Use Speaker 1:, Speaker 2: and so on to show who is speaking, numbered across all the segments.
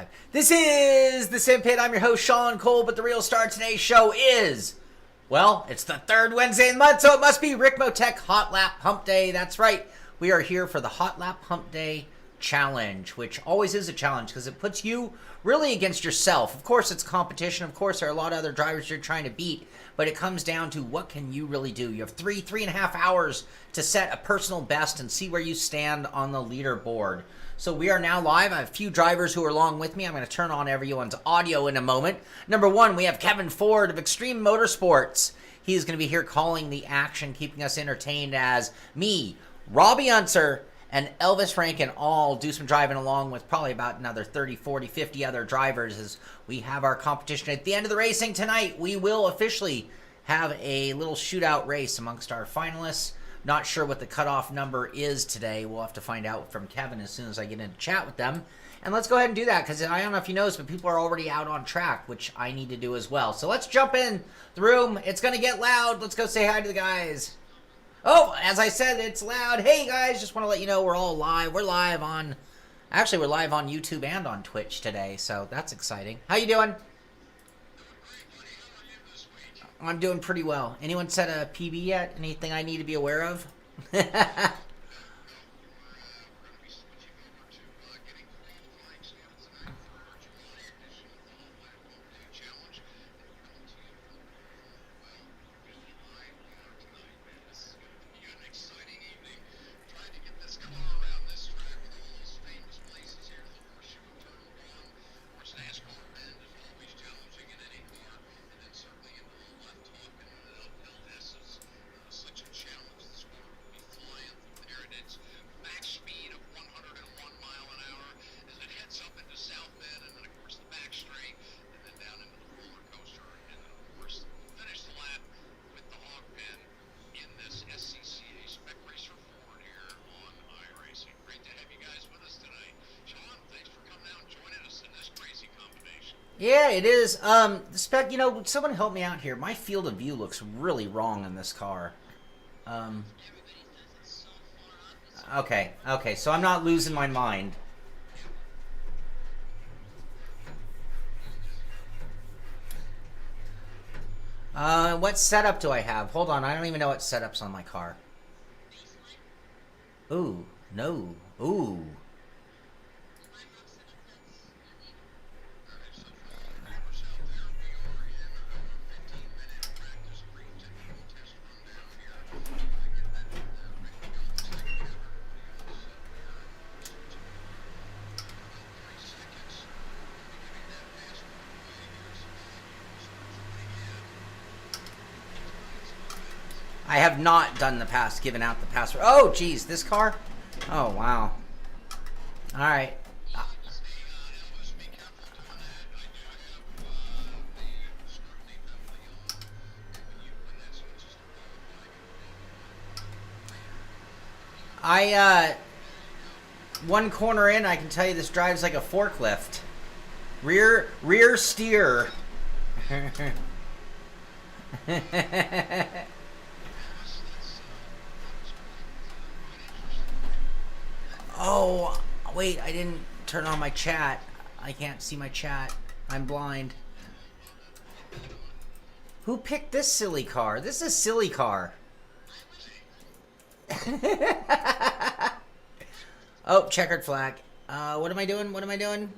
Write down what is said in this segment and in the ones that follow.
Speaker 1: live. This is The Simpit. I'm your host, Sean Cole, but the real star of today's show is, well, it's the third Wednesday in the month, so it must be Ricmotech Hot Lap Hump Day. That's right. We are here for the Hot Lap Hump Day challenge, which always is a challenge because it puts you really against yourself. Of course, it's competition. Of course, there are a lot of other drivers you're trying to beat, but it comes down to what can you really do. You have three and a half hours to set a personal best and see where you stand on the leaderboard. So we are now live. I have a few drivers who are along with me. I'm going to turn on everyone's audio in a moment. Number one, we have Kevin Ford of Extreme Motorsports. He is going to be here calling the action, keeping us entertained as me, Robby Unser, and Elvis Rankin all do some driving along with probably about another 30, 40, 50 other drivers as we have our competition. At the end of the racing tonight, we will officially have a little shootout race amongst our finalists. Not sure what the cutoff number is today. We'll have to find out from Kevin as soon as I get into chat with them. And let's go ahead and do that because I don't know if you noticed, but people are already out on track, which I need to do as well. So let's jump in the room. It's going to get loud. Let's go say hi to the guys. Oh, as I said, it's loud. Hey, guys, just want to let you know we're all live. We're live on, actually, we're live on YouTube and on Twitch today, so that's exciting. How you doing? I'm doing pretty well. Anyone set a PB yet? Anything I need to be aware of? Yeah, it is. The spec, you know, someone help me out here. My field of view looks really wrong in this car. Okay, so I'm not losing my mind. What setup do I have? Hold on, I don't even know what setup's on my car. Ooh, no. Ooh. I have not done the pass, given out the password. Oh, geez, this car? Oh, wow. All right. One corner in, I can tell you this drives like a forklift. Rear steer. Oh, wait, I didn't turn on my chat. I can't see my chat. I'm blind. Who picked this silly car? This is a silly car. Oh, checkered flag. What am I doing? What am I doing?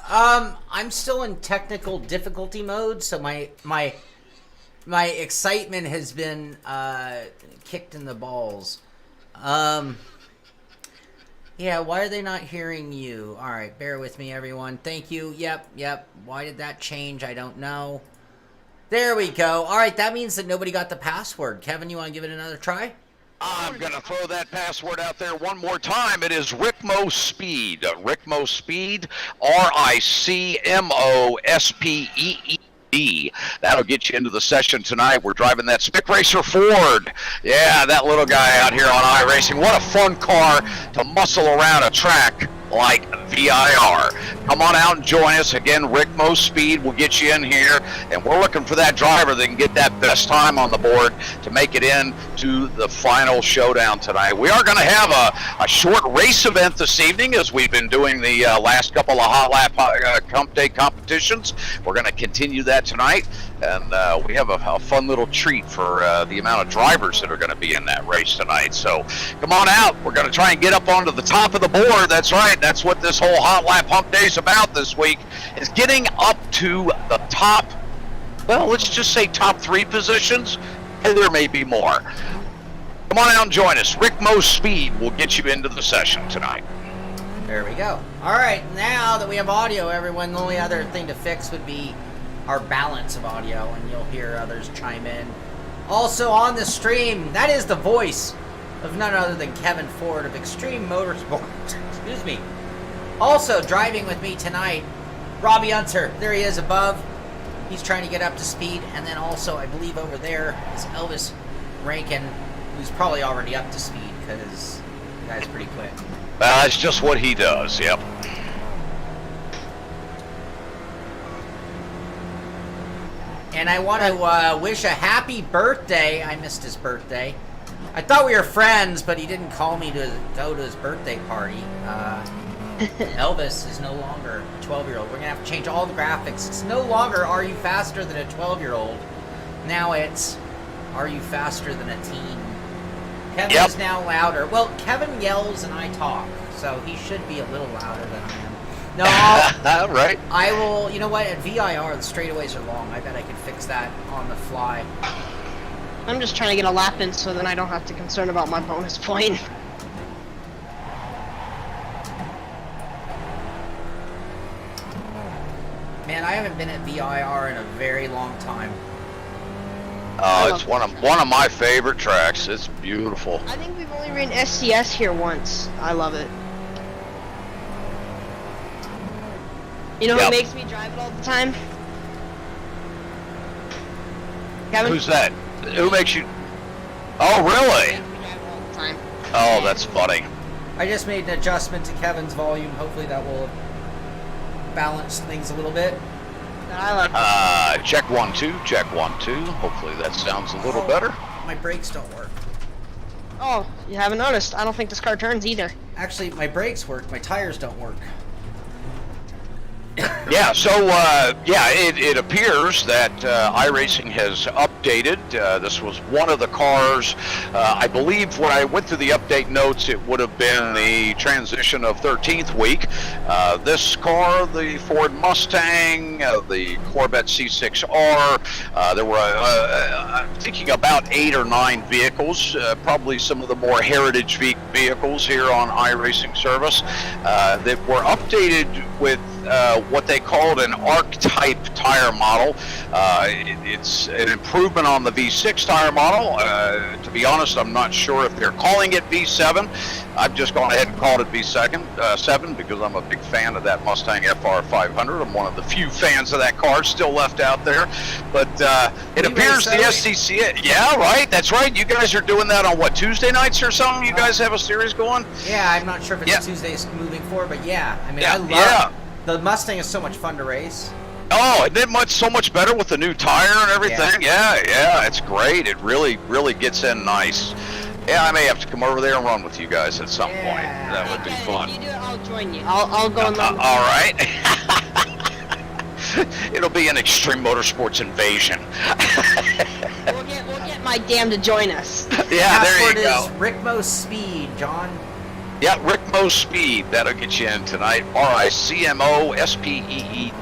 Speaker 1: I'm still in technical difficulty mode, so my excitement has been kicked in the balls. Yeah, why are they not hearing you? All right, bear with me, everyone. Thank you. Yep. Why did that change? I don't know. There we go. All right, that means that nobody got the password. Kevin, you want to give it another try?
Speaker 2: I'm going to throw that password out there one more time. It is Ricmo Speed. Ricmo Speed, RICMOSPEED. That'll get you into the session tonight. We're driving that SPEC Racer Ford. Yeah, that little guy out here on iRacing. What a fun car to muscle around a track like VIR. Come on out and join us. Again, Ricmo Speed will get you in here, and we're looking for that driver that can get that best time on the board to make it in to the final showdown tonight. We are going to have a short race event this evening, as we've been doing the last couple of Hot Lap Humpday competitions. We're going to continue that tonight, and we have a fun little treat for the amount of drivers that are going to be in that race tonight. So come on out. We're going to try and get up onto the top of the board. That's right. That's what this whole Hot Lap Hump Day is about this week, is getting up to the top, well, let's just say top 3 positions, and there may be more. Come on out and join us. Ricmo Speed will get you into the session tonight.
Speaker 1: There we go. All right, now that we have audio, everyone, the only other thing to fix would be our balance of audio, and you'll hear others chime in. Also on the stream, that is the voice of none other than Kevin Ford of Extreme Motorsports. Excuse me. Also driving with me tonight, Robby Unser. There he is above. He's trying to get up to speed. And then also, I believe over there is Elvis Rankin, who's probably already up to speed because the guy's pretty quick.
Speaker 2: That's just what he does, yep.
Speaker 1: And I want to wish a happy birthday. I missed his birthday. I thought we were friends, but he didn't call me to go to his birthday party. Elvis is no longer a 12-year-old. We're going to have to change all the graphics. It's no longer, are you faster than a 12-year-old? Now it's, are you faster than a teen? Kevin is now louder. Well, Kevin yells and I talk, so he should be a little louder than I am. No,
Speaker 2: right.
Speaker 1: I will, you know what, at VIR, the straightaways are long. I bet I can fix that on the fly.
Speaker 3: I'm just trying to get a lap in so then I don't have to concern about my bonus point.
Speaker 1: Man, I haven't been at VIR in a very long time.
Speaker 2: Oh, it's one of my favorite tracks. It's beautiful.
Speaker 3: I think we've only ridden SCS here once. I love it. You know who makes me drive it all the time? Kevin?
Speaker 2: Who's that? Who makes you? Oh, really?
Speaker 3: Makes me drive it all the time.
Speaker 2: Oh, that's funny.
Speaker 1: I just made an adjustment to Kevin's volume. Hopefully that will balance things a little bit.
Speaker 3: I love it.
Speaker 2: Check 1 2. Check 1 2. Hopefully that sounds a little better.
Speaker 1: My brakes don't work.
Speaker 3: Oh, you haven't noticed. I don't think this car turns either.
Speaker 1: Actually, my brakes work. My tires don't work.
Speaker 2: Yeah, so, it appears that iRacing has updated. This was one of the cars. I believe when I went through the update notes, it would have been the transition of 13th week. This car, the Ford Mustang, the Corvette C6R, there were, I'm thinking about 8 or 9 vehicles, probably some of the more heritage vehicles here on iRacing service, that were updated with what they called an ARC-type tire model. It's an improvement on the V6 tire model. To be honest, I'm not sure if they're calling it V7. I've just gone ahead and called it V7 because I'm a big fan of that Mustang FR 500. I'm one of the few fans of that car still left out there. But it appears the SSCA, yeah, right, that's right. You guys are doing that on what, Tuesday nights or something? You guys have a series going?
Speaker 1: Yeah, I'm not sure if it's Tuesdays moving forward, but yeah, I mean, I love the Mustang is so much fun to race.
Speaker 2: Oh, isn't it so much better with the new tire and everything? Yeah, it's great. It really gets in nice. Yeah, I may have to come over there and run with you guys at some point. That would be fun.
Speaker 3: If you do it, I'll join you. I'll go and run.
Speaker 2: All right. It'll be an Extreme Motorsports invasion.
Speaker 3: we'll get my dam to join us.
Speaker 2: Yeah, there you go.
Speaker 1: Password is Ricmo Speed, John.
Speaker 2: Yeah, Ricmo Speed. That'll get you in tonight. Ricmo SPEE.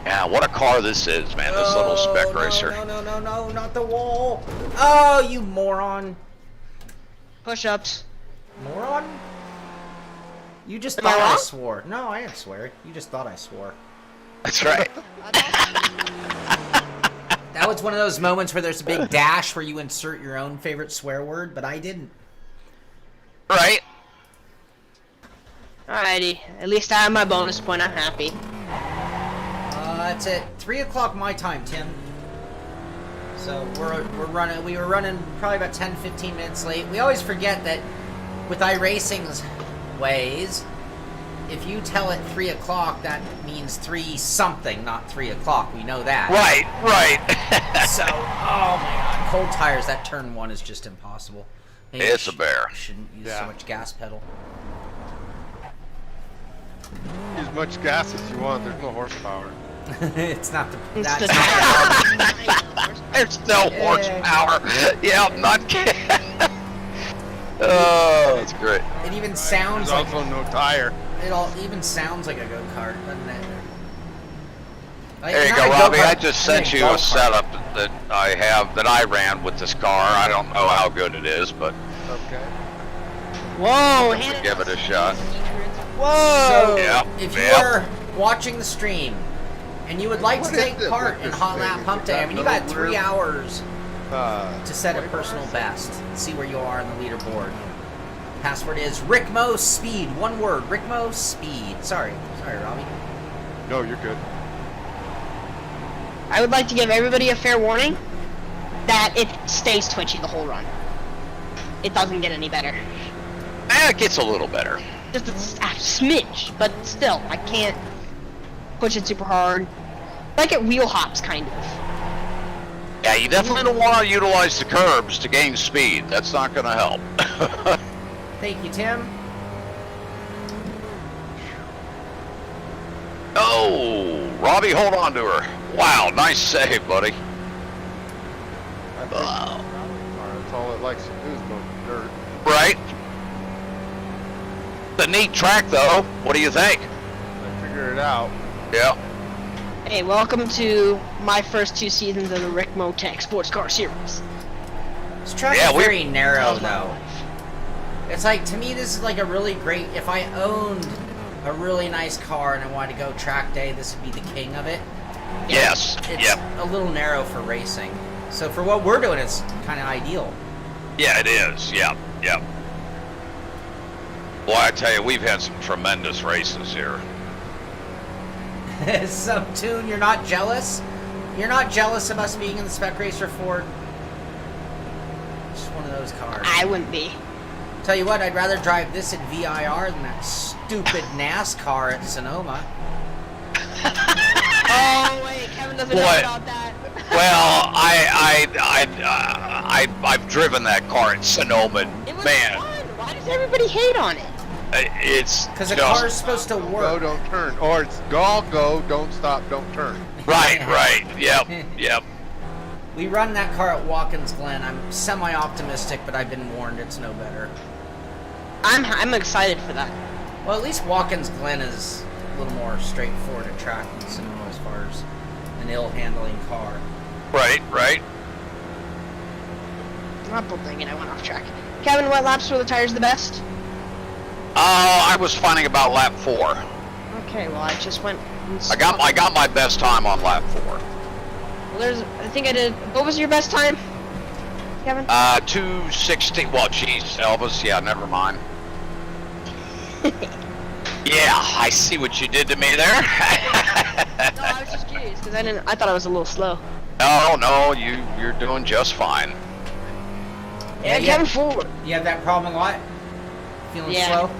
Speaker 2: Yeah, what a car this is, man. This little spec racer.
Speaker 1: No, not the wall. Oh, you moron.
Speaker 3: Push-ups.
Speaker 1: Moron? You just
Speaker 3: Am I
Speaker 1: thought I
Speaker 3: wrong?
Speaker 1: swore. No, I didn't swear. You just thought I swore.
Speaker 2: That's right.
Speaker 1: That was one of those moments where there's a big dash where you insert your own favorite swear word, but I didn't.
Speaker 2: Right.
Speaker 3: Alrighty. At least I have my bonus point. I'm happy.
Speaker 1: It's at 3 o'clock my time, Tim. So we were running probably about 10-15 minutes late. We always forget that with iRacing's ways, if you tell it 3 o'clock, that means 3 something, not 3 o'clock. We know that.
Speaker 2: Right.
Speaker 1: So, oh my god, cold tires. That turn 1 is just impossible. Maybe
Speaker 2: It's a bear.
Speaker 1: Shouldn't use so much gas pedal.
Speaker 4: As much gas as you want. There's no horsepower.
Speaker 1: It's not the.
Speaker 3: It's
Speaker 1: That's
Speaker 3: the-
Speaker 1: not
Speaker 2: There's no horsepower. Yeah, I'm not kidding. Oh, that's great.
Speaker 1: it even sounds
Speaker 4: There's
Speaker 1: like
Speaker 4: also no tire.
Speaker 1: it. All even sounds like a go kart, doesn't it? Like,
Speaker 2: There you
Speaker 1: not
Speaker 2: go,
Speaker 1: a
Speaker 2: Robbie.
Speaker 1: go-kart,
Speaker 2: I just
Speaker 1: I mean
Speaker 2: sent
Speaker 1: a
Speaker 2: you a
Speaker 1: go-kart.
Speaker 2: setup that I ran with this car. I don't know how good it is, but
Speaker 4: Okay.
Speaker 3: Whoa, hand it
Speaker 2: give it a shot.
Speaker 3: Whoa!
Speaker 1: So,
Speaker 2: Yeah,
Speaker 1: if you
Speaker 2: yeah.
Speaker 1: are watching the stream and you would like
Speaker 4: What
Speaker 1: to
Speaker 4: is
Speaker 1: take
Speaker 4: it
Speaker 1: part
Speaker 4: with
Speaker 1: in
Speaker 4: this
Speaker 1: Hot
Speaker 4: thing?
Speaker 1: Lap
Speaker 4: Is
Speaker 1: Hump
Speaker 4: it
Speaker 1: Day, I
Speaker 4: got
Speaker 1: mean, you got
Speaker 4: no
Speaker 1: 3
Speaker 4: rear-
Speaker 1: hours
Speaker 4: To
Speaker 1: to set a personal best and see where you are on the leaderboard. Password is Ricmo Speed. One word, Ricmo Speed. Sorry, Robbie.
Speaker 4: No, you're good.
Speaker 3: I would like to give everybody a fair warning that it stays twitchy the whole run. It doesn't get any better.
Speaker 2: It gets a little better.
Speaker 3: Just a smidge, but still, I can't push it super hard. Like it wheel hops, kind of.
Speaker 2: Yeah, you definitely don't want to utilize the curbs to gain speed. That's not going to help.
Speaker 1: Thank you, Tim.
Speaker 2: Oh, Robbie, hold on to her. Wow, nice save, buddy.
Speaker 4: I think that's all it likes to do is go to dirt.
Speaker 2: Right? The neat track, though. What do you think?
Speaker 4: I figure it out.
Speaker 2: Yeah.
Speaker 3: Hey, welcome to my first 2 seasons of the Ricmotech Sports Car Series.
Speaker 1: This track
Speaker 2: Yeah,
Speaker 1: is
Speaker 2: we-
Speaker 1: very narrow, though. It's like, to me, this is like a really great, if I owned a really nice car and I wanted to go track day, this would be the king of it.
Speaker 2: Yes.
Speaker 1: It's
Speaker 2: Yep.
Speaker 1: a little narrow for racing. So for what we're doing, it's kind of ideal.
Speaker 2: Yeah, it is. Yep. Yep. Boy, I tell you, we've had some tremendous races here.
Speaker 1: Subtune, you're not jealous? You're not jealous of us being in the Spec Racer Ford? Just one of those cars.
Speaker 3: I wouldn't be.
Speaker 1: Tell you what, I'd rather drive this at VIR than that stupid NASCAR at Sonoma.
Speaker 3: Oh wait, Kevin doesn't know
Speaker 2: What?
Speaker 3: about that.
Speaker 2: Well, I've driven that car at Sonoma.
Speaker 3: It was
Speaker 2: Man,
Speaker 3: fun. Why does everybody hate on it?
Speaker 2: it's
Speaker 1: Because the
Speaker 2: just-
Speaker 1: car's supposed to
Speaker 4: Go,
Speaker 1: work.
Speaker 4: don't turn. Or it's go, don't stop, don't turn.
Speaker 2: Right. Yep. Yep.
Speaker 1: We run that car at Watkins Glen. I'm semi-optimistic, but I've been warned it's no better.
Speaker 3: I'm excited for that.
Speaker 1: Well, at least Watkins Glen is a little more straightforward to track than Sonoma as far as an ill-handling car.
Speaker 2: Right.
Speaker 3: Oh, dang it, I went off track. Kevin, what laps were the tires the best?
Speaker 2: I was finding about lap 4.
Speaker 3: Okay, well I just went.
Speaker 2: I got my best time on lap 4.
Speaker 3: Well, I think I did. What was your best time, Kevin?
Speaker 2: 260. Well, geez, Elvis. Yeah, never mind. Yeah, I see what you did to me there.
Speaker 3: No, I was just curious because I thought I was a little slow.
Speaker 2: No, you're doing just fine.
Speaker 3: Yeah, Kevin Ford.
Speaker 1: You have that problem a lot? Feeling
Speaker 3: Yeah.
Speaker 1: slow?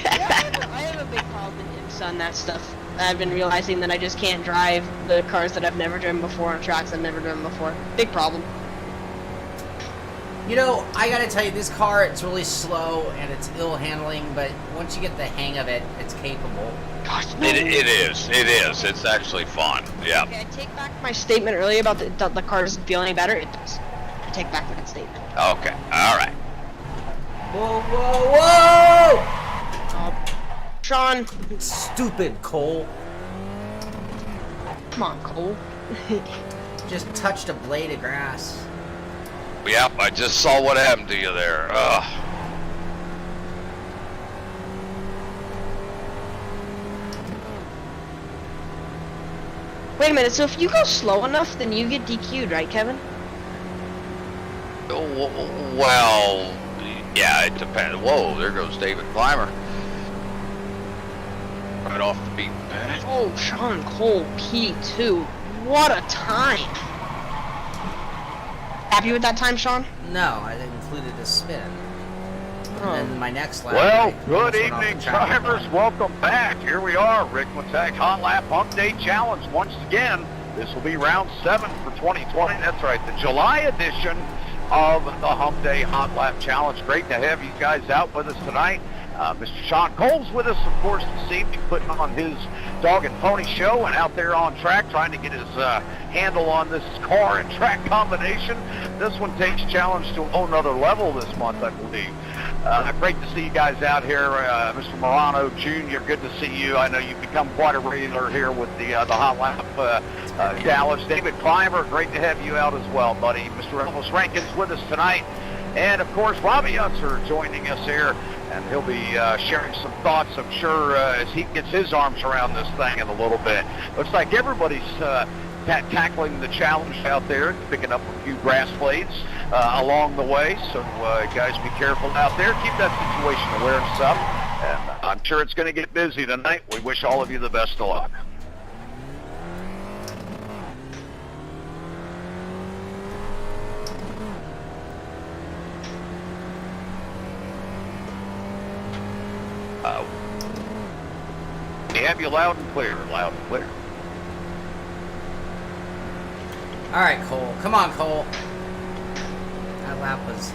Speaker 3: I have a big problem with IMSA on that stuff. I've been realizing that I just can't drive the cars that I've never driven before on tracks I've never driven before. Big problem.
Speaker 1: You know, I gotta tell you, this car, it's really slow and it's ill handling, but once you get the hang of it, it's capable.
Speaker 2: Gosh, it is. It is. It's actually fun. Yeah.
Speaker 3: Okay, I take back my statement earlier about the car doesn't feel any better. It does. I take back that statement.
Speaker 2: Okay. All right.
Speaker 1: Whoa, whoa, whoa!
Speaker 3: Shaun.
Speaker 1: Stupid Cole.
Speaker 3: Come on, Cole.
Speaker 1: Just touched a blade of grass.
Speaker 2: Yep, I just saw what happened to you there.
Speaker 3: Wait a minute, so if you go slow enough, then you get DQ'd, right, Kevin?
Speaker 2: Well, yeah, it depends. Whoa, there goes David Clymer. Right off the beaten path.
Speaker 3: Oh, Shaun Cole, P2. What a time. Happy with that time, Shaun?
Speaker 1: No, I included a spin.
Speaker 3: Oh.
Speaker 1: And then my next lap.
Speaker 5: Well,
Speaker 1: I
Speaker 5: good
Speaker 1: almost went off
Speaker 5: evening,
Speaker 1: the track.
Speaker 5: drivers. Welcome back. Here we are, Ricmotech Hot Lap Humpday Challenge. Once again, this will be round 7 for 2020. That's right, the July edition of the Humpday Hot Lap Challenge. Great to have you guys out with us tonight. Mr. Shaun Cole's with us, of course, this evening, putting on his dog and pony show and out there on track trying to get his handle on this car and track combination. This one takes challenge to a whole nother level this month, I believe. Great to see you guys out here. Mr. Morano Jr., good to see you. I know you've become quite a regular here with the Hot Lap Dallas. David Clymer, great to have you out as well, buddy. Mr. Elvis Rankin's with us tonight. And, of course, Robby Unser joining us here. And he'll be sharing some thoughts, I'm sure, as he gets his arms around this thing in a little bit. Looks like everybody's tackling the challenge out there, picking up a few grass blades along the way. So, guys, be careful out there. Keep that situation awareness up. And I'm sure it's going to get busy tonight. We wish all of you the best of luck. We have you loud and clear, loud and clear.
Speaker 1: All right, Cole. Come on, Cole. That lap was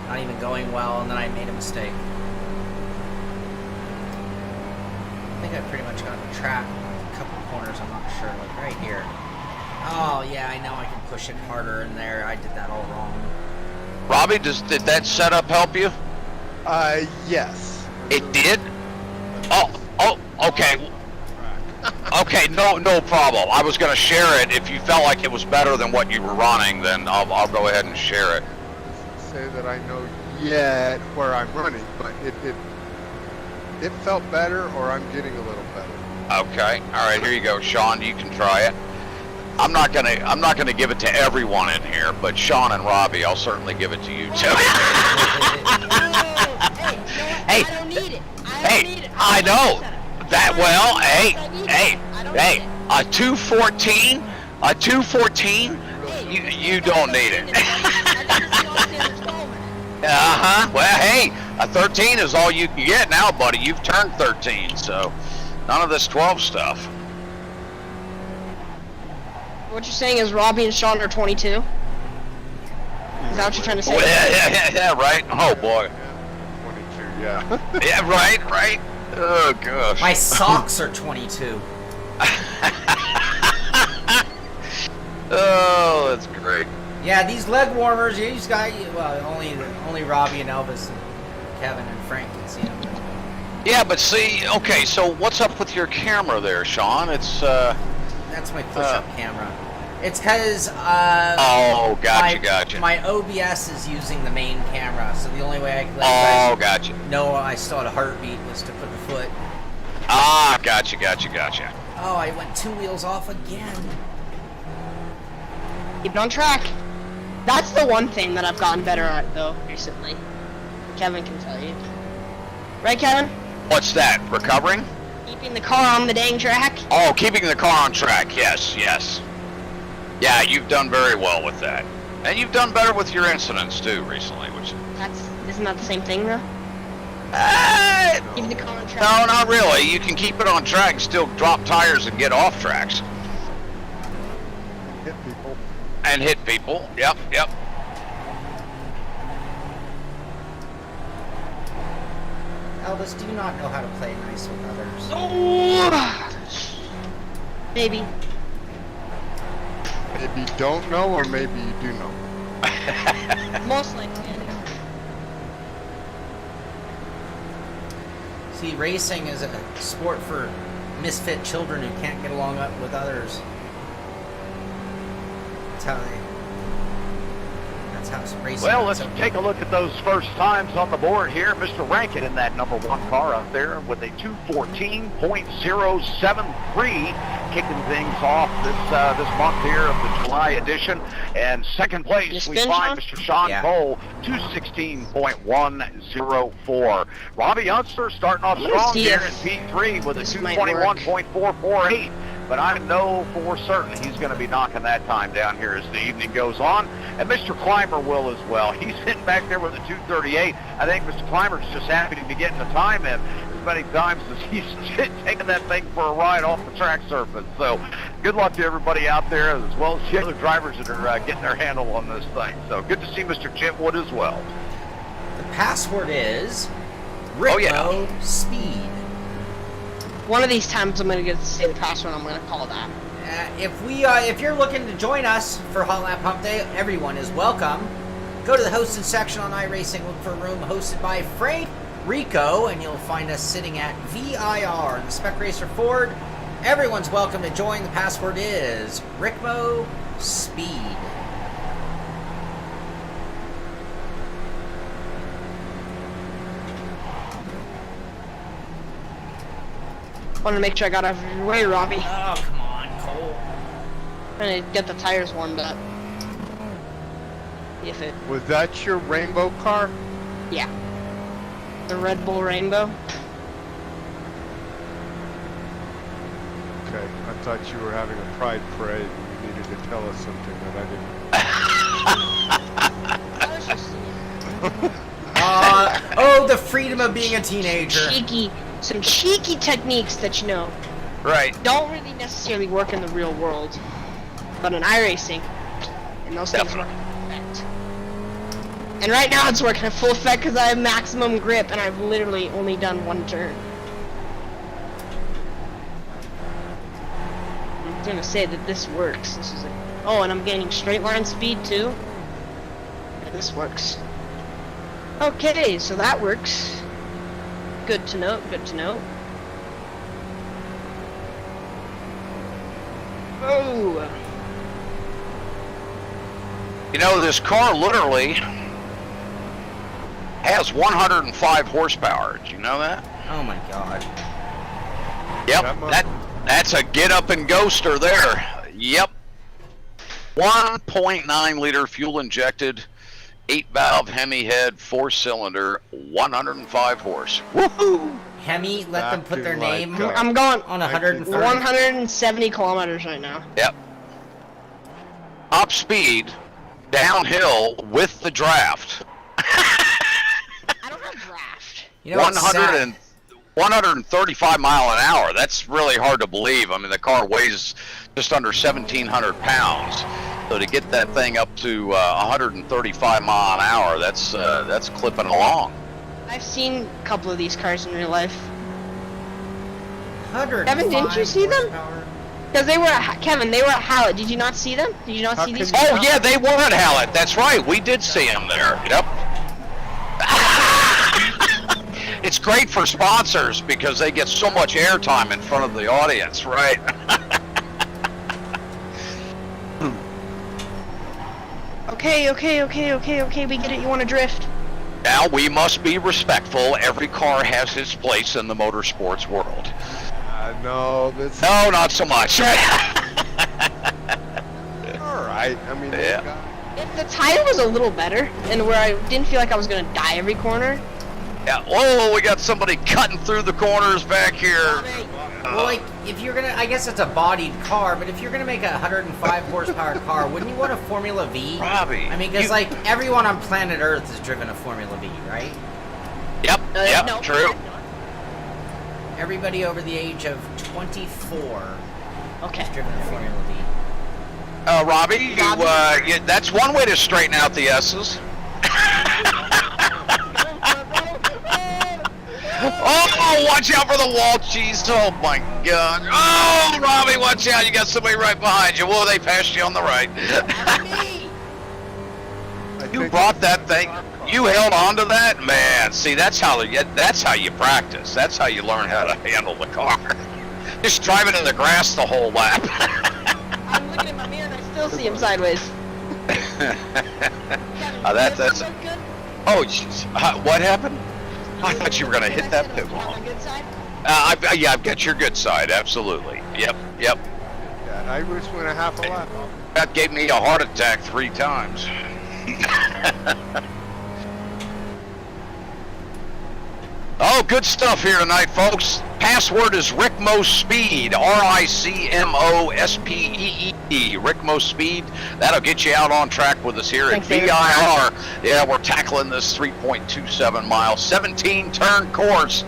Speaker 1: not even going well, and then I made a mistake. I think I pretty much got the track. A couple corners, I'm not sure. Like right here. Oh, yeah, I know I can push it harder in there. I did that all wrong.
Speaker 2: Robby, did that setup help you?
Speaker 4: Yes.
Speaker 2: It did? Oh, okay. Okay, no problem. I was going to share it. If you felt like it was better than what you were running, then I'll go ahead and share it.
Speaker 4: Say that I know yet where I'm running, but it felt better, or I'm getting a little better.
Speaker 2: Okay. All right, here you go, Shaun. You can try it. I'm not gonna give it to everyone in here, but Shaun and Robby, I'll certainly give it to you too.
Speaker 3: Hey, I don't need it.
Speaker 2: I know that well. Hey, a 214, you don't need it. Well, hey, a 13 is all you can get now, buddy. You've turned 13, so none of this 12 stuff.
Speaker 3: What you're saying is Robby and Shaun are 22? Is that what you're trying to say?
Speaker 2: Well, yeah, right. Oh boy.
Speaker 4: 22, yeah.
Speaker 2: Yeah, right. Oh gosh.
Speaker 1: My socks are 22.
Speaker 2: Oh, that's great.
Speaker 1: Yeah, these leg warmers, these guys, well, only Robby and Elvis and Kevin and Frank can see them.
Speaker 2: Yeah, but see, okay, so what's up with your camera there, Shaun? It's
Speaker 1: That's my push-up camera. It's because
Speaker 2: oh, gotcha.
Speaker 1: My OBS is using the main camera, so the only way I could let you guys
Speaker 2: gotcha.
Speaker 1: know I still had a heartbeat was to put the foot.
Speaker 2: Ah, gotcha.
Speaker 1: Oh, I went 2 wheels off again.
Speaker 3: Keep it on track. That's the one thing that I've gotten better at, though, recently. Kevin can tell you. Right, Kevin?
Speaker 2: What's that? Recovering?
Speaker 3: Keeping the car on the dang track.
Speaker 2: Oh, keeping the car on track. Yes. Yeah, you've done very well with that. And you've done better with your incidents, too, recently, which...
Speaker 3: Isn't that the same thing, though? Keeping the car on track.
Speaker 2: No, not really. You can keep it on track and still drop tires and get off tracks.
Speaker 4: Hit people.
Speaker 2: And hit people. Yep.
Speaker 1: Eldest, do you not know how to play nice with others?
Speaker 3: Oh, maybe.
Speaker 4: Maybe you don't know, or maybe you do know.
Speaker 3: Most likely.
Speaker 1: See, racing is a sport for misfit children who can't get along with others. That's how racing.
Speaker 5: Well, let's take a look at those first times on the board here. Mr. Rankin in that number 1 car up there with a 2:14.073, kicking things off this month here of the July edition. And second place, we find Mr. Sean Cole, 2:16.104. Robby Unser starting off strong here in P3 with a 2:21.448. But I know for certain he's going to be knocking that time down here as the evening goes on. And Mr. Clymer will as well. He's sitting back there with a 2:38. I think Mr. Clymer's just happy to be getting the time in as many times as he's taking that thing for a ride off the track surface. So good luck to everybody out there, as well as the other drivers that are getting their handle on this thing. So good to see Mr. Chipwood as well.
Speaker 1: The password is Ricmo Speed.
Speaker 3: One of these times I'm going to get the same password. I'm going to call that.
Speaker 1: If you're looking to join us for Hot Lap Hump Day, everyone is welcome. Go to the hosted section on iRacing, look for a room hosted by Frank Rico, and you'll find us sitting at VIR in the SPEC Racers Ford. Everyone's welcome to join. The password is Ricmo Speed.
Speaker 3: Want to make sure I got out of your way, Robby.
Speaker 1: Oh, come on, Cole.
Speaker 3: Trying to get the tires warmed up. If it.
Speaker 4: Was that your rainbow car?
Speaker 3: Yeah. The Red Bull Rainbow.
Speaker 4: Okay, I thought you were having a pride parade and you needed to tell us something that I
Speaker 1: Oh, the freedom of being a teenager.
Speaker 3: Some cheeky techniques that don't really necessarily work in the real world, but in iRacing, and those things work in full effect. And right now it's working in full effect because I have maximum grip and I've literally only done one turn. I'm gonna say that this works. This is and I'm gaining straight line speed too. Yeah, this works. Okay, so that works. Good to know, good to know. Oh!
Speaker 2: You know, this car literally has 105 horsepower. Did you know that?
Speaker 1: Oh my god.
Speaker 2: Yep, that's a get up and ghoster there. Yep. 1.9 liter fuel injected, 8-valve Hemi head, 4-cylinder, 105 horse. Woohoo!
Speaker 1: Hemi, let them put their name
Speaker 3: I'm going
Speaker 1: on 130.
Speaker 3: 170 kilometers right now.
Speaker 2: Yep. Top speed, downhill with the draft.
Speaker 3: I don't have draft.
Speaker 1: You know,
Speaker 2: 135 mile an hour. That's really hard to believe. I mean, the car weighs just under 1,700 pounds. So to get that thing up to 135 mile an hour, that's clipping along.
Speaker 3: I've seen a couple of these cars in real life.
Speaker 1: 105
Speaker 3: Kevin, didn't you see them? Because they were at, Kevin, they were at Hallett. Did you not see them? Did you not see these?
Speaker 2: Oh yeah, they were at Hallett. That's right. We did see them there. Yep. It's great for sponsors because they get so much airtime in front of the audience, right?
Speaker 3: Okay, we get it, you want to drift.
Speaker 2: Now, we must be respectful. Every car has its place in the motorsports world.
Speaker 4: No,
Speaker 2: No, not so much.
Speaker 4: Alright, I mean,
Speaker 3: If the tire was a little better, and where I didn't feel like I was going to die every corner.
Speaker 2: Yeah, whoa, we got somebody cutting through the corners back here.
Speaker 1: Well, like, if you're gonna, I guess it's a bodied car, but if you're gonna make a 105 horsepower car, wouldn't you want a Formula V?
Speaker 2: Robby.
Speaker 1: I mean, because, like, everyone on planet Earth has driven a Formula V, right?
Speaker 2: Yep,
Speaker 3: No.
Speaker 2: true.
Speaker 1: Everybody over the age of 24 has driven a Formula V.
Speaker 2: Robby, that's one way to straighten out the S's. watch out for the wall cheese. Oh, my God. Oh, Robby, watch out. You got somebody right behind you. Whoa, they passed you on the right. You brought that thing. You held on to that? Man, see, that's how you practice. That's how you learn how to handle the car. Just driving in the grass the whole lap.
Speaker 3: I'm looking in my mirror and I still see him sideways.
Speaker 2: That's oh, jeez. What happened? I thought you were going to hit that pit wall. Yeah, I've got your good side, absolutely. Yep.
Speaker 4: Yeah, I just went a half a lap.
Speaker 2: That gave me a heart attack 3 times. Oh, good stuff here tonight, folks. Password is Ricmo Speed, RICMOSPEED, Ricmo Speed. That'll get you out on track with us here at VIR. Yeah, we're tackling this 3.27 mile, 17 turn course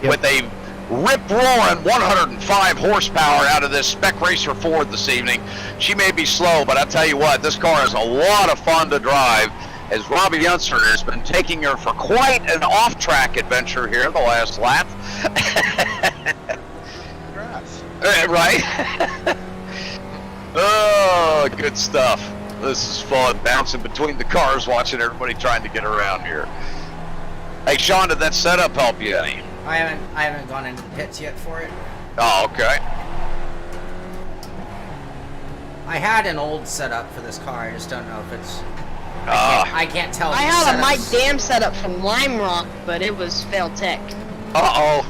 Speaker 2: with a rip-roaring 105 horsepower out of this Spec Racer Ford this evening. She may be slow, but I'll tell you what, this car is a lot of fun to drive, as Robby Unser has been taking her for quite an off-track adventure here the last lap. Right? Oh, good stuff. This is fun, bouncing between the cars, watching everybody trying to get around here. Hey, Shaun, did that setup help you any?
Speaker 1: I haven't gone into the pits yet for it.
Speaker 2: Oh, okay.
Speaker 1: I had an old setup for this car. I just don't know if it's. I can't tell.
Speaker 3: I had a Mike Dam setup from Lime Rock, but it was failed tech.
Speaker 2: Uh-oh.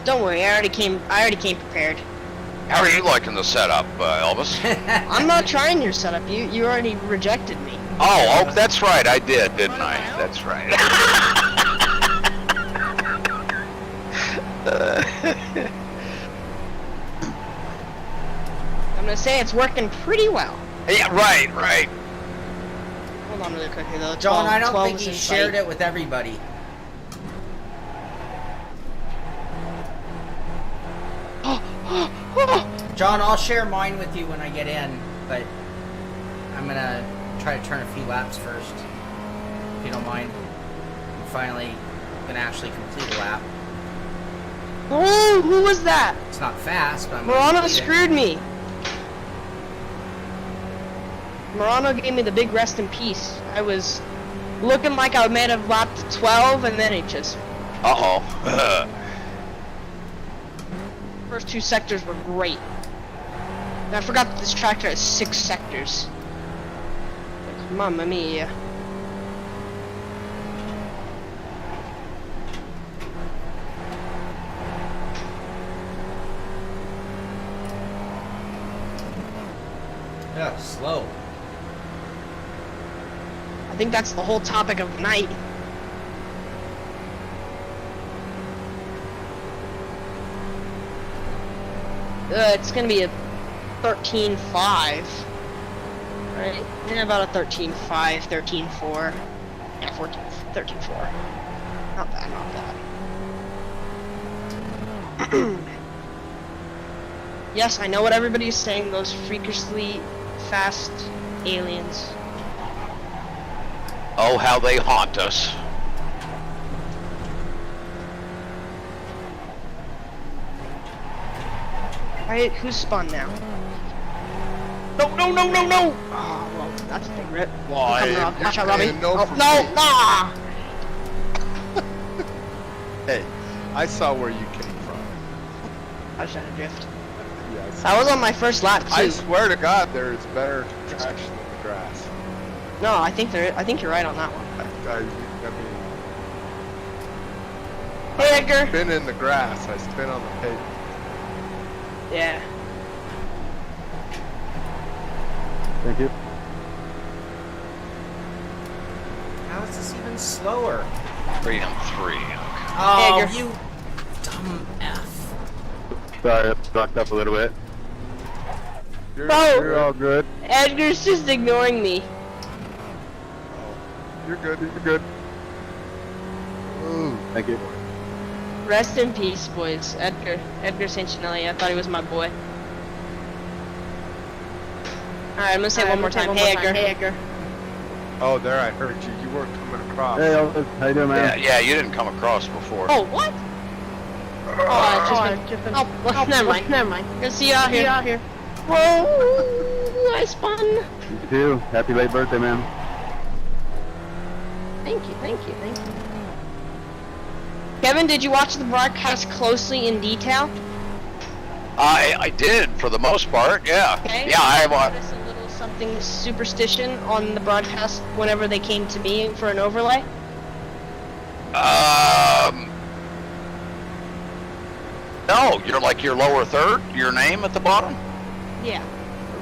Speaker 3: Don't worry, I already came prepared.
Speaker 2: How are you liking the setup, Elvis?
Speaker 3: I'm not trying your setup. You already rejected me.
Speaker 2: Oh, that's right. I did, didn't I? That's right.
Speaker 3: I'm gonna say it's working pretty well.
Speaker 2: Yeah, right.
Speaker 3: Hold on really quick here, though.
Speaker 1: John, I don't think he shared it with everybody. John, I'll share mine with you when I get in, but I'm gonna try to turn a few laps first, if you don't mind. I'm finally gonna actually complete a lap.
Speaker 3: Oh, who was that?
Speaker 1: It's not fast, but I'm
Speaker 3: Morano screwed me. Morano gave me the big rest in peace. I was looking like I may have lapped 12, and then it just...
Speaker 2: Uh-oh.
Speaker 3: First 2 sectors were great. And I forgot that this tractor has 6 sectors. Like, mamma mia.
Speaker 1: Yeah, slow.
Speaker 3: I think that's the whole topic of the night. It's gonna be a 13.5, right? Yeah, about a 13.5, 13.4. Yeah, 13.4. Not bad, not bad. Yes, I know what everybody's saying, those freakishly fast aliens.
Speaker 2: Oh, how they haunt us.
Speaker 3: Alright, who's spun now? No! Oh, well, that's a big rip.
Speaker 4: Why?
Speaker 3: Watch out, Robby.
Speaker 4: No,
Speaker 3: oh, no! Ah!
Speaker 4: Hey, I saw where you came from.
Speaker 3: I was trying to drift.
Speaker 4: Yes.
Speaker 3: I was on my first lap, too.
Speaker 4: I swear to God, there is better traction in the grass.
Speaker 3: No, I think you're right on that one.
Speaker 4: I mean,
Speaker 3: Hey, Edgar!
Speaker 4: I've been in the grass. I spin on the pavement.
Speaker 3: Yeah.
Speaker 6: Thank you.
Speaker 1: How is this even slower?
Speaker 2: 3M3.
Speaker 1: Oh,
Speaker 3: Edgar.
Speaker 1: you dumb F.
Speaker 6: Sorry, I stuck up a little bit.
Speaker 3: Oh.
Speaker 6: You're all good.
Speaker 3: Edgar's just ignoring me.
Speaker 4: You're good. You're good. Ooh.
Speaker 6: Thank you.
Speaker 3: Rest in peace, boys. Edgar Sancinelli. I thought he was my boy. Alright, I'm gonna say it one more time. Hey, Edgar.
Speaker 4: Oh, there, I heard you. You weren't coming across.
Speaker 6: Hey, Elvis. How you doing, man?
Speaker 2: Yeah, you didn't come across before.
Speaker 3: Oh, what? Oh, well, never mind. Gonna see you out here. Whoa! I spun.
Speaker 6: You too. Happy late birthday, man.
Speaker 3: Thank you. Kevin, did you watch the broadcast closely in detail?
Speaker 2: I did for the most part. Yeah.
Speaker 3: Okay.
Speaker 2: Yeah, I
Speaker 3: noticed a little something superstition on the broadcast whenever they came to me for an overlay.
Speaker 2: No, you're like your lower third, your name at the bottom?
Speaker 3: Yeah,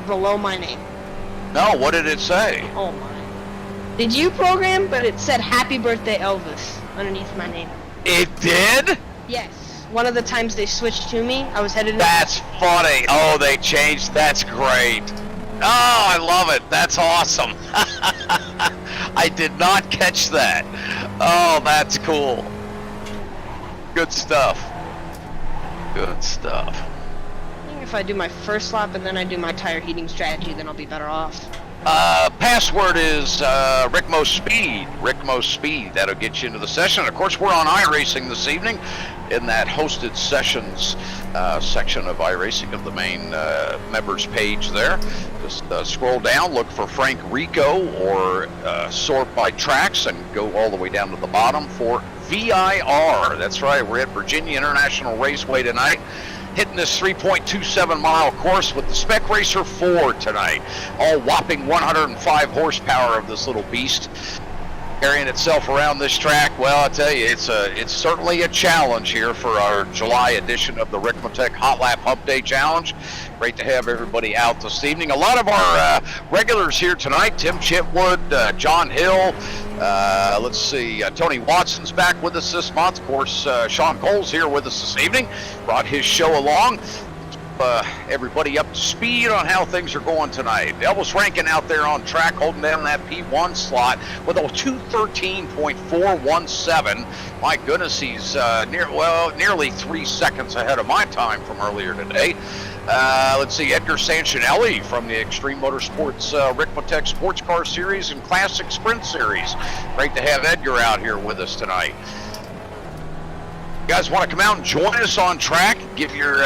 Speaker 3: below my name.
Speaker 2: No, what did it say?
Speaker 3: Oh my. Did you program? But it said "Happy Birthday, Elvis" underneath my name.
Speaker 2: It did?
Speaker 3: Yes. One of the times they switched to me, I was headed.
Speaker 2: That's funny. Oh, they changed. That's great. Oh, I love it. That's awesome. I did not catch that. Oh, that's cool. Good stuff. Good stuff.
Speaker 3: I think if I do my first lap and then I do my tire heating strategy, then I'll be better off.
Speaker 2: Password is Ricmo Speed. Ricmo Speed. That'll get you into the session. Of course, we're on iRacing this evening in that hosted sessions section of iRacing of the main members page there. Just scroll down, look for Frank Rico or sort by tracks and go all the way down to the bottom for VIR. That's right. We're at Virginia International Raceway tonight. Hitting this 3.27 mile course with the SPEC Racer Ford tonight. All whopping 105 horsepower of this little beast. Carrying itself around this track, well, I tell you, it's certainly a challenge here for our July edition of the Ricmotech Hot Lap Humpday Challenge. Great to have everybody out this evening. A lot of our regulars here tonight: Tim Chitwood, John Hill. Let's see, Tony Watson's back with us this month. Of course, Sean Cole's here with us this evening. Brought his show along. Everybody up to speed on how things are going tonight. Elvis Rankin out there on track holding down that P1 slot with a 2:13.417. My goodness, he's nearly 3 seconds ahead of my time from earlier today. Let's see, Edgar Sanchinelli from the Extreme Motorsports Ricmotech Sports Car Series and Classic Sprint Series. Great to have Edgar out here with us tonight. You guys want to come out and join us on track? Give your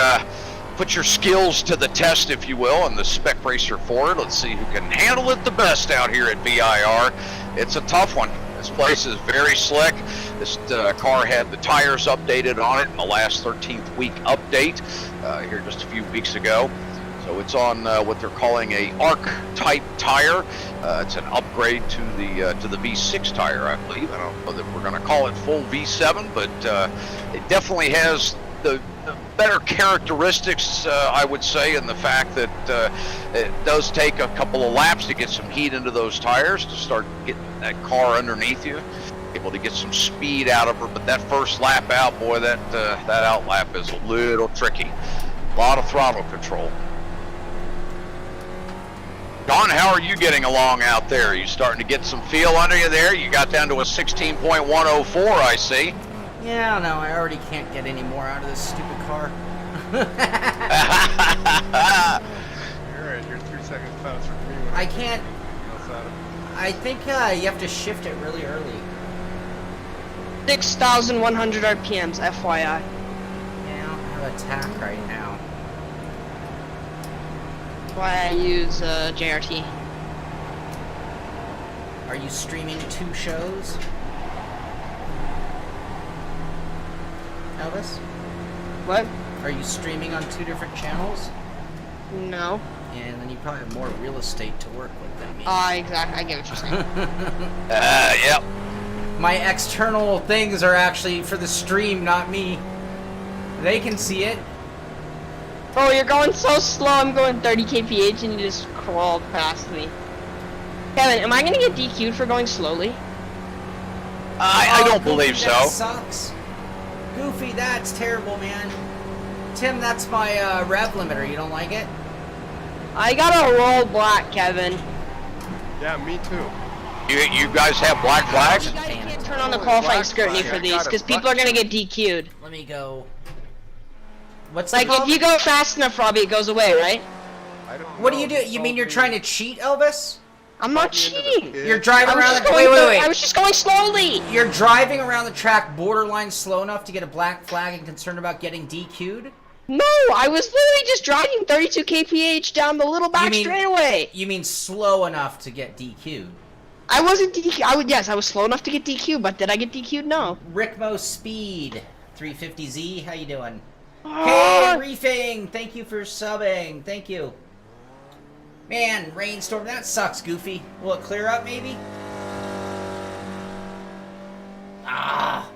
Speaker 2: put your skills to the test, if you will, in the SPEC Racer Ford. Let's see who can handle it the best out here at VIR. It's a tough one. This place is very slick. This car had the tires updated on it in the last 13th week update here just a few weeks ago. So it's on what they're calling a ARC type tire. It's an upgrade to the V6 tire, I believe. I don't know that we're going to call it full V7, but it definitely has the better characteristics, I would say, in the fact that it does take a couple of laps to get some heat into those tires to start getting that car underneath you, able to get some speed out of her. But that first lap out, boy, that out lap is a little tricky. A lot of throttle control. Don, how are you getting along out there? Are you starting to get some feel under you there? You got down to a 16.104, I see.
Speaker 1: Yeah, no, I already can't get any more out of this stupid car.
Speaker 4: You're right, you're 3 seconds faster than me.
Speaker 1: I can't. I think you have to shift it really early.
Speaker 3: 6,100 RPMs, FYI.
Speaker 1: Yeah, I don't have attack right now.
Speaker 3: That's why I use JRT.
Speaker 1: Are you streaming 2 shows? Elvis?
Speaker 3: What?
Speaker 1: Are you streaming on 2 different channels?
Speaker 3: No.
Speaker 1: And then you probably have more real estate to work with than me.
Speaker 3: Exactly. I get what you're saying.
Speaker 2: Yep.
Speaker 1: My external things are actually for the stream, not me. They can see it.
Speaker 3: Oh, you're going so slow. I'm going 30 kph and you just crawled past me. Kevin, am I going to get DQ'd for going slowly?
Speaker 2: I don't believe so.
Speaker 1: That sucks. Goofy, that's terrible, man. Tim, that's my rev limiter. You don't like it?
Speaker 3: I got a roll black, Kevin.
Speaker 4: Yeah, me too.
Speaker 2: You guys have black flags?
Speaker 3: You guys can't turn on the qualifying scrutiny for these because people are going to get DQ'd.
Speaker 1: Let me go. What's
Speaker 3: Like, if you go fast enough, Robby, it goes away, right?
Speaker 4: I don't
Speaker 1: What
Speaker 4: know.
Speaker 1: do? You mean you're trying to cheat, Elvis?
Speaker 3: I'm not
Speaker 4: Plug me into the
Speaker 3: cheating.
Speaker 4: kid.
Speaker 1: You're driving
Speaker 3: I was
Speaker 1: around
Speaker 3: just
Speaker 1: the...
Speaker 3: going
Speaker 1: Wait.
Speaker 3: I was just going slowly.
Speaker 1: You're driving around the track borderline slow enough to get a black flag and concerned about getting DQ'd?
Speaker 3: No, I was literally just driving 32 kph down the little back straightaway.
Speaker 1: You mean slow enough to get DQ'd?
Speaker 3: I wasn't DQ. Yes, I was slow enough to get DQ'd, but did I get DQ'd? No.
Speaker 1: Ricmo Speed 350Z, how you doing?
Speaker 3: Ah.
Speaker 1: Hey, Reefing, thank you for subbing. Thank you. Man, rainstorm, that sucks, Goofy. Will it clear up, maybe? Ah.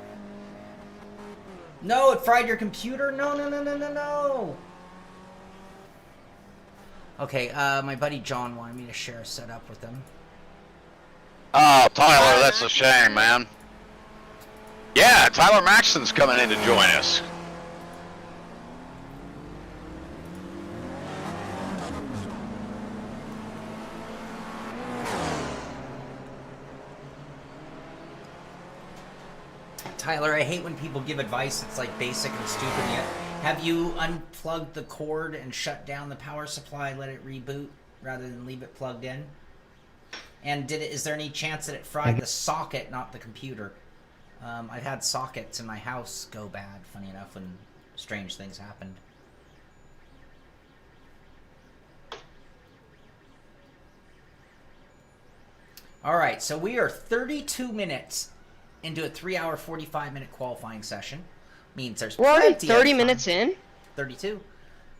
Speaker 1: No, it fried your computer? No. Okay, my buddy John wanted me to share a setup with him.
Speaker 2: Oh, Tyler, that's a shame, man. Yeah, Tyler Maxton's coming in to join us.
Speaker 1: Tyler, I hate when people give advice that's like basic and stupid yet. Have you unplugged the cord and shut down the power supply, let it reboot, rather than leave it plugged in? And is there any chance that it fried the socket, not the computer? I've had sockets in my house go bad, funny enough, when strange things happened. Alright, so we are 32 minutes into a 3-hour, 45-minute qualifying session. Means there's
Speaker 3: We're already
Speaker 1: plenty
Speaker 3: 30
Speaker 1: of
Speaker 3: minutes
Speaker 1: time.
Speaker 3: in?
Speaker 1: 32.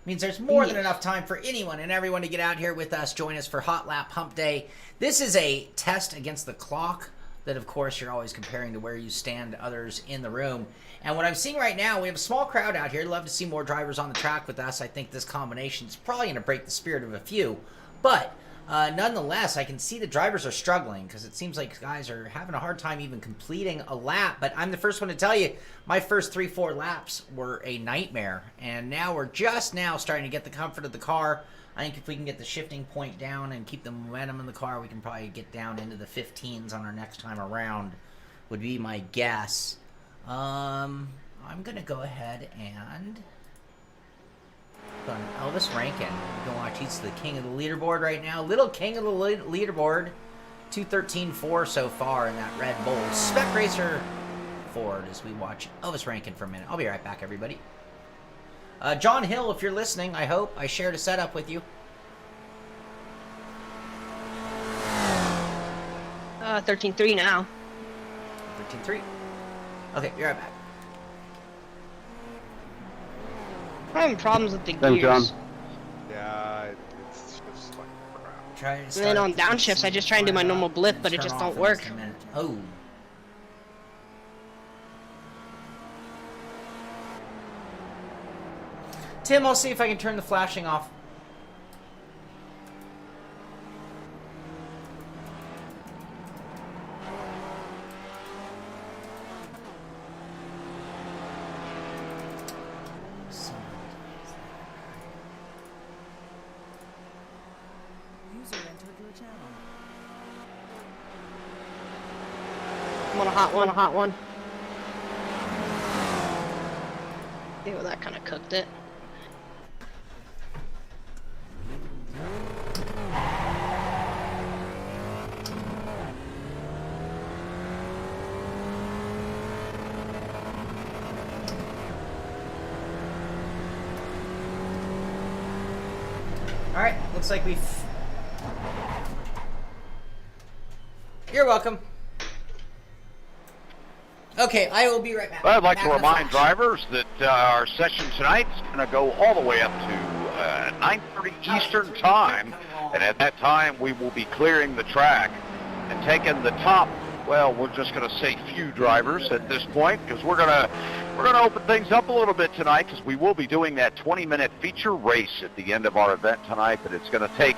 Speaker 1: Means there's more than enough time for anyone and everyone to get out here with us, join us for Hot Lap Hump Day. This is a test against the clock that, of course, you're always comparing to where you stand to others in the room. And what I'm seeing right now, we have a small crowd out here. Love to see more drivers on the track with us. I think this combination is probably going to break the spirit of a few. But nonetheless, I can see the drivers are struggling because it seems like guys are having a hard time even completing a lap. But I'm the first one to tell you, my first 3-4 laps were a nightmare. And now we're just now starting to get the comfort of the car. I think if we can get the shifting point down and keep the momentum in the car, we can probably get down into the 15s on our next time around, would be my guess. I'm going to go ahead and go on Elvis Rankin. You can watch, he's the king of the leaderboard right now. Little king of the leaderboard. 213.4 so far in that Red Bull Spec Racer Ford as we watch Elvis Rankin for a minute. I'll be right back, everybody. John Hill, if you're listening, I hope I shared a setup with you.
Speaker 3: 13.3 now.
Speaker 1: 13.3. Okay, be right back.
Speaker 3: I'm having problems with the
Speaker 6: Thanks,
Speaker 3: gears.
Speaker 6: John.
Speaker 4: Yeah, it's just like crap.
Speaker 1: Try to
Speaker 3: And
Speaker 1: start
Speaker 3: then on
Speaker 1: the
Speaker 3: downshifts, I just try and do my normal blip, but it
Speaker 1: turn
Speaker 3: just
Speaker 1: off
Speaker 3: don't
Speaker 1: in
Speaker 3: work.
Speaker 1: just a minute. Oh. Tim, I'll see if I can turn the flashing off.
Speaker 3: I'm on a hot one. Yeah, well, that kind of cooked it.
Speaker 1: Alright, looks like we've... You're welcome. Okay, I will be right back.
Speaker 5: I'd like to
Speaker 1: Back in a
Speaker 5: remind
Speaker 1: flash.
Speaker 5: drivers that our session tonight is going to go all the way up to 9:30 Eastern Time, and at that time we will be clearing the track and taking the top. Well, we're just going to say few drivers at this point because we're going to open things up a little bit tonight because we will be doing that 20-minute feature race at the end of our event tonight. But it's going to take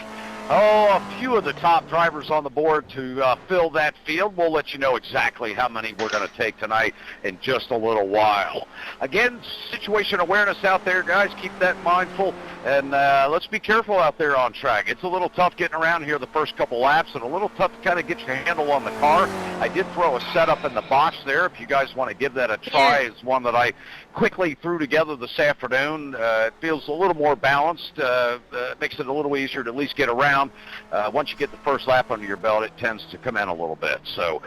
Speaker 5: a few of the top drivers on the board to fill that field. We'll let you know exactly how many we're going to take tonight in just a little while. Again, situation awareness out there, guys. Keep that mindful, and let's be careful out there on track. It's a little tough getting around here the first couple laps, and a little tough to kind of get your handle on the car. I did throw a setup in the box there. If you guys want to give that a try, it's one that I quickly threw together this afternoon. It feels a little more balanced, makes it a little easier to at least get around. down. Once you get the first lap under your belt, it tends to come in a little bit. So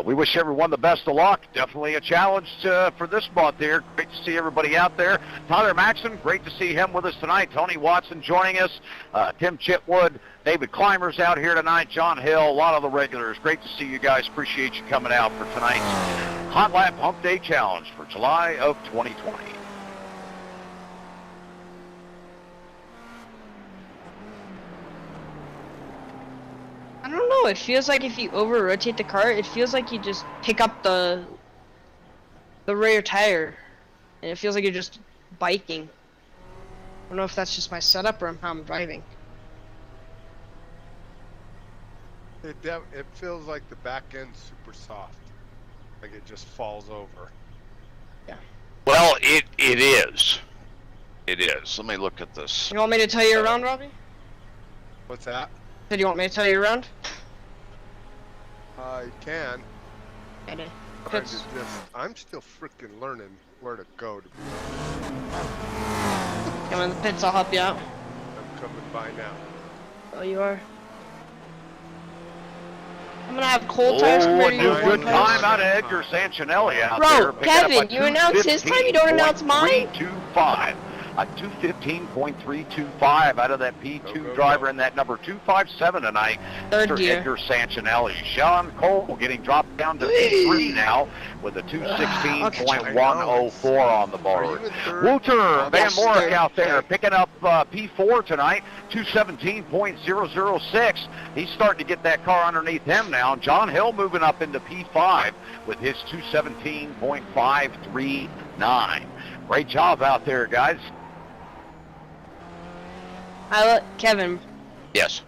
Speaker 5: we wish everyone the best of luck. Definitely a challenge for this month here. Great to see everybody out there. Tyler Maxson, great to see him with us tonight. Tony Watson joining us. Tim Chitwood, David Climbers out here tonight. John Hill, a lot of the regulars. Great to see you guys. Appreciate you coming out for tonight's Hot Lap Hump Day Challenge for July of 2020.
Speaker 3: I don't know, it feels like if you over-rotate the car, it feels like you just pick up the rear tire. And it feels like you're just biking. I don't know if that's just my setup or how I'm driving.
Speaker 4: It feels like the back end's super soft. Like it just falls over.
Speaker 3: Yeah.
Speaker 2: Well, it is. It is. Let me look at this.
Speaker 3: You want me to tell you around, Robbie?
Speaker 4: What's that?
Speaker 3: Did you want me to tell you around?
Speaker 4: You can.
Speaker 3: And
Speaker 4: I'm still freaking learning where to go, to be
Speaker 3: come in the pits, I'll help you out.
Speaker 4: I'm coming by now.
Speaker 3: Oh, you are? I'm gonna have cold tires
Speaker 5: Oh,
Speaker 3: compared
Speaker 5: a
Speaker 3: to
Speaker 5: new
Speaker 3: your
Speaker 5: good
Speaker 3: warm
Speaker 5: time
Speaker 3: tires.
Speaker 5: out of Edgar Sancinelli out
Speaker 3: Bro,
Speaker 5: there. picking up
Speaker 3: Kevin,
Speaker 5: a
Speaker 3: you announce his time, you don't announce mine?
Speaker 5: 215.325. A 215.325 out of that P2 driver in that number 257 tonight.
Speaker 3: Third
Speaker 5: Mr.
Speaker 3: gear.
Speaker 5: Edgar Sancinelli. Sean Cole getting dropped down to P3 now with a 216.104 on the board. Wouter Van
Speaker 3: Yes,
Speaker 5: Morik
Speaker 3: third.
Speaker 5: out there picking up P4 tonight, 217.006. He's starting to get that car underneath him now. John Hill moving up into P5 with his 217.539. Great job out there, guys.
Speaker 3: Kevin.
Speaker 2: Yes.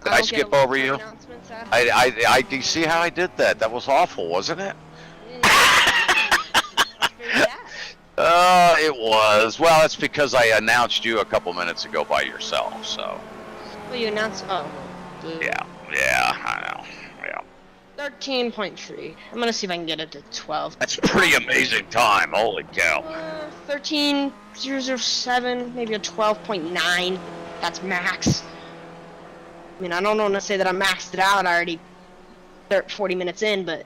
Speaker 2: Did
Speaker 3: I'll
Speaker 2: I
Speaker 3: get
Speaker 2: skip
Speaker 3: a
Speaker 2: over
Speaker 3: little
Speaker 2: you?
Speaker 3: announcements after.
Speaker 2: I do you see how I did that? That was awful, wasn't it? It was. Well, it's because I announced you a couple minutes ago by yourself, so.
Speaker 3: Well, you announced. Oh.
Speaker 2: Yeah, I know. Yeah.
Speaker 3: 13.3. I'm gonna see if I can get it to 12.
Speaker 2: That's a pretty amazing time. Holy cow.
Speaker 3: 13.007, maybe a 12.9. That's max. I mean, I don't want to say that I maxed it out. I already 40 minutes in, but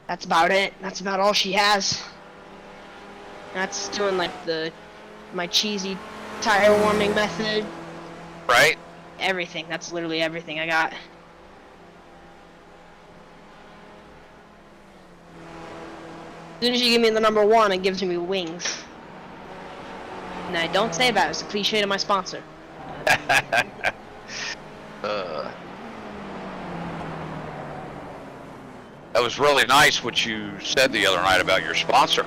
Speaker 3: that's about it. That's about all she has. That's doing like my cheesy tire warming method.
Speaker 2: Right?
Speaker 3: Everything. That's literally everything I got. As soon as you give me the number 1, it gives me wings. And I don't say that. It's a cliche to my sponsor.
Speaker 2: That was really nice what you said the other night about your sponsor.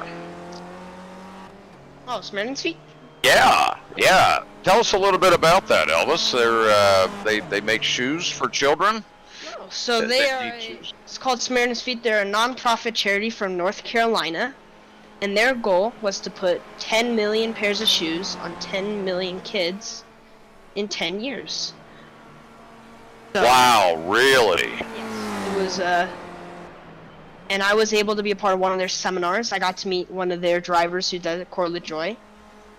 Speaker 3: Oh, Samaritan's Feet?
Speaker 2: Yeah. Tell us a little bit about that, Elvis. They make shoes for children.
Speaker 3: Oh, so it's called Samaritan's Feet. They're a non-profit charity from North Carolina. And their goal was to put 10 million pairs of shoes on 10 million kids in 10 years. So,
Speaker 2: Wow, really?
Speaker 3: yes, it was, and I was able to be a part of one of their seminars. I got to meet one of their drivers who does Corlett Joy.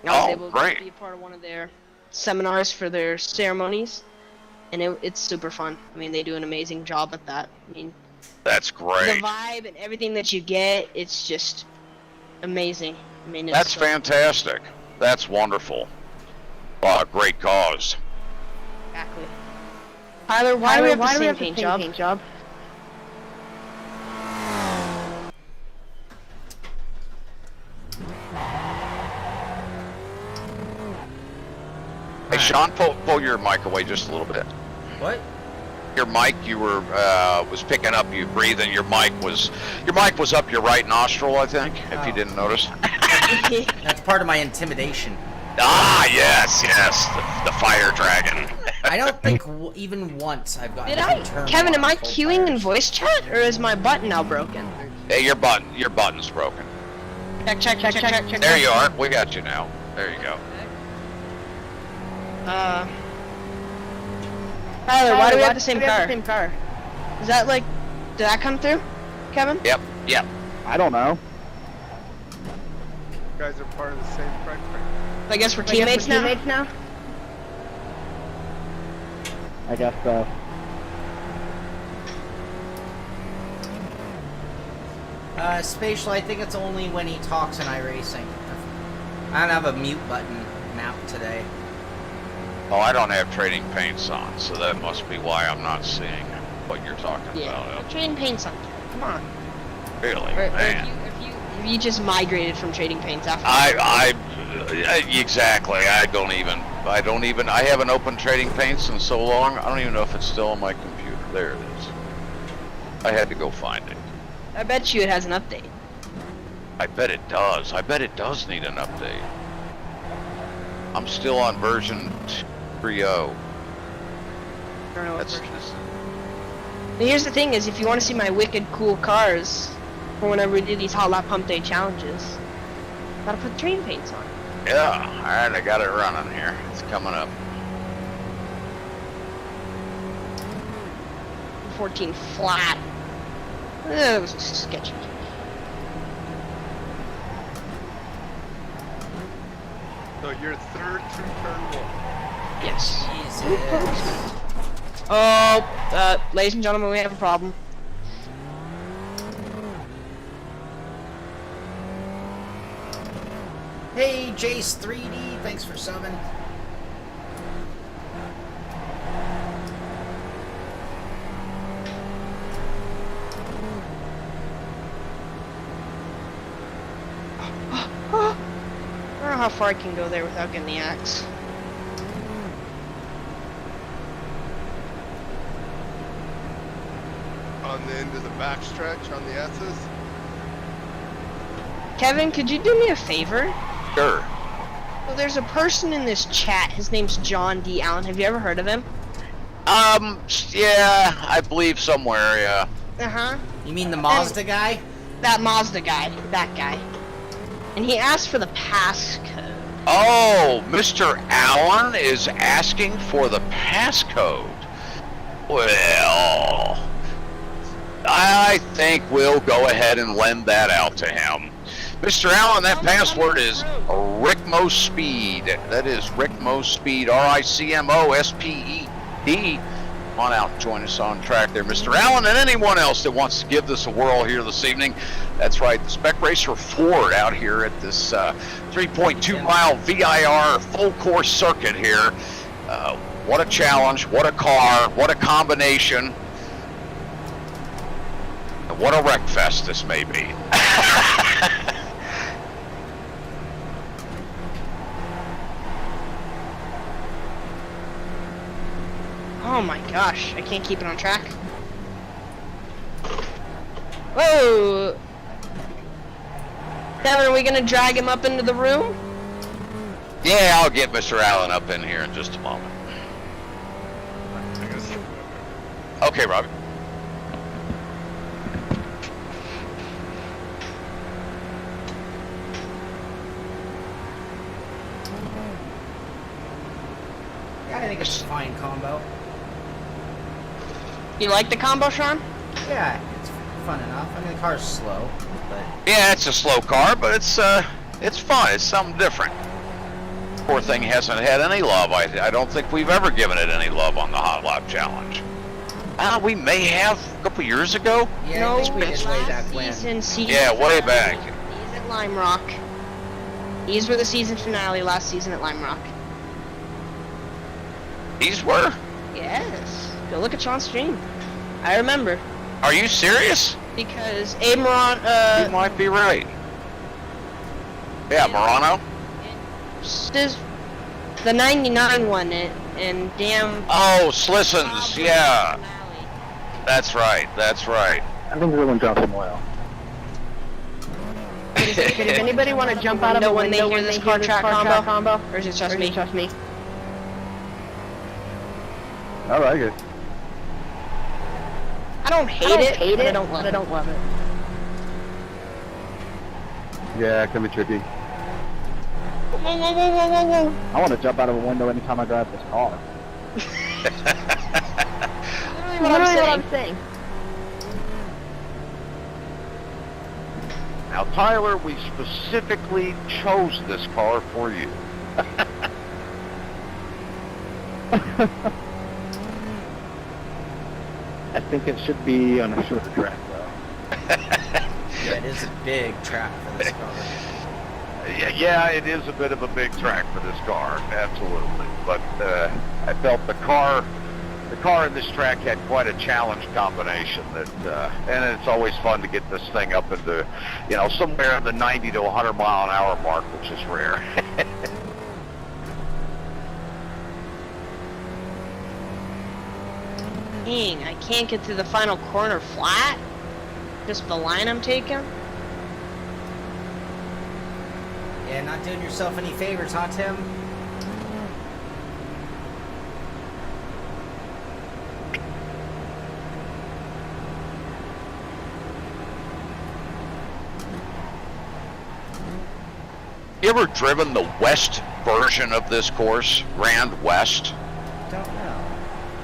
Speaker 3: And I was able
Speaker 2: great.
Speaker 3: to be a part of one of their seminars for their ceremonies. And it's super fun. I mean, they do an amazing job at that. I mean,
Speaker 2: That's great.
Speaker 3: the vibe and everything that you get, it's just amazing. I mean,
Speaker 2: That's fantastic. That's wonderful. Wow, great cause.
Speaker 3: Exactly. Tyler, why do we have the same paint job?
Speaker 2: Hey, Sean, pull your mic away just a little bit.
Speaker 1: What?
Speaker 2: Your mic, you were was picking up you breathing. Your mic was up your right nostril, I think. If you didn't notice.
Speaker 1: That's part of my intimidation.
Speaker 2: Ah, yes, the fire dragon.
Speaker 1: I don't think even once I've gotten
Speaker 3: Did
Speaker 1: to turn
Speaker 3: Kevin, am
Speaker 1: on
Speaker 3: I
Speaker 1: full
Speaker 3: queuing in
Speaker 1: tires.
Speaker 3: voice chat, or is my button now broken?
Speaker 2: Hey, your button's broken.
Speaker 3: Check.
Speaker 2: There you are. We got you now. There you go.
Speaker 3: Tyler, why do we have the same car? Is that like, did that come through, Kevin?
Speaker 2: Yep.
Speaker 6: I don't know.
Speaker 4: You guys are part of the same front.
Speaker 3: I guess we're teammates now.
Speaker 6: I guess so.
Speaker 1: Spatial, I think it's only when he talks in iRacing. I don't have a mute button mapped today.
Speaker 2: Oh, I don't have trading paints on, so that must be why I'm not seeing what you're talking
Speaker 3: Yeah,
Speaker 2: about.
Speaker 3: trading paints on. Come on.
Speaker 2: Really,
Speaker 3: Or
Speaker 2: man.
Speaker 3: if you just migrated from trading paints after.
Speaker 2: Exactly. I haven't opened trading paints in so long. I don't even know if it's still on my computer. There it is. I had to go find it.
Speaker 3: I bet you it has an update.
Speaker 2: I bet it does. I bet it does need an update. I'm still on version 3.0.
Speaker 3: I don't know what version this is. But here's the thing: is if you want to see my wicked cool cars for whenever we do these Hot Lap Hump Day challenges, gotta put train paints on.
Speaker 2: Yeah. All right. I got it running here. It's coming up.
Speaker 3: 14 flat. That was sketchy.
Speaker 4: So you're third through turn 1.
Speaker 3: Yes.
Speaker 1: Jesus.
Speaker 3: Oh, ladies and gentlemen, we have a problem.
Speaker 1: Hey, Jace 3D, thanks for subbing.
Speaker 3: I don't know how far I can go there without getting the axe.
Speaker 4: On the end of the backstretch on the S's.
Speaker 3: Kevin, could you do me a favor?
Speaker 2: Sure.
Speaker 3: Well, there's a person in this chat. His name's John D. Allen. Have you ever heard of him?
Speaker 2: Yeah, I believe somewhere, yeah.
Speaker 3: Uh-huh.
Speaker 1: You mean the Mazda guy?
Speaker 3: That Mazda guy. That guy. And he asked for the passcode.
Speaker 2: Oh, Mr. Allen is asking for the passcode. Well, I think we'll go ahead and lend that out to him. Mr. Allen, that password is Ricmo Speed. That is Ricmo Speed, RICMOSPED. Come on out and join us on track there, Mr. Allen, and anyone else that wants to give this a whirl here this evening. That's right, the Spec Racer Ford out here at this 3.2-mile VIR full-course circuit here. What a challenge, what a car, what a combination. And what a wreck fest this may be.
Speaker 3: Oh my gosh, I can't keep it on track. Whoa! Kevin, are we gonna drag him up into the room?
Speaker 2: Yeah, I'll get Mr. Allen up in here in just a moment. Okay, Robby.
Speaker 1: Yeah, I think it's a fine combo.
Speaker 3: You like the combo, Sean?
Speaker 1: Yeah, it's fun enough. I mean, the car's slow, but
Speaker 2: Yeah, it's a slow car, but it's fun. It's something different. Poor thing hasn't had any love. I don't think we've ever given it any love on the Hot Lap Challenge. We may have a couple years ago.
Speaker 1: yeah,
Speaker 3: No,
Speaker 1: I think we did way back
Speaker 3: last
Speaker 1: when.
Speaker 3: season,
Speaker 2: Yeah, way back.
Speaker 3: These at Lime Rock. These were the season finale last season at Lime Rock.
Speaker 2: These were?
Speaker 3: Yes. Go look at Sean's stream. I remember.
Speaker 2: Are you serious?
Speaker 3: Because Abe Moran,
Speaker 2: You might be right. Yeah, Morano.
Speaker 3: this, the 99 one, and damn.
Speaker 2: Oh, Slisson's. Yeah, that's right. That's right.
Speaker 6: I think everyone dropped some oil.
Speaker 3: Does anybody want to jump out of the when they hear this car track combo? Or is it just me?
Speaker 6: I like it.
Speaker 3: I don't hate it, but I don't love it.
Speaker 6: Yeah, it can be tricky.
Speaker 3: Whoa.
Speaker 6: I want to jump out of a window anytime I drive this car.
Speaker 3: Literally what I'm saying.
Speaker 5: Now, Tyler, we specifically chose this car for you.
Speaker 6: I think it should be on a shorter track, though.
Speaker 1: Yeah, it is a big track for this car.
Speaker 5: Yeah, it is a bit of a big track for this car, absolutely. But I felt the car in this track had quite a challenge combination. And it's always fun to get this thing up into, somewhere in the 90 to 100 mile an hour mark, which is rare.
Speaker 3: Dang, I can't get to the final corner flat. Just the line I'm taking.
Speaker 1: Yeah, not doing yourself any favors, huh, Tim?
Speaker 2: You ever driven the west version of this course, Grand West?
Speaker 1: Don't know.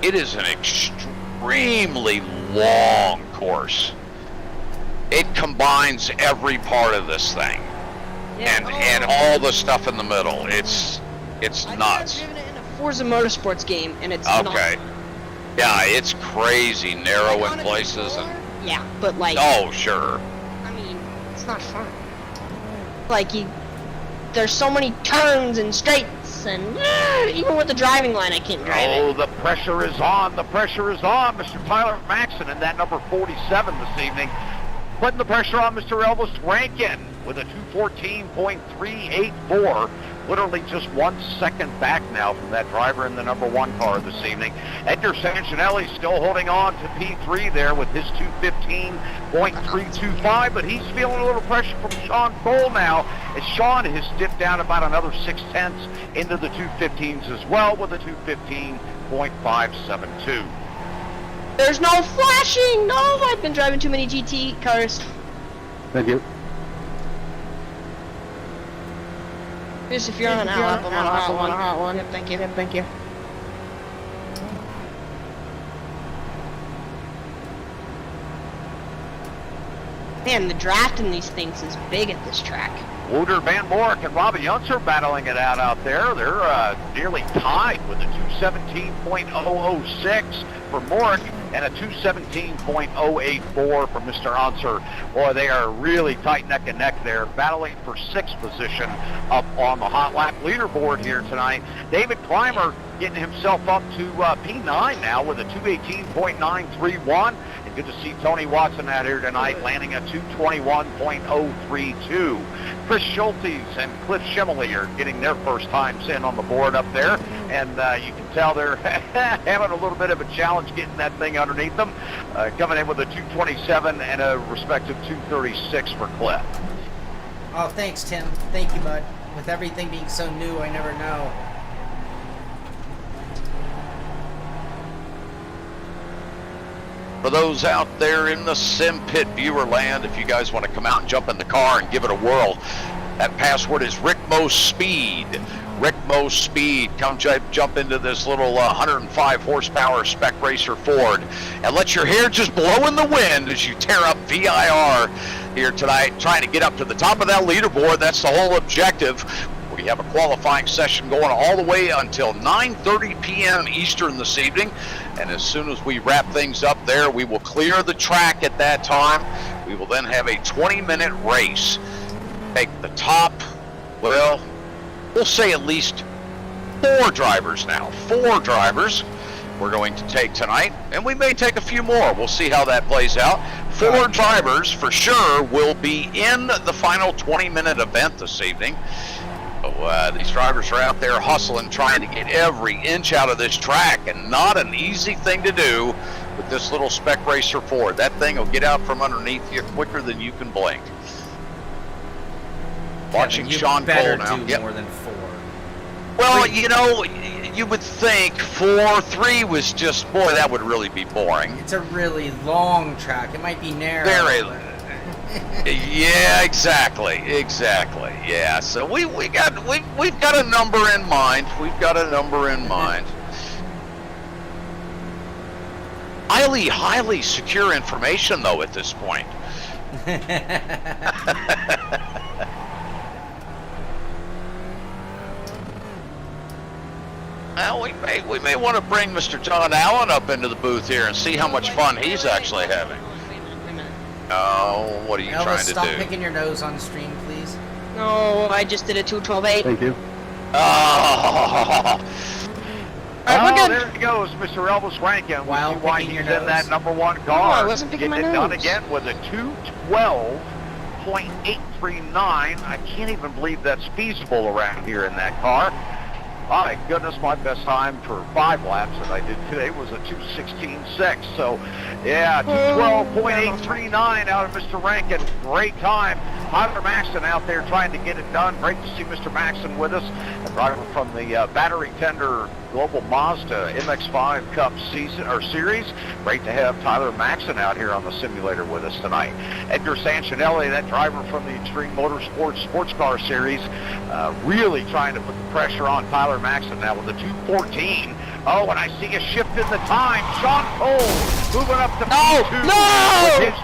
Speaker 2: It is an extremely long course. It combines every part of this thing,
Speaker 3: Yeah,
Speaker 2: and all the stuff in the middle. It's
Speaker 3: I've
Speaker 2: nuts.
Speaker 3: driven it in a Forza Motorsports game, and it's
Speaker 2: Okay.
Speaker 3: not.
Speaker 2: Yeah, it's crazy narrow in places, and
Speaker 3: Yeah, but like,
Speaker 2: oh sure.
Speaker 3: I mean, it's not fun. Like there's so many turns and straights, and even with the driving line, I can't drive
Speaker 5: Oh,
Speaker 3: it.
Speaker 5: the pressure is on. The pressure is on. Mr. Tyler Maxson in that number 47 this evening. Putting the pressure on Mr. Elvis Rankin with a 214.384. Literally just 1 second back now from that driver in the number 1 car this evening. Edgar Sanginelli still holding on to P3 there with his 215.325, but he's feeling a little pressure from Sean Cole now, as Sean has dipped down about another 0.6 into the 215s as well with a 215.572.
Speaker 3: There's no flashing. No, I've been driving too many GT cars.
Speaker 6: Thank you.
Speaker 3: Just if you're on an Hotlap, I'm on a hot one. Yep, thank you. Yep, thank you. Man, the draft in these things is big at this track.
Speaker 5: Wouter Van Morik and Robby Unser battling it out there. They're nearly tied with a 217.006 for Morik and a 217.084 for Mr. Unser. Boy, they are really tight neck and neck there, battling for 6th position up on the Hot Lap leaderboard here tonight. David Clymer getting himself up to P9 now with a 218.931. Good to see Tony Watson out here tonight, landing a 221.032. Chris Schultes and Cliff Schimmelly are getting their first times in on the board up there, and you can tell they're having a little bit of a challenge getting that thing underneath them. Coming in with a 227 and a respective 236 for Cliff.
Speaker 1: Oh, thanks, Tim. Thank you, bud. With everything being so new, I never know.
Speaker 2: For those out there in the Sim Pit viewer land, if you guys want to come out and jump in the car and give it a whirl, that password is Ricmo Speed. Ricmo Speed. Come jump into this little 105 horsepower Spec Racer Ford and let your hair just blow in the wind as you tear up VIR here tonight, trying to get up to the top of that leaderboard. That's the whole objective. We have a qualifying session going all the way until 9:30 p.m. Eastern this evening. And as soon as we wrap things up there, we will clear the track at that time. We will then have a 20-minute race. Take the top, well, we'll say at least 4 drivers now. 4 drivers we're going to take tonight, and we may take a few more. We'll see how that plays out. 4 drivers for sure will be in the final 20-minute event this evening. These drivers are out there hustling, trying to get every inch out of this track, and not an easy thing to do with this little Spec Racer Ford. That thing will get out from underneath you quicker than you can blink. Watching Sean Cole now.
Speaker 1: Do more than 4.
Speaker 2: Well, you know, you would think 4-3 was just, boy, that would really be boring.
Speaker 1: It's a really long track. It might be narrow.
Speaker 2: Very.
Speaker 1: But...
Speaker 2: Yeah, exactly. Yeah, so we've got a number in mind. Highly secure information though at this point. Well, we may want to bring Mr. John Allen up into the booth here and see how much fun he's actually having.
Speaker 3: Wait a minute.
Speaker 2: Oh, what are you
Speaker 1: Elvis,
Speaker 2: trying to
Speaker 1: stop
Speaker 2: do?
Speaker 1: picking your nose on stream, please.
Speaker 3: No, I just did a 212.8.
Speaker 6: Thank you.
Speaker 2: Oh,
Speaker 3: Alright, we're good.
Speaker 5: There he goes, Mr. Elvis Rankin. We
Speaker 1: Wow,
Speaker 5: see why
Speaker 1: picking
Speaker 5: he's
Speaker 1: your
Speaker 5: in that
Speaker 1: nose.
Speaker 5: number one
Speaker 3: No,
Speaker 5: car.
Speaker 3: I wasn't picking
Speaker 5: Getting
Speaker 3: my
Speaker 5: it done
Speaker 3: nose.
Speaker 5: again with a 212.839. I can't even believe that's feasible around here in that car. My goodness, my best time for 5 laps that I did today was a 2:16.6. So, yeah, 212.839 out of Mr. Rankin. Great time. Tyler Maxton out there trying to get it done. Great to see Mr. Maxton with us. A driver from the battery tender Global Mazda MX-5 Cup series. Great to have Tyler Maxton out here on the simulator with us tonight. Edgar Sanchinelli, that driver from the Extreme Motorsports Sports Car Series, really trying to put the pressure on Tyler Maxton now with the 214. Oh, and I see a shift in the time. Sean Cole moving up to P2 with his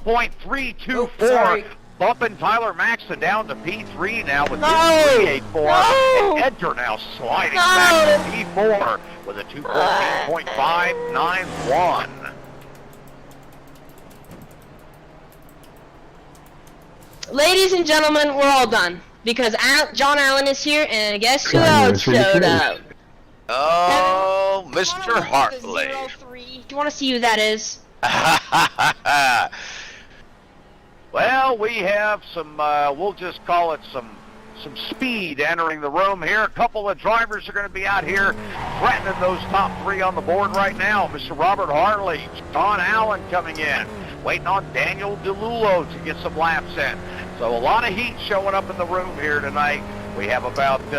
Speaker 5: 214.324.
Speaker 1: Oh, sorry.
Speaker 5: Bumping Tyler Maxton down to P3 now with
Speaker 3: No!
Speaker 5: his 384.
Speaker 3: No!
Speaker 5: And Edgar now sliding back to P4 with a 214.591.
Speaker 3: Ladies and gentlemen, we're all done. Because John Allen is here, and guess who else showed up?
Speaker 2: oh,
Speaker 3: Kevin,
Speaker 2: Mr.
Speaker 3: wanna look
Speaker 2: Hartley.
Speaker 3: at the 03? Do you want to see who that is?
Speaker 5: Well, we have some, we'll just call it some speed entering the room here. A couple of drivers are going to be out here threatening those top 3 on the board right now. Mr. Robert Hartley, John Allen coming in, waiting on Daniel DeLulo to get some laps in. So a lot of heat showing up in the room here tonight. We have about 2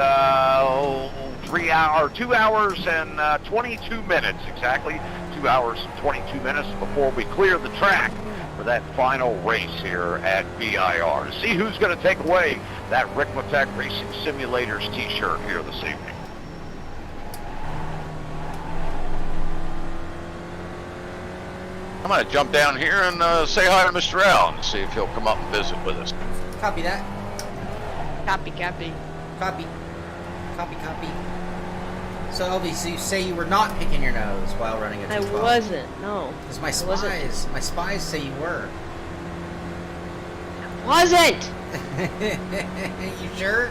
Speaker 5: hours and 22 minutes, exactly 2 hours and 22 minutes before we clear the track for that final race here at VIR. To see who's going to take away that Ricmotech Racing Simulators t-shirt here this evening.
Speaker 2: I'm going to jump down here and say hi to Mr. Allen and see if he'll come up and visit with us.
Speaker 1: Copy that.
Speaker 3: Copy.
Speaker 1: Copy. Copy. So Elvis, you say you were not picking your nose while running a
Speaker 3: I
Speaker 1: 212.
Speaker 3: wasn't, no.
Speaker 1: Because my
Speaker 3: wasn't.
Speaker 1: spies say you were.
Speaker 3: Wasn't!
Speaker 1: You sure?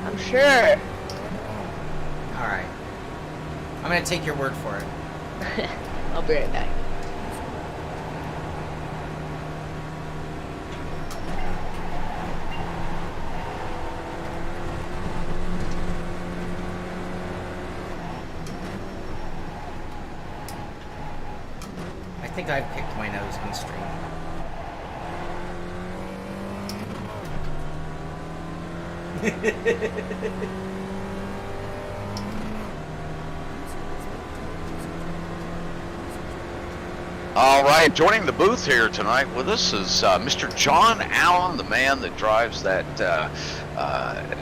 Speaker 3: I'm sure.
Speaker 1: Alright. I'm gonna take your word for it.
Speaker 3: I'll be right back.
Speaker 1: I think I've picked my nose on stream.
Speaker 2: All right, joining the booth here tonight with us is Mr. John Allen, the man that drives that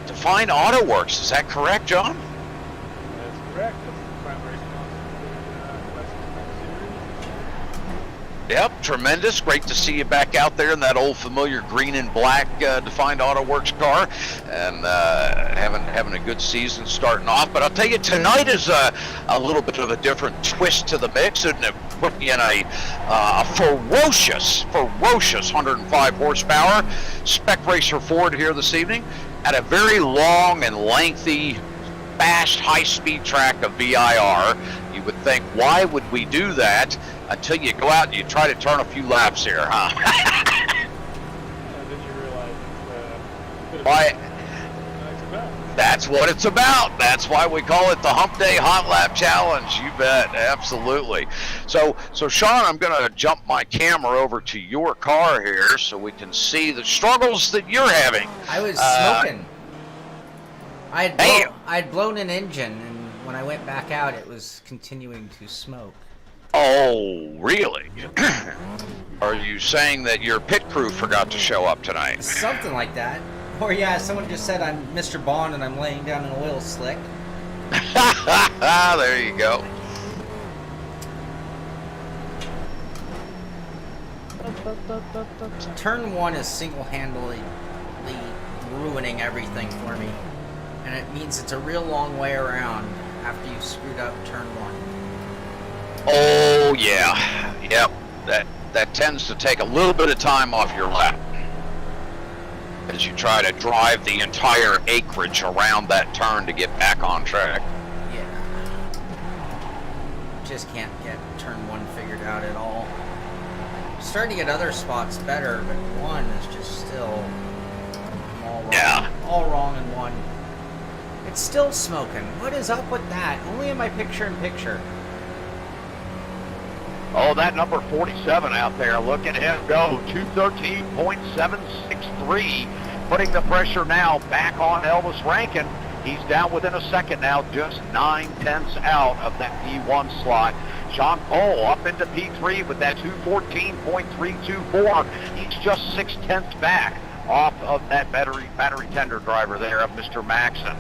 Speaker 2: Defined Auto Works. Is that correct, John?
Speaker 7: That's correct. That's the primary sponsor for the
Speaker 2: Yep, tremendous. Great to see you back out there in that old familiar green and black Defined Auto Works car, and having a good season starting off. But I'll tell you, tonight is a little bit of a different twist to the mix, and it put me in a ferocious 105 horsepower Spec Racer Ford here this evening at a very long and lengthy, fast, high-speed track of VIR. You would think, why would we do that? Until you go out and you try to turn a few laps here, huh?
Speaker 7: and then you realize it's
Speaker 2: Why?
Speaker 7: it's about.
Speaker 2: That's what it's about. That's why we call it the Humpday Hot Lap Challenge. You bet, absolutely. So Sean, I'm going to jump my camera over to your car here so we can see the struggles that you're having.
Speaker 1: I was smoking. I had blown an engine, and when I went back out, it was continuing to smoke.
Speaker 2: Oh, really? Are you saying that your pit crew forgot to show up tonight?
Speaker 1: Something like that. Or yeah, someone just said I'm Mr. Bond and I'm laying down an oil slick.
Speaker 2: There you go.
Speaker 1: Turn 1 is single-handedly ruining everything for me. And it means it's a real long way around after you've screwed up turn 1.
Speaker 2: Oh, yeah. Yep. That tends to take a little bit of time off your lap as you try to drive the entire acreage around that turn to get back on track.
Speaker 1: Yeah. Just can't get turn 1 figured out at all. Starting to get other spots better, but 1 is just still all wrong.
Speaker 2: Yeah.
Speaker 1: All wrong in 1. It's still smoking. What is up with that? Only in my picture-in-picture.
Speaker 5: Oh, that number 47 out there. Look at him go. 213.763. Putting the pressure now back on Elvis Rankin. He's down within a second now, just 9/10 out of that P1 slot. Sean Cole up into P3 with that 214.324. He's just 6/10 back off of that battery tender driver there of Mr. Maxon.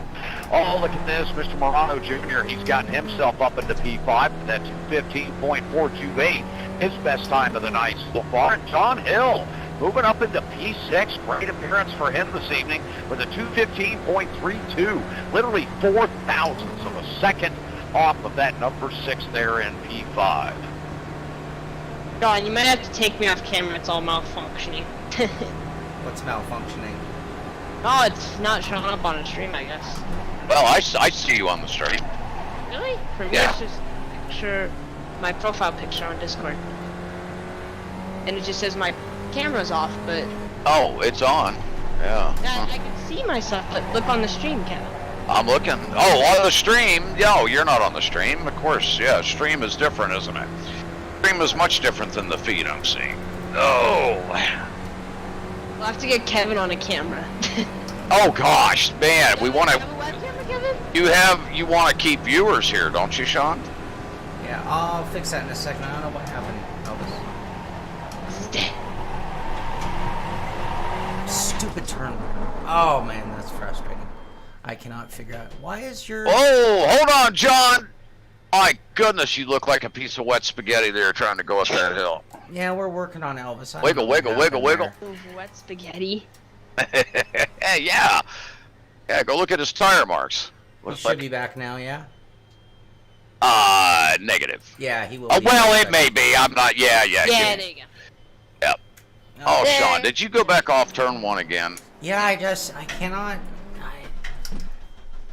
Speaker 5: Oh, look at this, Mr. Morano Jr. He's gotten himself up into P5 with that 215.428. His best time of the night so far. And John Hill moving up into P6. Great appearance for him this evening with a 215.32. Literally 4 thousandths of a second off of that number 6 there in P5.
Speaker 3: John, you might have to take me off camera. It's all malfunctioning.
Speaker 1: What's malfunctioning?
Speaker 3: Oh, it's not showing up on a stream, I guess.
Speaker 2: Well, I see you on the stream.
Speaker 3: Really? For me,
Speaker 2: Yeah.
Speaker 3: it's just my profile picture on Discord. And it just says my camera's off, but
Speaker 2: Oh, it's on. Yeah.
Speaker 3: I can see myself. But look on the stream, Kevin.
Speaker 2: I'm looking. Oh, on the stream? No, you're not on the stream. Of course, yeah. Stream is different, isn't it? Stream is much different than the feed I'm seeing. Oh.
Speaker 3: We'll have to get Kevin on a camera.
Speaker 2: Oh gosh, man. We want
Speaker 3: You
Speaker 2: to.
Speaker 3: have a webcam, Kevin?
Speaker 2: You want to keep viewers here, don't you, Sean?
Speaker 1: Yeah, I'll fix that in a second. I don't know what happened, Elvis. Stupid turn. Oh man, that's frustrating. I cannot figure out why is your.
Speaker 2: Oh, hold on, John. My goodness, you look like a piece of wet spaghetti there trying to go up that hill.
Speaker 1: Yeah, we're working on Elvis. I don't
Speaker 2: Wiggle,
Speaker 1: know what
Speaker 2: wiggle, wiggle,
Speaker 1: happened
Speaker 2: wiggle.
Speaker 1: there.
Speaker 3: Ooh, wet spaghetti.
Speaker 2: Yeah. Yeah, go look at his tire marks.
Speaker 1: He
Speaker 2: Looks
Speaker 1: should
Speaker 2: like
Speaker 1: be back now, yeah.
Speaker 2: negative.
Speaker 1: Yeah, he will.
Speaker 2: Oh,
Speaker 1: be
Speaker 2: well,
Speaker 1: back.
Speaker 2: it may be. I'm not. Yeah.
Speaker 3: Yeah, there you go.
Speaker 2: Yep. Oh,
Speaker 3: Yeah.
Speaker 2: Sean, did you go back off turn 1 again?
Speaker 1: Yeah, I cannot.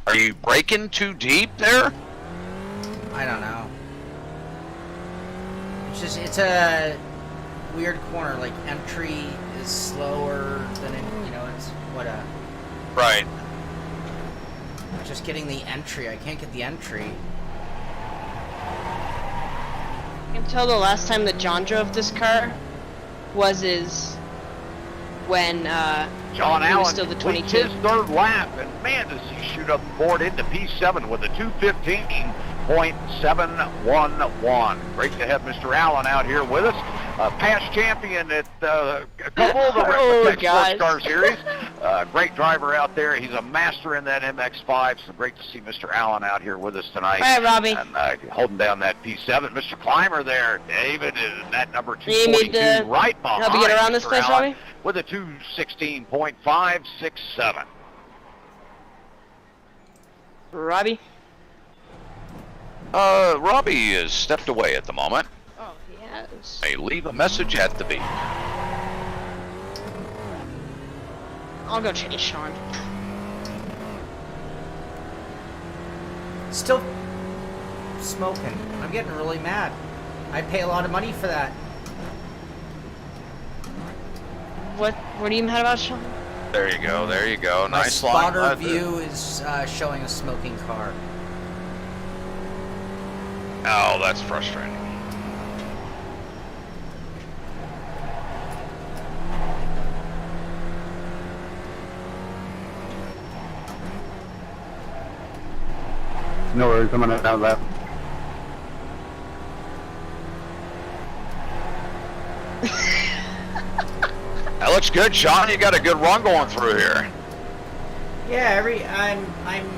Speaker 2: Are you braking too deep there?
Speaker 1: I don't know. It's a weird corner. Like entry is slower than it's what a.
Speaker 2: Right.
Speaker 1: Just getting the entry. I can't get the entry.
Speaker 3: I can tell the last time that John drove this car was when
Speaker 5: John
Speaker 3: he
Speaker 5: Allen
Speaker 3: was still the
Speaker 5: completes
Speaker 3: 22.
Speaker 5: his third lap, and man, does he shoot up the board into P7 with a 215.711. Great to have Mr. Allen out here with us. Past champion at a couple of the Ricmotech Sports Car Series. Great driver out there. He's a master in that MX-5, so great to see Mr. Allen out here with us tonight.
Speaker 3: All right, Robbie.
Speaker 5: And holding down that P7. Mr. Clymer there, David, is that number
Speaker 3: You need
Speaker 5: 242
Speaker 3: to
Speaker 5: right behind
Speaker 3: help me get around this
Speaker 5: Mr.
Speaker 3: place,
Speaker 5: Allen
Speaker 3: Robbie?
Speaker 5: with a 216.567.
Speaker 3: Robbie?
Speaker 2: Robbie is stepped away at the moment.
Speaker 3: Oh, yes.
Speaker 2: May leave a message at the beep.
Speaker 3: I'll go chase Sean.
Speaker 1: Still smoking. I'm getting really mad. I pay a lot of money for that.
Speaker 3: What are you mad about, Sean?
Speaker 2: There you go. There you go.
Speaker 1: My
Speaker 2: Nice
Speaker 1: spotter
Speaker 2: line.
Speaker 1: view is showing a smoking car.
Speaker 2: Oh, that's frustrating.
Speaker 6: No worries, I'm gonna down left.
Speaker 2: That looks good, Sean. You got a good run going through here.
Speaker 1: Yeah, I'm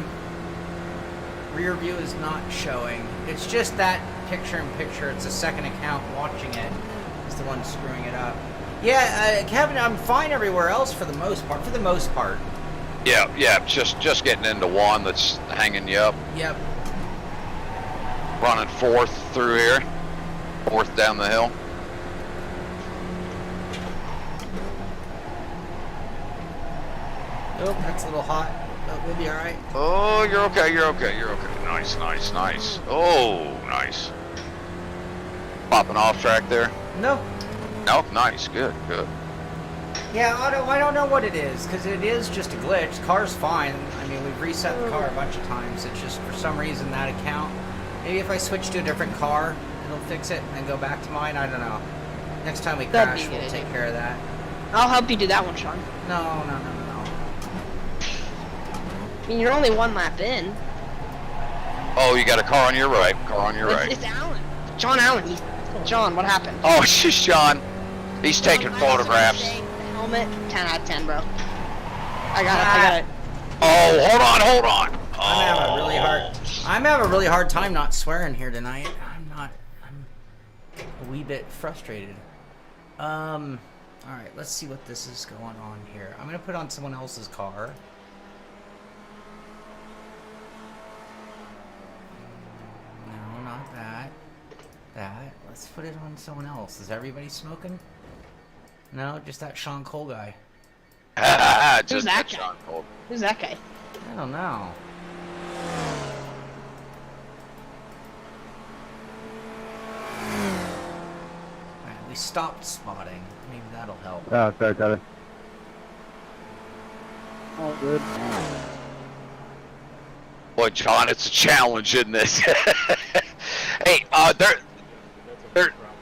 Speaker 1: rear view is not showing. It's just that picture in picture. It's a second account watching it. Is the one screwing it up. Yeah, Kevin, I'm fine everywhere else for the most part.
Speaker 2: Yeah, just getting into one that's hanging you up.
Speaker 1: Yep.
Speaker 2: Running fourth through here. Fourth down the hill.
Speaker 1: Oh, that's a little hot. Oh, we'll be all right.
Speaker 2: Oh, you're okay. Nice. Oh, nice. Popping off track there?
Speaker 1: No.
Speaker 2: No, nice, good.
Speaker 1: Yeah, I don't know what it is, because it is just a glitch. The car's fine. I mean, we've reset the car a bunch of times. It's just, for some reason, that account. Maybe if I switch to a different car, it'll fix it and go back to mine. I don't know. Next time we crash, we'll take care of that.
Speaker 3: I'll help you do that one, Sean.
Speaker 1: No.
Speaker 3: I mean, you're only one lap in.
Speaker 2: Oh, you got a car on your right.
Speaker 3: It's Alan. John Allen. John, what happened?
Speaker 2: Oh, it's just Sean. He's taking photographs.
Speaker 3: The helmet, 10 out of 10, bro. I got it.
Speaker 2: Oh, hold on. Oh.
Speaker 1: I'm having a really hard time not swearing here tonight. I'm a wee bit frustrated. All right, let's see what this is going on here. I'm gonna put on someone else's car. No, not that. Let's put it on someone else. Is everybody smoking? No, just that Sean Cole guy.
Speaker 3: Who's that guy?
Speaker 2: Sean Cole.
Speaker 3: Who's that guy?
Speaker 1: I don't know. Alright, we stopped spotting. Maybe that'll help.
Speaker 6: Oh, sorry, Tyler. All good.
Speaker 2: Boy, John, it's a challenge, isn't it? Hey,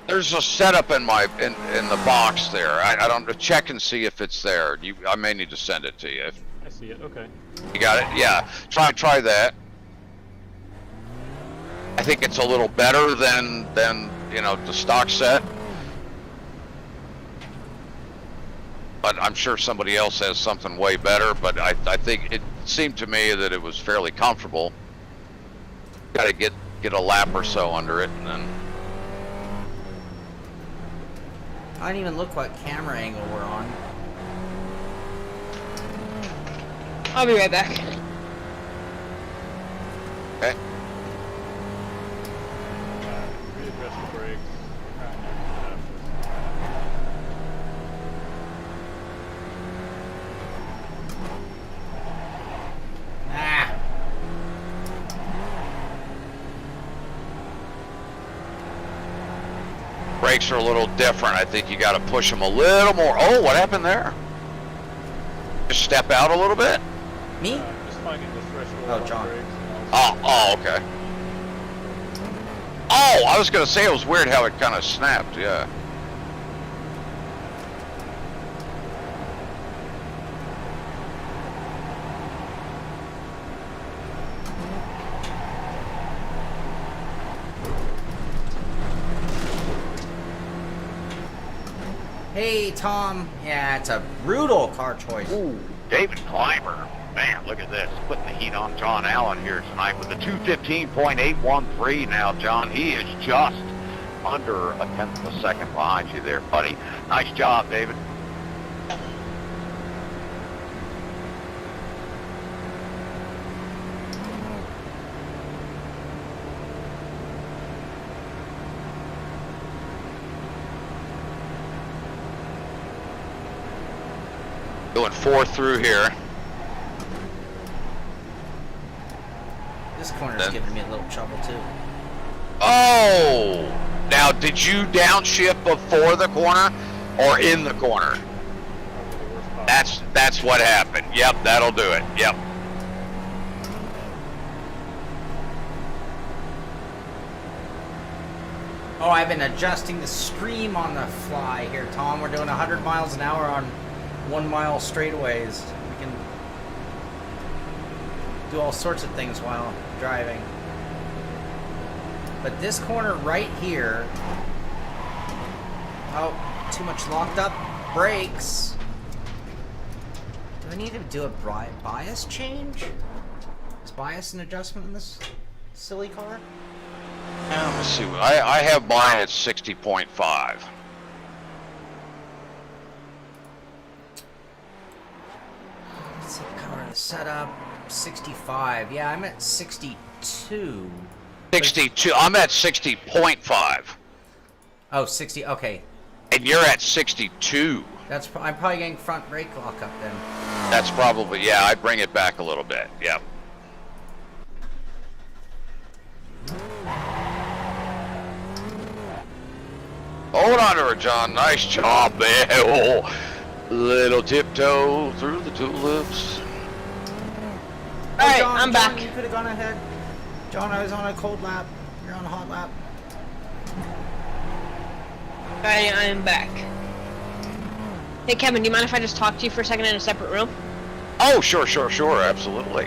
Speaker 2: there's a setup in the box there. I don't check and see if it's there. I may need to send it to you.
Speaker 7: I see it. Okay.
Speaker 2: You got it? Yeah. Try that. I think it's a little better than the stock set. But I'm sure somebody else has something way better. But I think it seemed to me that it was fairly comfortable. Got to get a lap or so under it, and then.
Speaker 1: I didn't even look what camera angle we're on.
Speaker 3: I'll be right back.
Speaker 2: Okay.
Speaker 7: Readjust the brakes.
Speaker 1: Ah.
Speaker 2: Brakes are a little different. I think you got to push them a little more. Oh, what happened there? Just step out a little bit?
Speaker 1: Me?
Speaker 7: Just finding the threshold
Speaker 1: Oh,
Speaker 7: on
Speaker 1: John.
Speaker 7: brakes and also
Speaker 2: Oh, okay. Oh, I was going to say it was weird how it kind of snapped, yeah.
Speaker 1: Hey, Tom. Yeah, it's a brutal car choice.
Speaker 5: Ooh, David Clymer. Man, look at this. Putting the heat on John Allen here tonight with a 2:15.813 now, John. He is just under a tenth of a second behind you there, buddy. Nice job, David.
Speaker 2: Going 4 through here.
Speaker 1: This corner's giving me a little trouble, too.
Speaker 2: Oh! Now, did you downshift before the corner or in the corner?
Speaker 7: probably the worst possible.
Speaker 2: That's what happened. Yep, that'll do it. Yep.
Speaker 1: Oh, I've been adjusting the stream on the fly here, Tom. We're doing 100 miles an hour on 1 mile straightaways. We can do all sorts of things while driving. But this corner right here, oh, too much locked up brakes. Do I need to do a bias change? Is bias an adjustment in this silly car?
Speaker 2: Let's see. I have mine at 60.5.
Speaker 1: Let's see the power of setup 65. Yeah, I'm at 62.
Speaker 2: 62. I'm at 60.5.
Speaker 1: Oh, 60. Okay.
Speaker 2: And you're at 62.
Speaker 1: I'm probably getting front brake lock up then.
Speaker 2: That's probably, yeah, I'd bring it back a little bit. Yeah. Hold on to her, John. Nice job, man. Oh, little tiptoe through the tulips.
Speaker 3: All right,
Speaker 1: John,
Speaker 3: I'm back.
Speaker 1: You could have gone ahead. John, I was on a cold lap. You're on a hot lap.
Speaker 3: I am back. Hey, Kevin, do you mind if I just talk to you for a second in a separate room?
Speaker 2: Oh, sure, absolutely.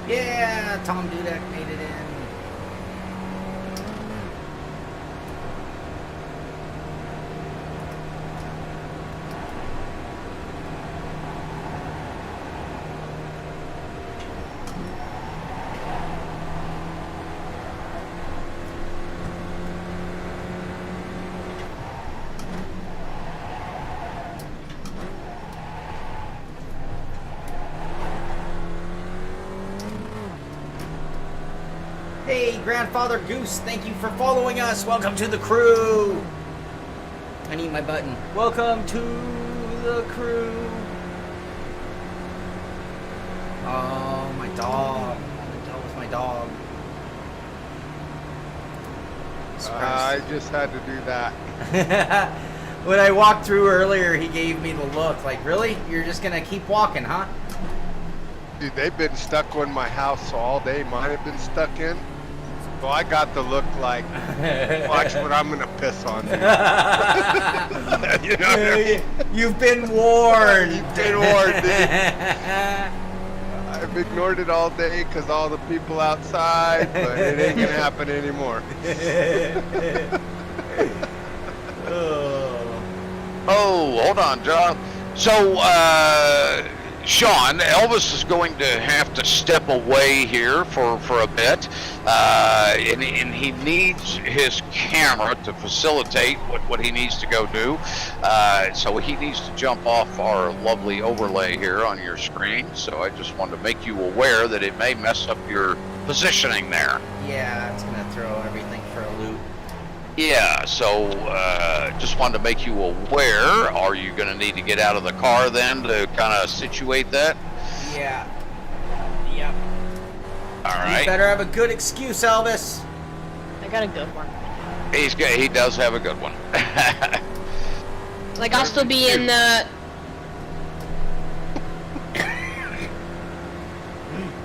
Speaker 1: Yeah, Tom Dudek made it in. Hey, Grandfather Goose, thank you for following us. Welcome to the crew. I need my button. Welcome to the crew. Oh, my dog. I'm dealt with my dog.
Speaker 4: I just had to do that.
Speaker 1: When I walked through earlier, he gave me the look. Like, really? You're just going to keep walking, huh?
Speaker 4: Dude, they've been stuck in my house all day. Mine have been stuck in. So I got the look like, watch what I'm gonna piss on. You know what I mean?
Speaker 1: You've been warned.
Speaker 4: You've been warned, dude. I've ignored it all day because all the people outside, but it ain't gonna happen anymore.
Speaker 2: Oh, hold on, John. So, Sean, Elvis is going to have to step away here for a bit, and he needs his camera to facilitate what he needs to go do. So he needs to jump off our lovely overlay here on your screen. So I just wanted to make you aware that it may mess up your positioning there.
Speaker 1: Yeah, it's going to throw everything for a loop.
Speaker 2: Yeah, so just wanted to make you aware. Are you going to need to get out of the car then to kind of situate that?
Speaker 1: Yeah. Yep.
Speaker 2: All right.
Speaker 1: You better have a good excuse, Elvis.
Speaker 3: I got a good one.
Speaker 2: He does have a good one.
Speaker 3: Like, I'll still be in the...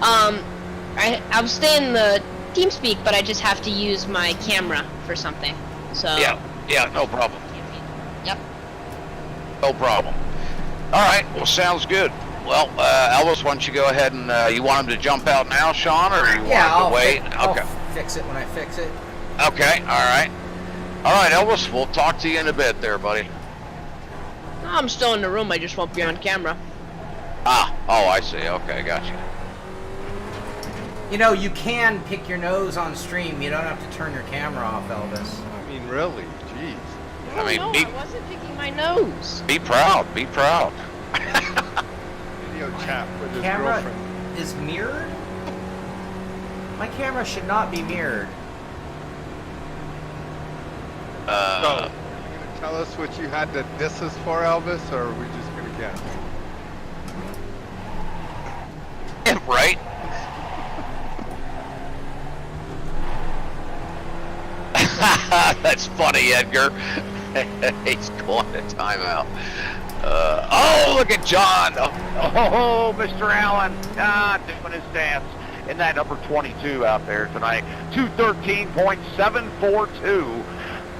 Speaker 3: I'll stay in the TeamSpeak, but I just have to use my camera for something. So...
Speaker 2: Yeah, no problem.
Speaker 3: Yep.
Speaker 2: No problem. All right, well, sounds good. Well, Elvis, why don't you go ahead and you want him to jump out now, Sean, or you want him to wait?
Speaker 1: I'll fix it when I fix it.
Speaker 2: Okay, all right. All right, Elvis, we'll talk to you in a bit there, buddy.
Speaker 3: No, I'm still in the room, I just won't be on camera.
Speaker 2: Oh, I see. Okay, gotcha.
Speaker 1: You know, you can pick your nose on stream. You don't have to turn your camera off, Elvis.
Speaker 4: I mean, really? Jeez.
Speaker 3: No, I wasn't picking my nose.
Speaker 2: Be proud. Be proud.
Speaker 4: Video chat with his
Speaker 1: Camera
Speaker 4: girlfriend.
Speaker 1: is mirrored? My camera should not be mirrored.
Speaker 4: So, are you gonna tell us what you had to diss us for, Elvis, or are we just gonna guess?
Speaker 2: Right? That's funny, Edgar. He's going to timeout. Oh, look at John.
Speaker 5: Oh, Mr. Allen, doing his dance in that number 22 out there tonight. 213.742.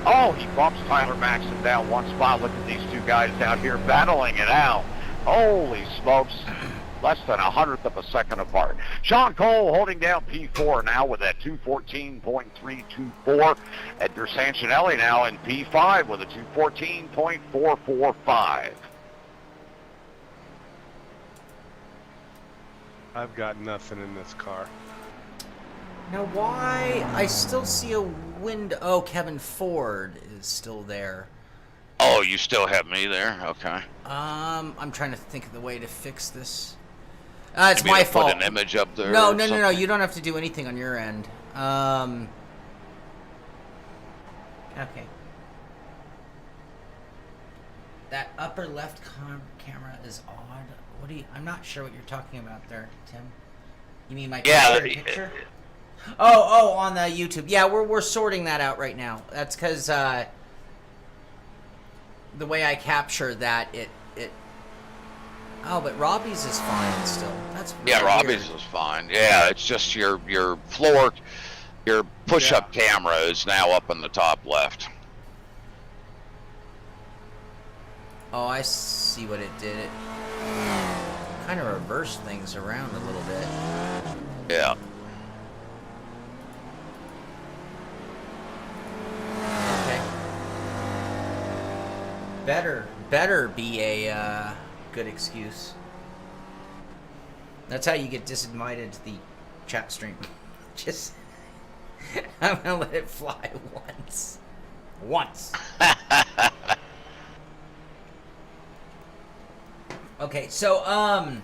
Speaker 5: Oh, he bumps Tyler Maxson down one spot. Look at these two guys out here battling it out. Holy smokes. less than 100th of a second apart. Sean Cole holding down P4 now with that 214.324. Edgar Sancinelli now in P5 with a 214.445.
Speaker 4: I've got nothing in this car.
Speaker 1: Now, why? I still see a window. Oh, Kevin Ford is still there.
Speaker 2: Oh, you still have me there? Okay.
Speaker 1: I'm trying to think of the way to fix this. It's
Speaker 2: Maybe
Speaker 1: my
Speaker 2: to
Speaker 1: fault.
Speaker 2: Put an image up there.
Speaker 1: No,
Speaker 2: or
Speaker 1: no, no, no.
Speaker 2: something?
Speaker 1: You don't have to do anything on your end. Okay. That upper left camera is odd. What do you? I'm not sure what you're talking about there, Tim. You mean my picture? Oh, on the YouTube. Yeah, we're sorting that out right now. That's because the way I capture that, it. Oh, but Robby's is fine still. That's really
Speaker 2: Yeah, Robby's
Speaker 1: weird.
Speaker 2: is fine. Yeah, it's just your floor, your push-up camera is now up in the top left.
Speaker 1: Oh, I see what it did. It kind of reversed things around a little bit.
Speaker 2: Yeah.
Speaker 1: Okay. Better be a good excuse. That's how you get disinvited to the chat stream. Just, I'm gonna let it fly once. Once. Okay, so I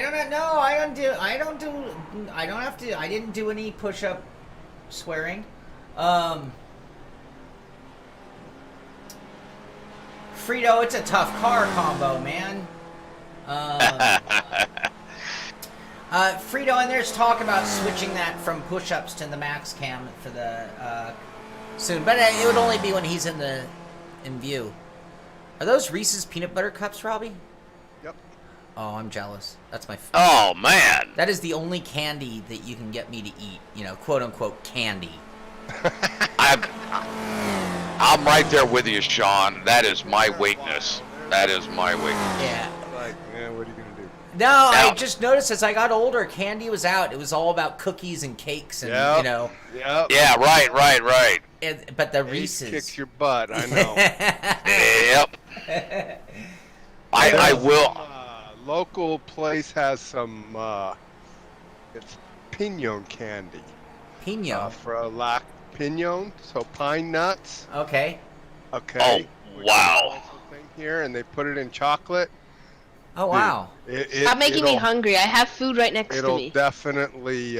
Speaker 1: don't know. I didn't do any push-up swearing. Frito, it's a tough car combo, man. Frito, and there's talk about switching that from push-ups to the max cam for the soon, but it would only be when he's in view. Are those Reese's peanut butter cups, Robby?
Speaker 4: Yep.
Speaker 1: Oh, I'm jealous. That's my.
Speaker 2: Oh man.
Speaker 1: That is the only candy that you can get me to eat. You know, quote unquote candy.
Speaker 2: I'm right there with you, Sean. That is my weakness. That is my weakness.
Speaker 1: Yeah.
Speaker 4: Like, yeah, what are you gonna do?
Speaker 1: No, I just noticed as I got older, candy was out. It was all about cookies and cakes, and you know.
Speaker 4: Yep.
Speaker 2: Yeah, right.
Speaker 1: But the
Speaker 4: Ace
Speaker 1: Reese's
Speaker 4: kicks your butt. I know.
Speaker 2: Yep. I will.
Speaker 4: Local place has some. It's pinon candy.
Speaker 1: Pinon.
Speaker 4: For pinon, so pine nuts.
Speaker 1: Okay.
Speaker 4: Okay.
Speaker 2: Oh, wow.
Speaker 4: Thing here, and they put it in chocolate.
Speaker 1: Oh wow.
Speaker 3: Stop making me hungry. I have food right next to me.
Speaker 4: It'll definitely.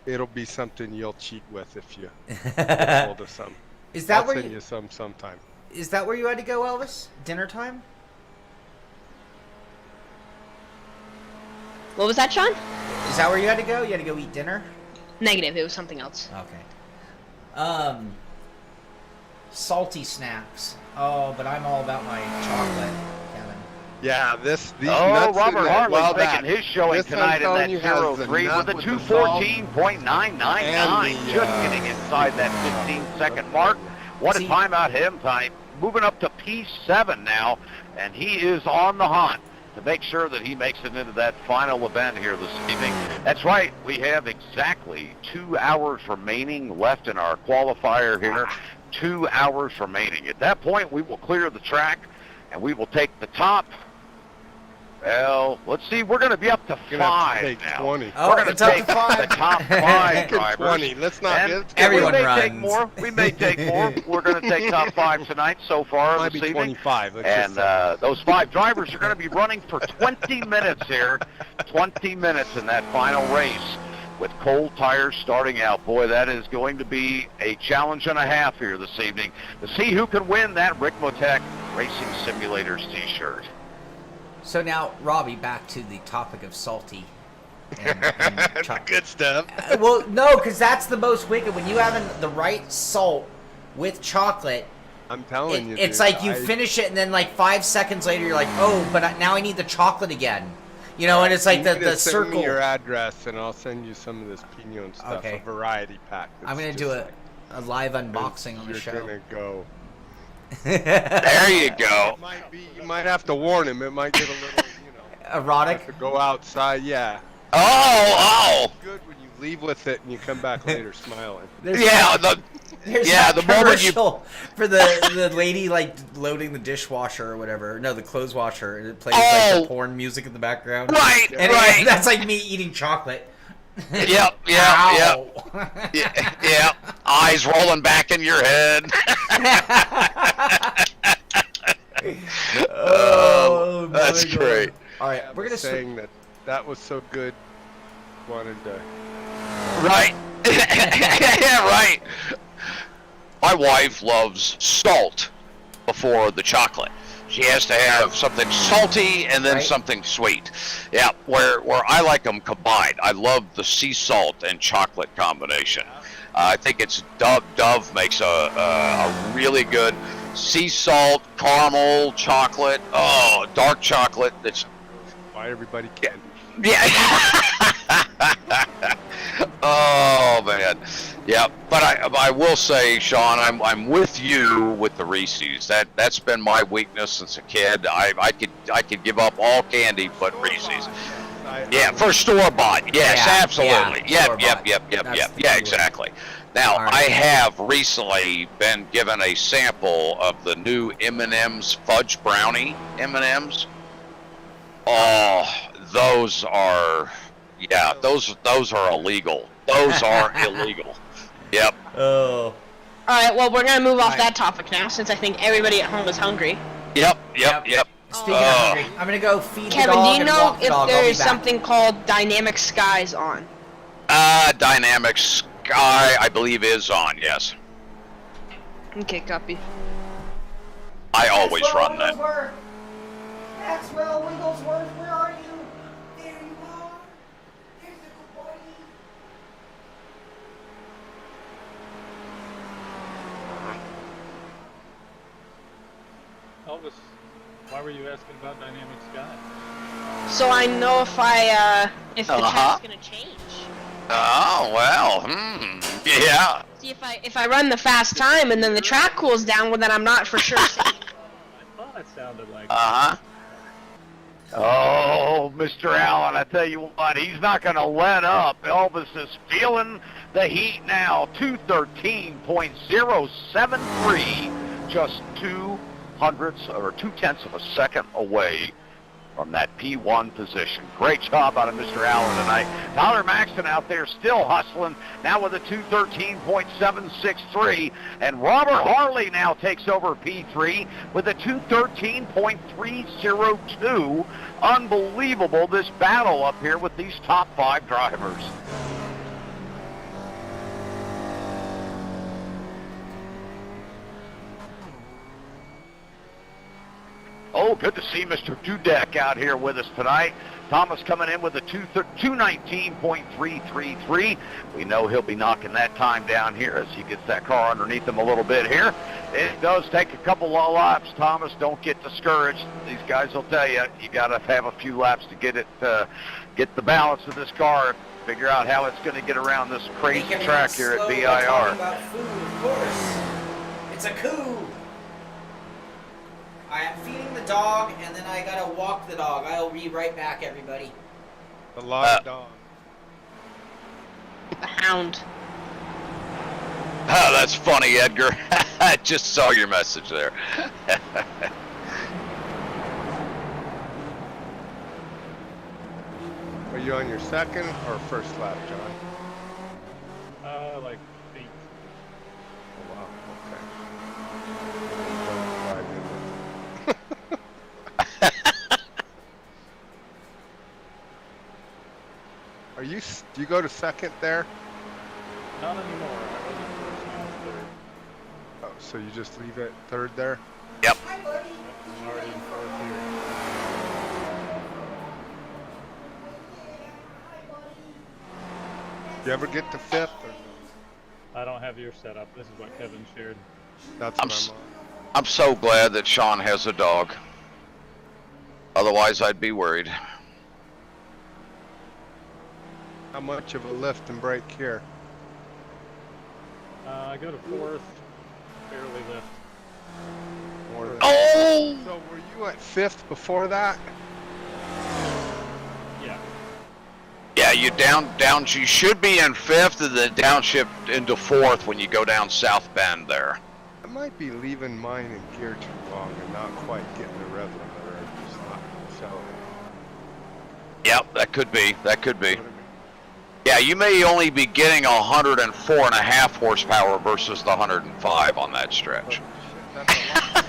Speaker 4: It'll be something you'll cheat with if you get hold of some.
Speaker 1: Is that
Speaker 4: I'll
Speaker 1: where
Speaker 4: send you some sometime?
Speaker 1: Is that where you had to go, Elvis? Dinner time?
Speaker 3: What was that, Sean?
Speaker 1: Is that where you had to go? You had to go eat dinner?
Speaker 3: Negative. It was something else.
Speaker 1: Okay. Salty snacks. Oh, but I'm all about my chocolate, Kevin.
Speaker 4: Yeah, these
Speaker 5: Oh,
Speaker 4: nuts in
Speaker 5: Robert
Speaker 4: that-
Speaker 5: Hartley's
Speaker 4: well,
Speaker 5: making his showing
Speaker 4: this I'm
Speaker 5: tonight in
Speaker 4: telling
Speaker 5: that
Speaker 4: you has the
Speaker 5: 03
Speaker 4: nut
Speaker 5: with a
Speaker 4: with the salt
Speaker 5: 214.999.
Speaker 4: and the,
Speaker 5: Just getting inside that 15-second mark. What a timeout him time. Moving up to P7 now, and he is on the hunt to make sure that he makes it into that final event here this evening. That's right, we have exactly 2 hours remaining left in our qualifier here. 2 hours remaining. At that point, we will clear the track, and we will take the top. Well, let's see. We're going to be up to
Speaker 4: You're gonna have
Speaker 5: 5
Speaker 4: to take
Speaker 5: now.
Speaker 4: 20.
Speaker 1: Oh,
Speaker 5: We're going
Speaker 1: it's
Speaker 5: to
Speaker 1: up
Speaker 5: take
Speaker 1: to 5.
Speaker 5: the top 5
Speaker 4: Take it
Speaker 5: drivers.
Speaker 4: 20. Let's not
Speaker 5: And
Speaker 4: get
Speaker 1: Everyone
Speaker 5: we may
Speaker 1: runs.
Speaker 5: take more. We may take more. We're going to take top 5 tonight so far
Speaker 4: Might
Speaker 5: this
Speaker 4: be
Speaker 5: evening.
Speaker 4: 25. Let's
Speaker 5: And
Speaker 4: just say.
Speaker 5: those 5 drivers are going to be running for 20 minutes here. 20 minutes in that final race with cold tires starting out. Boy, that is going to be a challenge and a half here this evening to see who can win that Ricmotech Racing Simulators t-shirt.
Speaker 1: So now, Robby, back to the topic of salty. And
Speaker 4: The good stuff.
Speaker 1: well, no, because that's the most wicked. When you have the right salt with chocolate,
Speaker 4: I'm telling you,
Speaker 1: it's
Speaker 4: dude,
Speaker 1: like you finish it, and then like 5 seconds later, you're like, oh, but now I need the chocolate again. You know, and it's like
Speaker 4: You
Speaker 1: the
Speaker 4: need to send
Speaker 1: circle.
Speaker 4: me your address, and I'll send you some of this pinon stuff,
Speaker 1: Okay.
Speaker 4: a variety pack.
Speaker 1: I'm gonna
Speaker 4: It's
Speaker 1: do
Speaker 4: just
Speaker 1: a live unboxing on the
Speaker 4: you're
Speaker 1: show.
Speaker 4: gonna go.
Speaker 2: There you go.
Speaker 4: It might be. You might have to warn him. It might get a little,
Speaker 1: Erotic.
Speaker 4: have to go outside. Yeah.
Speaker 2: Oh.
Speaker 4: Good when you leave with it and you come back later smiling.
Speaker 1: There's
Speaker 2: Yeah.
Speaker 1: There's
Speaker 2: Yeah,
Speaker 1: that
Speaker 2: the moment you-
Speaker 1: commercial for the lady like loading the dishwasher or whatever. No, the clothes washer, and it plays like the porn music in the background.
Speaker 2: Right.
Speaker 1: And
Speaker 2: Right.
Speaker 1: that's like me eating chocolate.
Speaker 2: Yep.
Speaker 1: Ow.
Speaker 2: Yeah. Eyes rolling back in your head.
Speaker 1: Oh,
Speaker 2: that's
Speaker 1: my God.
Speaker 2: great.
Speaker 1: All right, we're gonna
Speaker 4: saying that was so good. Wanted to.
Speaker 2: Right. Yeah, right. My wife loves salt before the chocolate. She has to have something salty and then something sweet. Yeah, where I like them combined. I love the sea salt and chocolate combination. I think it's Dove. Dove makes a really good sea salt, caramel, chocolate. Oh, dark chocolate. That's
Speaker 4: Why everybody can.
Speaker 2: yeah. Oh man, yeah. But I will say, Sean, I'm with you with the Reese's. That's been my weakness since a kid. I could give up all candy but Reese's. Yeah, for store bought. Yes,
Speaker 1: Yeah,
Speaker 2: absolutely.
Speaker 1: yeah,
Speaker 2: Yep.
Speaker 1: That's the
Speaker 2: Yeah,
Speaker 1: key
Speaker 2: exactly. Now
Speaker 1: All right.
Speaker 2: I have recently been given a sample of the new M&M's fudge brownie M&M's. Oh, those are. Yeah, those are illegal. Those are illegal. Yep.
Speaker 1: Oh.
Speaker 3: All right, well, we're gonna move off
Speaker 1: Right.
Speaker 3: that topic now, since I think everybody at home is hungry.
Speaker 2: Yep.
Speaker 1: Speaking of hungry, I'm gonna go feed
Speaker 3: Kevin,
Speaker 1: the dog
Speaker 3: do you
Speaker 1: and
Speaker 3: know
Speaker 1: walk the
Speaker 3: if
Speaker 1: dog. I'll
Speaker 3: there
Speaker 1: be
Speaker 3: is
Speaker 1: back.
Speaker 3: something called Dynamic Skies on?
Speaker 2: Dynamic Sky, I believe, is on. Yes.
Speaker 3: Okay, copy.
Speaker 2: I always run that.
Speaker 1: Maxwell Wigglesworth, where are you? There you are. There's the good boy.
Speaker 7: Elvis, why were you asking about Dynamic Sky?
Speaker 3: So I know if the track's gonna change.
Speaker 2: Oh well. Yeah.
Speaker 3: See, if I run the fast time and then the track cools down, well then I'm not for sure safe.
Speaker 7: I thought it sounded like.
Speaker 5: Oh, Mr. Allen, I tell you what, he's not going to let up. Elvis is feeling the heat now. 2:13.073, just 2/10 of a second away from that P1 position. Great job out of Mr. Allen tonight. Tyler Maxton out there still hustling, now with a 2:13.763, and Robert Harley now takes over P3 with a 2:13.302. Unbelievable, this battle up here with these top 5 drivers. Oh, good to see Mr. Dudek out here with us tonight. Thomas coming in with a 2:19.333. We know he'll be knocking that time down here as he gets that car underneath him a little bit here. It does take a couple of laps, Thomas. Don't get discouraged. These guys will tell you, you got to have a few laps to get the balance of this car, figure out how it's going to get around this crazy track here at VIR.
Speaker 1: About food, of course. It's a coup. I am feeding the dog, and then I gotta walk the dog. I'll be right back, everybody.
Speaker 4: A lot of dogs.
Speaker 3: The hound.
Speaker 2: Oh, that's funny, Edgar. I just saw your message there.
Speaker 4: Are you on your second or first lap, John?
Speaker 7: Like 8.
Speaker 4: Oh, wow. Okay. Do you go to second there?
Speaker 7: Not anymore. I wasn't first, now I'm third.
Speaker 4: Oh, so you just leave it third there?
Speaker 2: Yep.
Speaker 7: I'm already in fourth here.
Speaker 4: You ever get to fifth? Or
Speaker 7: I don't have your setup. This is what Kevin shared.
Speaker 4: that's
Speaker 2: I'm
Speaker 4: what I'm on.
Speaker 2: I'm so glad that Sean has a dog. Otherwise, I'd be worried.
Speaker 4: How much of a lift and brake here?
Speaker 7: I go to fourth, barely lift.
Speaker 4: More than
Speaker 2: Oh!
Speaker 4: So were you at 5th before that?
Speaker 7: Yeah.
Speaker 2: Yeah, you you should be in 5th and then downshift into 4th when you go down South Bend there.
Speaker 4: I might be leaving mine in gear too long and not quite getting the rev limiter. Just not selling.
Speaker 2: Yep, that could be. That could be. Yeah, you may only be getting 104.5 horsepower versus the 105 on that stretch.
Speaker 4: That's a lot.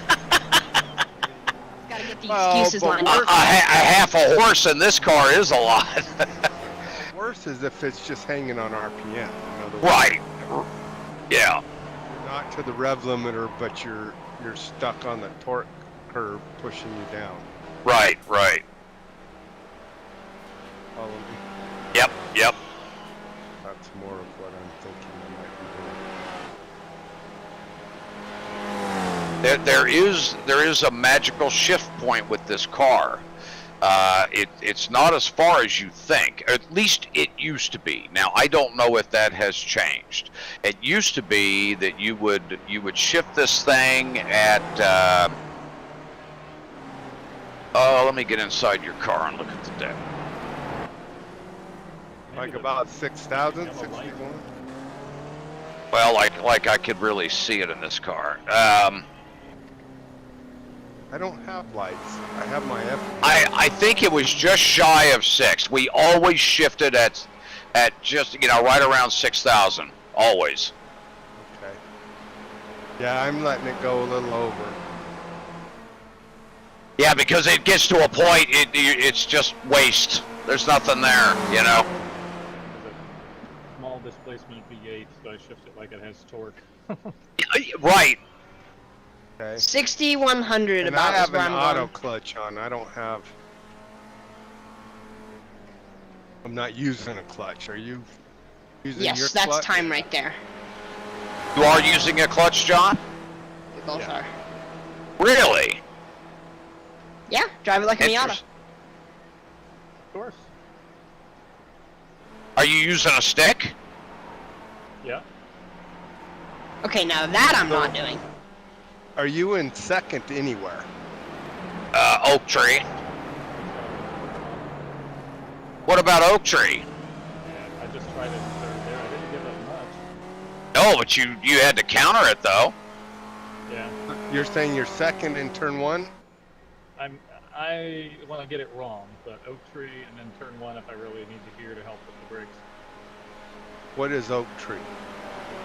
Speaker 3: Gotta get the
Speaker 4: Well,
Speaker 3: excuses
Speaker 4: but
Speaker 3: lined
Speaker 2: A
Speaker 3: up.
Speaker 2: half a horse in this car is a lot.
Speaker 4: Worse is if it's just hanging on RPM. In other words,
Speaker 2: Right. Yeah.
Speaker 4: You're not to the rev limiter, but you're stuck on the torque curve pushing you down.
Speaker 2: Right, right.
Speaker 4: Follow me?
Speaker 2: Yep, yep.
Speaker 4: That's more of what I'm thinking I might be doing.
Speaker 2: There is a magical shift point with this car. It's not as far as you think. At least it used to be. Now I don't know if that has changed. It used to be that you would shift this thing at. Let me get inside your car and look at the data.
Speaker 4: Like about 6,000, 61?
Speaker 2: Well, like I could really see it in this car.
Speaker 4: I don't have lights. I have my F.
Speaker 2: I think it was just shy of 6. We always shifted at just right around 6,000. Always.
Speaker 4: Okay. Yeah, I'm letting it go a little over.
Speaker 2: Yeah, because it gets to a point, it's just waste. There's nothing there,
Speaker 7: There's a small displacement V8, so I shift it like it has torque.
Speaker 2: Right.
Speaker 4: Okay.
Speaker 3: 6,100
Speaker 4: And
Speaker 3: about
Speaker 4: I have
Speaker 3: is where
Speaker 4: an
Speaker 3: I'm
Speaker 4: auto
Speaker 3: going.
Speaker 4: clutch on. I'm not using a clutch. Are you using your
Speaker 3: Yes,
Speaker 4: clutch?
Speaker 3: that's time right there.
Speaker 2: You are using a clutch, John?
Speaker 3: We both
Speaker 4: Yeah.
Speaker 3: are.
Speaker 2: Really?
Speaker 3: Yeah, drive it like a Miata.
Speaker 2: Interest-
Speaker 7: Of course.
Speaker 2: Are you using a stick?
Speaker 7: Yeah.
Speaker 3: Okay, now that I'm not doing.
Speaker 4: Are you in second anywhere?
Speaker 2: Oak Tree. What about Oak Tree?
Speaker 7: Yeah, I just tried it in third there. I didn't give up much.
Speaker 2: Oh, but you had to counter it though.
Speaker 7: Yeah.
Speaker 4: You're saying you're second in turn 1?
Speaker 7: I want to get it wrong, but Oak Tree and then turn 1 if I really need to hear to help with the brakes.
Speaker 4: What is Oak Tree?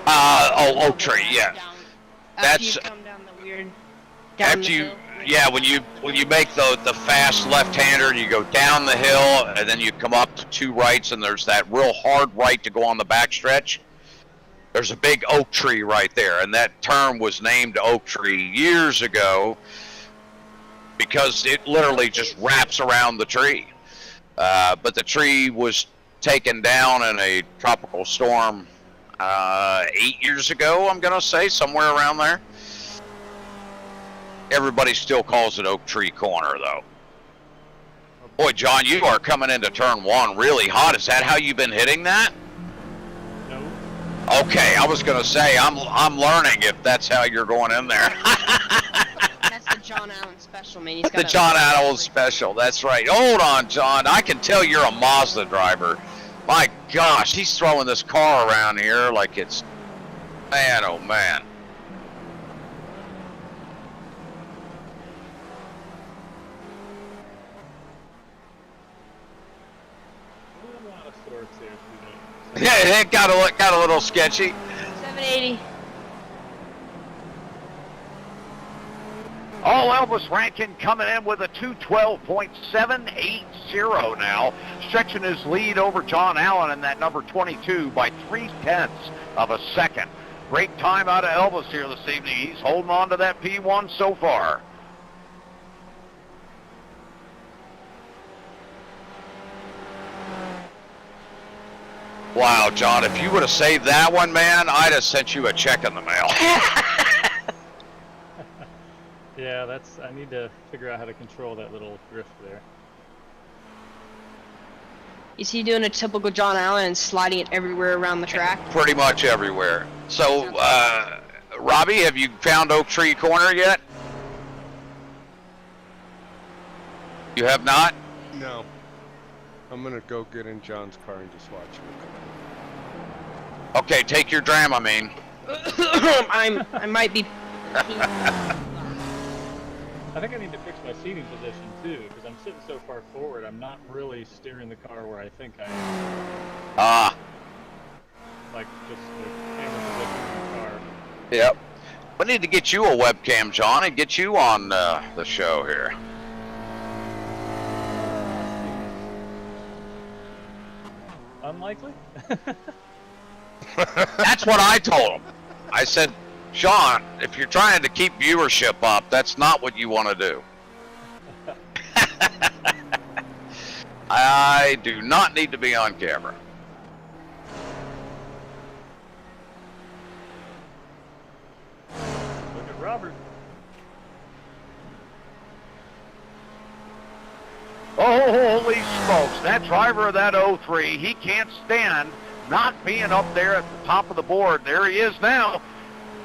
Speaker 2: Oak Tree, yeah.
Speaker 3: Down,
Speaker 2: That's-
Speaker 3: after you come down the weird. Down
Speaker 2: After
Speaker 3: the
Speaker 2: you,
Speaker 3: hill.
Speaker 2: yeah, when you make the fast left-hander, you go down the hill, and then you come up to 2 rights, and there's that real hard right to go on the backstretch. There's a big oak tree right there, and that term was named Oak Tree years ago because it literally just wraps around the tree. But the tree was taken down in a tropical storm 8 years ago, I'm gonna say, somewhere around there. Everybody still calls it Oak Tree Corner, though. Boy, John, you are coming into turn 1 really hot. Is that how you've been hitting that?
Speaker 7: No.
Speaker 2: Okay, I was gonna say I'm learning if that's how you're going in there.
Speaker 3: That's the John Allen special, man. He's got
Speaker 2: The John Allen special. That's right. Hold on, John. I can tell you're a Mazda driver. My gosh, he's throwing this car around here like it's man, oh man.
Speaker 7: A lot of sorts there.
Speaker 2: Yeah, it got a little sketchy.
Speaker 3: 780.
Speaker 5: All Elvis Rankin coming in with a 212.780 now, stretching his lead over John Allen in that number 22 by 0.3 of a second. Great time out of Elvis here this evening. He's holding on to that P1 so far.
Speaker 2: Wow, John, if you would have saved that one, man, I'd have sent you a check in the mail.
Speaker 7: Yeah, I need to figure out how to control that little drift there.
Speaker 3: Is he doing a typical John Allen and sliding it everywhere around the track?
Speaker 2: Pretty much everywhere. So, Robby, have you found Oak Tree Corner yet? You have not?
Speaker 4: No. I'm gonna go get in John's car and just watch him.
Speaker 2: Okay, take your Dramamine.
Speaker 3: I might be.
Speaker 7: I think I need to fix my seating position too, because I'm sitting so far forward. I'm not really steering the car where I think I am.
Speaker 2: Ah.
Speaker 7: Like just the camera position in the car.
Speaker 2: Yep. We need to get you a webcam, John, and get you on the show here.
Speaker 7: Unlikely?
Speaker 2: That's what I told him. I said, Shaun, if you're trying to keep viewership up, that's not what you want to do. I do not need to be on camera.
Speaker 7: Look at Robert.
Speaker 5: Oh, holy smokes. That driver of that 03, he can't stand not being up there at the top of the board. There he is now.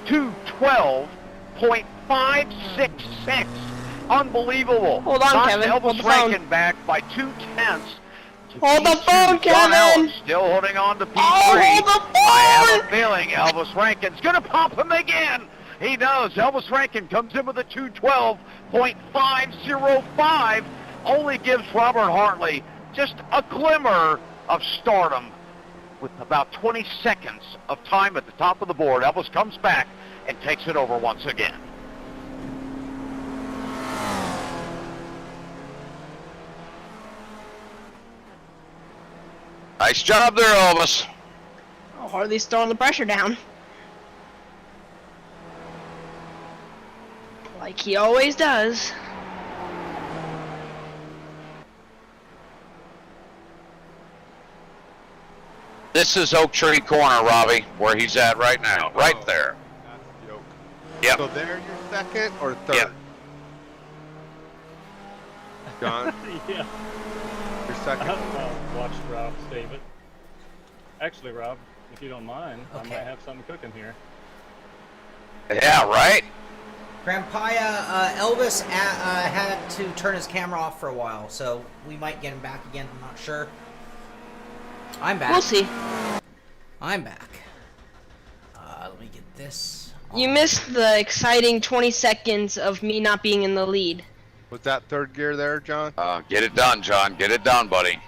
Speaker 5: 212.566. Unbelievable.
Speaker 3: Hold on,
Speaker 5: Knocked
Speaker 3: Kevin. Hold
Speaker 5: Elvis
Speaker 3: the phone.
Speaker 5: Rankin back by 0.2.
Speaker 3: Hold the phone,
Speaker 5: John
Speaker 3: Kevin.
Speaker 5: Allen still holding on to P3.
Speaker 3: hold the phone.
Speaker 5: I have a feeling Elvis Rankin's going to pump him again. He does. Elvis Rankin comes in with a 212.505. Only gives Robert Hartley just a glimmer of stardom with about 20 seconds of time at the top of the board. Elvis comes back and takes it over once again.
Speaker 2: Nice job there, Elvis.
Speaker 3: Oh, Hartley's throwing the pressure down. Like he always does.
Speaker 2: This is Oak Tree Corner, Robby, where he's at right now. Right there.
Speaker 4: That's the Oak.
Speaker 2: Yep.
Speaker 4: So there you're second or third?
Speaker 2: Yep.
Speaker 4: John,
Speaker 7: Yeah.
Speaker 4: you're second.
Speaker 7: Watch Rob save it. Actually, Rob, if you don't mind,
Speaker 1: Okay.
Speaker 7: I might have something cooking here.
Speaker 2: Yeah, right?
Speaker 1: Grandpa, Elvis had to turn his camera off for a while, so we might get him back again. I'm not sure. I'm back.
Speaker 3: We'll see.
Speaker 1: I'm back. Let me get this.
Speaker 3: You
Speaker 1: on.
Speaker 3: missed the exciting 20 seconds of me not being in the lead.
Speaker 4: Was that third gear there, John?
Speaker 2: Get it done, John. Get it done, buddy.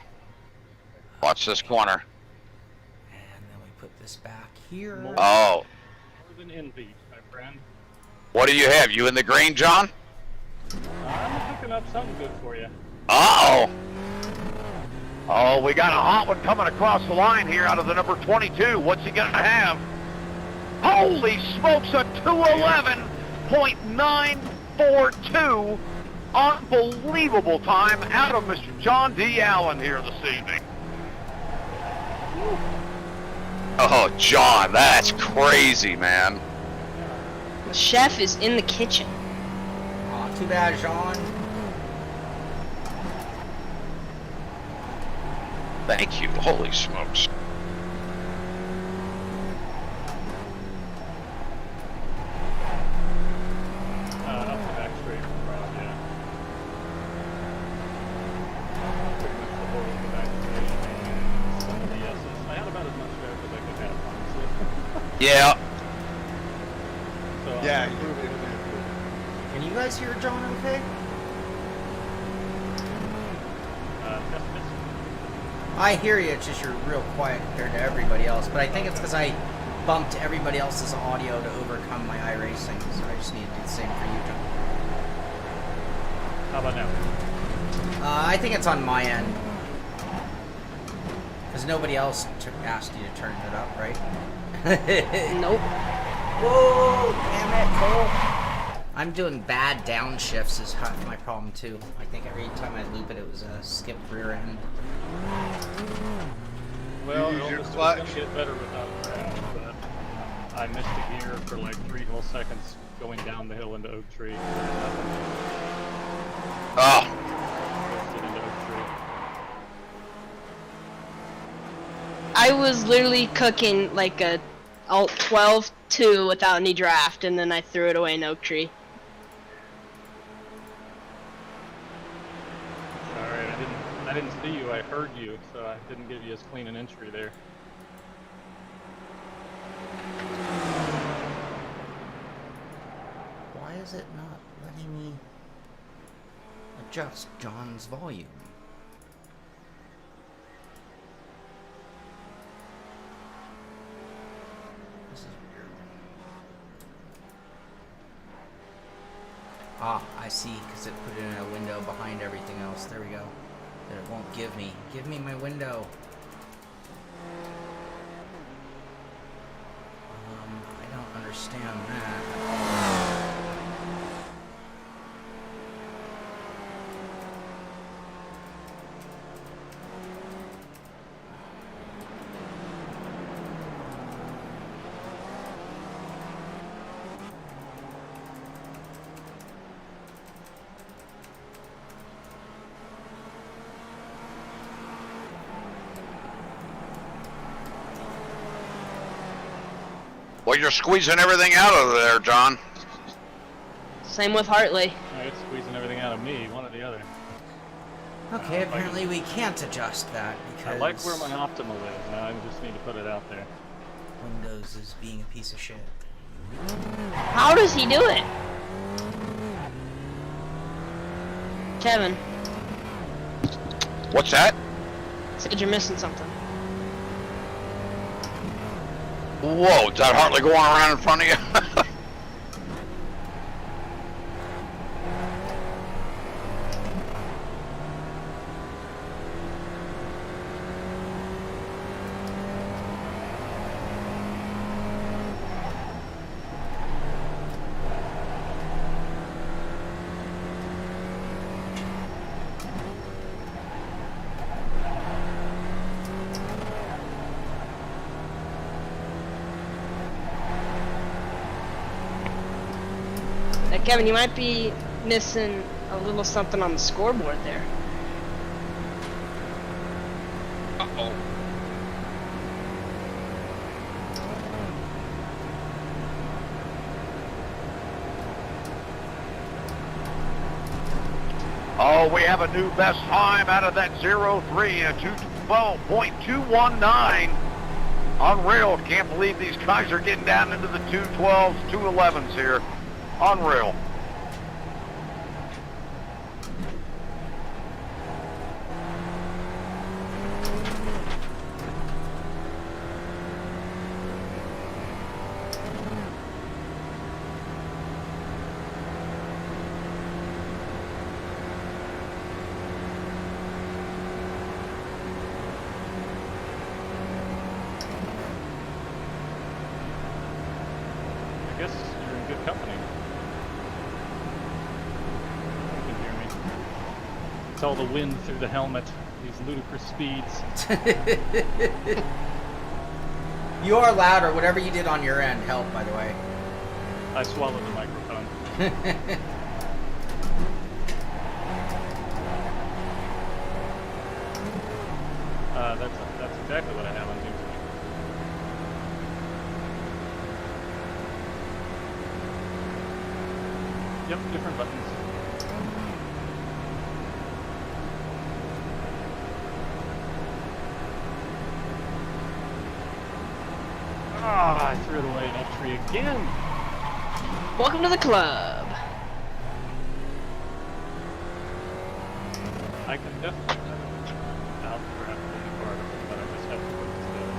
Speaker 2: Watch this corner.
Speaker 1: And then we put this back here.
Speaker 2: Oh.
Speaker 7: More than envy, my friend.
Speaker 2: What do you have? You in the green, John?
Speaker 7: I'm cooking up something good for you.
Speaker 2: Uh-oh.
Speaker 5: Oh, we got a hot one coming across the line here out of the number 22. What's he going to have? Holy smokes, a 211.942. Unbelievable time out of Mr. John D. Allen here this evening.
Speaker 2: Oh, John, that's crazy, man.
Speaker 3: The chef is in the kitchen.
Speaker 1: Aw, too bad, Sean.
Speaker 2: Thank you. Holy smokes.
Speaker 7: Up the back straight, Rob, yeah. Pretty much the whole of the back straight and some of the S's. I had about as much there as I could have, honestly.
Speaker 2: Yeah.
Speaker 7: So
Speaker 4: Yeah,
Speaker 7: I'm
Speaker 4: you
Speaker 7: improving
Speaker 4: did.
Speaker 7: it.
Speaker 1: Can you guys hear John okay?
Speaker 7: Just miss.
Speaker 1: I hear you, it's just you're real quiet compared to everybody else, but I think it's because I bumped everybody else's audio to overcome my iRacing, so I just need to do the same for you, John.
Speaker 7: How about now?
Speaker 1: I think it's on my end. Because nobody else asked you to turn it up, right?
Speaker 3: Nope.
Speaker 1: Whoa, damn it, Cole. I'm doing bad downshifts is half my problem too. I think every time I loop it, it was a skipped rear end.
Speaker 7: Well,
Speaker 4: You use your
Speaker 7: Elvis was
Speaker 4: clutch.
Speaker 7: gonna get better without a crash, but I missed a gear for like 3 whole seconds going down the hill into Oak Tree.
Speaker 2: Oh.
Speaker 7: Coasted into Oak Tree.
Speaker 3: I was literally cooking like a alt 12 2 without any draft, and then I threw it away in Oak Tree.
Speaker 7: Alright, I didn't see you, I heard you, so I didn't give you as clean an entry there.
Speaker 1: Why is it not letting me adjust John's volume? This is weird. Ah, I see, because it put it in a window behind everything else. There we go. That it won't give me. Give me my window. I don't understand that.
Speaker 2: Well, you're squeezing everything out of there, John.
Speaker 3: Same with Hartley.
Speaker 7: It's squeezing everything out of me, one or the other.
Speaker 1: Okay, apparently we can't adjust that because
Speaker 7: I like where my optimal is, now I just need to put it out there.
Speaker 1: Windows is being a piece of shit.
Speaker 3: How does he do it? Kevin,
Speaker 2: What's that?
Speaker 3: said you're missing something.
Speaker 2: Whoa, is that Hartley going around in front of you?
Speaker 3: Kevin, you might be missing a little something on the scoreboard there.
Speaker 2: Uh-oh.
Speaker 5: Oh, we have a new best time out of that 03 at 212.219. Unreal. Can't believe these guys are getting down into the 212s, 211s here. Unreal.
Speaker 7: I guess you're in good company. You can hear me. It's all the wind through the helmet, these ludicrous speeds.
Speaker 1: You are loud, or whatever you did on your end helped, by the way.
Speaker 7: I swallowed the microphone. That's exactly what I have on YouTube. Yep, different buttons. Ah, I threw it away in F3 again.
Speaker 3: Welcome to the club.
Speaker 7: I can definitely outcraft any part of it, but I just have to put it together.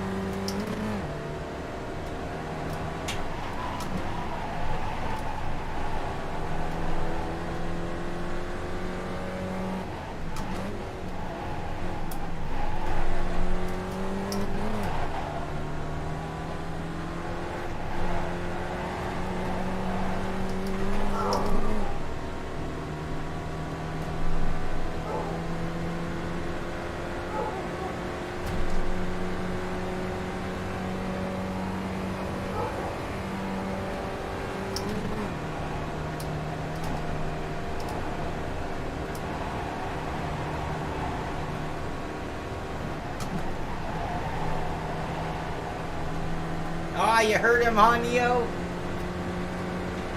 Speaker 1: you heard him, huh, Neo?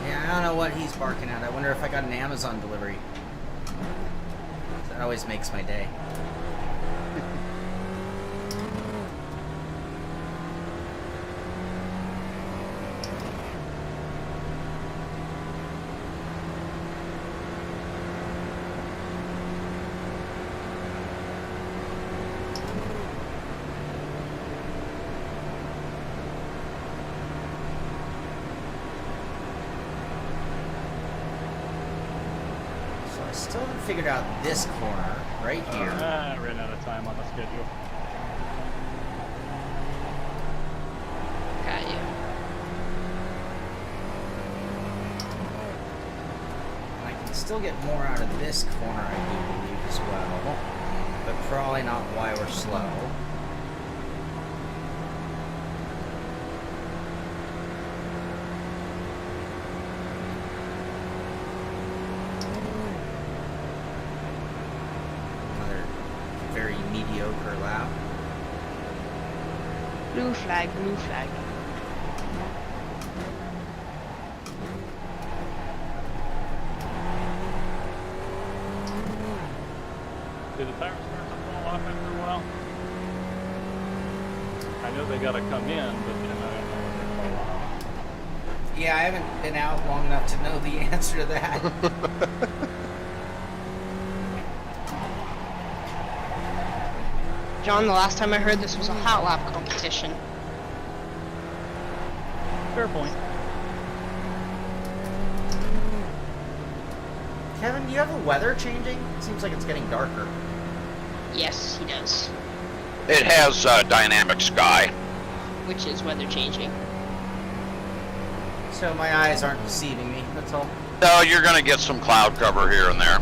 Speaker 1: Yeah, I don't know what he's barking at. I wonder if I got an Amazon delivery. That always makes my day. Still haven't figured out this corner right here.
Speaker 7: I ran out of time on the schedule.
Speaker 3: Got you.
Speaker 1: I can still get more out of this corner, I do believe, as well. But probably not why we're slow. Very mediocre lap.
Speaker 3: Blue flag, blue flag.
Speaker 7: Did the tires start to fall off after a while? I know they got to come in, but then I don't know when they fall off.
Speaker 1: Yeah, I haven't been out long enough to know the answer to that.
Speaker 3: John, the last time I heard this was a hot lap competition.
Speaker 7: Fair point.
Speaker 1: Kevin, do you have the weather changing? It seems like it's getting darker.
Speaker 3: Yes, he does.
Speaker 2: It has dynamic sky.
Speaker 3: Which is weather changing.
Speaker 1: So my eyes aren't deceiving me, that's all.
Speaker 2: No, you're going to get some cloud cover here and there.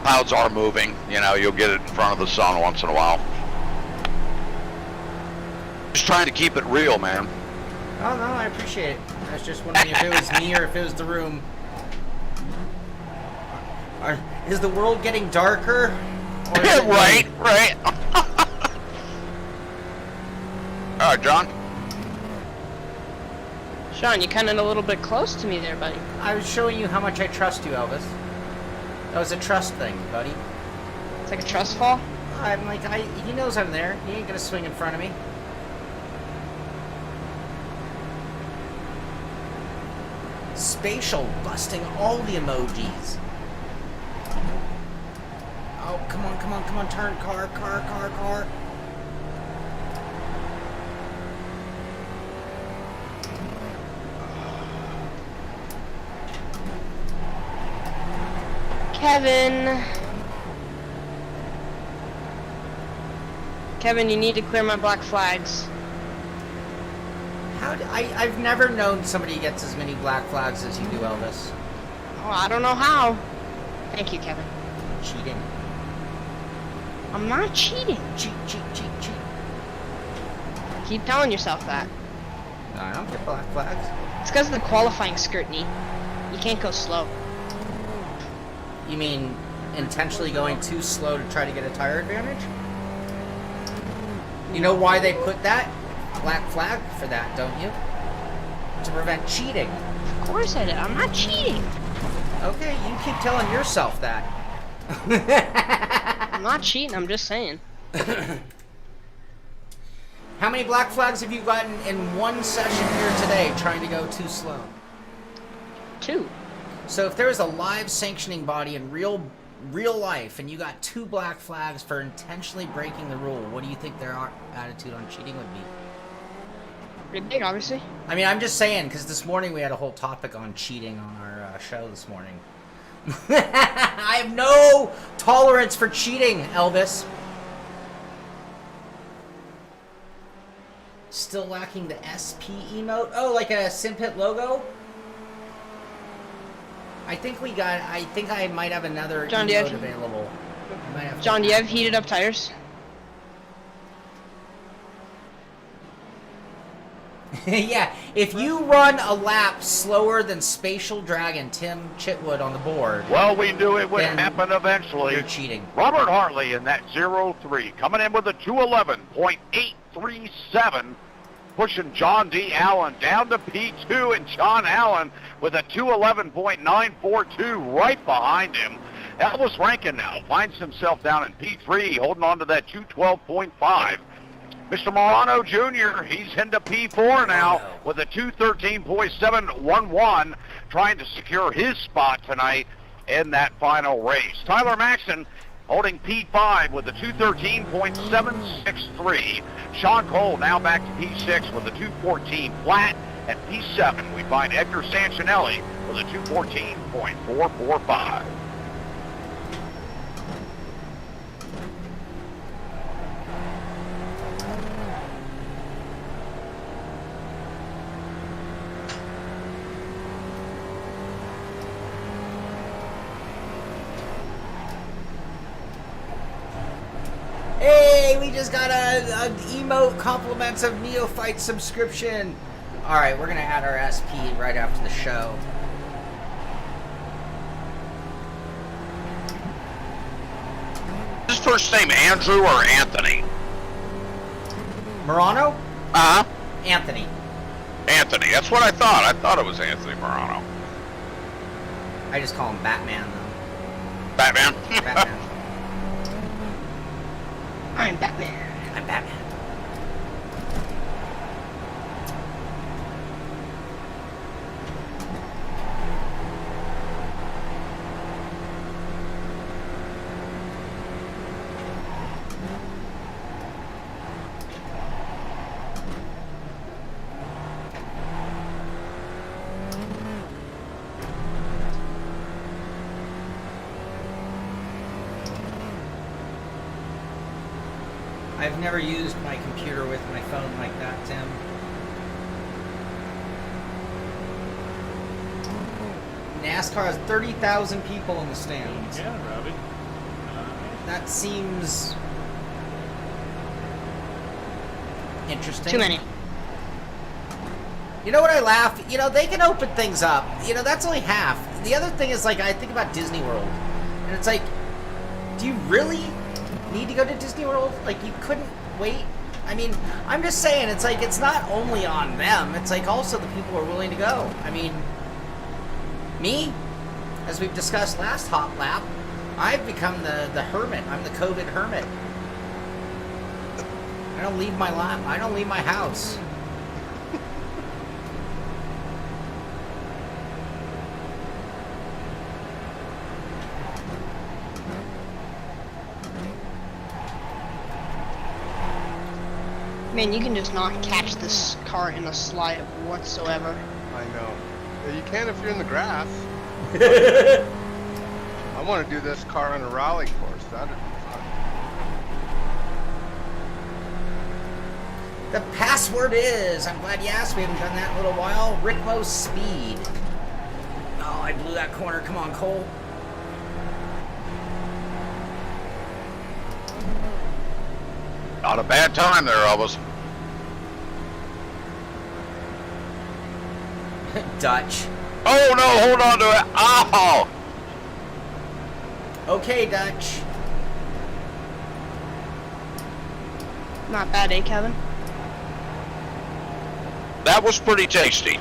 Speaker 2: Clouds are moving, you know, you'll get it in front of the sun once in a while. Just trying to keep it real, man.
Speaker 1: Oh, no, I appreciate it. I was just wondering if it was me or if it was the room. Is the world getting darker? Or is it
Speaker 2: Right. All right, John.
Speaker 3: Sean, you're kind of a little bit close to me there, buddy.
Speaker 1: I was showing you how much I trust you, Elvis. That was a trust thing, buddy.
Speaker 3: It's like a trust fall.
Speaker 1: I'm like, he knows I'm there. He ain't gonna swing in front of me. Spatial busting all the emojis. Oh, come on, come on, come on, turn, car.
Speaker 3: Kevin, you need to clear my black flags.
Speaker 1: I've never known somebody gets as many black flags as you do, Elvis.
Speaker 3: Oh, I don't know how. Thank you, Kevin.
Speaker 1: Cheating.
Speaker 3: I'm not cheating.
Speaker 1: Cheat.
Speaker 3: Keep telling yourself that.
Speaker 1: No, I don't get black flags.
Speaker 3: It's because of the qualifying scrutiny. You can't go slow.
Speaker 1: You mean intentionally going too slow to try to get a tire advantage? You know why they put that black flag for that, don't you? To prevent cheating.
Speaker 3: Of course I did. I'm not cheating.
Speaker 1: Okay, you keep telling yourself that.
Speaker 3: I'm not cheating. I'm just saying.
Speaker 1: How many black flags have you gotten in one session here today trying to go too slow?
Speaker 3: 2.
Speaker 1: So if there was a live sanctioning body in real life and you got 2 black flags for intentionally breaking the rule, what do you think their attitude on cheating would be?
Speaker 3: Pretty big, obviously.
Speaker 1: I mean, I'm just saying, because this morning we had a whole topic on cheating on our show this morning. I have no tolerance for cheating, Elvis. Still lacking the SP emote? Oh, like a Simpit logo? I think I might have another
Speaker 3: John,
Speaker 1: emote available.
Speaker 3: John, do you have heated up tires?
Speaker 1: Yeah, if you run a lap slower than Spatial Dragon Tim Chitwood on the board...
Speaker 5: Well, we knew it would
Speaker 1: then
Speaker 5: happen eventually.
Speaker 1: You're cheating.
Speaker 5: Robert Hartley in that 0-3, coming in with a 211.837. pushing John D. Allen down to P2, and John Allen with a 2:11.942 right behind him. Elvis Rankin now finds himself down in P3, holding on to that 2:12.5. Mr. Morano Jr., he's into P4 now with a 2:13.711, trying to secure his spot tonight in that final race. Tyler Maxson holding P5 with a 2:13.763. Sean Cole now back to P6 with a 2:14 flat. At P7, we find Edgar Sancinelli with a 2:14.445.
Speaker 1: Hey, we just got an emote compliments of Neophyte subscription. All right, we're going to add our SP right after the show.
Speaker 2: His first name Andrew or Anthony?
Speaker 1: Morano?
Speaker 2: Uh-huh.
Speaker 1: Anthony.
Speaker 2: Anthony. That's what I thought. I thought it was Anthony Morano.
Speaker 1: I just call him Batman, though.
Speaker 2: Batman?
Speaker 1: Batman.
Speaker 3: I'm Batman.
Speaker 1: I'm Batman. I've never used my computer with my phone like that, Tim. NASCAR has 30,000 people in the stands.
Speaker 7: Yeah, Robby.
Speaker 1: That seems interesting.
Speaker 3: Too many.
Speaker 1: You know what I laugh? You know, they can open things up. You know, that's only half. The other thing is, like, I think about Disney World. And it's like, do you really need to go to Disney World? Like, you couldn't wait? I mean, I'm just saying, it's like, it's not only on them. It's like, also the people who are willing to go. I mean, me, as we've discussed last Hot Lap, I've become the hermit. I'm the COVID hermit. I don't leave my lap. I don't leave my house.
Speaker 3: Man, you can just not catch this car in a slide whatsoever.
Speaker 4: I know. Yeah, you can if you're in the grass. I want to do this car on a rally course. That'd be fun.
Speaker 1: The password is, I'm glad you asked, we haven't done that in a little while, Ricmo Speed. Oh, I blew that corner. Come on, Cole.
Speaker 2: Not a bad time there, Elvis.
Speaker 1: Dutch.
Speaker 2: Oh, no, hold on to it. Oh!
Speaker 1: Okay, Dutch.
Speaker 3: Not bad, eh, Kevin?
Speaker 2: That was pretty tasty.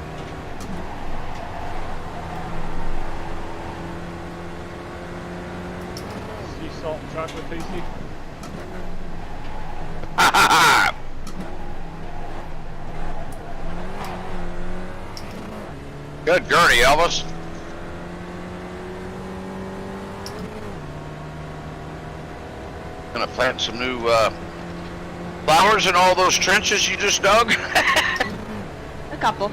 Speaker 7: Sea salt and chocolate tasty.
Speaker 2: Good gurney, Elvis. Gonna plant some new flowers in all those trenches you just dug.
Speaker 3: A couple.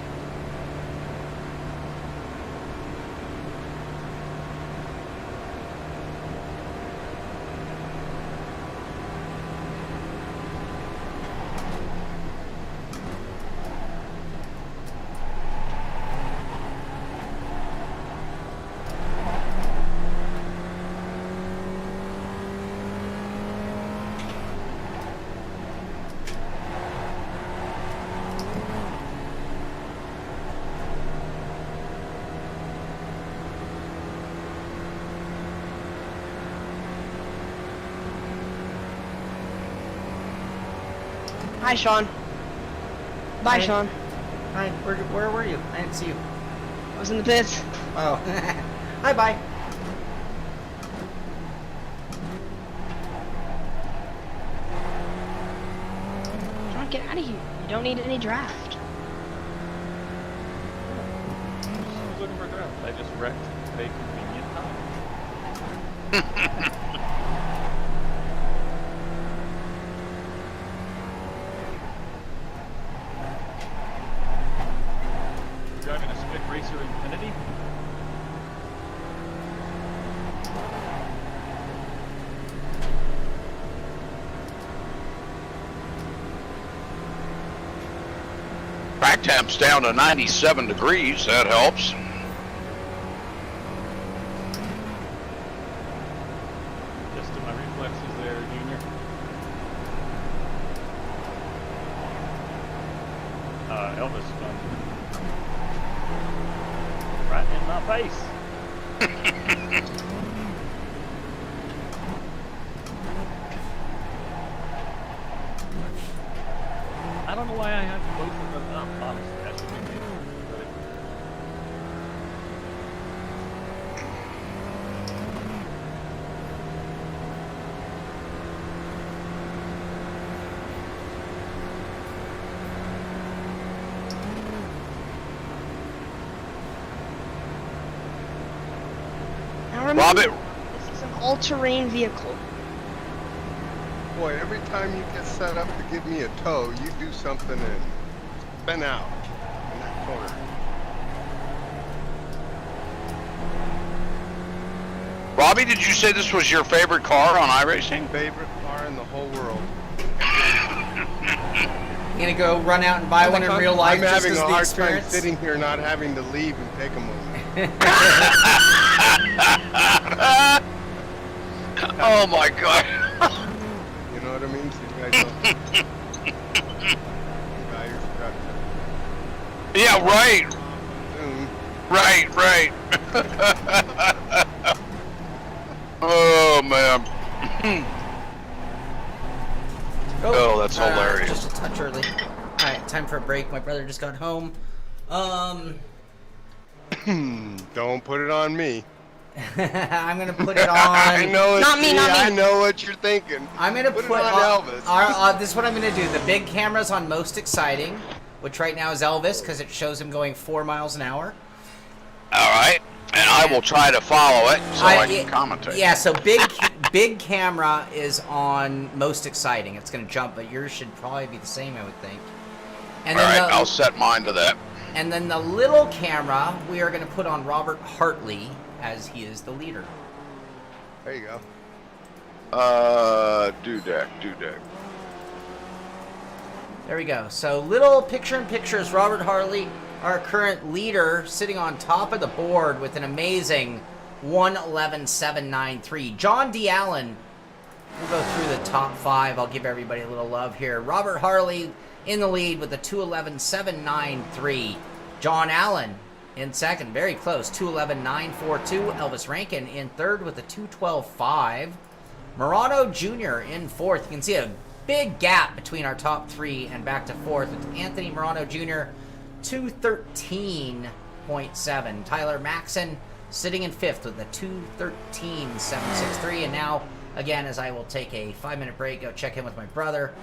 Speaker 3: Hi, Sean. Bye, Sean.
Speaker 1: Hi. Where were you? I didn't see you.
Speaker 3: I was in the pits.
Speaker 1: Oh. Hi, bye.
Speaker 3: Sean, get out of here. You don't need any draft.
Speaker 7: I was looking for a draft. I just wrecked a convenient time. Driving a SPEC Racer Infinity?
Speaker 2: Track temp's down to 97 degrees. That helps.
Speaker 7: Just my reflexes there, Junior. Elvis fun. Right in my face. I don't know why I have both of them up, honestly. That should be me.
Speaker 3: Now remember,
Speaker 2: Robby,
Speaker 3: this is an all-terrain vehicle.
Speaker 4: Boy, every time you get set up to give me a tow, you do something and spin out in that corner.
Speaker 2: Robby, did you say this was your favorite car on iRacing?
Speaker 4: Favorite car in the whole world.
Speaker 1: You gonna go run out and buy one in real life
Speaker 4: I'm
Speaker 1: just
Speaker 4: having
Speaker 1: as
Speaker 4: a
Speaker 1: the
Speaker 4: hard
Speaker 1: experience?
Speaker 4: time sitting here not having to leave and take a moment.
Speaker 2: Oh my God.
Speaker 4: You know what I mean? So you guys don't... Guys got
Speaker 2: Yeah, right.
Speaker 4: soon.
Speaker 2: Right. Oh man. Oh, that's hilarious.
Speaker 1: Just a touch early. All right, time for a break. My brother just got home.
Speaker 4: Don't put it on me.
Speaker 1: I'm gonna put it on.
Speaker 4: I know
Speaker 3: Not me, not me.
Speaker 4: I know what you're thinking.
Speaker 1: I'm gonna
Speaker 4: put
Speaker 1: put
Speaker 4: it on Elvis.
Speaker 1: this is what I'm gonna do. The big camera's on most exciting, which right now is Elvis because it shows him going 4 miles an hour.
Speaker 2: All right. And I will try to follow it so I can commentate.
Speaker 1: Yeah, so big camera is on most exciting. It's gonna jump, but yours should probably be the same, I would think. And
Speaker 2: All
Speaker 1: then
Speaker 2: right, I'll set mine to that.
Speaker 1: And then the little camera we are gonna put on Robert Hartley as he is the leader.
Speaker 4: There you go.
Speaker 2: Dudek.
Speaker 1: There we go. So little picture-in-picture is Robert Hartley, our current leader, sitting on top of the board with an amazing 1:11.793. John D. Allen, we'll go through the top 5. I'll give everybody a little love here. Robert Hartley in the lead with a 2:11.793. John Allen in second, very close, 2:11.942. Elvis Rankin in third with a 2:12.5. Morano Jr. in fourth. You can see a big gap between our top 3 and back to fourth with Anthony Morano Jr. 2:13.7. Tyler Maxon sitting in fifth with a 2:13.763. And now, again, as I will take a 5-minute break, go check in with my brother,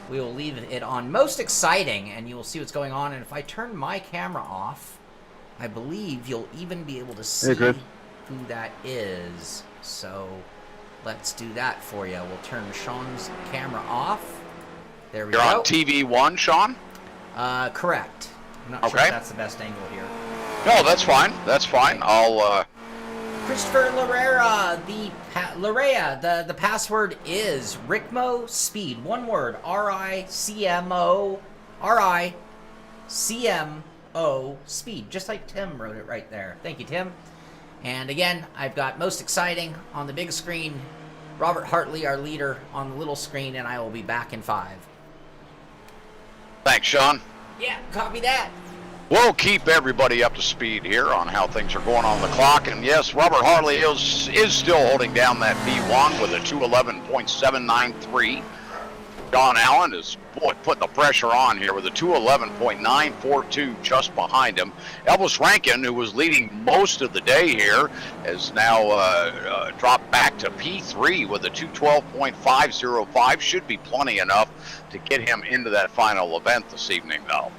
Speaker 1: we will leave it on most exciting, and you will see what's going on. And if I turn my camera off, I believe you'll even be able to see who that is. So let's do that for you. We'll turn Sean's camera off. There we go.
Speaker 2: You're on TV1, Sean?
Speaker 1: Correct. I'm not sure if that's the best angle here.
Speaker 2: No, that's fine. That's fine. I'll,
Speaker 1: Christopher Larrea, the password is Ricmo Speed. One word, RICMO Speed. Just like Tim wrote it right there. Thank you, Tim. And again, I've got most exciting on the big screen, Robert Hartley, our leader, on the little screen, and I will be back in 5.
Speaker 2: Thanks, Sean.
Speaker 1: Yeah, copy that.
Speaker 2: We'll keep everybody up to speed here on how things are going on the clock. And yes, Robert Hartley is still holding down that V1 with a 2:11.793. John Allen is putting the pressure on here with a 2:11.942 just behind him. Elvis Rankin, who was leading most of the day here, has now dropped back to P3 with a 2:12.505. Should be plenty enough to get him into that final event this evening, though.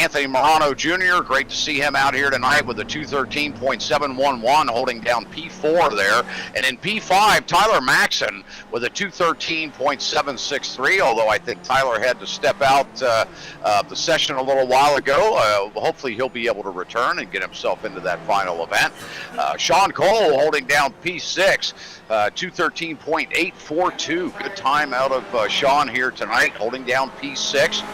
Speaker 2: Anthony Morano Jr., great to see him out here tonight with a 2:13.711, holding down P4 there. And in P5, Tyler Maxson with a 2:13.763, although I think Tyler had to step out the session a little while ago. Hopefully he'll be able to return and get himself into that final event. Sean Cole holding down P6, 2:13.842. Good time out of Sean here tonight, holding down P6.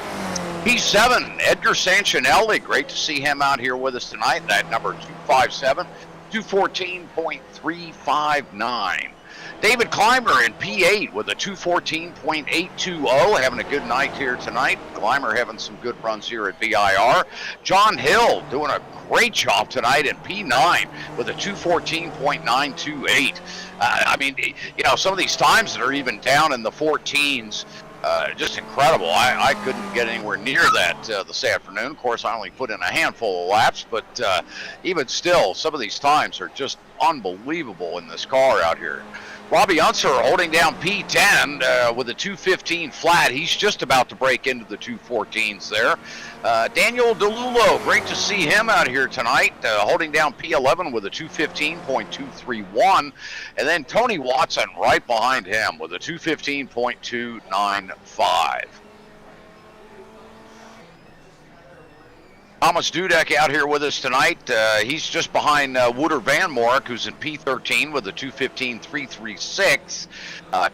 Speaker 2: P7, Edgar Sanchinelli, great to see him out here with us tonight. That number 257, 2:14.359. David Clymer in P8 with a 2:14.820, having a good night here tonight. Clymer having some good runs here at VIR. John Hill doing a great job tonight in P9 with a 2:14.928. I mean, you know, some of these times that are even down in the 14s, just incredible. I couldn't get anywhere near that this afternoon. Of course, I only put in a handful of laps, but even still, some of these times are just unbelievable in this car out here. Robby Unser holding down P10 with a 2:15 flat. He's just about to break into the 2:14s there. Daniel DeLulo, great to see him out here tonight, holding down P11 with a 2:15.231. And then Tony Watson right behind him with a 2:15.295. Thomas Dudek out here with us tonight. He's just behind Wouter Van Morik, who's in P13 with a 2:15.336.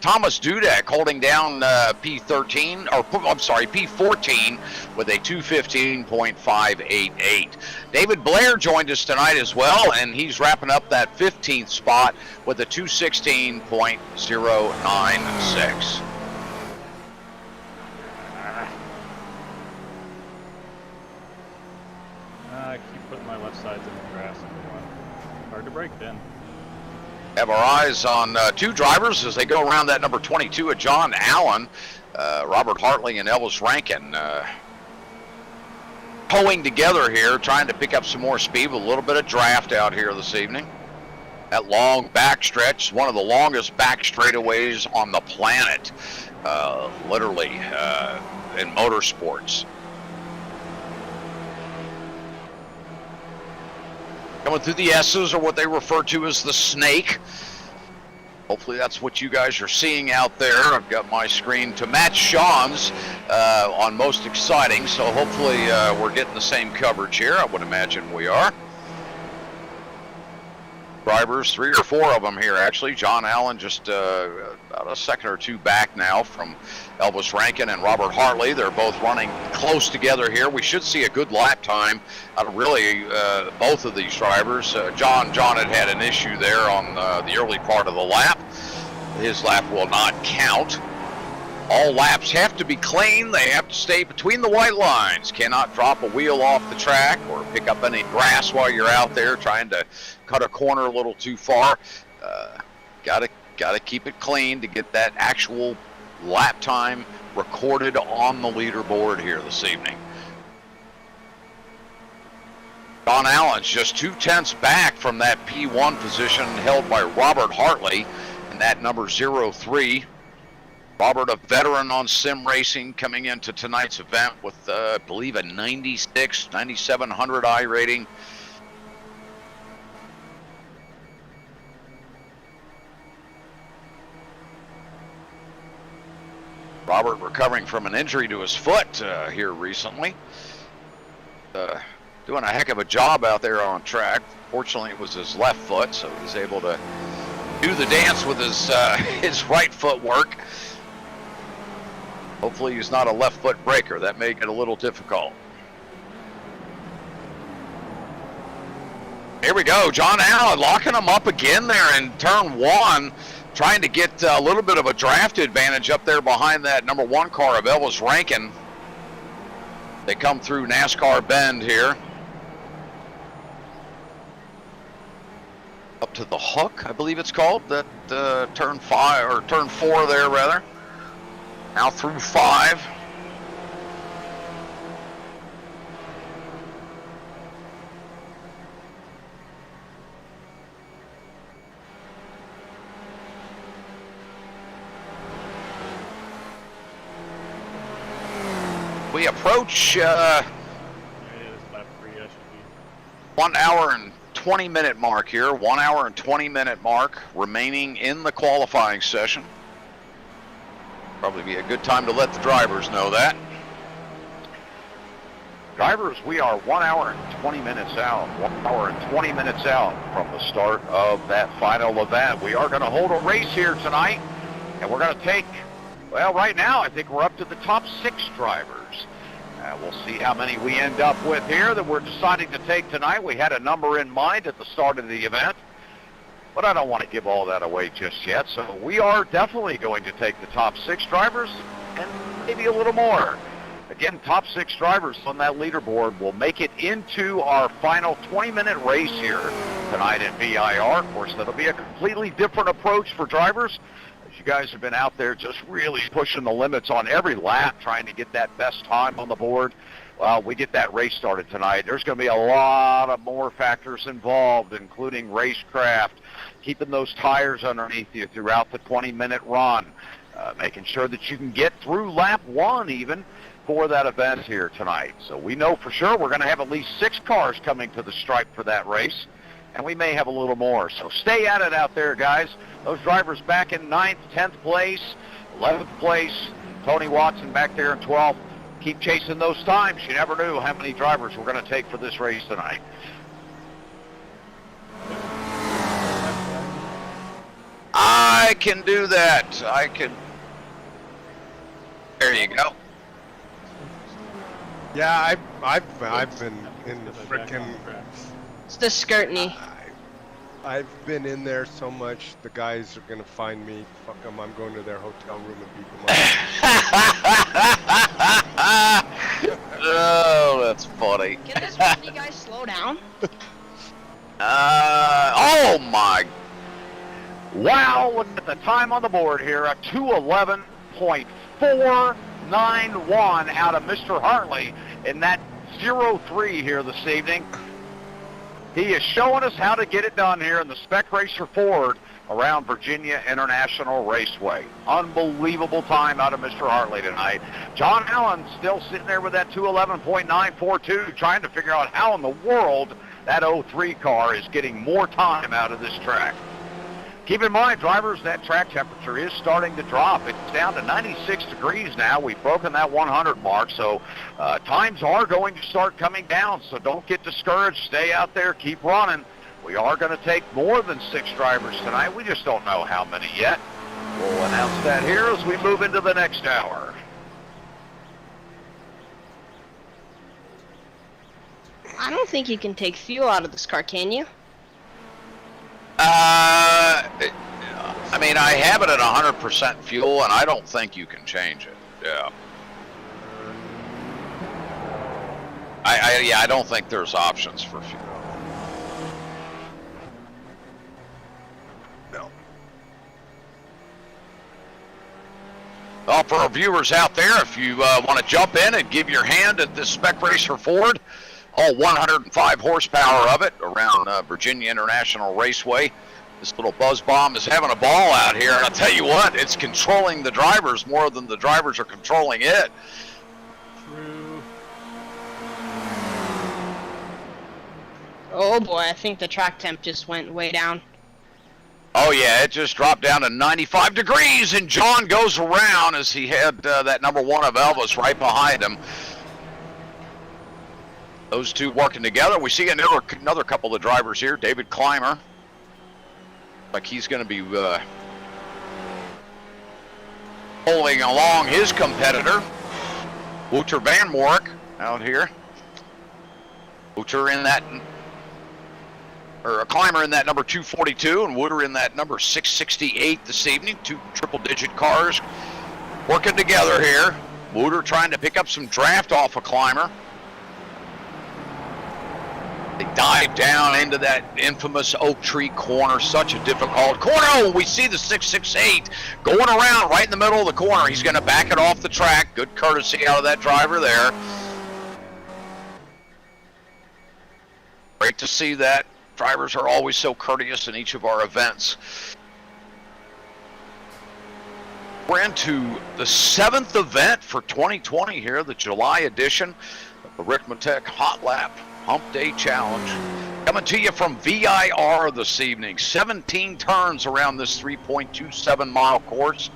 Speaker 2: Thomas Dudek holding down P14 with a 2:15.588. David Blair joined us tonight as well, and he's wrapping up that 15th spot with a 2:16.096.
Speaker 7: I keep putting my left sides in the grass. Hard to break then.
Speaker 2: Have our eyes on two drivers as they go around that number 22 at John Allen, Robert Hartley and Elvis Rankin. Pulling together here, trying to pick up some more speed with a little bit of draft out here this evening. That long backstretch, one of the longest back straightaways on the planet, literally, in motorsports. Coming through the S's, or what they refer to as the snake. Hopefully that's what you guys are seeing out there. I've got my screen to match Sean's on most exciting, so hopefully we're getting the same coverage here. I would imagine we are. Drivers, 3 or 4 of them here actually. John Allen just about a second or two back now from Elvis Rankin and Robert Hartley. They're both running close together here. We should see a good lap time out of really both of these drivers. John had an issue there on the early part of the lap. His lap will not count. All laps have to be clean. They have to stay between the white lines. Cannot drop a wheel off the track or pick up any grass while you're out there trying to cut a corner a little too far. Gotta keep it clean to get that actual lap time recorded on the leaderboard here this evening. John Allen's just 2/10 back from that P1 position held by Robert Hartley, and that number 03. Robert, a veteran on sim racing, coming into tonight's event with, I believe, a 9,700 I rating. Robert recovering from an injury to his foot here recently. Doing a heck of a job out there on track. Fortunately, it was his left foot, so he's able to do the dance with his right foot work. Hopefully he's not a left foot breaker. That may get a little difficult. Here we go. John Allen locking him up again there in turn 1, trying to get a little bit of a draft advantage up there behind that number 1 car of Elvis Rankin. They come through NASCAR Bend here. Up to the hook, I believe it's called, that turn 5 or turn 4 there rather. Now through 5. We approach
Speaker 7: Yeah, this lap 3 should be.
Speaker 2: 1 hour and 20 minute mark here. 1 hour and 20 minute mark remaining in the qualifying session. Probably be a good time to let the drivers know that.
Speaker 5: Drivers, we are 1 hour and 20 minutes out. 1 hour and 20 minutes out from the start of that final event. We are going to hold a race here tonight, and we're going to take, well, right now I think we're up to the top 6 drivers. We'll see how many we end up with here that we're deciding to take tonight. We had a number in mind at the start of the event, but I don't want to give all that away just yet. So we are definitely going to take the top 6 drivers and maybe a little more. Again, top 6 drivers on that leaderboard will make it into our final 20-minute race here tonight at VIR. Of course, that'll be a completely different approach for drivers. You guys have been out there just really pushing the limits on every lap, trying to get that best time on the board. Well, we get that race started tonight. There's going to be a lot of more factors involved, including racecraft, keeping those tires underneath you throughout the 20-minute run, making sure that you can get through lap 1 even for that event here tonight. So we know for sure we're going to have at least 6 cars coming to the stripe for that race, and we may have a little more. So stay at it out there, guys. Those drivers back in 9th, 10th place, 11th place, Tony Watson back there in 12th. Keep chasing those times. You never knew how many drivers we're going to take for this race tonight.
Speaker 2: I can do that. I can. There you go.
Speaker 4: Yeah, I've been in the frickin'.
Speaker 3: It's the Skirtney.
Speaker 4: I've been in there so much, the guys are gonna find me. Fuck them, I'm going to their hotel room and beat them up.
Speaker 2: Oh, that's funny.
Speaker 3: Can this one of you guys slow down?
Speaker 2: Oh my.
Speaker 5: Wow, look at the time on the board here, a 2:11.491 out of Mr. Hartley in that 0-3 here this evening. He is showing us how to get it done here in the SPEC Racer Ford around Virginia International Raceway. Unbelievable time out of Mr. Hartley tonight. John Allen still sitting there with that 2:11.942, trying to figure out how in the world that 03 car is getting more time out of this track. Keep in mind, drivers, that track temperature is starting to drop. It's down to 96 degrees now. We've broken that 100 mark, so times are going to start coming down, so don't get discouraged. Stay out there. Keep running. We are going to take more than 6 drivers tonight. We just don't know how many yet. We'll announce that here as we move into the next hour.
Speaker 3: I don't think you can take fuel out of this car, can you?
Speaker 2: I mean, I have it at 100% fuel, and I don't think you can change it. Yeah. I don't think there's options for fuel. No. Well, for our viewers out there, if you want to jump in and give your hand at this SPEC Racer Ford, all 105 horsepower of it around Virginia International Raceway. This little buzz bomb is having a ball out here, and I'll tell you what, it's controlling the drivers more than the drivers are controlling it.
Speaker 7: True.
Speaker 3: Oh boy, I think the track temp just went way down.
Speaker 2: Oh yeah, it just dropped down to 95 degrees, and John goes around as he had that number 1 of Elvis right behind him. Those two working together. We see another couple of drivers here. David Clymer. Like he's going to be pulling along his competitor, Wouter Van Morik, out here. Wouter in that, or a Clymer in that number 242, and Wouter in that number 668 this evening. 2 triple-digit cars working together here. Wouter trying to pick up some draft off of Clymer. They dive down into that infamous oak tree corner. Such a difficult corner. Oh, we see the 668 going around right in the middle of the corner. He's going to back it off the track. Good courtesy out of that driver there. Great to see that. Drivers are always so courteous in each of our events. We're into the 7th event for 2020 here, the July edition of the Ricmotech Hot Lap Humpday Challenge. Coming to you from VIR this evening. 17 turns around this 3.27 mile course.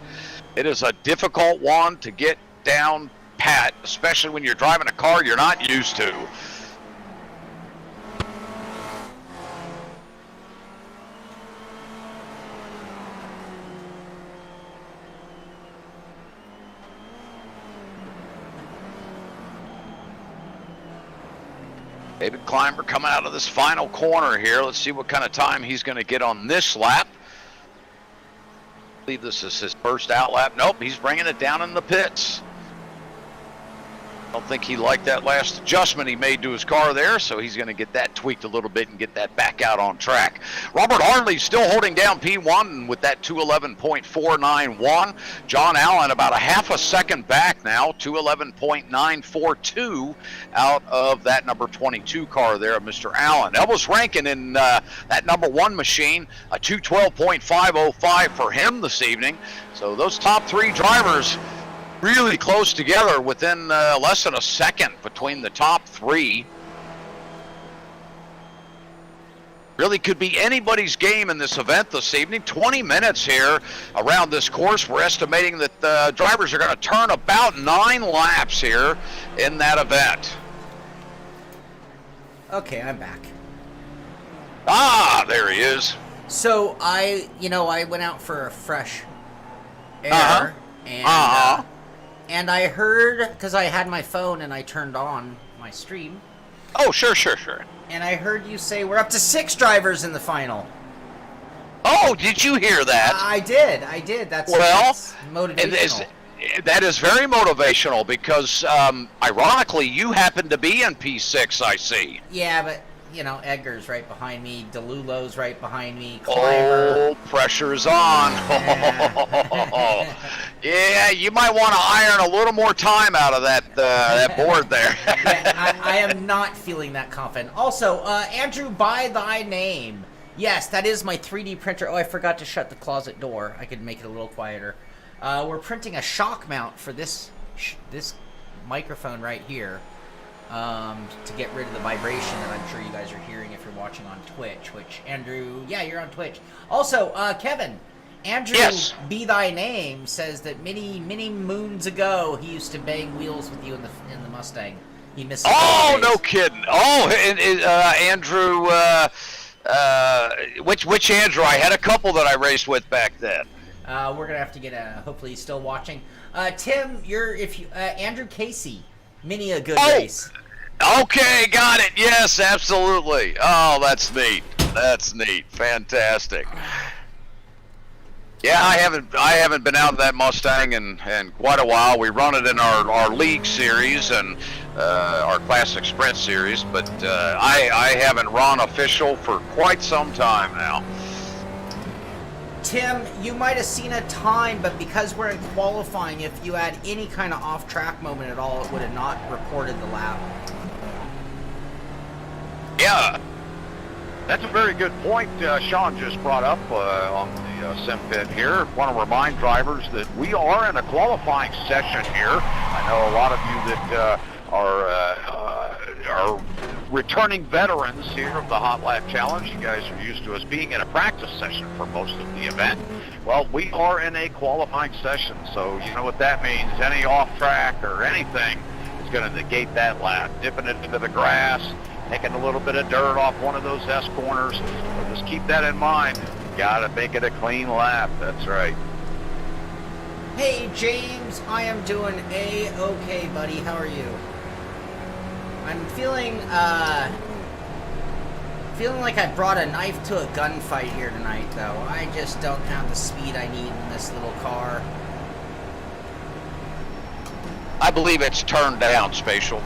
Speaker 2: It is a difficult one to get down pat, especially when you're driving a car you're not used to. David Clymer coming out of this final corner here. Let's see what kind of time he's going to get on this lap. I believe this is his first out lap. Nope, he's bringing it down in the pits. I don't think he liked that last adjustment he made to his car there, so he's going to get that tweaked a little bit and get that back out on track. Robert Hartley still holding down P1 with that 211.491. John Allen about a half a second back now, 211.942 out of that number 22 car there of Mr. Allen. Elvis Rankin in that number 1 machine, a 212.505 for him this evening. So those top 3 drivers really close together, within less than a second between the top 3. Really could be anybody's game in this event this evening. 20 minutes here around this course. We're estimating that the drivers are going to turn about 9 laps here in that event.
Speaker 1: Okay, I'm back.
Speaker 2: Ah, there he is.
Speaker 1: So I went out for a fresh air, and I heard, because I had my phone and I turned on my stream.
Speaker 2: Oh, sure.
Speaker 1: And I heard you say we're up to 6 drivers in the final.
Speaker 2: Oh, did you hear that?
Speaker 1: I did. That's motivational.
Speaker 2: That is very motivational because, ironically, you happen to be in P6, I see.
Speaker 1: Yeah, but, Edgar's right behind me. DeLulo's right behind me. Clymer.
Speaker 2: Oh, pressure's on. Yeah, you might want to iron a little more time out of that board there.
Speaker 1: Yeah, I am not feeling that confident. Also, Andrew, by thy name. Yes, that is my 3D printer. Oh, I forgot to shut the closet door. I could make it a little quieter. We're printing a shock mount for this microphone right here. To get rid of the vibration that I'm sure you guys are hearing if you're watching on Twitch, which, Andrew, yeah, you're on Twitch. Also, Kevin, Andrew, yes. Be thy name, says that many moons ago he used to bang wheels with you in the Mustang. He missed.
Speaker 2: Oh, no kidding. Oh, Andrew, which Andrew? I had a couple that I raced with back then.
Speaker 1: We're gonna have to get hopefully he's still watching. Tim, Andrew Casey. Many a good race.
Speaker 2: Okay, got it. Yes, absolutely. Oh, that's neat. Fantastic. Yeah, I haven't been out of that Mustang in quite a while. We run it in our league series and our classic sprint series, but I haven't run official for quite some time now.
Speaker 1: Tim, you might have seen a time, but because we're in qualifying, if you had any kind of off-track moment at all, it would have not reported the lap.
Speaker 2: Yeah.
Speaker 5: That's a very good point Shaun just brought up on the Simpit here. I want to remind drivers that we are in a qualifying session here. I know a lot of you that are returning veterans here of the Hot Lap Challenge. You guys are used to us being in a practice session for most of the event. Well, we are in a qualifying session, so you know what that means. Any off-track or anything is going to negate that lap. Dipping it into the grass, taking a little bit of dirt off one of those S corners. So just keep that in mind. You got to make it a clean lap. That's right.
Speaker 1: Hey, James. I am doing A-okay, buddy. How are you? I'm feeling like I brought a knife to a gunfight here tonight, though. I just don't have the speed I need in this little car.
Speaker 2: I believe it's turned down, Spatial.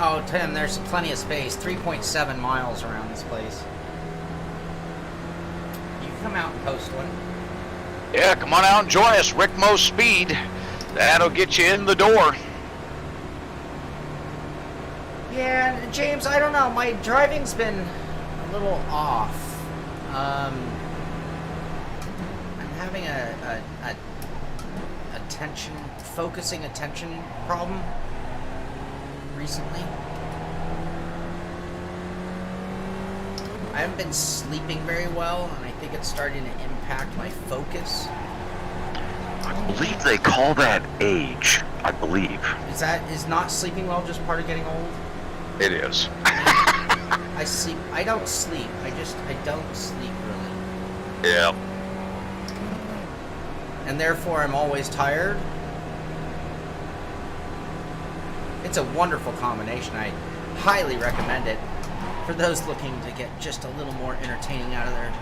Speaker 1: Oh, Tim, there's plenty of space. 3.7 miles around this place. You can come out and post one.
Speaker 2: Yeah, come on out and join us. Ricmo Speed. That'll get you in the door.
Speaker 1: Yeah, James, I don't know. My driving's been a little off. I'm having a focusing attention problem recently. I haven't been sleeping very well, and I think it's starting to impact my focus.
Speaker 2: I believe they call that age. I believe.
Speaker 1: Is not sleeping well just part of getting old?
Speaker 2: It is.
Speaker 1: I don't sleep. I don't sleep really.
Speaker 2: Yeah.
Speaker 1: And therefore I'm always tired. It's a wonderful combination. I highly recommend it for those looking to get just a little more entertaining out of their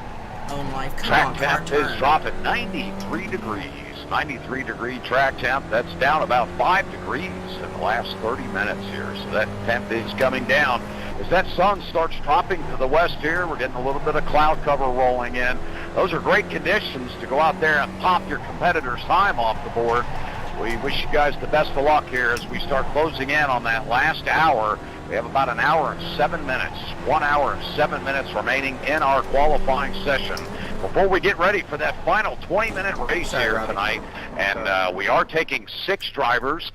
Speaker 1: own life. Come on,
Speaker 5: Track temp is dropping 93 degrees. 93 degree track temp. That's down about 5 degrees in the last 30 minutes here. So that temp is coming down. As that sun starts dropping to the west here, we're getting a little bit of cloud cover rolling in. Those are great conditions to go out there and pop your competitor's time off the board. We wish you guys the best of luck here as we start closing in on that last hour. We have about an hour and 7 minutes, 1 hour and 7 minutes remaining in our qualifying session before we get ready for that final 20-minute race here tonight. And we are taking six drivers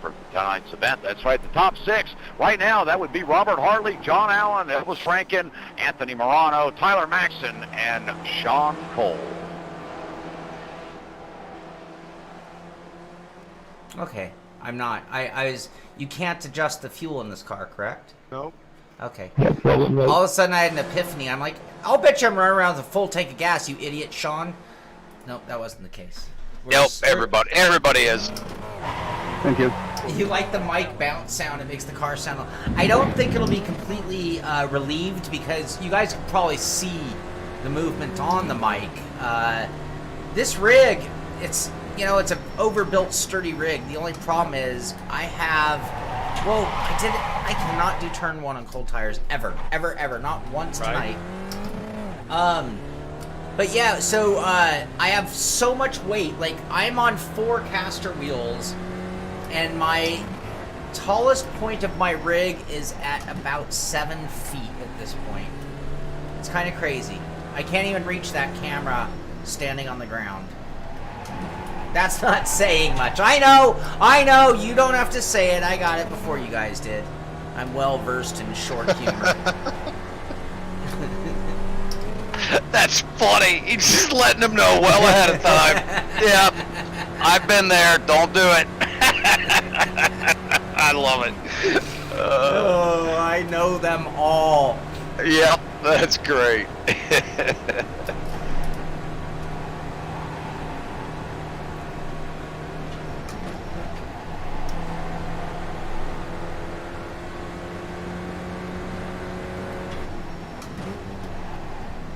Speaker 5: for tonight's event. That's right, the top six. Right now, that would be Robert Hartley, John Allen, Elvis Franken, Anthony Morano, Tyler Maxson, and Sean Cole.
Speaker 1: Okay, I'm not. You can't adjust the fuel in this car, correct?
Speaker 4: No.
Speaker 1: Okay. All of a sudden I had an epiphany. I'm like, I'll bet you I'm running around with a full tank of gas, you idiot, Sean. Nope, that wasn't the case.
Speaker 2: Nope, everybody is.
Speaker 6: Thank you.
Speaker 1: You like the mic bounce sound, it makes the car sound... I don't think it'll be completely relieved because you guys can probably see the movement on the mic. This rig, it's an overbuilt, sturdy rig. The only problem is I cannot do turn one on cold tires ever, not once tonight. But yeah, so I have so much weight. Like, I'm on 4 caster wheels, and my tallest point of my rig is at about 7 feet at this point. It's kind of crazy. I can't even reach that camera standing on the ground. That's not saying much. I know, you don't have to say it. I got it before you guys did. I'm well versed in short humor.
Speaker 2: That's funny. He's just letting them know well ahead of time. Yep, I've been there. Don't do it. I love it.
Speaker 1: Oh, I know them all.
Speaker 2: Yep, that's great.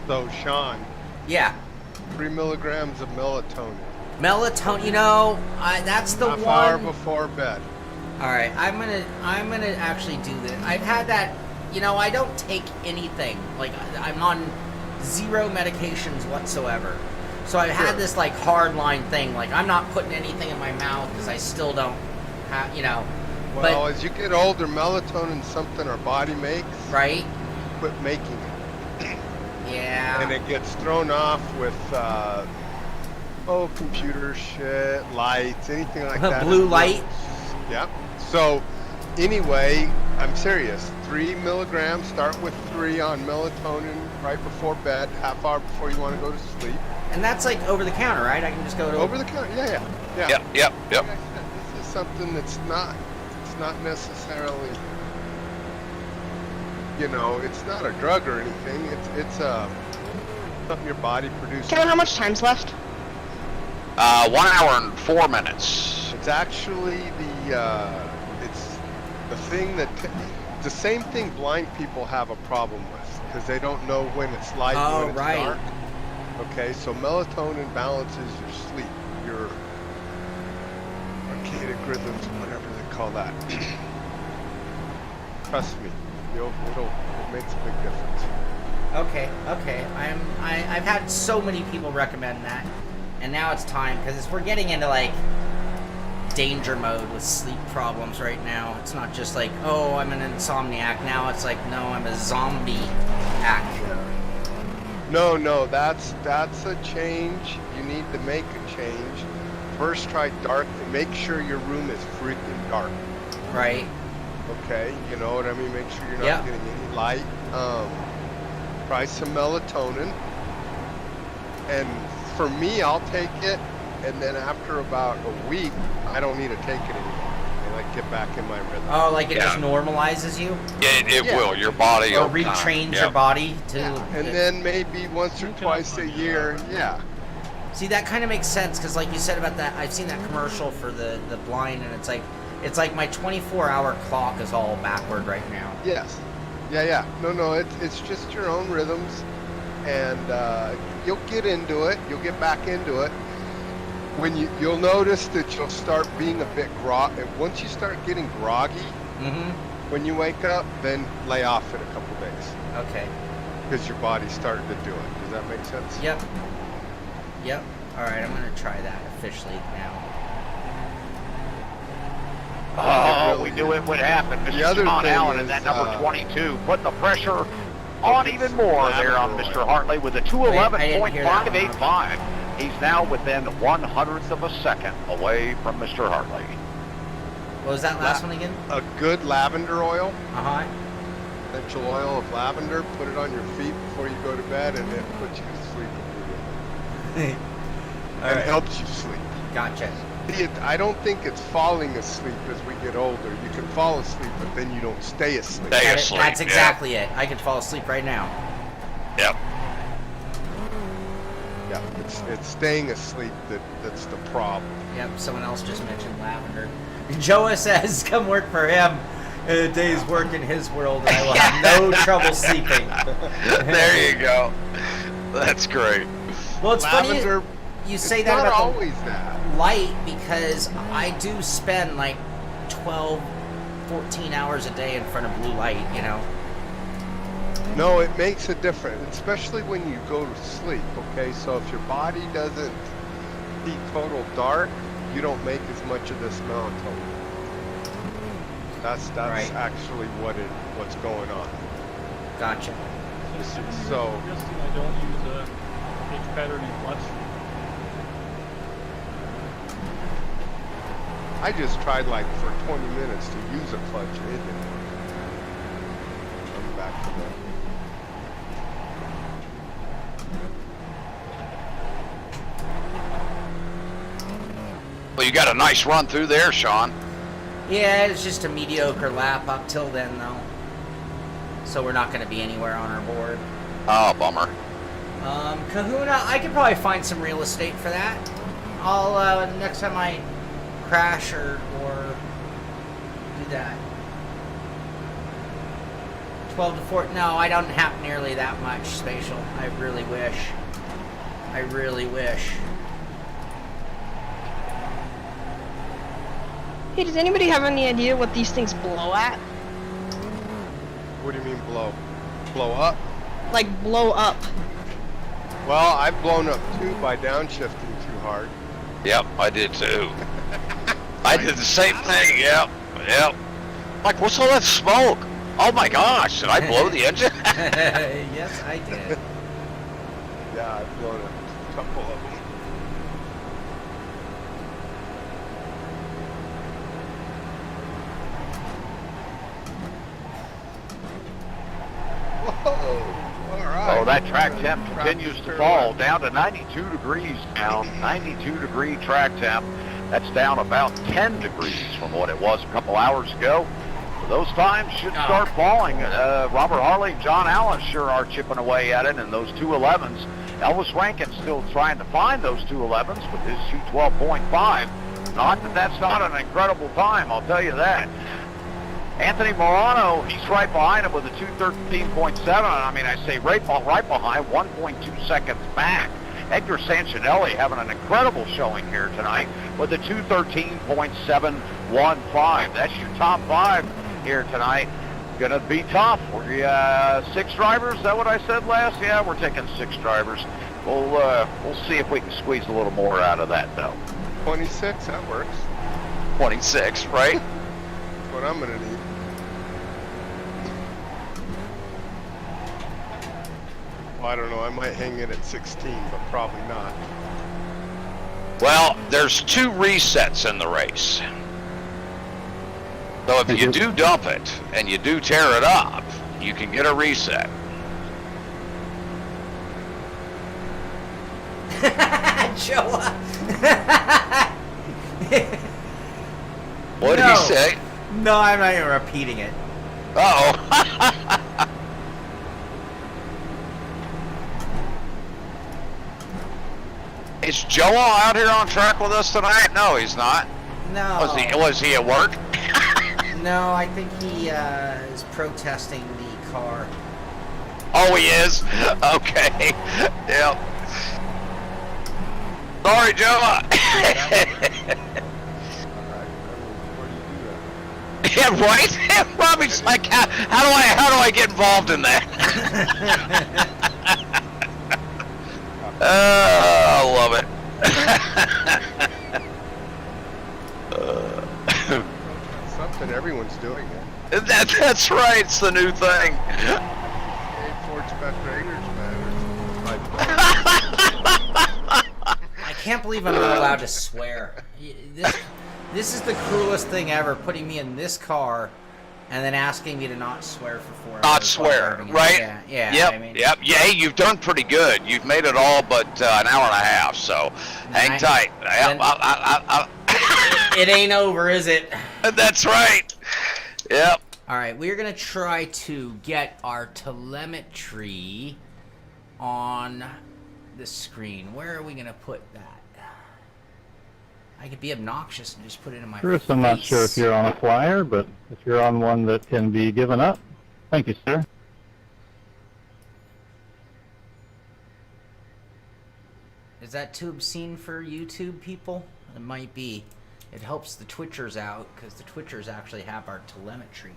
Speaker 4: So, Sean.
Speaker 1: Yeah.
Speaker 4: 3 milligrams of melatonin.
Speaker 1: Melatonin, that's the one.
Speaker 4: Half hour before bed.
Speaker 1: All right, I'm gonna actually do this. I've had that. I don't take anything. Like, I'm on 0 medications whatsoever. So I've had this like hard line thing. Like, I'm not putting anything in my mouth because I still don't have.
Speaker 4: Well, as you get older, melatonin's something our body makes.
Speaker 1: Right.
Speaker 4: Quit making it.
Speaker 1: Yeah.
Speaker 4: And it gets thrown off with, computer shit, lights, anything like that.
Speaker 1: Blue light?
Speaker 4: Yep. So, anyway, I'm serious. 3 milligrams, start with 3 on melatonin right before bed, half hour before you want to go to sleep.
Speaker 1: And that's like over the counter, right? I can just go to...
Speaker 4: Over the counter, yeah.
Speaker 2: Yep.
Speaker 4: Like I said, this is something that's not necessarily... it's not a drug or anything. It's something your body produces.
Speaker 3: Kevin, how much time's left?
Speaker 2: 1 hour and 4 minutes.
Speaker 4: It's actually the same thing blind people have a problem with because they don't know when it's light and when it's dark. Okay, so melatonin balances your sleep, your circadian rhythms, whatever they call that. Trust me, it makes a big difference.
Speaker 1: Okay. I've had so many people recommend that, and now it's time because we're getting into like danger mode with sleep problems right now. It's not just like, oh, I'm an insomniac. Now it's like, no, I'm a zombie-ac.
Speaker 4: No, that's a change. You need to make a change. First, try dark and make sure your room is freaking dark.
Speaker 1: Right.
Speaker 4: Okay, you know what I mean? Make sure you're not getting any light. Try some melatonin. And for me, I'll take it, and then after about a week, I don't need to take it anymore. I like get back in my rhythm.
Speaker 1: Oh, like it just normalizes you?
Speaker 2: It will. Your body
Speaker 1: or retrains your body to.
Speaker 4: And then maybe once or twice a year,
Speaker 1: See, that kind of makes sense because, like you said about that, I've seen that commercial for the blind, and it's like my 24-hour clock is all backward right now.
Speaker 4: Yes. Yeah. No, it's just your own rhythms, and you'll get into it. You'll get back into it. When you'll notice that you'll start being a bit groggy. Once you start getting groggy, when you wake up, then lay off in a couple days.
Speaker 1: Okay.
Speaker 4: Because your body's starting to do it. Does that make sense?
Speaker 1: Yep. All right, I'm gonna try that officially now.
Speaker 5: Oh, we knew it would happen. Mr. John Allen in that number 22, putting the pressure on even more there on Mr. Hartley with a 211.585. He's now within 1/100th of a second away from Mr. Hartley.
Speaker 1: What was that last one again?
Speaker 4: A good lavender oil.
Speaker 1: Essential
Speaker 4: oil of lavender. Put it on your feet before you go to bed, and it puts you to sleep immediately. And helps you sleep.
Speaker 1: Gotcha.
Speaker 4: I don't think it's falling asleep as we get older. You can fall asleep, but then you don't stay asleep.
Speaker 1: That's exactly it. I could fall asleep right now.
Speaker 2: Yep.
Speaker 4: Yeah, it's staying asleep that's the problem.
Speaker 1: Yep, someone else just mentioned lavender. Joa says, come work for him. A day's work in his world, and I will have no trouble sleeping.
Speaker 2: There you go. That's great.
Speaker 1: Well, it's
Speaker 4: lavender,
Speaker 1: funny you say that about
Speaker 4: always that
Speaker 1: light, because I do spend like 12, 14 hours a day in front of blue light, you know?
Speaker 4: No, it makes a difference, especially when you go to sleep, okay? So if your body doesn't be total dark, you don't make as much of this melatonin. That's
Speaker 1: right.
Speaker 4: Actually what's going on.
Speaker 1: Gotcha.
Speaker 7: So I don't use a pitch patterning clutch.
Speaker 4: I just tried like for 20 minutes to use a clutch and it didn't work. I'm back to that.
Speaker 2: Well, you got a nice run through there, Shaun.
Speaker 1: Yeah, it's just a mediocre lap up till then, though. So we're not going to be anywhere on our board.
Speaker 2: Oh, bummer.
Speaker 1: Kahuna, I could probably find some real estate for that. I'll, next time I crash or do that. 12 to 14. No, I don't have nearly that much spatial. I really wish.
Speaker 3: Hey, does anybody have any idea what these things blow at?
Speaker 4: What do you mean blow? Blow up?
Speaker 3: Like blow up.
Speaker 4: Well, I've blown up too by downshifting too hard.
Speaker 2: Yep, I did too. I did the same thing, yep. Like, what's all that smoke? Oh my gosh, did I blow the engine?
Speaker 1: Yes, I did.
Speaker 4: Yeah, I've blown a couple of them. Whoa, all right.
Speaker 5: Oh, that track temp continues to fall down to 92 degrees now. 92-degree track temp. That's down about 10 degrees from what it was a couple hours ago. So those times should start falling. Robert Harley and John Allen sure are chipping away at it in those 211s. Elvis Rankin still trying to find those 211s with his 212.5. Not that that's not an incredible time, I'll tell you that. Anthony Morano, he's right behind him with a 213.7. I mean, I say right behind, 1.2 seconds back. Edgar Sancinelli having an incredible showing here tonight with a 213.715. That's your top five here tonight. going to be tough. We're 6 drivers. Is that what I said last? Yeah, we're taking 6 drivers. We'll see if we can squeeze a little more out of that, though.
Speaker 4: 26, that works.
Speaker 2: 26, right?
Speaker 4: That's what I'm going to need. Well, I don't know. I might hang it at 16, but probably not.
Speaker 2: Well, there's 2 resets in the race. So if you do dump it and you do tear it up, you can get a reset.
Speaker 1: Joe.
Speaker 2: What did he say?
Speaker 1: No, I'm not even repeating it.
Speaker 2: Uh-oh. Is Joe out here on track with us tonight? No, he's not.
Speaker 1: No.
Speaker 2: Was he at work?
Speaker 1: No, I think he is protesting the car.
Speaker 2: Oh, he is? Okay. Yep. Sorry, Joe. Yeah, right? Robbie's like, how do I get involved in that? I love it.
Speaker 4: Something everyone's doing it.
Speaker 2: That's right. It's the new thing.
Speaker 4: Hey, Ford SPEC Racers
Speaker 1: I can't believe I'm not allowed to swear. This is the cruelest thing ever, putting me in this car and then asking me to not swear for 4 hours.
Speaker 2: Not swear, right?
Speaker 1: Yeah.
Speaker 2: Yep,
Speaker 1: I mean,
Speaker 2: yep. Yeah, hey, you've done pretty good. You've made it all but an hour and a half, so hang tight.
Speaker 1: It ain't over, is it?
Speaker 2: That's right. Yep.
Speaker 1: All right, we're going to try to get our telemetry on the screen. Where are we going to put that? I could be obnoxious and just put it in my
Speaker 6: Bruce,
Speaker 1: face.
Speaker 6: I'm not sure if you're on a flyer, but if you're on one that can be given up, thank you, sir.
Speaker 1: Is that too obscene for YouTube people? It might be. It helps the Twitchers out, because the Twitchers actually have our telemetry.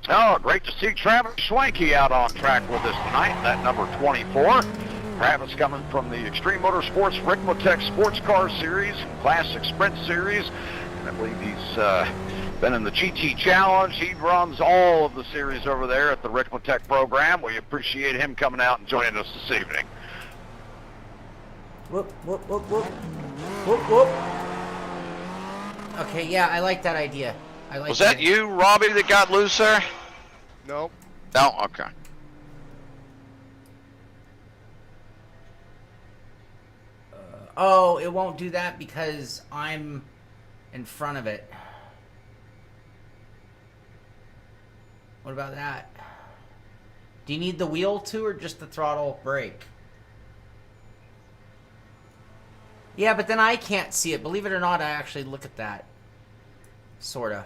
Speaker 5: Oh, great to see Travis Schwanke out on track with us tonight. That number 24. Travis coming from the Extreme Motorsports Ricmotech Sports Car Series, Classic Sprint Series. And I believe he's been in the GT Challenge. He runs all of the series over there at the Ricmotech program. We appreciate him coming out and joining us this evening.
Speaker 1: Whoop, whoop, whoop, whoop. Whoop, whoop. Okay, yeah, I like that idea.
Speaker 2: Was that you, Robbie, that got loose there?
Speaker 4: Nope.
Speaker 2: No? Okay.
Speaker 1: Oh, it won't do that because I'm in front of it. What about that? Do you need the wheel too, or just the throttle brake? Yeah, but then I can't see it. Believe it or not, I actually look at that. Sorta.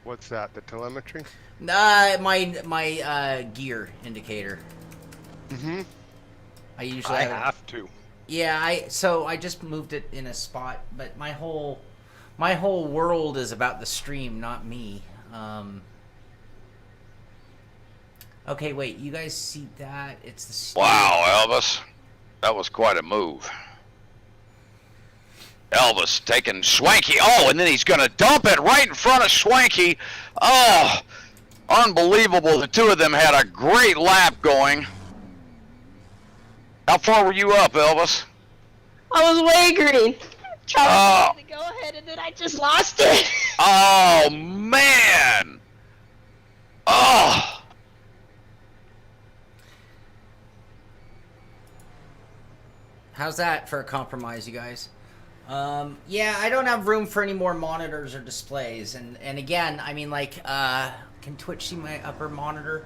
Speaker 4: What's that? The telemetry?
Speaker 1: My gear indicator.
Speaker 4: Mm-hmm.
Speaker 1: I usually
Speaker 4: I have to.
Speaker 1: Yeah, so I just moved it in a spot, but my whole world is about the stream, not me. Okay, wait, you guys see that? It's the stream.
Speaker 2: Wow, Elvis. That was quite a move. Elvis taking Schwanke. Oh, and then he's going to dump it right in front of Schwanke. Oh, unbelievable. The two of them had a great lap going. How far were you up, Elvis?
Speaker 3: I was way green. Trying to go ahead, and then I just lost it.
Speaker 2: Oh, man. Oh.
Speaker 1: How's that for a compromise, you guys? Yeah, I don't have room for any more monitors or displays. And again, I mean, like, can Twitch see my upper monitor?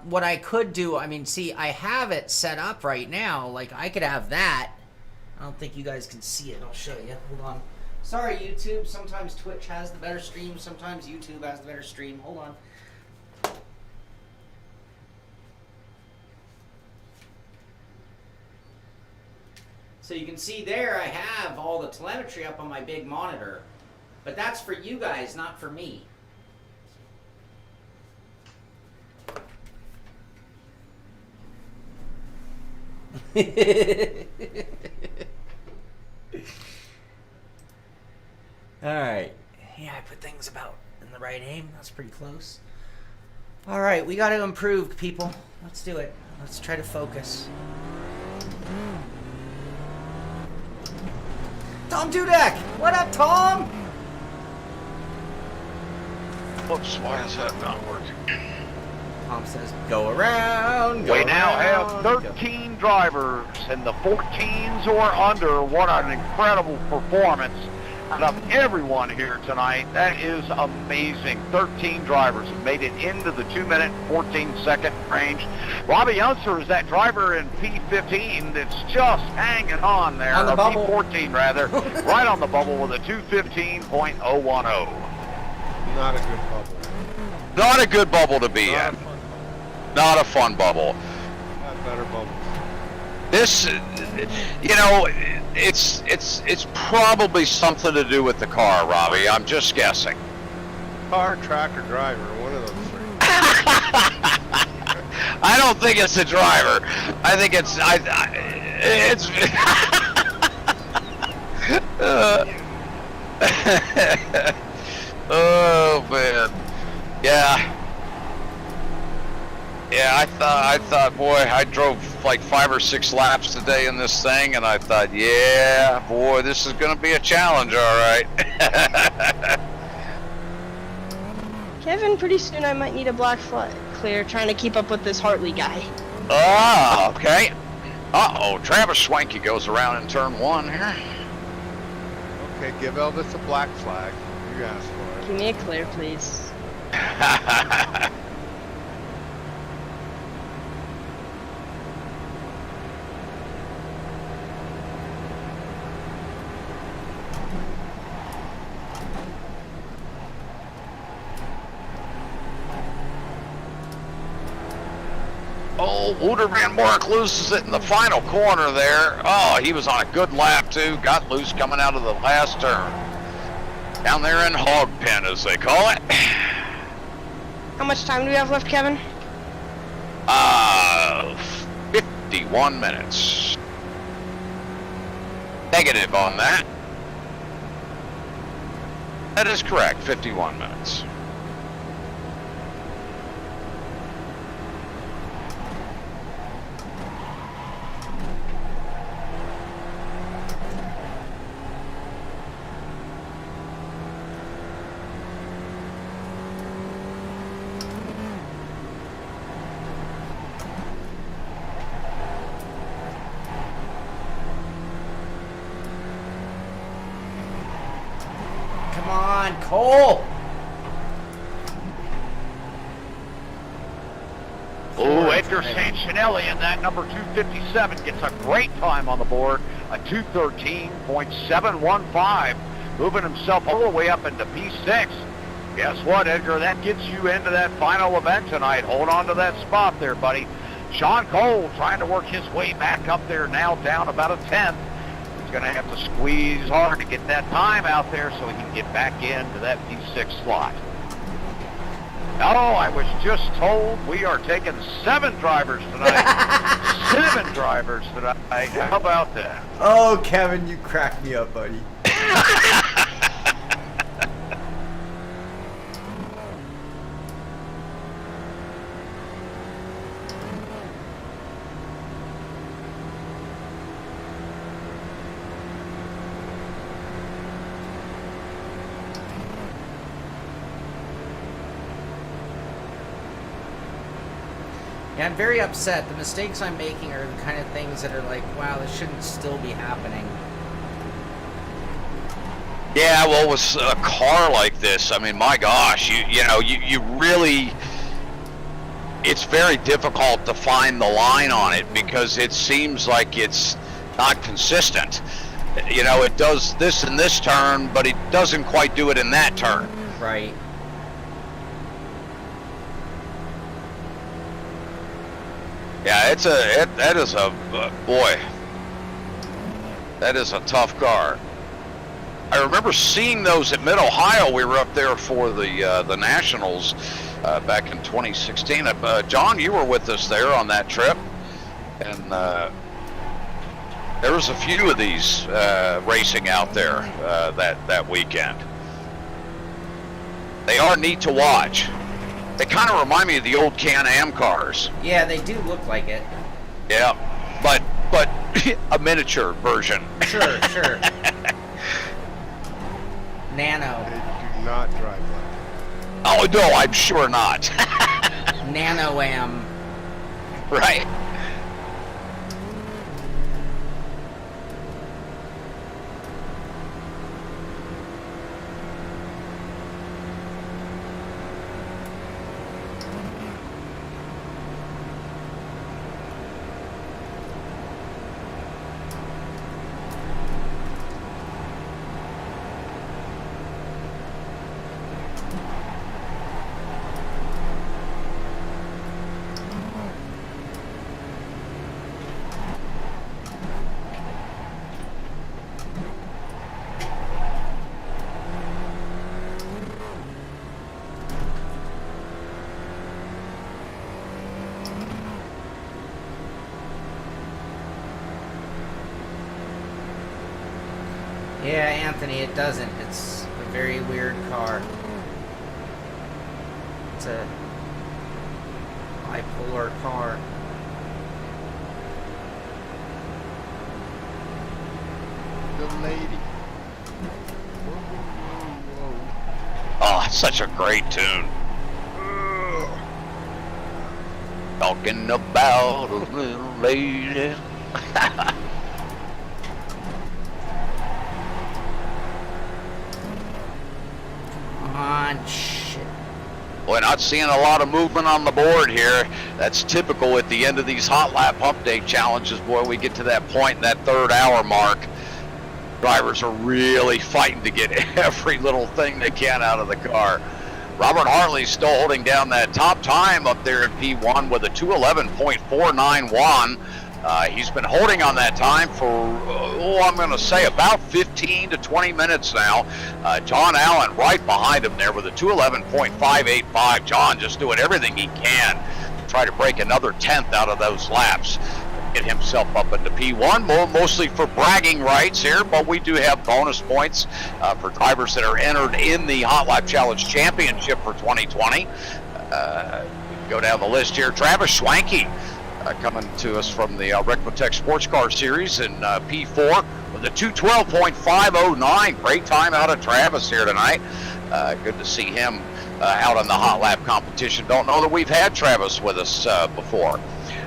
Speaker 1: What I could do, I mean, see, I have it set up right now. Like, I could have that. I don't think you guys can see it. I'll show you. Hold on. Sorry, YouTube. Sometimes Twitch has the better stream. Sometimes YouTube has the better stream. Hold on. So you can see there I have all the telemetry up on my big monitor. But that's for you guys, not for me. Alright. Yeah, I put things about in the right aim. That's pretty close. Alright, we got to improve, people. Let's do it. Let's try to focus. Tom Dudek! What up, Tom?
Speaker 2: Whoops, why is that not working?
Speaker 1: Tom says, go around, go
Speaker 5: We now
Speaker 1: around,
Speaker 5: have 13 drivers in the 14s or under. What an incredible performance out of everyone here tonight. That is amazing. 13 drivers have made it into the 2-minute, 14-second range. Robby Unser is that driver in P15 that's just hanging on there.
Speaker 1: On the
Speaker 5: or
Speaker 1: bubble.
Speaker 5: P14 rather, right on the bubble with a 2:15.010.
Speaker 4: Not a good bubble.
Speaker 2: Not a good bubble to be in. Not a fun bubble.
Speaker 4: Not better bubbles.
Speaker 2: This, you know, it's probably something to do with the car, Robbie. I'm just guessing.
Speaker 4: Car, track, or driver, one of those three.
Speaker 2: I don't think it's the driver. I think it's it's. Oh man, yeah. Yeah, I thought, boy, I drove like 5 or 6 laps today in this thing, and I thought, yeah, boy, this is going to be a challenge, all right.
Speaker 3: Kevin, pretty soon I might need a black flag clear trying to keep up with this Hartley guy.
Speaker 2: Ah, okay. Uh-oh, Travis Swanky goes around in turn 1 here.
Speaker 4: Okay, give Elvis a black flag. You asked for it.
Speaker 3: Give me a clear, please.
Speaker 2: Oh, Wouter Van Bork loses it in the final corner there. Oh, he was on a good lap, too. Got loose coming out of the last turn. Down there in Hog Pen, as they call it.
Speaker 3: How much time do we have left, Kevin?
Speaker 2: 51 minutes. Negative on that. That is correct, 51 minutes.
Speaker 1: Come on, Cole!
Speaker 5: Oh, Edgar Sanchinelli in that number 257 gets a great time on the board, a 2:13.715, moving himself all the way up into P6. Guess what, Edgar? That gets you into that final event tonight. Hold on to that spot there, buddy. Sean Cole trying to work his way back up there now, down about a 10th. He's going to have to squeeze hard to get that time out there so he can get back into that P6 slot. Oh, I was just told we are taking 7 drivers tonight. 7 drivers tonight. How about that?
Speaker 1: Oh, Kevin, you cracked me up, buddy. Yeah, I'm very upset. The mistakes I'm making are the kind of things that are like, wow, this shouldn't still be happening.
Speaker 2: Yeah, well, with a car like this, I mean, my gosh, you really, it's very difficult to find the line on it because it seems like it's not consistent. You know, it does this in this turn, but it doesn't quite do it in that turn.
Speaker 1: Right.
Speaker 2: Yeah, that is a boy. That is a tough car. I remember seeing those at Mid-Ohio. We were up there for the Nationals back in 2016. John, you were with us there on that trip. And there was a few of these racing out there that weekend. They are neat to watch. They kind of remind me of the old Can-Am cars.
Speaker 1: Yeah, they do look like it.
Speaker 2: Yeah, but a miniature version.
Speaker 1: Sure. Nano.
Speaker 4: They do not drive like
Speaker 2: Oh, no, I'm sure not.
Speaker 1: Nano-Am.
Speaker 2: Right.
Speaker 1: Yeah, Anthony, it doesn't. It's a very weird car. It's a bipolar car.
Speaker 4: the lady.
Speaker 2: Oh, such a great tune. Talking about a little lady.
Speaker 1: Come on, shit.
Speaker 2: Boy, not seeing a lot of movement on the board here. That's typical at the end of these Hot Lap Hump Day challenges. Boy, we get to that point in that third hour mark. Drivers are really fighting to get every little thing they can out of the car. Robert Hartley's still holding down that top time up there in P1 with a 2:11.491. He's been holding on that time for, I'm going to say about 15 to 20 minutes now. John Allen right behind him there with a 2:11.585. John just doing everything he can to try to break another 10th out of those laps. Get himself up into P1, mostly for bragging rights here, but we do have bonus points for drivers that are entered in the Hot Lap Challenge Championship for 2020. Go down the list here. Travis Schwanke coming to us from the Ricmotech Sports Car Series in P4 with a 2:12.509. Great time out of Travis here tonight. Good to see him out in the Hot Lap competition. Don't know that we've had Travis with us before.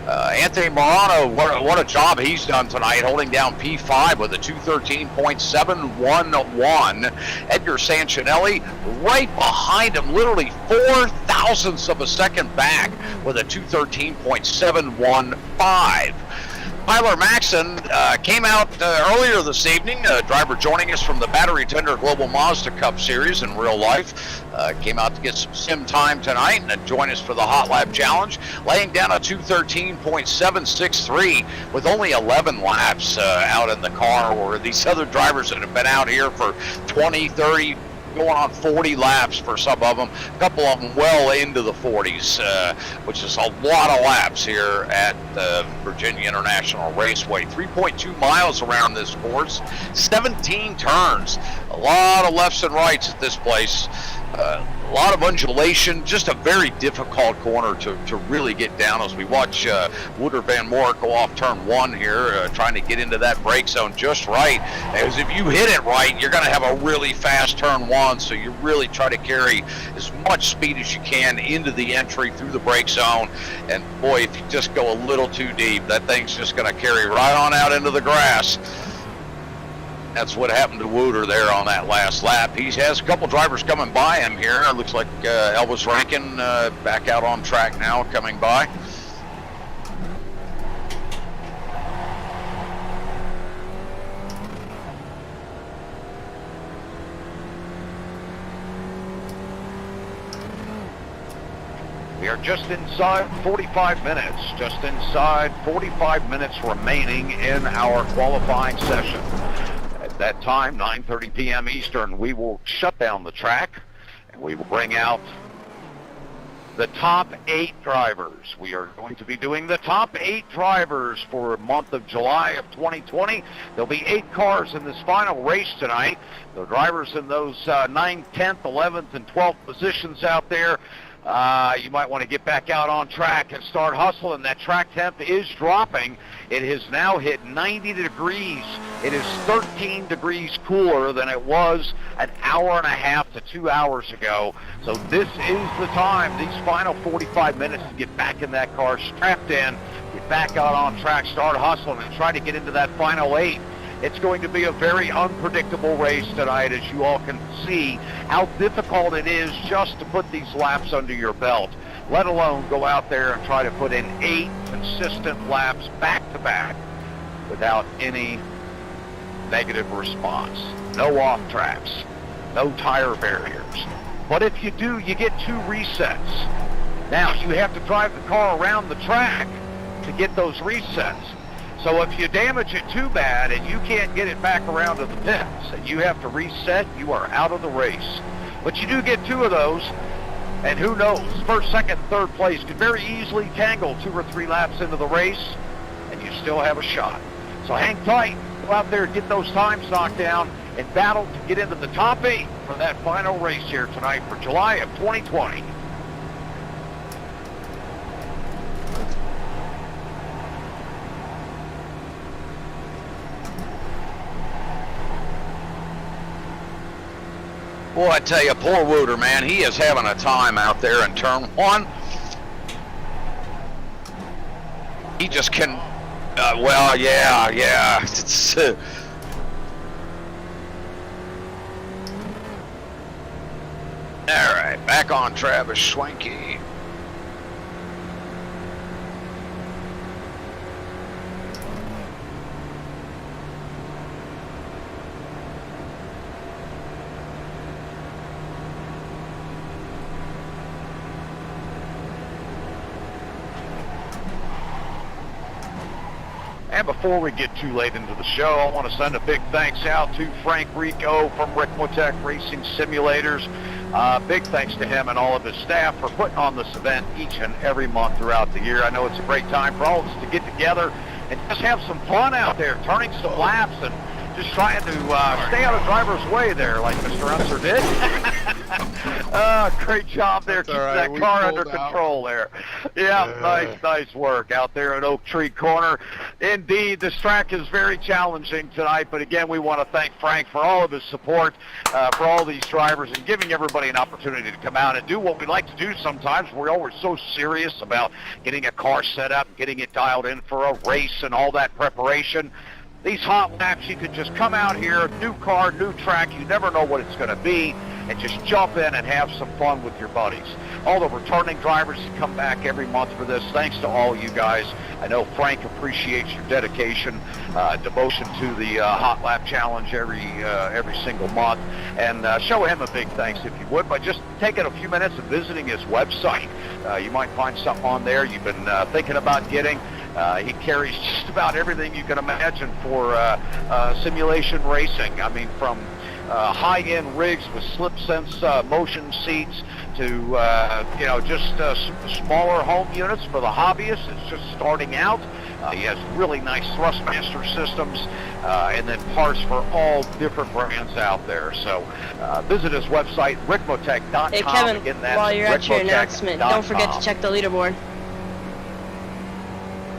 Speaker 2: Anthony Morano, what a job he's done tonight, holding down P5 with a 2:13.711. Edgar Sanchinelli right behind him, literally 0.04 of a second back with a 2:13.715. Tyler Maxson came out earlier this evening, a driver joining us from the Battery Tender Global Mazda Cup Series in real life. Came out to get some sim time tonight and then join us for the Hot Lap Challenge, laying down a 2:13.763 with only 11 laps out in the car, where these other drivers that have been out here for 20, 30, going on 40 laps for some of them, a couple of them well into the 40s, which is a lot of laps here at Virginia International Raceway. 3.2 miles around this course, 17 turns, a lot of lefts and rights at this place, a lot of undulation, just a very difficult corner to really get down as we watch Wouter Van Moor go off turn 1 here, trying to get into that brake zone just right. As if you hit it right, you're going to have a really fast turn 1, so you really try to carry as much speed as you can into the entry through the brake zone. And boy, if you just go a little too deep, that thing's just going to carry right on out into the grass. That's what happened to Wouter there on that last lap. He has a couple drivers coming by him here. It looks like Elvis Rankin back out on track now, coming by.
Speaker 5: We are just inside 45 minutes, just inside 45 minutes remaining in our qualifying session. At that time, 9:30 p.m. Eastern, we will shut down the track and we will bring out the top 8 drivers. We are going to be doing the top 8 drivers for the month of July of 2020. There'll be 8 cars in this final race tonight. The drivers in those 9th, 10th, 11th, and 12th positions out there, you might want to get back out on track and start hustling. That track temp is dropping. It has now hit 90 degrees. It is 13 degrees cooler than it was an hour and a half to 2 hours ago. So this is the time, these final 45 minutes, to get back in that car, strapped in, get back out on track, start hustling, and try to get into that final 8. It's going to be a very unpredictable race tonight, as you all can see how difficult it is just to put these laps under your belt, let alone go out there and try to put in 8 consistent laps back-to-back without any negative response. No off tracks, no tire barriers. But if you do, you get 2 resets. Now, you have to drive the car around the track to get those resets. So if you damage it too bad and you can't get it back around to the pits and you have to reset, you are out of the race. But you do get 2 of those, and who knows, first, second, third place could very easily tangle 2 or 3 laps into the race, and you still have a shot. So hang tight, go out there and get those times knocked down and battle to get into the top 8 for that final race here tonight for July of 2020.
Speaker 2: Boy, I tell you, poor Wooter, man, he is having a time out there in turn 1. He just can, well, yeah. It's, all right, back on Travis Schwenke.
Speaker 5: And before we get too late into the show, I want to send a big thanks out to Frank Rico from Ricmotech Racing Simulators. Big thanks to him and all of his staff for putting on this event each and every month throughout the year. I know it's a great time for all of us to get together and just have some fun out there, turning some laps and just trying to stay out of driver's way there, like Mr. Unser did. Great job there, keeping that car under control there. Yeah, nice work out there at Oak Tree Corner. Indeed, this track is very challenging tonight, but again, we want to thank Frank for all of his support for all these drivers and giving everybody an opportunity to come out and do what we like to do sometimes. We're always so serious about getting a car set up, getting it dialed in for a race and all that preparation. These hot laps, you can just come out here, new car, new track, you never know what it's going to be, and just jump in and have some fun with your buddies. All the returning drivers who come back every month for this, thanks to all you guys. I know Frank appreciates your dedication, devotion to the Hot Lap Challenge every single month, and show him a big thanks, if you would, by just taking a few minutes and visiting his website. You might find something on there you've been thinking about getting. He carries just about everything you can imagine for simulation racing. I mean, from high-end rigs with slip-sense motion seats to, just smaller home units for the hobbyists. It's just starting out. He has really nice Thrustmaster systems and then parts for all different brands out there. So visit his website, ricmotech.com.
Speaker 3: Hey, Kevin,
Speaker 5: Again, that's
Speaker 3: while you're at your announcement, don't forget to check the leaderboard.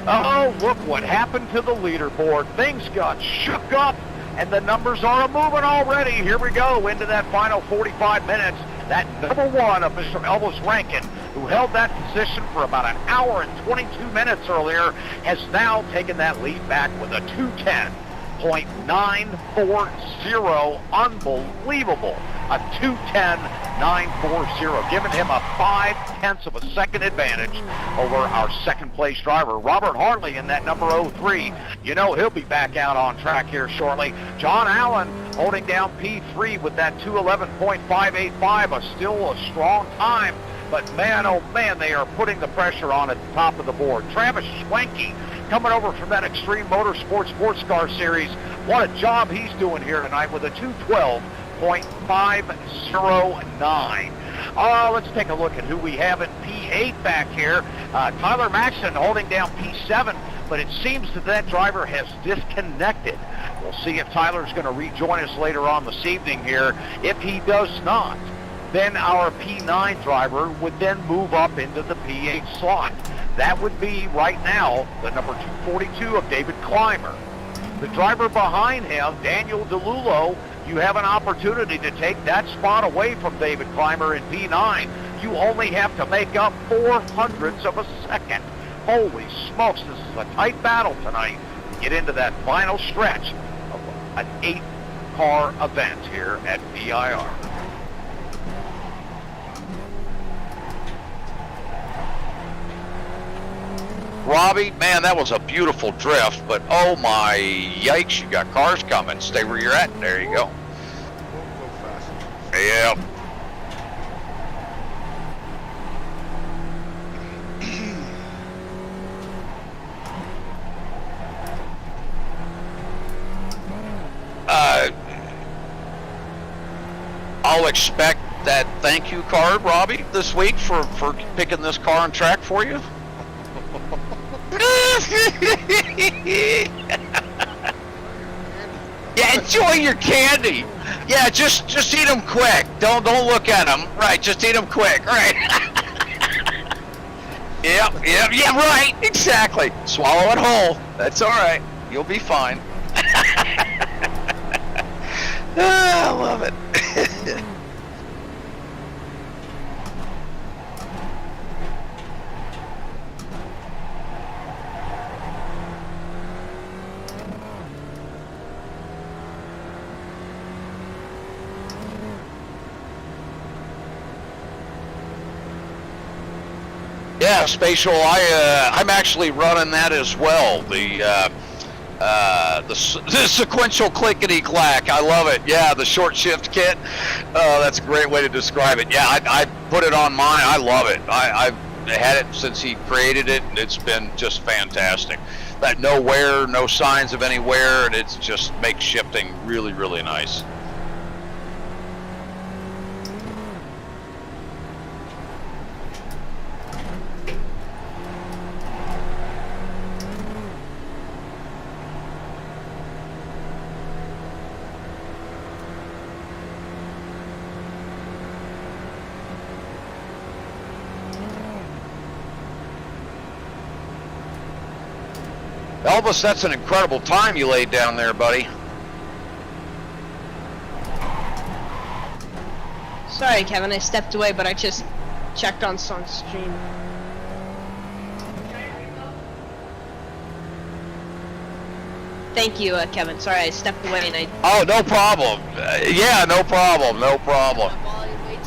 Speaker 5: Oh, look what happened to the leaderboard. Things got shook up, and the numbers are moving already. Here we go into that final 45 minutes. That number 1 of Mr. Elvis Rankin, who held that position for about an hour and 22 minutes earlier, has now taken that lead back with a 2:10.940. Unbelievable. A 2:10.940, giving him a 0.5 of a second advantage over our second place driver, Robert Hartley, in that number 03. You know he'll be back out on track here shortly. John Allen holding down P3 with that 2:11.585, still a strong time But man, oh man, they are putting the pressure on at the top of the board. Travis Schwenke coming over from that Extreme Motorsports Sports Car Series. What a job he's doing here tonight with a 212.509. Let's take a look at who we have in P8 back here. Tyler Maxson holding down P7, but it seems that driver has disconnected. We'll see if Tyler's going to rejoin us later on this evening here. If he does not, then our P9 driver would then move up into the P8 slot. That would be, right now, the number 242 of David Clymer. The driver behind him, Daniel DeLulo, you have an opportunity to take that spot away from David Clymer in P9. You only have to make up 0.04 of a second. Holy smokes, this is a tight battle tonight to get into that final stretch of an 8-car event here at VIR.
Speaker 2: Robby, man, that was a beautiful drift, but oh my yikes, you got cars coming. Stay where you're at. There you go.
Speaker 4: Go fast.
Speaker 2: Yeah. I'll expect that thank you card, Robby, this week for picking this car on track for you. Yeah, enjoy your candy. Yeah, just eat them quick. Don't look at them. Right, just eat them quick. Right. Yeah, right. Exactly. Swallow it whole. That's all right. You'll be fine. I love it. Yeah, Spatial. I'm actually running that as well. The sequential clickety clack. I love it. Yeah, the short shift kit. That's a great way to describe it. Yeah, I put it on mine. I love it. I've had it since he created it, and it's been just fantastic. That no wear, no signs of any wear, and it's just makes shifting really, really nice. Elvis, that's an incredible time you laid down there, buddy.
Speaker 3: Sorry, Kevin, I stepped away, but I just checked on stream. Thank you, Kevin. Sorry, I stepped away and I...
Speaker 2: Oh, no problem. Yeah, no problem. No problem.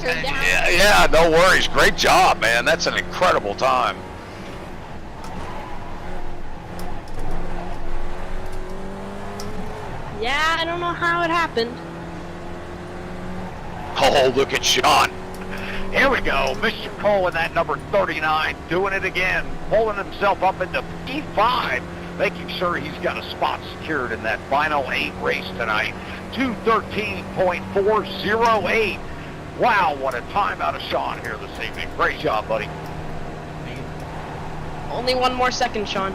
Speaker 2: Yeah, no worries. Great job, man. That's an incredible time.
Speaker 3: Yeah, I don't know how it happened.
Speaker 2: Oh, look at Shaun.
Speaker 5: Here we go. Mr. Cole in that number 39, doing it again, pulling himself up into P5, making sure he's got a spot secured in that final 8 race tonight. 2:13.408. Wow, what a time out of Shaun here this evening. Great job, buddy.
Speaker 3: Only one more second, Shaun.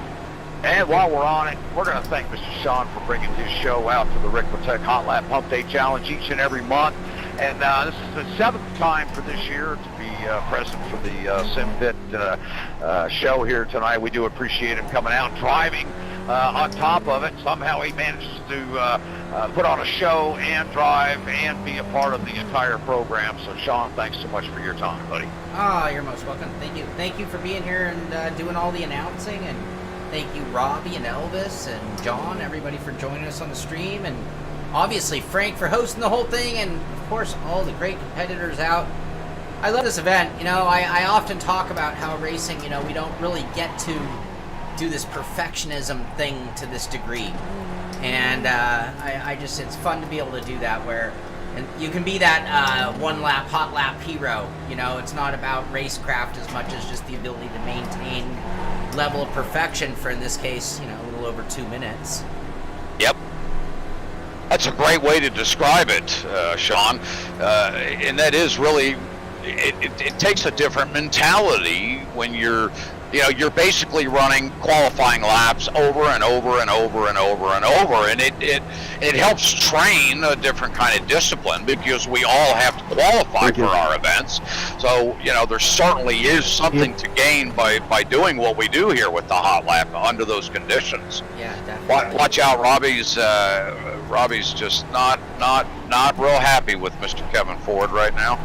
Speaker 5: And while we're on it, we're going to thank Mr. Shaun for bringing his show out to the Ricmotech Hot Lap Humpday Challenge each and every month. And this is the 7th time for this year to be present for the Simpit show here tonight. We do appreciate him coming out, driving on top of it. Somehow he manages to put on a show and drive and be a part of the entire program. So, Shaun, thanks so much for your time, buddy.
Speaker 1: Oh, you're most welcome. Thank you. Thank you for being here and doing all the announcing. And thank you, Robby and Elvis and John, everybody for joining us on the stream. And obviously, Frank for hosting the whole thing. And, of course, all the great competitors out. I love this event. You know, I often talk about how racing, you know, we don't really get to do this perfectionism thing to this degree. And I just, it's fun to be able to do that where And you can be that one lap, hot lap hero. You know, it's not about racecraft as much as just the ability to maintain level of perfection for, in this case, you know, a little over 2 minutes.
Speaker 2: Yep. That's a great way to describe it, Shaun. And that is really, it takes a different mentality when you're basically running qualifying laps over and over and over and over and over, and it helps train a different kind of discipline because we all have to qualify for our events. So, you know, there certainly is something to gain by doing what we do here with the hot lap under those conditions.
Speaker 1: Yeah, definitely.
Speaker 2: Watch out, Robbie's just not real happy with Mr. Kevin Ford right now.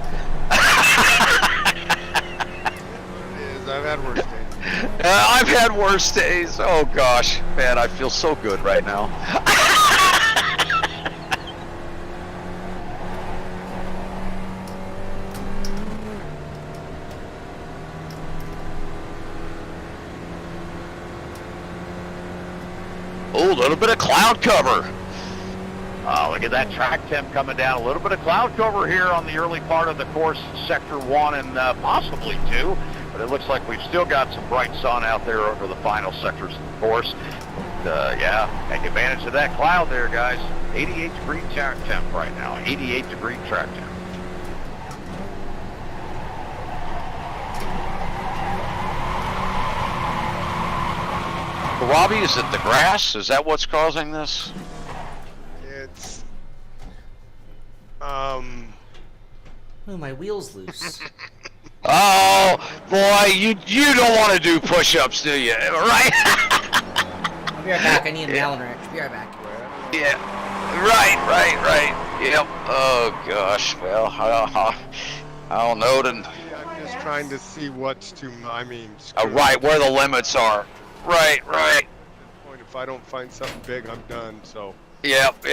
Speaker 4: I've had worse days.
Speaker 2: I've had worse days. Oh gosh, man, I feel so good right now. Oh, a little bit of cloud cover.
Speaker 5: Look at that track temp coming down. A little bit of cloud cover here on the early part of the course, sector 1 and possibly 2. But it looks like we've still got some bright sun out there over the final sectors of the course. Yeah, take advantage of that cloud there, guys. 88 degree track temp right now. 88 degree track temp.
Speaker 2: Robbie, is it the grass? Is that what's causing this?
Speaker 4: It's
Speaker 1: Oh, my wheel's loose.
Speaker 2: Oh boy, you don't want to do push-ups, do you? Right?
Speaker 1: I'll be right back. I need an Allen wrench. Be right back.
Speaker 2: Yeah. Right. Yep. Oh gosh. Well, I'll note and.
Speaker 4: I'm just trying to see what's too. I mean.
Speaker 2: Right where the limits are. Right.
Speaker 4: If I don't find something big, I'm done. So.
Speaker 2: Yep.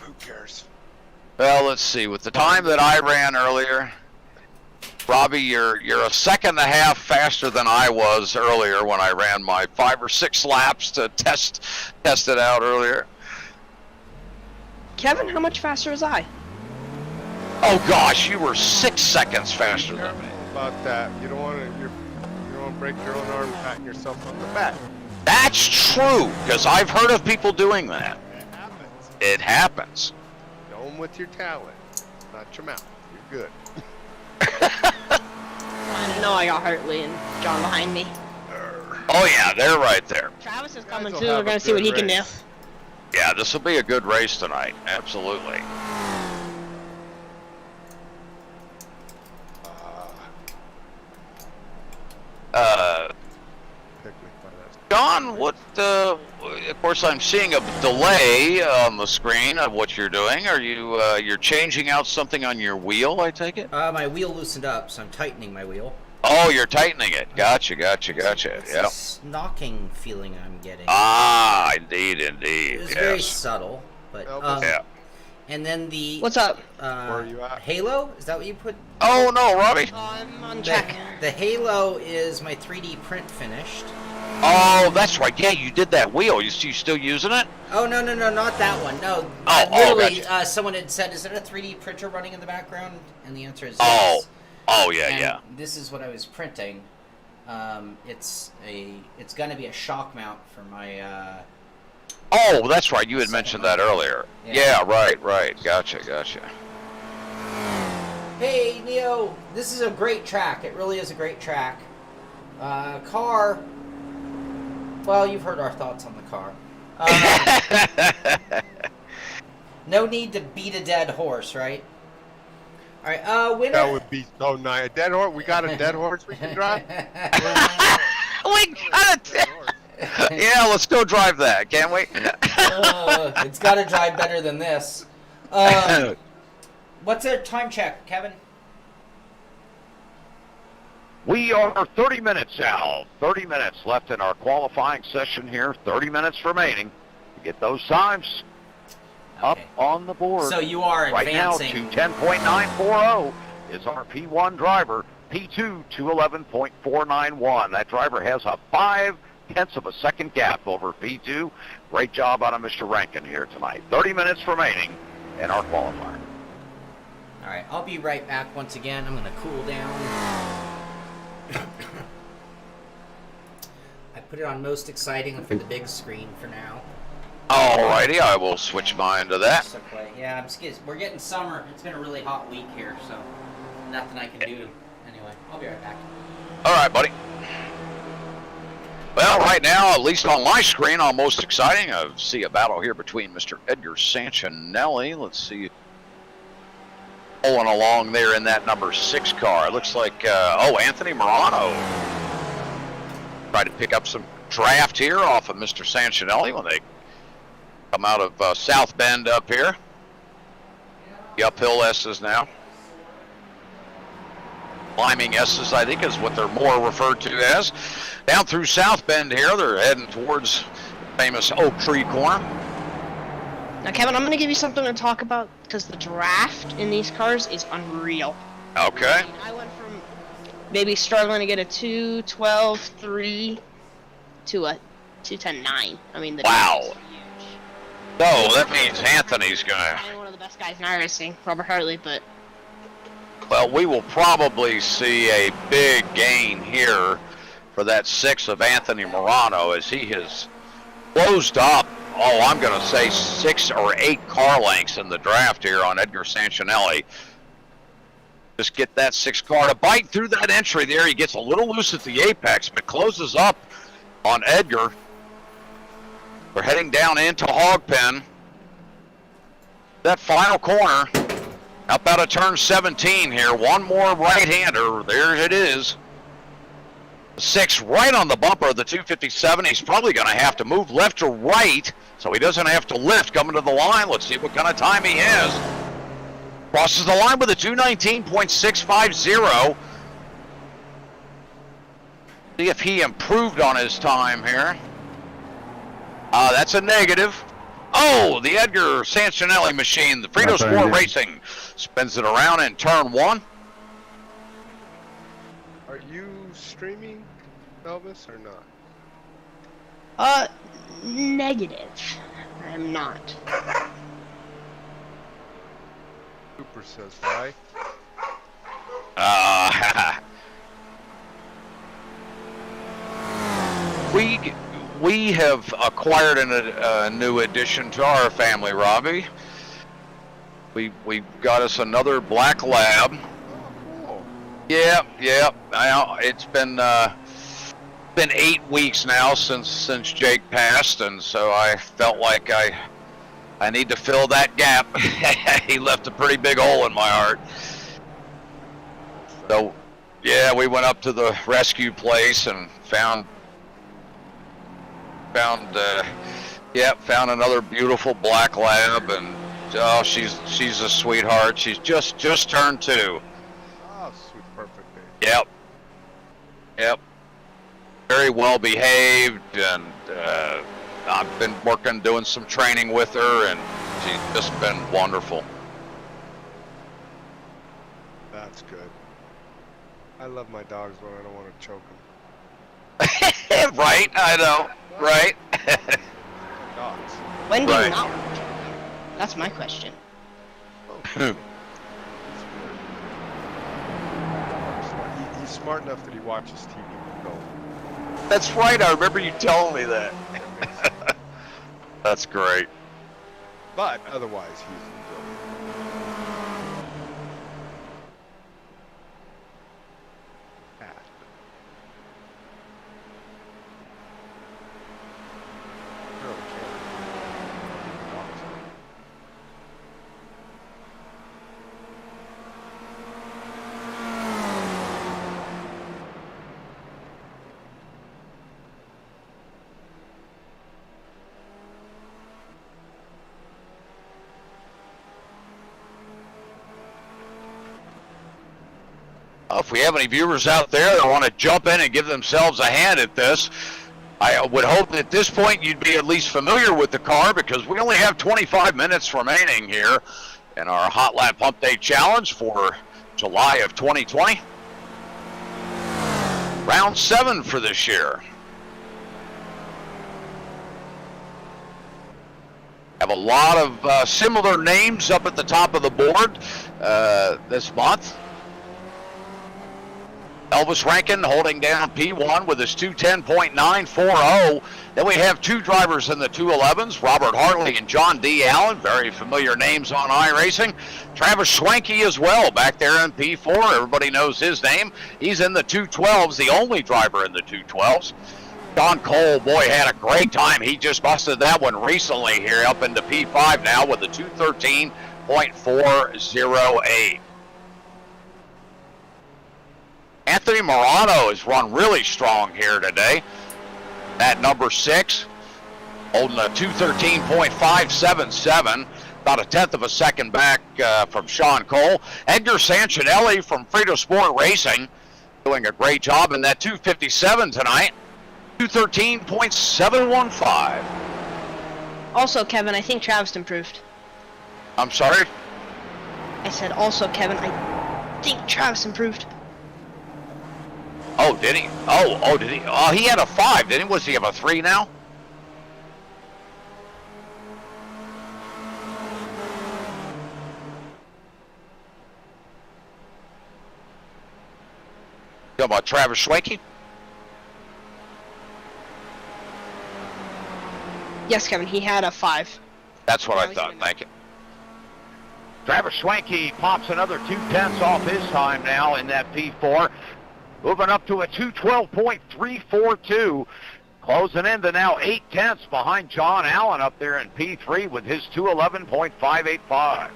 Speaker 4: Who cares?
Speaker 2: Well, let's see. With the time that I ran earlier, Robbie, you're a second and a half faster than I was earlier when I ran my 5 or 6 laps to test it out earlier.
Speaker 3: Kevin, how much faster was I?
Speaker 2: Oh gosh, you were 6 seconds faster than me.
Speaker 4: About that, you don't want to break your own arm patting yourself on the back.
Speaker 2: That's true, because I've heard of people doing that. It happens.
Speaker 4: Go with your talent, not your mouth. You're good.
Speaker 3: I know I got Hartley and John behind me.
Speaker 2: Oh yeah, they're right there.
Speaker 3: Travis is coming too. We're gonna see what he can do.
Speaker 2: Yeah, this will be a good race tonight. Absolutely. John, what? Of course, I'm seeing a delay on the screen of what you're doing. Are you you're changing out something on your wheel? I take it.
Speaker 1: My wheel loosened up, so I'm tightening my wheel.
Speaker 2: Oh, you're tightening it. Gotcha.
Speaker 1: It's
Speaker 2: Yep.
Speaker 1: this knocking feeling I'm getting.
Speaker 2: Ah, indeed.
Speaker 1: It's very subtle, but
Speaker 2: yeah.
Speaker 1: And then the
Speaker 3: What's up?
Speaker 4: Where are you at?
Speaker 1: Halo? Is that what you put?
Speaker 2: Oh no, Robbie.
Speaker 3: I'm on track.
Speaker 1: The Halo is my 3D print finished.
Speaker 2: Oh, that's right. Yeah, you did that wheel. You still using it?
Speaker 1: Oh no, not that one. No. Literally, someone had said, "Is there a 3D printer running in the background?" And the answer is yes.
Speaker 2: Oh yeah,
Speaker 1: and
Speaker 2: yeah.
Speaker 1: This is what I was printing. It's gonna be a shock mount for my.
Speaker 2: Oh, that's right. You had mentioned that earlier. Yeah, right. Gotcha.
Speaker 1: Hey, Neo, this is a great track. It really is a great track. Car. Well, you've heard our thoughts on the car. No need to beat a dead horse, right? All right. Winner.
Speaker 4: That would be so nice. A dead horse. We got a dead horse we can drive.
Speaker 2: We got a dead horse. Yeah, let's go drive that, can't we?
Speaker 1: It's got to drive better than this. What's our time check, Kevin?
Speaker 5: We are 30 minutes out. 30 minutes left in our qualifying session here. 30 minutes remaining to get those times up on the board.
Speaker 1: So you are advancing.
Speaker 5: Right now, 210.940 is our P1 driver. P2, 211.491. That driver has a 0.5 of a second gap over P2. Great job out of Mr. Rankin here tonight. 30 minutes remaining
Speaker 2: in our qualifier.
Speaker 1: All right, I'll be right back once again. I'm going to cool down. I put it on most exciting for the big screen for now.
Speaker 2: Alrighty, I will switch mine to that.
Speaker 1: Yeah, we're getting summer. It's been a really hot week here, so nothing I can do. Anyway, I'll be right back.
Speaker 2: All right, buddy. Well, right now, at least on my screen, on most exciting, I see a battle here between Mr. Edgar Sancinelli. Let's see. Pulling along there in that number 6 car. It looks like, Anthony Morano. Try to pick up some draft here off of Mr. Sancinelli when they come out of South Bend up here. The uphill S's now. Climbing S's, I think, is what they're more referred to as. Down through South Bend here, they're heading towards the famous Oak Tree Corner.
Speaker 3: Now, Kevin, I'm going to give you something to talk about because the draft in these cars is unreal.
Speaker 2: Okay.
Speaker 3: I went from maybe struggling to get a 2.12.3 to a 2.10.9. I mean, the
Speaker 2: wow.
Speaker 3: difference is huge.
Speaker 2: So that means Anthony's gonna.
Speaker 3: One of the best guys in iRacing, Robert Hartley, but.
Speaker 2: Well, we will probably see a big gain here for that 6 of Anthony Morano as he has closed up. Oh, I'm going to say 6 or 8 car lengths in the draft here on Edgar Sancinelli. Just get that 6 car to bite through that entry there. He gets a little loose at the apex, but closes up on Edgar. We're heading down into Hogpen. That final corner, up out of turn 17 here. One more right-hander. There it is. 6 right on the bumper of the 257. He's probably going to have to move left or right so he doesn't have to lift coming to the line. Let's see what kind of time he has. Crosses the line with a 2:19.650. See if he improved on his time here. That's a negative. Oh, the Edgar Sancinelli machine, the Frito Sport Racing, spins it around in turn 1.
Speaker 4: Are you streaming, Elvis, or not?
Speaker 3: Negative. I'm not.
Speaker 4: Cooper says why.
Speaker 2: We have acquired a new addition to our family, Robbie. We got us another black lab.
Speaker 4: Oh, cool.
Speaker 2: Yep. It's been 8 weeks now since Jake passed, and so I felt like I need to fill that gap. He left a pretty big hole in my heart. So, yeah, we went up to the rescue place and found another beautiful black lab, and oh, she's a sweetheart. She's just turned 2.
Speaker 4: Oh, sweet, perfect day.
Speaker 2: Yep. Very well behaved, and I've been doing some training with her, and she's just been wonderful.
Speaker 4: That's good. I love my dogs when I don't want to choke them.
Speaker 2: Right, I know. Right.
Speaker 4: Dogs.
Speaker 3: When do
Speaker 2: Right.
Speaker 3: you not? That's my question.
Speaker 4: He's smart enough that he watches TV. No.
Speaker 2: That's right. I remember you telling me that. That's great.
Speaker 4: But otherwise, he's brilliant.
Speaker 2: If we have any viewers out there that want to jump in and give themselves a hand at this, I would hope that at this point you'd be at least familiar with the car, because we only have 25 minutes remaining here in our Hot Lap Hump Day Challenge for July of 2020. Round 7 for this year. Have have a lot of similar names up at the top of the board this month. Elvis Rankin holding down P1 with his 210.940. Then we have two drivers in the 211s, Robert Hartley and John D. Allen, very familiar names on iRacing. Travis Schwenke as well, back there in P4. Everybody knows his name. He's in the 212s, the only driver in the 212s. Don Cole, boy, had a great time. He just busted that one recently here up into P5 now with a 213.408. Anthony Morano has run really strong here today. At number 6, holding a 213.577, about a tenth of a second back from Sean Cole. Edgar Sanchinelli from Frito Sport Racing doing a great job in that 257 tonight, 213.715.
Speaker 3: Also, Kevin, I think Travis improved.
Speaker 2: I'm sorry?
Speaker 3: I said also, Kevin, I think Travis improved.
Speaker 2: Oh, did he? Oh, did he? Oh, he had a 5, didn't he? Was he have a 3 now? Talking about Travis Schwenke?
Speaker 3: Yes, Kevin, he had a 5.
Speaker 2: That's what I thought. Thank you.
Speaker 5: Travis Schwenke pops another 2/10 off his time now in that P4. Moving up to a 212.342. Closing into now 0.8 behind John Allen up there in P3 with his 211.585.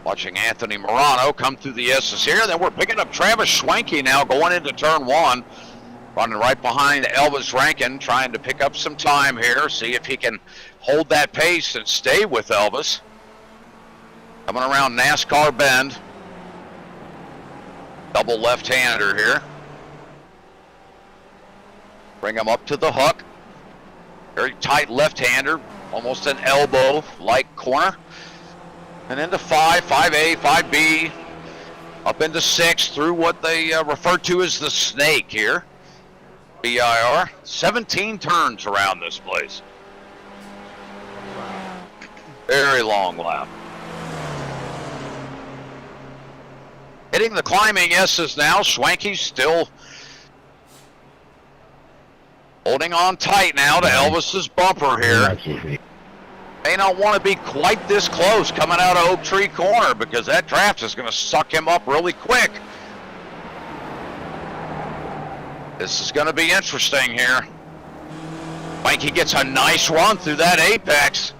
Speaker 2: Watching Anthony Morano come through the SSCA. Then we're picking up Travis Schwenke now going into turn 1. Running right behind Elvis Rankin, trying to pick up some time here. See if he can hold that pace and stay with Elvis. Coming around NASCAR bend. Double left-hander here. Bring him up to the hook. Very tight left-hander. Almost an elbow-like corner. And into 5, 5A, 5B, up into 6 through what they refer to as the snake here. VIR. 17 turns around this place. Very long lap. Hitting the climbing S's now. Schwenke's still holding on tight now to Elvis's bumper here. May not want to be quite this close coming out of Oak Tree Corner because that draft is going to suck him up really quick. This is going to be interesting here. Mikey gets a nice run through that apex.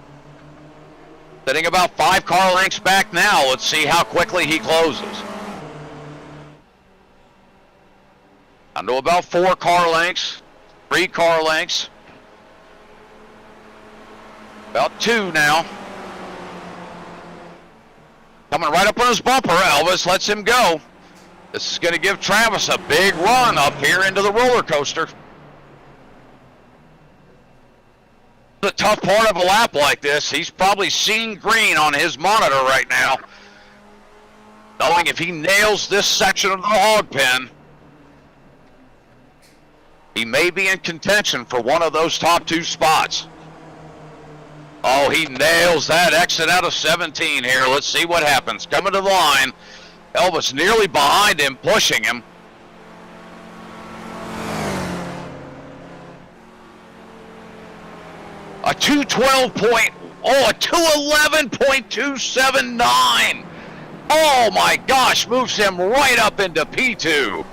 Speaker 2: Sitting about 5 car lengths back now. Let's see how quickly he closes. Down to about 4 car lengths, 3 car lengths. About 2 now. Coming right up on his bumper, Elvis lets him go. This is going to give Travis a big run up here into the roller coaster. The tough part of a lap like this, he's probably seeing green on his monitor right now. Knowing if he nails this section of the hog pen, he may be in contention for one of those top 2 spots. Oh, he nails that exit out of 17 here. Let's see what happens. Coming to the line. Elvis nearly behind him, pushing him. A 211.279. Oh my gosh, moves him right up into P2.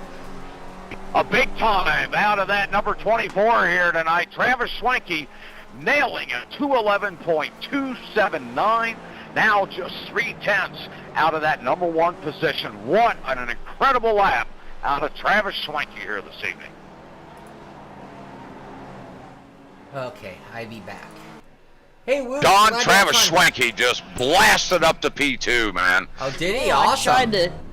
Speaker 5: A big time out of that number 24 here tonight. Travis Schwenke nailing a 211.279. Now just 0.3 out of that number 1 position. What an incredible lap out of Travis Schwenke here this evening.
Speaker 1: Okay, I be back. Hey, Woo.
Speaker 2: Travis Schwenke just blasted up to P2, man.
Speaker 1: Oh, did he?
Speaker 3: Oh,
Speaker 1: Awesome.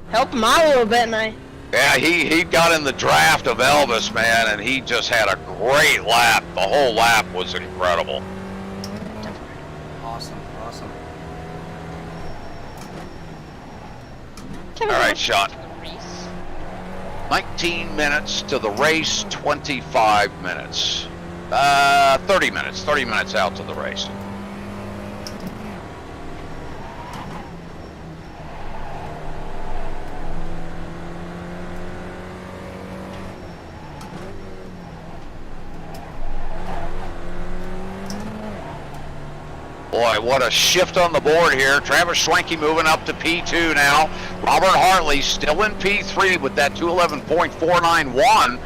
Speaker 3: Help him out a little bit, and
Speaker 2: Yeah, he got in the draft of Elvis, man, and he just had a great lap. The whole lap was incredible.
Speaker 1: Awesome, awesome.
Speaker 2: All right, Sean. 19 minutes to the race, 25 minutes. 30 minutes. 30 minutes out to the race. Boy, what a shift on the board here. Travis Schwenke moving up to P2 now. Robert Hartley still in P3 with that 211.491.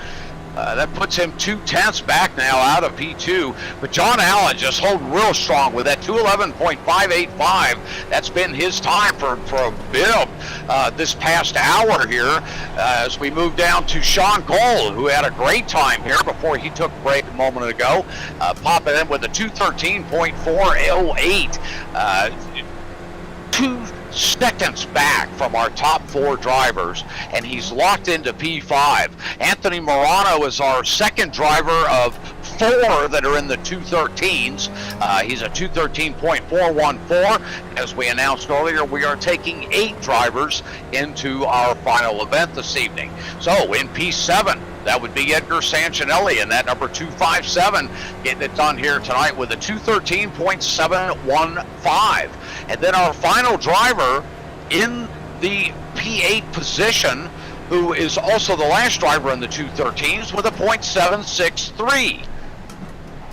Speaker 2: That puts him 2/10 back now out of P2. But John Allen just holding real strong with that 211.585. That's been his time for a bit of this past hour here as we move down to Sean Cole, who had a great time here before he took a break a moment ago. Popping in with a 213.408. 2 seconds back from our top 4 drivers, and he's locked into P5. Anthony Morano is our second driver of 4 that are in the 213s. He's a 213.414. As we announced earlier, we are taking 8 drivers into our final event this evening. So in P7, that would be Edgar Sancinelli in that number 257, getting it done here tonight with a 213.715. And then our final driver in the P8 position, who is also the last driver in the 213s with a .763.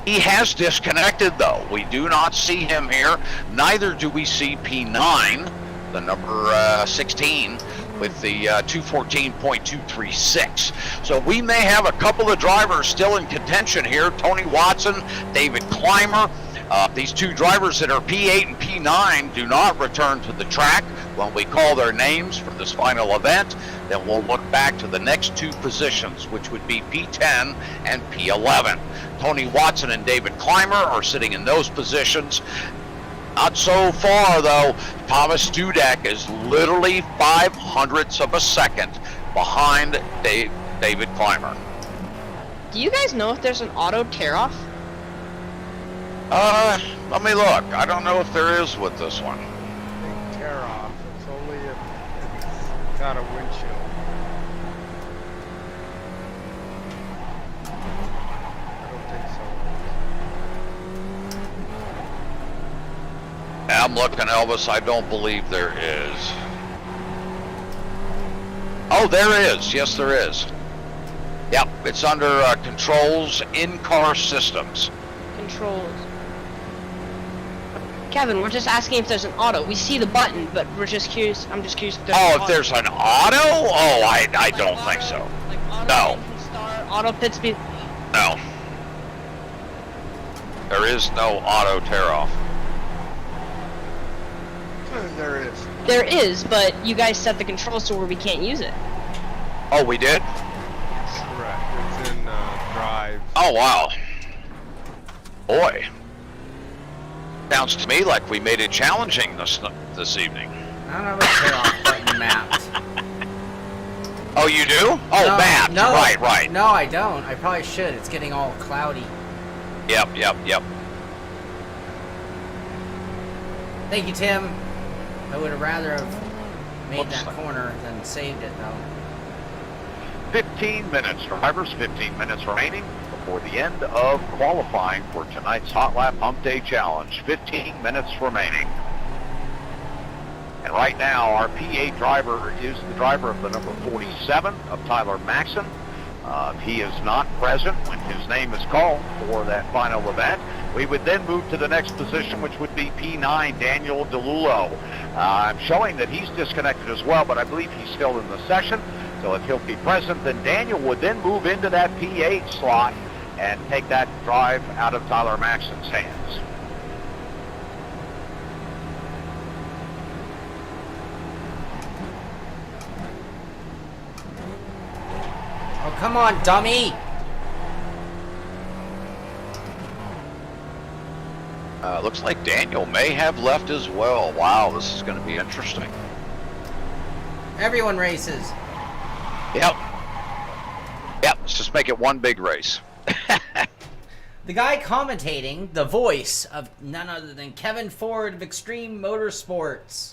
Speaker 2: He has disconnected though. We do not see him here. Neither do we see P9, the number 16, with the 214.236. So we may have a couple of drivers still in contention here. Tony Watson, David Clymer. These 2 drivers that are P8 and P9 do not return to the track when we call their names for this final event. Then we'll look back to the next 2 positions, which would be P10 and P11. Tony Watson and David Clymer are sitting in those positions. Not so far, though. Thomas Dudek is literally 0.05 of a second behind David Clymer.
Speaker 3: do you guys know if there's an auto tear-off?
Speaker 2: Let me look. I don't know if there is with this one.
Speaker 4: Big tear off. It's only if it's got a windshield. I don't think so.
Speaker 2: I'm looking, Elvis. I don't believe there is. Oh, there is. Yes, there is. Yep, it's under controls, in-car systems.
Speaker 3: Controls. Kevin, we're just asking if there's an auto. We see the button, but we're just curious. I'm just curious if there's an auto.
Speaker 2: If there's an auto? Oh, I don't think so.
Speaker 3: Like auto
Speaker 2: No.
Speaker 3: Start, auto pit speed.
Speaker 2: No. There is no auto tear-off.
Speaker 4: There is.
Speaker 3: There is, but you guys set the controls to where we can't use it.
Speaker 2: Oh, we did?
Speaker 4: Correct. It's in drive.
Speaker 2: Oh, wow. Boy. Sounds to me like we made it challenging this evening.
Speaker 1: I don't have a tear-off button mapped.
Speaker 2: Oh, you do? Oh,
Speaker 1: No,
Speaker 2: mapped.
Speaker 1: no,
Speaker 2: Right.
Speaker 1: No, I don't. I probably should. It's getting all cloudy.
Speaker 2: Yep.
Speaker 1: Thank you, Tim. I would have rather have made
Speaker 2: Whoops.
Speaker 1: that corner than saved it, though.
Speaker 5: 15 minutes, drivers, 15 minutes remaining before the end of qualifying for tonight's Hot Lap Hump Day Challenge. 15 minutes remaining. And right now, our P8 driver is the driver of the number 47 of Tyler Maxson. He is not present when his name is called for that final event. We would then move to the next position, which would be P9, Daniel DeLulo. I'm showing that he's disconnected as well, but I believe he's still in the session. So if he'll be present, then Daniel would then move into that P8 slot and take that drive out of Tyler Maxson's hands.
Speaker 1: Oh, come on, dummy!
Speaker 2: Looks like Daniel may have left as well. Wow, this is going to be interesting.
Speaker 1: Everyone races.
Speaker 2: Yep. Yep. Let's just make it one big race.
Speaker 1: The guy commentating, the voice of none other than Kevin Ford of Extreme Motorsports.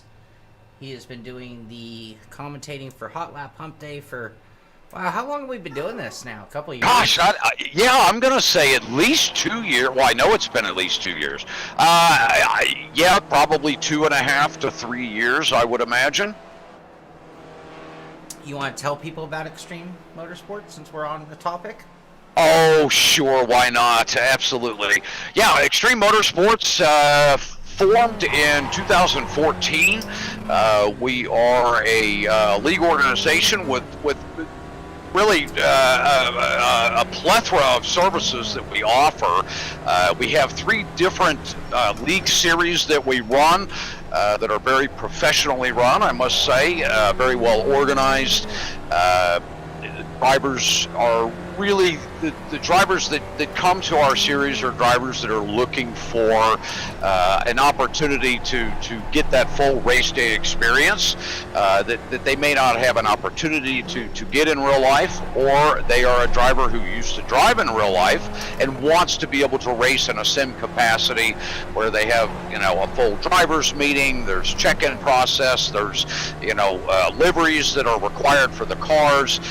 Speaker 1: He has been doing the commentating for Hot Lap Humpday for, wow, how long have we been doing this now? A couple of years?
Speaker 2: Gosh, yeah, I'm going to say at least 2 years. Well, I know it's been at least 2 years. Yeah, probably 2.5 to 3 years, I would imagine.
Speaker 1: You want to tell people about Extreme Motorsports since we're on the topic?
Speaker 2: Oh, sure, why not? Absolutely. Yeah, Extreme Motorsports formed in 2014. We are a league organization with really a plethora of services that we offer. We have 3 different league series that we run that are very professionally run, I must say, very well organized. Drivers are really the drivers that come to our series are drivers that are looking for an opportunity to get that full race day experience that they may not have an opportunity to get in real life, or they are a driver who used to drive in real life and wants to be able to race in a sim capacity where they have, you know, a full driver's meeting, there's check-in process, there's, you know, liveries that are required for the cars.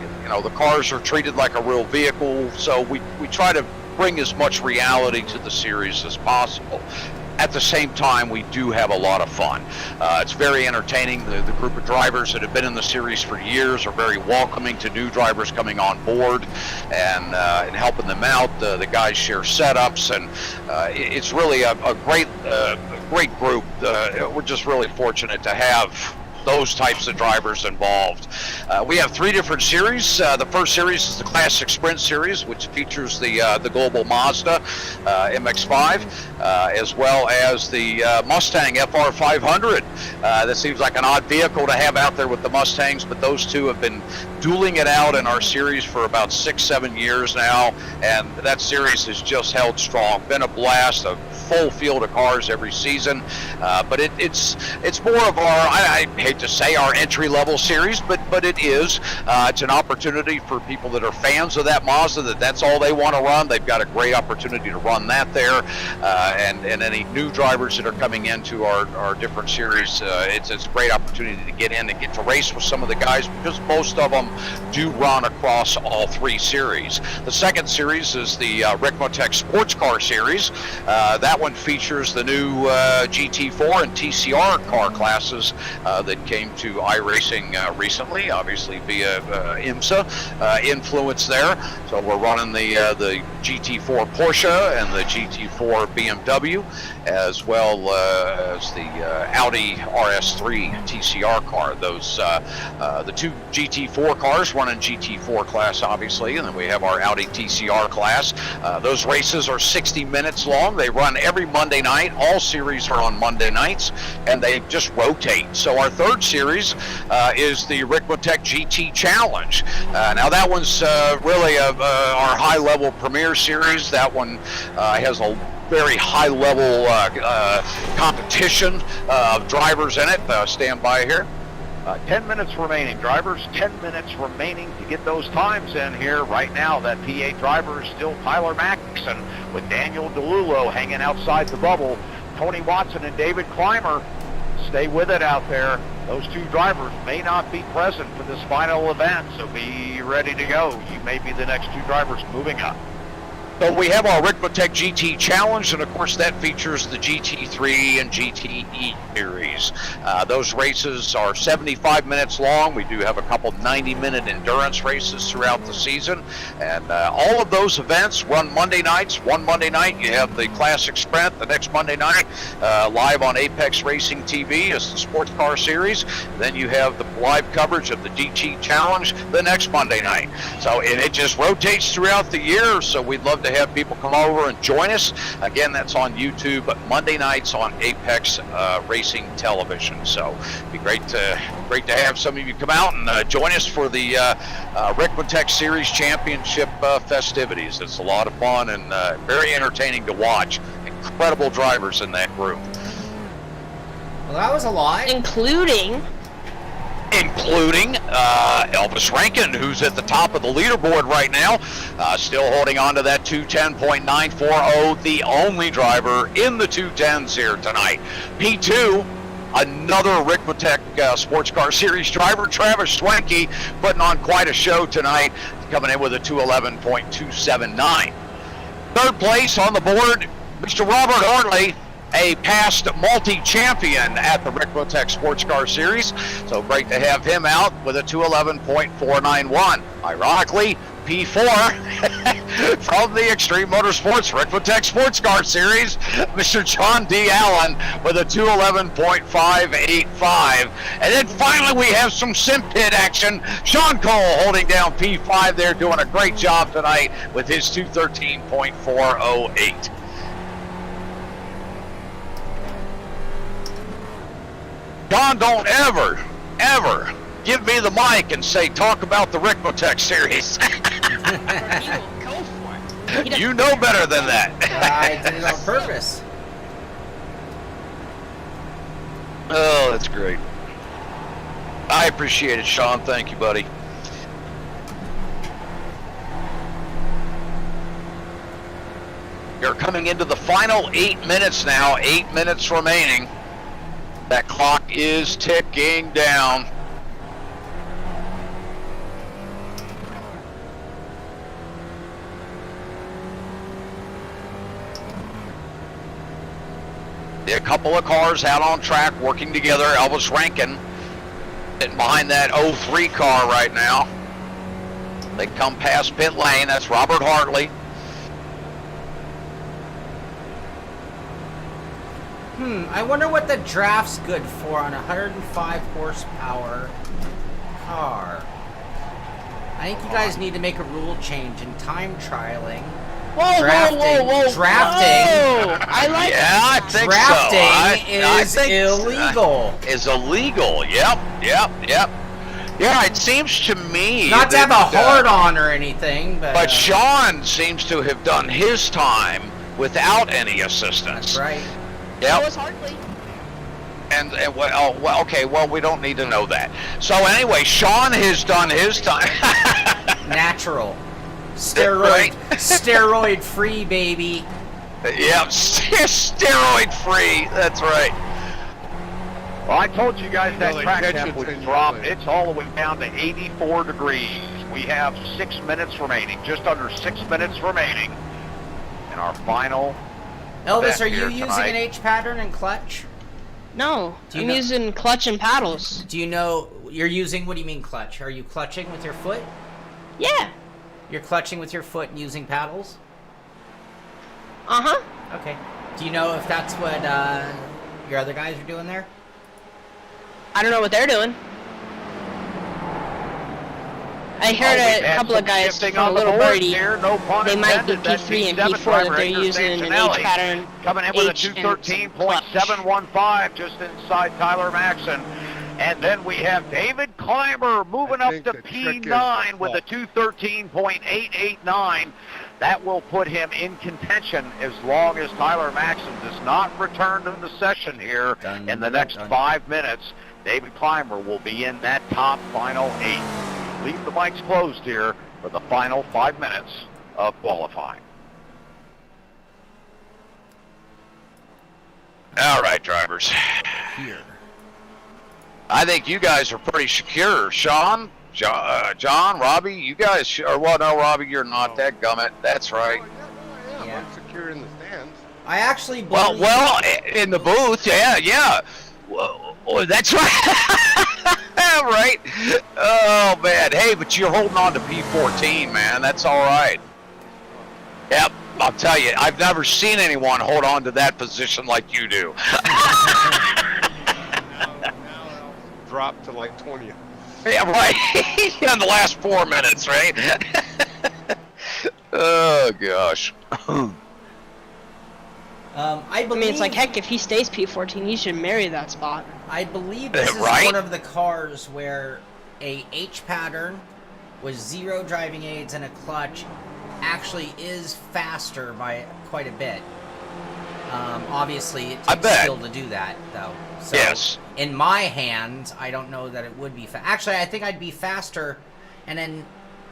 Speaker 2: You know, the cars are treated like a real vehicle, so we try to bring as much reality to the series as possible. At the same time, we do have a lot of fun. It's very entertaining. The group of drivers that have been in the series for years are very welcoming to new drivers coming on board and helping them out. The guys share setups, and it's really a great group. We're just really fortunate to have those types of drivers involved. We have 3 different series. The first series is the Classic Sprint Series, which features the global Mazda MX-5, as well as the Mustang FR500. That seems like an odd vehicle to have out there with the Mustangs, but those two have been dueling it out in our series for about 6-7 years now, and that series has just held strong. Been a blast, a full field of cars every season, but it's more of our, I hate to say our entry-level series, but it is. It's an opportunity for people that are fans of that Mazda, that's all they want to run. They've got a great opportunity to run that there, and any new drivers that are coming into our different series, it's a great opportunity to get in and get to race with some of the guys, because most of them do run across all 3 series. The second series is the Ricmotech Sports Car Series. That one features the new GT4 and TCR car classes that came to iRacing recently, obviously via IMSA influence there. So we're running the GT4 Porsche and the GT4 BMW, as well as the Audi RS3 TCR car. Those the 2 GT4 cars run in GT4 class, obviously, and then we have our Audi TCR class. Those races are 60 minutes long. They run every Monday night. All series are on Monday nights, and they just rotate. So our third series is the Ricmotech GT Challenge. Now that one's really our high-level premier series. That one has a very high-level competition of drivers in it. Stand by here.
Speaker 5: 10 minutes remaining, drivers. 10 minutes remaining to get those times in here. Right now, that P8 driver is still Tyler Maxson, with Daniel DeLulo hanging outside the bubble. Tony Watson and David Clymer stay with it out there. Those 2 drivers may not be present for this final event, so be ready to go. You may be the next 2 drivers moving up.
Speaker 2: So we have our Ricmotech GT Challenge, and of course that features the GT3 and GTE series. Those races are 75 minutes long. We do have a couple 90-minute endurance races throughout the season, and all of those events run Monday nights. One Monday night you have the Classic Sprint. The next Monday night, live on Apex Racing TV, is the Sports Car Series. Then you have the live coverage of the GT Challenge the next Monday night. So it just rotates throughout the year, so we'd love to have people come over and join us. Again, that's on YouTube, but Monday nights on Apex Racing Television. So it'd be great to have some of you come out and join us for the Ricmotech Series Championship festivities. It's a lot of fun and very entertaining to watch. Incredible drivers in that group.
Speaker 1: Well, that was a lot.
Speaker 3: Including
Speaker 2: including Elvis Rankin, who's at the top of the leaderboard right now, still holding on to that 210.940, the only driver in the 210s here tonight. P2, another Ricmotech Sports Car Series driver, Travis Schwenke, putting on quite a show tonight, coming in with a 211.279. Third place on the board, Mr. Robert Hartley, a past multi-champion at the Ricmotech Sports Car Series. So great to have him out with a 211.491. Ironically, P4 from the Extreme Motorsports Ricmotech Sports Car Series, Mr. John D. Allen with a 211.585. And then finally we have some Simpit action. Sean Cole holding down P5 there, doing a great job tonight with his 213.408. John, don't ever give me the mic and say, talk about the Ricmotech series.
Speaker 3: He will go for it.
Speaker 2: You know better than that.
Speaker 1: I did it on purpose.
Speaker 2: Oh, that's great. I appreciate it, Sean. Thank you, buddy. You're coming into the final 8 minutes now. 8 minutes remaining. That clock is ticking down. A couple of cars out on track working together. Elvis Rankin sitting behind that 03 car right now. They come past pit lane. That's Robert Hartley.
Speaker 1: I wonder what the draft's good for on a 105 horsepower car. I think you guys need to make a rule change in time trialing.
Speaker 3: Whoa,
Speaker 1: Drafting.
Speaker 3: whoa. I like
Speaker 2: I think
Speaker 1: drafting
Speaker 2: so. I
Speaker 1: is
Speaker 2: think
Speaker 1: illegal.
Speaker 2: Is illegal. Yep. Yeah, it seems to me
Speaker 1: Not to have a
Speaker 2: that,
Speaker 1: hard on or anything, but
Speaker 2: Sean seems to have done his time without any assistance.
Speaker 1: that's right.
Speaker 3: That
Speaker 2: Yep.
Speaker 3: was Hartley.
Speaker 2: And well, okay, well, we don't need to know that. So anyway, Sean has done his time.
Speaker 1: Natural. Steroid free, baby.
Speaker 2: Yep, steroid free. That's right.
Speaker 5: Well, I told you guys that
Speaker 4: Really,
Speaker 5: track
Speaker 4: catch
Speaker 5: temp
Speaker 4: it
Speaker 5: would
Speaker 4: and
Speaker 5: drop.
Speaker 4: really.
Speaker 5: It's all the way down to 84 degrees. We have 6 minutes remaining, just under 6 minutes remaining in our final.
Speaker 1: Elvis,
Speaker 5: Back
Speaker 1: are you
Speaker 5: here
Speaker 1: using
Speaker 5: tonight.
Speaker 1: an H pattern and clutch?
Speaker 3: No,
Speaker 1: Do you
Speaker 3: I'm
Speaker 1: know-
Speaker 3: using clutch and paddles.
Speaker 1: Do you know you're using, what do you mean clutch? Are you clutching with your foot?
Speaker 3: Yeah.
Speaker 1: You're clutching with your foot and using paddles?
Speaker 3: Uh-huh.
Speaker 1: Okay. Do you know if that's what your other guys are doing there?
Speaker 3: I don't know what they're doing. I heard
Speaker 5: We've
Speaker 3: a
Speaker 5: had
Speaker 3: couple of
Speaker 5: some
Speaker 3: guys
Speaker 5: shifting
Speaker 3: from a
Speaker 5: on the
Speaker 3: little
Speaker 5: board
Speaker 3: birdie.
Speaker 5: here, no pun
Speaker 3: They might be
Speaker 5: intended. That
Speaker 3: P3 and
Speaker 5: P7
Speaker 3: P4 that
Speaker 5: driver,
Speaker 3: they're
Speaker 5: Andrew
Speaker 3: using an
Speaker 5: Santinelli,
Speaker 3: H pattern.
Speaker 5: coming in with a
Speaker 3: H and some
Speaker 5: 213.715 just inside Tyler Maxson. And then we have David Clymer moving
Speaker 4: I
Speaker 5: up
Speaker 4: think
Speaker 5: to
Speaker 4: the trick is
Speaker 5: P9
Speaker 4: the
Speaker 5: with a 213.889. That will put him in contention as long as Tyler Maxson does not return to the session here in the next 5 minutes. David Clymer will be in that top final 8. Leave the mics closed here for the final 5 minutes of qualifying.
Speaker 2: All right, drivers.
Speaker 1: Here.
Speaker 2: I think you guys are pretty secure. Sean, John, Robbie, you guys, well, no, Robbie, you're not. That gummit. That's right.
Speaker 4: Oh, yeah,
Speaker 1: Yeah.
Speaker 4: I'm secure in the stands.
Speaker 1: I actually believe...
Speaker 2: Well, in the booth, yeah. Well, that's right. Right. Oh, man. Hey, but you're holding on to P14, man. That's all right. Yep. I'll tell you, I've never seen anyone hold on to that position like you do.
Speaker 4: Now I'll drop to like 20th.
Speaker 2: Yeah, right. In the last 4 minutes, right? Oh, gosh.
Speaker 1: I believe...
Speaker 3: it's like, heck, if he stays P14, he should marry that spot.
Speaker 1: I believe this is
Speaker 2: Right?
Speaker 1: one of the cars where a H pattern with 0 driving aids and a clutch actually is faster by quite a bit. Obviously, it
Speaker 2: I
Speaker 1: takes
Speaker 2: bet.
Speaker 1: skill to do that, though. So
Speaker 2: Yes.
Speaker 1: in my hands, I don't know that it would be Actually, I think I'd be faster, and in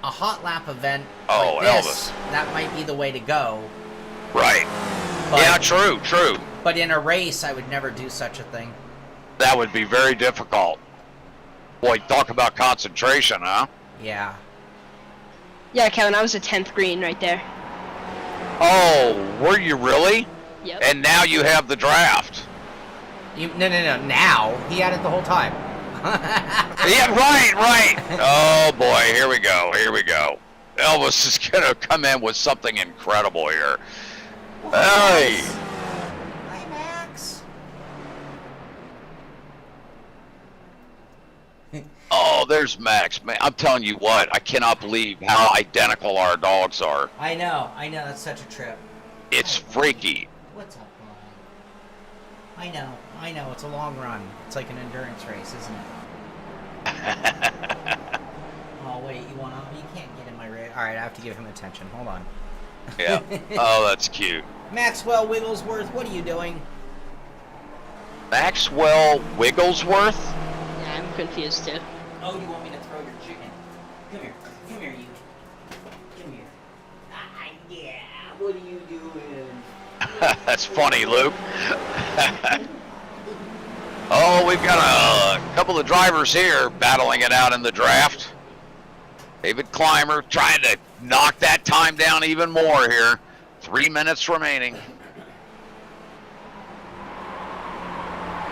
Speaker 1: a hot lap event
Speaker 2: Oh,
Speaker 1: like this,
Speaker 2: Elvis.
Speaker 1: that might be the way to go.
Speaker 2: Right.
Speaker 1: But,
Speaker 2: Yeah, true, true.
Speaker 1: But in a race, I would never do such a thing.
Speaker 2: That would be very difficult. Boy, talk about concentration, huh?
Speaker 1: Yeah.
Speaker 3: Yeah, Kevin, I was a 10th green right there.
Speaker 2: Oh, were you really?
Speaker 3: Yep.
Speaker 2: And now you have the draft.
Speaker 1: No. Now he had it the whole time.
Speaker 2: Yeah, right. Oh boy, here we go. Elvis is gonna come in with something incredible here. Hey.
Speaker 1: Hi, Max.
Speaker 2: Oh, there's Max. Man, I'm telling you what, I cannot believe how identical our dogs are.
Speaker 1: I know. That's such a trip.
Speaker 2: It's freaky.
Speaker 1: What's up, Brian? I know. It's a long run. It's like an endurance race, isn't it? Oh wait, you can't get in my race. All right, I have to give him attention. Hold on.
Speaker 2: Yeah. Oh, that's cute.
Speaker 1: Maxwell Wigglesworth, what are you doing?
Speaker 2: Maxwell Wigglesworth?
Speaker 3: Yeah, I'm confused too.
Speaker 1: Oh, you want me to throw your chicken? Come here, you. Come here. Yeah. What are you doing?
Speaker 2: That's funny, Luke. Oh, we've got a couple of drivers here battling it out in the draft. David Clymer trying to knock that time down even more here. 3 minutes remaining.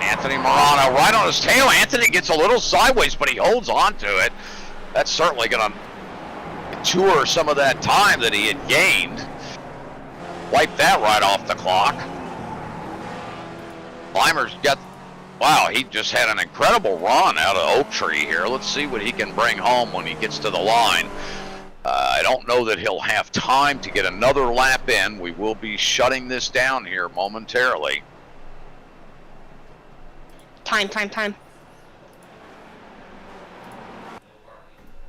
Speaker 2: Anthony Morano right on his tail. Anthony gets a little sideways, but he holds on to it. That's certainly going to tour some of that time that he had gained. Wipe that right off the clock. Clymer's got... Wow, he just had an incredible run out of Oak Tree here. Let's see what he can bring home when he gets to the line. I don't know that he'll have time to get another lap in. We will be shutting this down here momentarily.
Speaker 3: Time.
Speaker 2: 2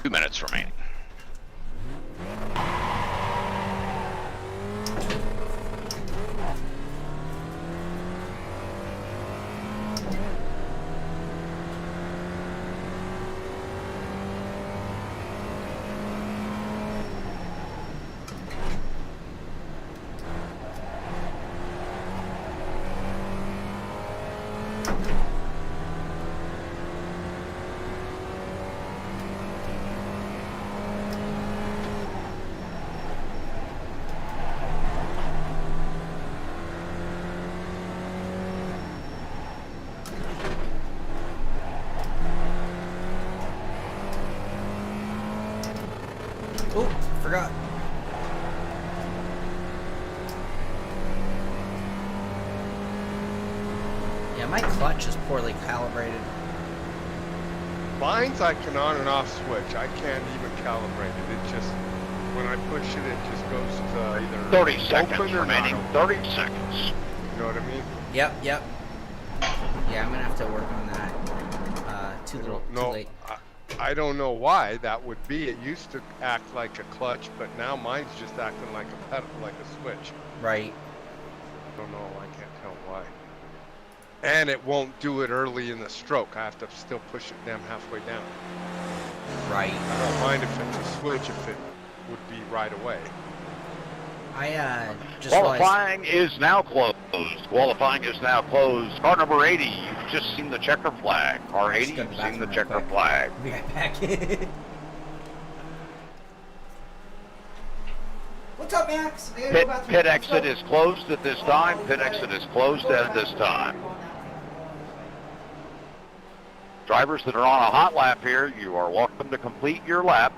Speaker 2: minutes remaining.
Speaker 1: Oh, forgot. Yeah, my clutch is poorly calibrated.
Speaker 4: Mine's I can on and off switch. I can't even calibrate it. It just, when I push it, it just goes to either
Speaker 5: 30 seconds
Speaker 4: open or
Speaker 5: remaining.
Speaker 4: not
Speaker 5: 30 seconds.
Speaker 4: You know what I mean?
Speaker 1: Yep. Yeah, I'm gonna have to work on that. Too late.
Speaker 4: I don't know why that would be. It used to act like a clutch, but now mine's just acting like a pedal, like a switch.
Speaker 1: Right.
Speaker 4: I don't know. I can't tell why. And it won't do it early in the stroke. I have to still push it down halfway down.
Speaker 1: Right.
Speaker 4: I don't mind if it's a switch if it would be right away.
Speaker 1: I just realized.
Speaker 5: Qualifying is now closed. Car number 80, you've just seen the checker flag. Car 80, you've seen the checker flag.
Speaker 1: Be right back. What's up, Max?
Speaker 5: Pit exit is closed at this time. Drivers that are on a hot lap here, you are welcome to complete your lap.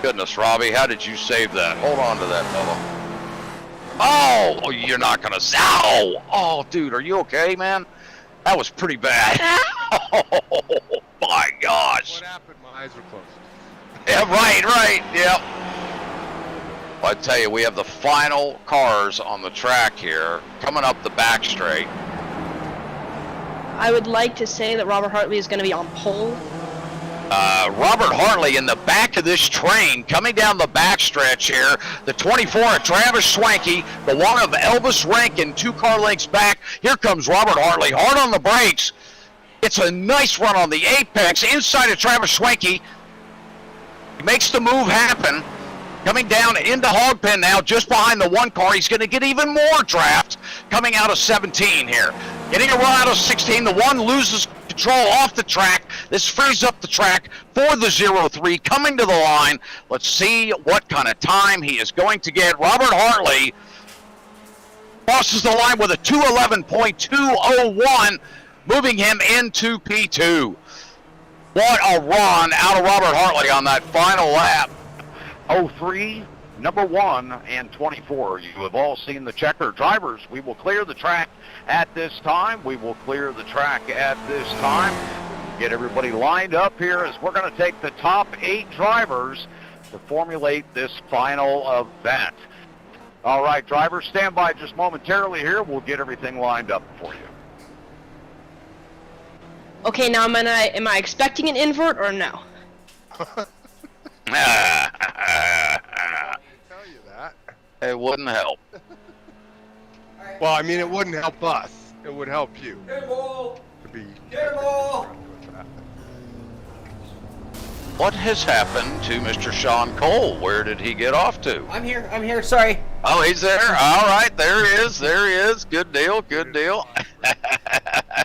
Speaker 2: Goodness, Robbie, how did you save that? Hold on to that, fella. Oh, you're not gonna. Ow! Oh, dude, are you okay, man? That was pretty bad. Oh my gosh.
Speaker 4: What happened? My eyes were closed.
Speaker 2: Yeah, right. Yep. I tell you, we have the final cars on the track here, coming up the back straight.
Speaker 3: I would like to say that Robert Hartley is going to be on pole.
Speaker 2: Robert Hartley in the back of this train, coming down the back stretch here. The 24 of Travis Schwenke, the one of Elvis Rankin, 2 car lengths back. Here comes Robert Hartley, hard on the brakes. It's a nice run on the apex, inside of Travis Schwenke. He makes the move happen. Coming down into Hogpen now, just behind the 1 car. He's going to get even more draft coming out of 17 here. Getting a run out of 16. The 1 loses control off the track. This frees up the track for the 03 coming to the line. Let's see what kind of time he is going to get. Robert Hartley crosses the line with a 2:11.201, moving him into P2. What a run out of Robert Hartley on that final lap.
Speaker 5: 03, number 1, and 24. You have all seen the checker. Drivers, we will clear the track at this time. We will clear the track at this time. Get everybody lined up here as we're going to take the top 8 drivers to formulate this final event. All right, drivers, stand by just momentarily here. We'll get everything lined up for you.
Speaker 3: Okay, now am I expecting an invert or no?
Speaker 4: Tell you that.
Speaker 2: It wouldn't help.
Speaker 4: Well, I mean, it wouldn't help us. It would help you.
Speaker 1: Get 'em all!
Speaker 4: To be.
Speaker 1: Get 'em all!
Speaker 2: What has happened to Mr. Sean Cole? Where did he get off to?
Speaker 1: I'm here, sorry.
Speaker 2: Oh, he's there. All right, there he is. Good deal, good deal.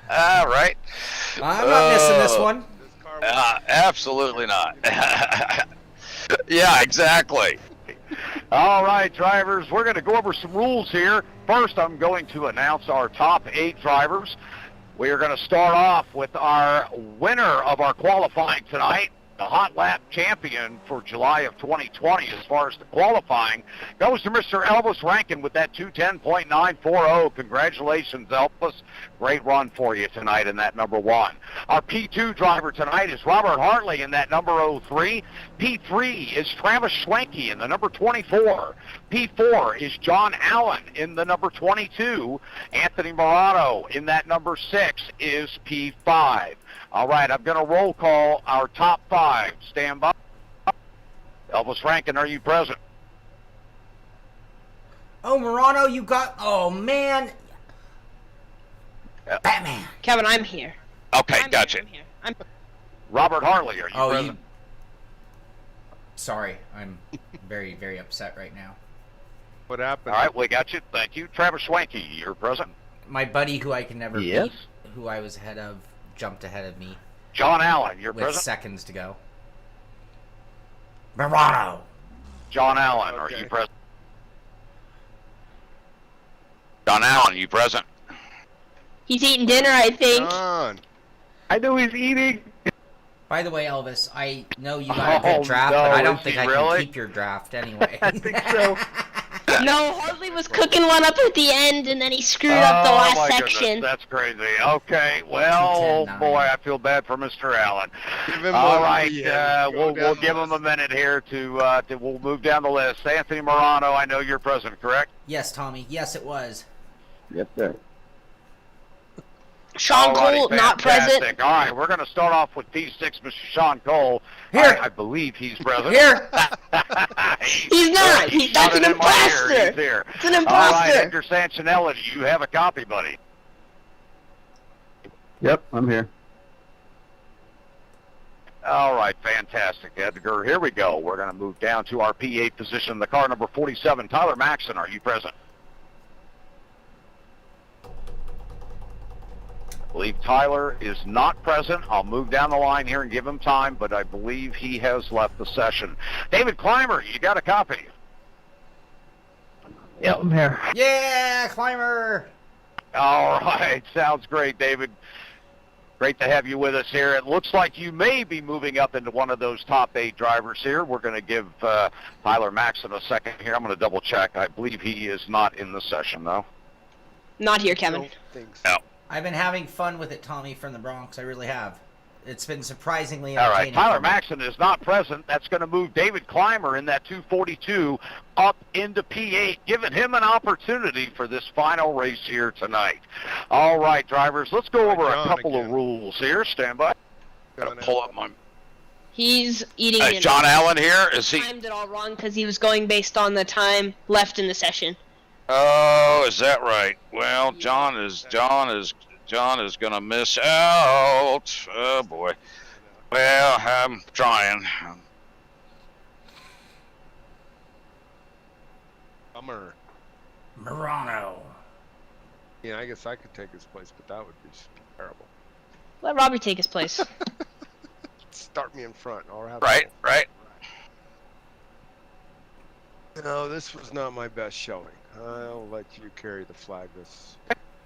Speaker 2: All right.
Speaker 1: I'm not missing this one.
Speaker 4: This car
Speaker 2: Absolutely not. Yeah, exactly.
Speaker 5: All right, drivers, we're going to go over some rules here. First, I'm going to announce our top 8 drivers. We are going to start off with our winner of our qualifying tonight, the Hot Lap champion for July of 2020 as far as the qualifying goes to Mr. Elvis Rankin with that 210.940. Congratulations, Elvis. Great run for you tonight in that number 1. Our P2 driver tonight is Robert Hartley in that number 03. P3 is Travis Schwenke in the number 24. P4 is John Allen in the number 22. Anthony Morano in that number 6 is P5. All right, I'm going to roll call our top 5. Stand by. Elvis Rankin, are you present?
Speaker 1: Oh, Morano, you got... Oh, man. Batman.
Speaker 3: Kevin, I'm here.
Speaker 2: Okay,
Speaker 3: I'm
Speaker 2: gotcha.
Speaker 3: Here, I'm here.
Speaker 5: Robert Hartley, are you present?
Speaker 1: Sorry, I'm very, very upset right now.
Speaker 4: What happened?
Speaker 5: All right, we got you. Thank you. Travis Schwenke, you're present.
Speaker 1: My buddy, who I can never
Speaker 5: Yes.
Speaker 1: beat, who I was ahead of, jumped ahead of me
Speaker 5: John Allen, you're
Speaker 1: with
Speaker 5: present.
Speaker 1: seconds to go. Morano.
Speaker 5: John Allen, are
Speaker 4: Okay.
Speaker 5: you present?
Speaker 2: John Allen, you present?
Speaker 3: He's eating dinner, I think.
Speaker 4: John.
Speaker 5: I know he's eating.
Speaker 1: By the way, Elvis, I know you got a good
Speaker 5: Oh,
Speaker 1: draft,
Speaker 5: no,
Speaker 1: but I don't
Speaker 5: is
Speaker 1: think
Speaker 5: he
Speaker 1: I
Speaker 5: really?
Speaker 1: can keep your draft anyway.
Speaker 5: I think so.
Speaker 3: No, Hartley was cooking one up at the end, and then he screwed up the
Speaker 5: Oh,
Speaker 3: last
Speaker 5: my
Speaker 3: section.
Speaker 5: goodness, that's crazy. Okay, well, oh
Speaker 1: 210.9.
Speaker 5: boy, I feel bad for Mr. Allen.
Speaker 4: Give him
Speaker 5: All
Speaker 4: one,
Speaker 5: right,
Speaker 4: yeah, go
Speaker 5: we'll
Speaker 4: down the
Speaker 5: give him a
Speaker 4: list.
Speaker 5: minute here to we'll move down the list. Anthony Morano, I know you're present, correct?
Speaker 1: Yes, Tommy. Yes, it was.
Speaker 5: Yes, sir.
Speaker 3: Sean Cole, not present.
Speaker 5: All right, we're going to start off with P6, Mr. Sean Cole.
Speaker 1: Here.
Speaker 5: I believe he's present.
Speaker 1: Here.
Speaker 3: He's not. That's an
Speaker 5: shouted in my ear.
Speaker 3: imposter.
Speaker 5: He's here.
Speaker 3: It's an
Speaker 5: All right,
Speaker 3: imposter.
Speaker 5: Edgar Sancinella, do you have a copy, buddy?
Speaker 6: Yep, I'm here.
Speaker 5: All right, fantastic, Edgar. Here we go. We're going to move down to our P8 position, the car number 47. Tyler Maxson, are you present? I believe Tyler is not present. I'll move down the line here and give him time, but I believe he has left the session. David Clymer, you got a copy?
Speaker 6: Yep, I'm here.
Speaker 1: Yeah, Climber.
Speaker 5: All right, sounds great, David. Great to have you with us here. It looks like you may be moving up into one of those top 8 drivers here. We're going to give Tyler Maxson a second here. I'm going to double check. I believe he is not in the session, though.
Speaker 3: Not here, Kevin.
Speaker 4: Don't think so.
Speaker 2: No.
Speaker 1: I've been having fun with it, Tommy from the Bronx. I really have. It's been surprisingly
Speaker 5: All right,
Speaker 1: entertaining.
Speaker 5: Tyler
Speaker 1: for me.
Speaker 5: Maxson is not present. That's going to move David Clymer in that 242 up into P8, giving him an opportunity for this final race here tonight. All right, drivers, let's go over a couple of rules here. Stand by.
Speaker 2: Gotta pull up my...
Speaker 3: He's eating
Speaker 2: Is John Allen here? Is he...
Speaker 3: timed it all wrong because he was going based on the time left in the session.
Speaker 2: Oh, is that right? Well, John is gonna miss out. Oh boy. Well, I'm trying.
Speaker 4: Bummer.
Speaker 1: Murano.
Speaker 4: Yeah, I guess I could take his place, but that would be terrible.
Speaker 3: Let Robbie take his place.
Speaker 4: Start me in front. I'll have
Speaker 2: Right, right.
Speaker 4: No, this was not my best showing. I'll let you carry the flag this.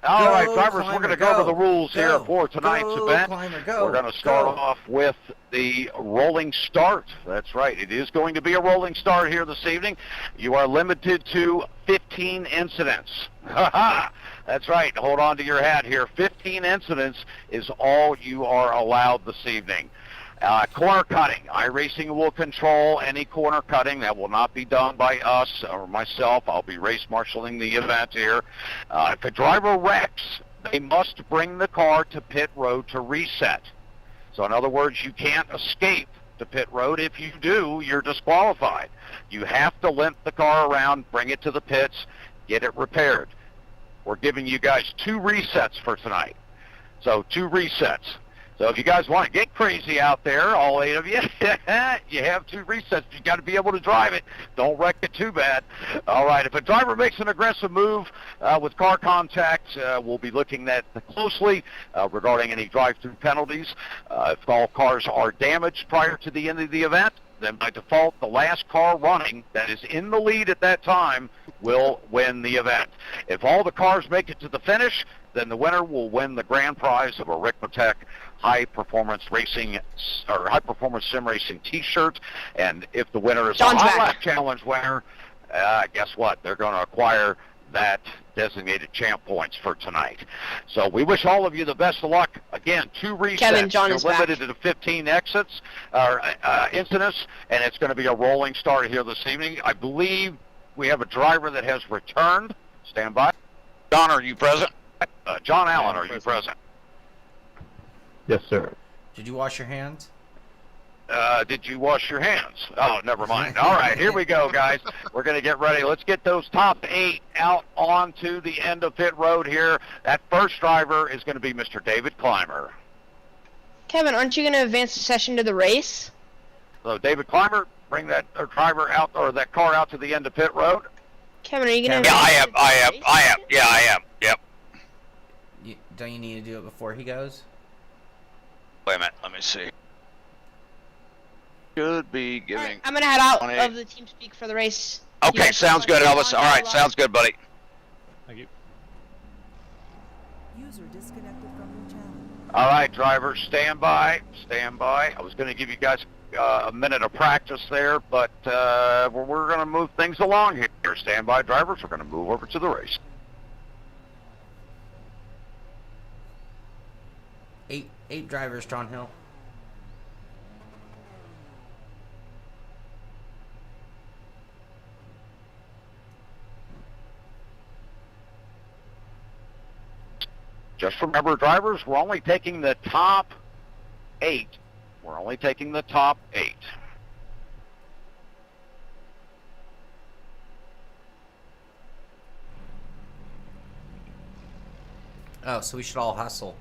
Speaker 5: All right,
Speaker 1: Go,
Speaker 5: drivers,
Speaker 1: Clymer,
Speaker 5: we're going to
Speaker 1: go.
Speaker 5: go over the rules here
Speaker 1: Go.
Speaker 5: for tonight's
Speaker 1: Go,
Speaker 5: event.
Speaker 1: Clymer, go.
Speaker 5: We're going to start
Speaker 1: Go.
Speaker 5: off with the rolling start. That's right. It is going to be a rolling start here this evening. You are limited to 15 incidents. That's right. Hold on to your hat here. 15 incidents is all you are allowed this evening. Corner cutting. iRacing will control any corner cutting. That will not be done by us or myself. I'll be race marshaling the event here. If a driver wrecks, they must bring the car to pit road to reset. So in other words, you can't escape to pit road. If you do, you're disqualified. You have to limp the car around, bring it to the pits, get it repaired. We're giving you guys 2 resets for tonight. So 2 resets. So if you guys want to get crazy out there, all 8 of you, you have 2 resets. You got to be able to drive it. Don't wreck it too bad. All right, if a driver makes an aggressive move with car contact, we'll be looking at closely regarding any drive-through penalties. If all cars are damaged prior to the end of the event, then by default, the last car running that is in the lead at that time will win the event. If all the cars make it to the finish, then the winner will win the grand prize of a Ricmotech high-performance racing or high-performance sim racing T-shirt. And if the winner is a Hot Lap Challenge winner, guess what? They're going to acquire that designated champ points for tonight. So we wish all of you the best of luck. Again, 2 resets.
Speaker 3: Kevin, John is
Speaker 5: You're limited to 15 exits or incidents, and it's going to be a rolling start here this evening. I believe we have a driver that has returned. Stand by.
Speaker 2: John, are you present?
Speaker 5: John Allen, are you present?
Speaker 6: Yes, sir.
Speaker 1: Did you wash your hands?
Speaker 5: Did you wash your hands? Oh, never mind. All right, here we go, guys. We're going to get ready. Let's get those top 8 out onto the end of pit road here. That first driver is going to be Mr. David Clymer.
Speaker 3: Kevin, aren't you going to advance the session to the race?
Speaker 5: So, David Clymer, bring that driver out, or that car out to the end of pit road.
Speaker 3: Kevin, are you going to...
Speaker 2: Yeah, I am. Yeah, I am. Yep.
Speaker 1: Don't you need to do it before he goes?
Speaker 2: Wait a minute. Let me see. Should be giving...
Speaker 3: Right, I'm going to head out
Speaker 2: 28.
Speaker 3: of the team speak for the race.
Speaker 2: Okay, sounds good, Elvis. All right, sounds good, buddy.
Speaker 7: Thank you.
Speaker 8: User disconnected from your channel.
Speaker 5: All right, drivers, stand by. Stand by. I was going to give you guys a minute of practice there, but we're going to move things along here. Stand by, drivers. We're going to move over to the race.
Speaker 1: 8 drivers, John Hill.
Speaker 5: Just remember, drivers, we're only taking the top 8. We're only taking the top 8.
Speaker 1: Oh, so we should all hustle.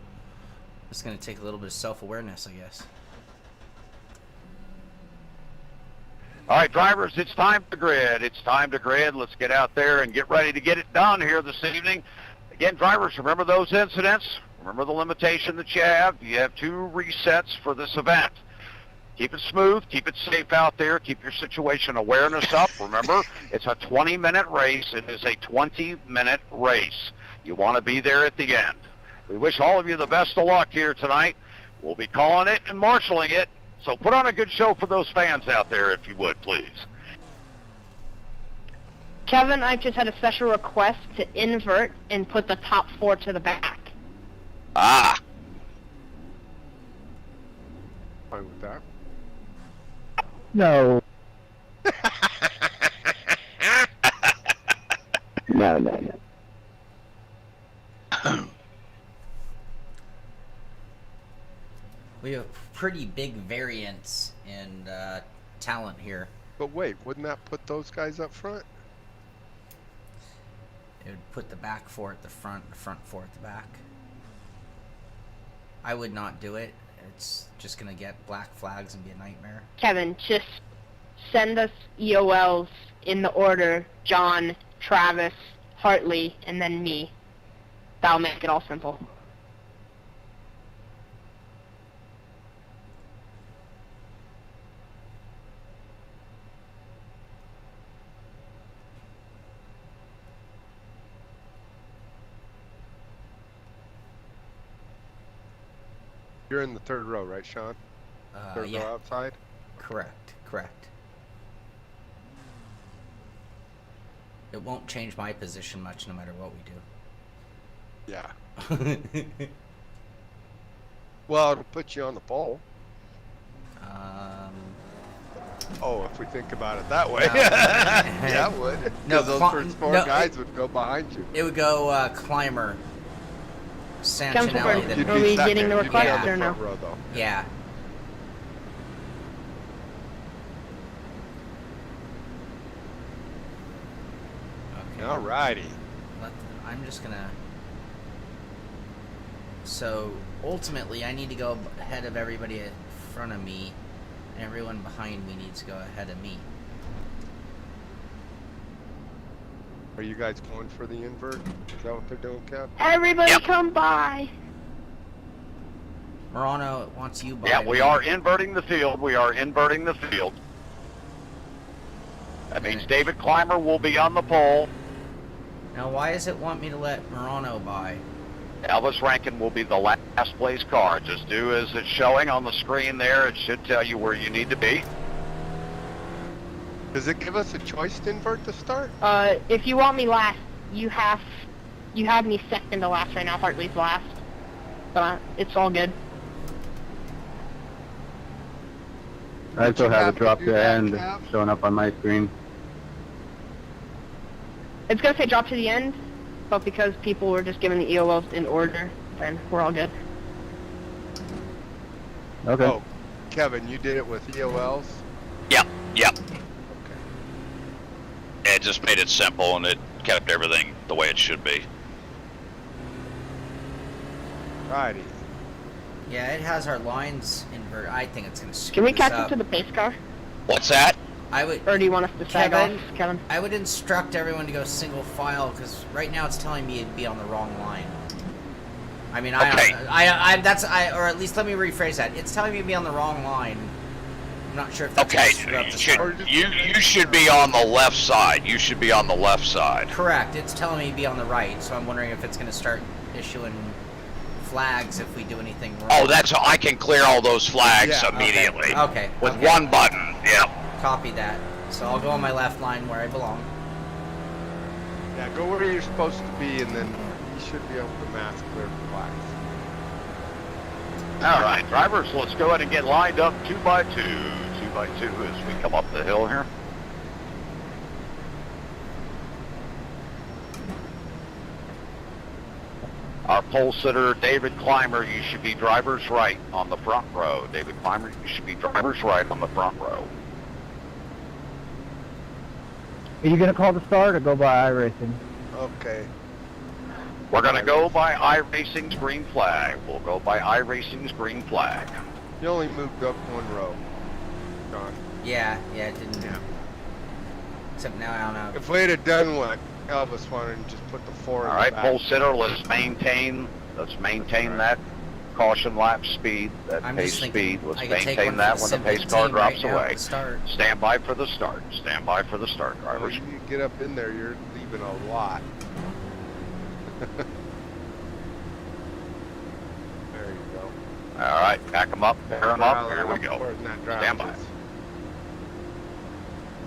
Speaker 1: It's going to take a little bit of self-awareness, I guess.
Speaker 5: All right, drivers, it's time to grid. It's time to grid. Let's get out there and get ready to get it done here this evening. Again, drivers, remember those incidents. Remember the limitation that you have. You have 2 resets for this event. Keep it smooth. Keep it safe out there. Keep your situation awareness up. Remember, it's a 20-minute race. It is a 20-minute race. You want to be there at the end. We wish all of you the best of luck here tonight. We'll be calling it and marshaling it. So put on a good show for those fans out there, if you would, please.
Speaker 3: Kevin, I've just had a special request to invert and put the top 4 to the back.
Speaker 2: Ah.
Speaker 4: Fine with that.
Speaker 6: No. No.
Speaker 1: We have pretty big variance in talent here.
Speaker 4: But wait, wouldn't that put those guys up front?
Speaker 1: It would put the back four at the front, the front four at the back. I would not do it. It's just going to get black flags and be a nightmare.
Speaker 3: Kevin, just send us EOLs in the order: John, Travis, Hartley, and then me. That'll make it all simple.
Speaker 4: You're in the third row, right, Sean? Third
Speaker 1: Yeah.
Speaker 4: row outside?
Speaker 1: Correct. It won't change my position much no matter what we
Speaker 4: Yeah.
Speaker 1: do.
Speaker 4: Well, it'll put you on the pole.
Speaker 1: Um,
Speaker 4: Oh, if we think about it that way.
Speaker 1: No.
Speaker 4: Yeah, it would.
Speaker 1: No,
Speaker 4: Because those first four
Speaker 1: no,
Speaker 4: guys would go behind you.
Speaker 1: it would go Climber, Santinelli,
Speaker 3: Are
Speaker 1: then
Speaker 4: You'd
Speaker 3: we
Speaker 4: be second.
Speaker 3: getting the
Speaker 4: You'd be on
Speaker 3: request
Speaker 4: the
Speaker 3: or no?
Speaker 4: front row, though.
Speaker 1: yeah. Okay.
Speaker 4: Alrighty.
Speaker 1: I'm just gonna. So ultimately, I need to go ahead of everybody in front of me, and everyone behind me needs to go ahead of me.
Speaker 4: Are you guys going for the invert? Is that what they're doing, Kev?
Speaker 3: Everybody
Speaker 2: Yep.
Speaker 3: come by.
Speaker 1: Morano wants you by.
Speaker 5: Yeah, we are inverting the field. That means David Clymer will be on the pole.
Speaker 1: Now, why does it want me to let Morano by?
Speaker 5: Elvis Rankin will be the last place car. Just do as it's showing on the screen there. It should tell you where you need to be.
Speaker 4: Does it give us a choice to invert to start?
Speaker 3: If you want me last, you have me second to last right now. Hartley's last, but it's all good.
Speaker 6: I still
Speaker 4: you
Speaker 6: have
Speaker 4: have
Speaker 6: it
Speaker 4: to
Speaker 6: drop
Speaker 4: do
Speaker 6: to
Speaker 4: that,
Speaker 6: end
Speaker 4: Kev?
Speaker 6: showing up on my screen.
Speaker 3: It's gonna say drop to the end, but because people were just giving the EOLs in order, then we're all good.
Speaker 6: Okay.
Speaker 4: Oh, Kevin, you did it with EOLs?
Speaker 2: Yep.
Speaker 4: Okay.
Speaker 2: It just made it simple, and it kept everything the way it should be.
Speaker 4: Righty.
Speaker 1: Yeah, it has our lines inverted. I think it's gonna screw
Speaker 3: Can we
Speaker 1: this
Speaker 3: catch
Speaker 1: up.
Speaker 3: up to the pace car,
Speaker 2: What's that?
Speaker 1: I would.
Speaker 3: or do you want us to sag off,
Speaker 1: Kevin,
Speaker 3: Kevin?
Speaker 1: I would instruct everyone to go single file because right now it's telling me it'd be on the wrong line. I mean,
Speaker 2: Okay.
Speaker 1: or at least let me rephrase that. It's telling me to be on the wrong line. I'm not sure if that's
Speaker 2: Okay,
Speaker 1: gonna screw up the start.
Speaker 2: you should be on the left side. You should be on the left side.
Speaker 1: Correct. It's telling me to be on the right, so I'm wondering if it's gonna start issuing flags if we do anything wrong.
Speaker 2: Oh, I can clear all those flags
Speaker 4: Yeah,
Speaker 2: immediately.
Speaker 1: Okay.
Speaker 2: With
Speaker 1: okay.
Speaker 2: one button. Yep.
Speaker 1: Copy that. So I'll go on my left line where I belong.
Speaker 4: Yeah, go where you're supposed to be, and then you should be able to mass clear the flags.
Speaker 5: All right, drivers, let's go ahead and get lined up 2 by 2 as we come up the hill here. Our pole sitter, David Clymer, you should be driver's right on the front row. David Clymer, you should be driver's right on the front row.
Speaker 6: Are you going to call the start or go by iRacing?
Speaker 4: Okay.
Speaker 5: We're going to go by iRacing's green flag. We'll go by iRacing's green flag.
Speaker 4: You only moved up one row, John.
Speaker 1: Yeah, it didn't.
Speaker 4: Yeah.
Speaker 1: Except now I don't know.
Speaker 4: If we'd have done what Elvis wanted and just put the 4 in
Speaker 5: All
Speaker 4: the
Speaker 5: right,
Speaker 4: back.
Speaker 5: pole sitter, let's maintain that caution lap speed, that
Speaker 1: I'm
Speaker 5: pace
Speaker 1: just thinking
Speaker 5: speed. Let's
Speaker 1: I could take
Speaker 5: maintain
Speaker 1: one
Speaker 5: that
Speaker 1: for
Speaker 5: when
Speaker 1: the
Speaker 5: the pace
Speaker 1: Simpit
Speaker 5: car
Speaker 1: team
Speaker 5: drops
Speaker 1: right now at
Speaker 5: away.
Speaker 1: the start.
Speaker 5: Stand by for the start. Stand by for the start,
Speaker 4: Well,
Speaker 5: drivers.
Speaker 4: you get up in there, you're leaving a lot. There you go.
Speaker 5: All right, back them up, pair them up. Here we go.
Speaker 4: Where's that drive
Speaker 5: Stand by.
Speaker 4: is.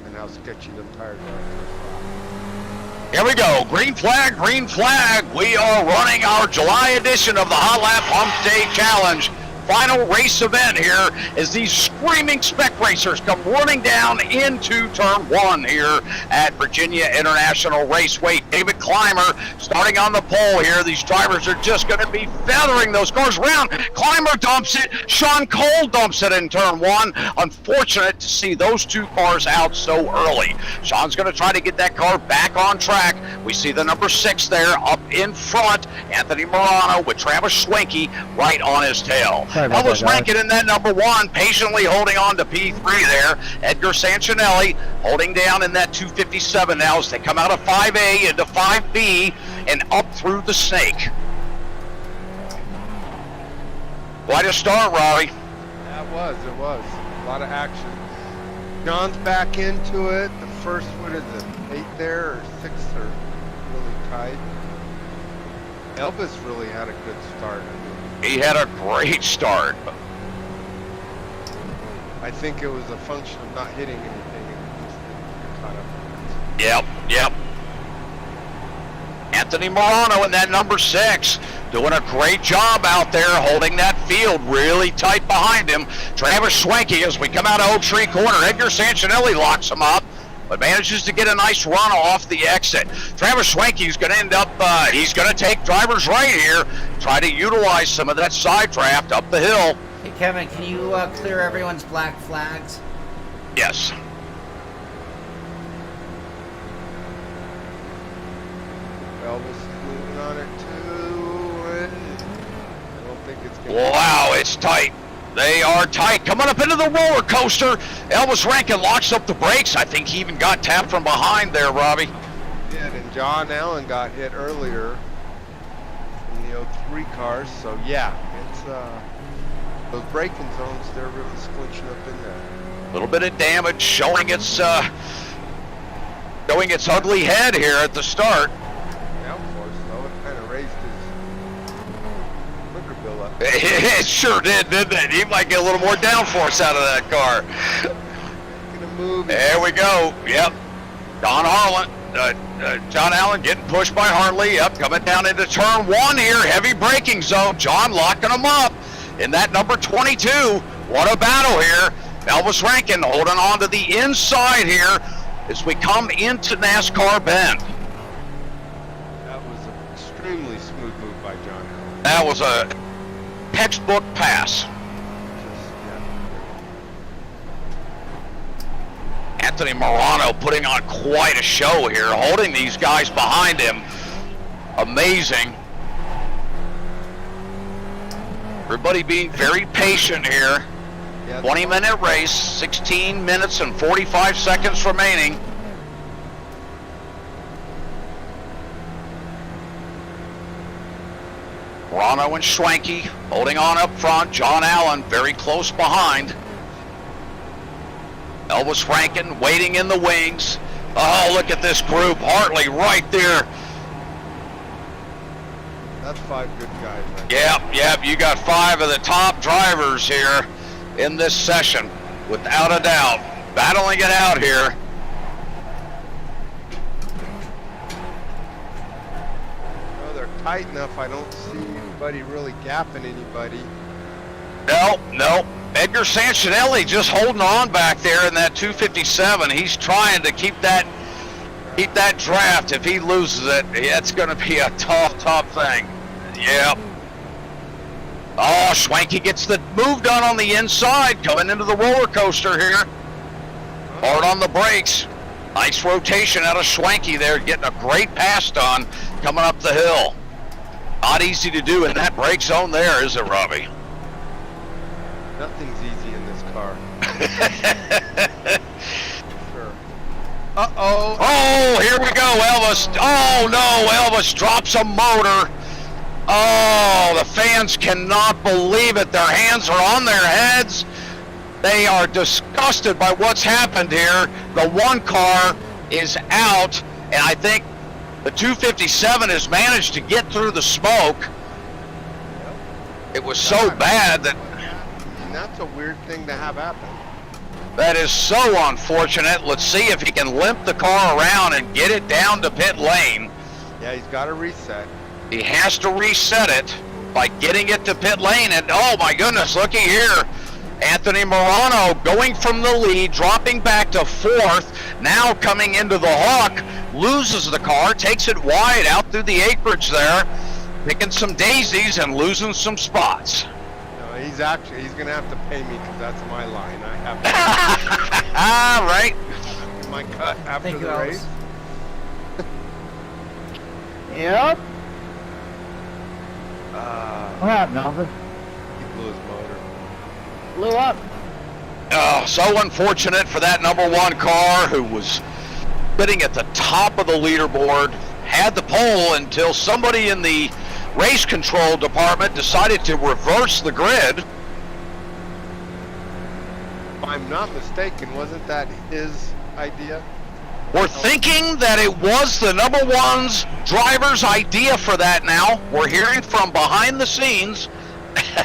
Speaker 4: And how sketchy them tires are.
Speaker 2: Here we go. Green flag, green flag. We are running our July edition of the Hot Lap Hump Day Challenge final race event here as these screaming spec racers come running down into turn 1 here at Virginia International Raceway. David Clymer starting on the pole here. These drivers are just going to be feathering those cars around. Clymer dumps it. Sean Cole dumps it in turn 1. Unfortunate to see those two cars out so early. Sean's going to try to get that car back on track. We see the number 6 there up in front. Anthony Morano with Travis Schwenke right on his tail. Elvis Rankin in that number 1, patiently holding on to P3 there. Edgar Sancinelli holding down in that 257 now as they come out of 5A into 5B and up through the snake. Quite a start, Robby.
Speaker 4: Yeah, it was. A lot of action. John's back into it. The first, what is it, 8 there or 6 are really tight. Elvis really had a good start.
Speaker 2: He had a great start.
Speaker 4: I think it was a function of not hitting anything and just didn't get caught up.
Speaker 2: Yep. Anthony Morano in that number 6 doing a great job out there holding that field really tight behind him. Travis Schwenke as we come out of Oak Tree Corner. Edgar Sancinelli locks him up, but manages to get a nice run off the exit. Travis Schwenke is going to end up, he's going to take driver's right here, try to utilize some of that side draft up the hill.
Speaker 1: Hey, Kevin, can you clear everyone's black flags?
Speaker 2: Yes.
Speaker 4: Elvis is moving on it too. I don't think it's going to...
Speaker 2: Wow, it's tight. They are tight. Coming up into the roller coaster. Elvis Rankin locks up the brakes. I think he even got tapped from behind there, Robby.
Speaker 4: He did, and John Allen got hit earlier in the 03 cars. So yeah, it's those braking zones, they're really squinching up in there.
Speaker 2: A little bit of damage showing its ugly head here at the start.
Speaker 4: Downforce though, it kind of raised his liquor bill up.
Speaker 2: It sure did, didn't it? He might get a little more downforce out of that car.
Speaker 4: Gonna move.
Speaker 2: There we go. Yep. John Allen getting pushed by Hartley. Yep, coming down into turn 1 here. Heavy braking zone. John locking him up in that number 22. What a battle here. Elvis Rankin holding on to the inside here as we come into NASCAR Bend.
Speaker 4: That was an extremely smooth move by John Allen.
Speaker 2: That was a textbook pass. Anthony Morano putting on quite a show here, holding these guys behind him. Amazing. Everybody being very patient here. 20-minute race, 16 minutes and 45 seconds remaining. Morano and Schwenke holding on up front. John Allen very close behind. Elvis Rankin waiting in the wings. Oh, look at this group. Hartley right there.
Speaker 4: That's 5 good guys. Right?
Speaker 2: Yep. You got 5 of the top drivers here in this session, without a doubt. Battling it out here.
Speaker 4: No, they're tight enough. I don't see anybody really gapping anybody.
Speaker 2: No. Edgar Sancinelli just holding on back there in that 257. He's trying to keep that draft. If he loses it, it's going to be a tough thing. Yep. Oh, Schwenke gets the move done on the inside, coming into the roller coaster here. Hard on the brakes. Nice rotation out of Schwenke there, getting a great pass done coming up the hill. Not easy to do in that brake zone there, is it, Robby?
Speaker 4: Nothing's easy in this car. Sure.
Speaker 2: Uh-oh. Oh, here we go, Elvis. Oh, no, Elvis drops a motor. Oh, the fans cannot believe it. Their hands are on their heads. They are disgusted by what's happened here. The one car is out, and I think the 257 has managed to get through the smoke. It was so bad that...
Speaker 4: And that's a weird thing to have happen.
Speaker 2: That is so unfortunate. Let's see if he can limp the car around and get it down to pit lane.
Speaker 4: Yeah, he's got to reset.
Speaker 2: He has to reset it. by getting it to pit lane. And oh my goodness, looky here. Anthony Morano going from the lead, dropping back to 4th, now coming into the hook, loses the car, takes it wide out through the acreage there, picking some daisies and losing some spots.
Speaker 4: No, he's going to have to pay me because that's my line. I have
Speaker 2: Right.
Speaker 4: my cut after the race.
Speaker 3: Yep.
Speaker 6: What happened, Alvin?
Speaker 4: He blew his motor.
Speaker 3: Blew up.
Speaker 2: Oh, so unfortunate for that number 1 car who was sitting at the top of the leaderboard, had the pole until somebody in the race control department decided to reverse the grid.
Speaker 4: If I'm not mistaken, wasn't that his idea?
Speaker 2: We're thinking that it was the number 1's driver's idea for that now. We're hearing from behind the scenes.
Speaker 4: It's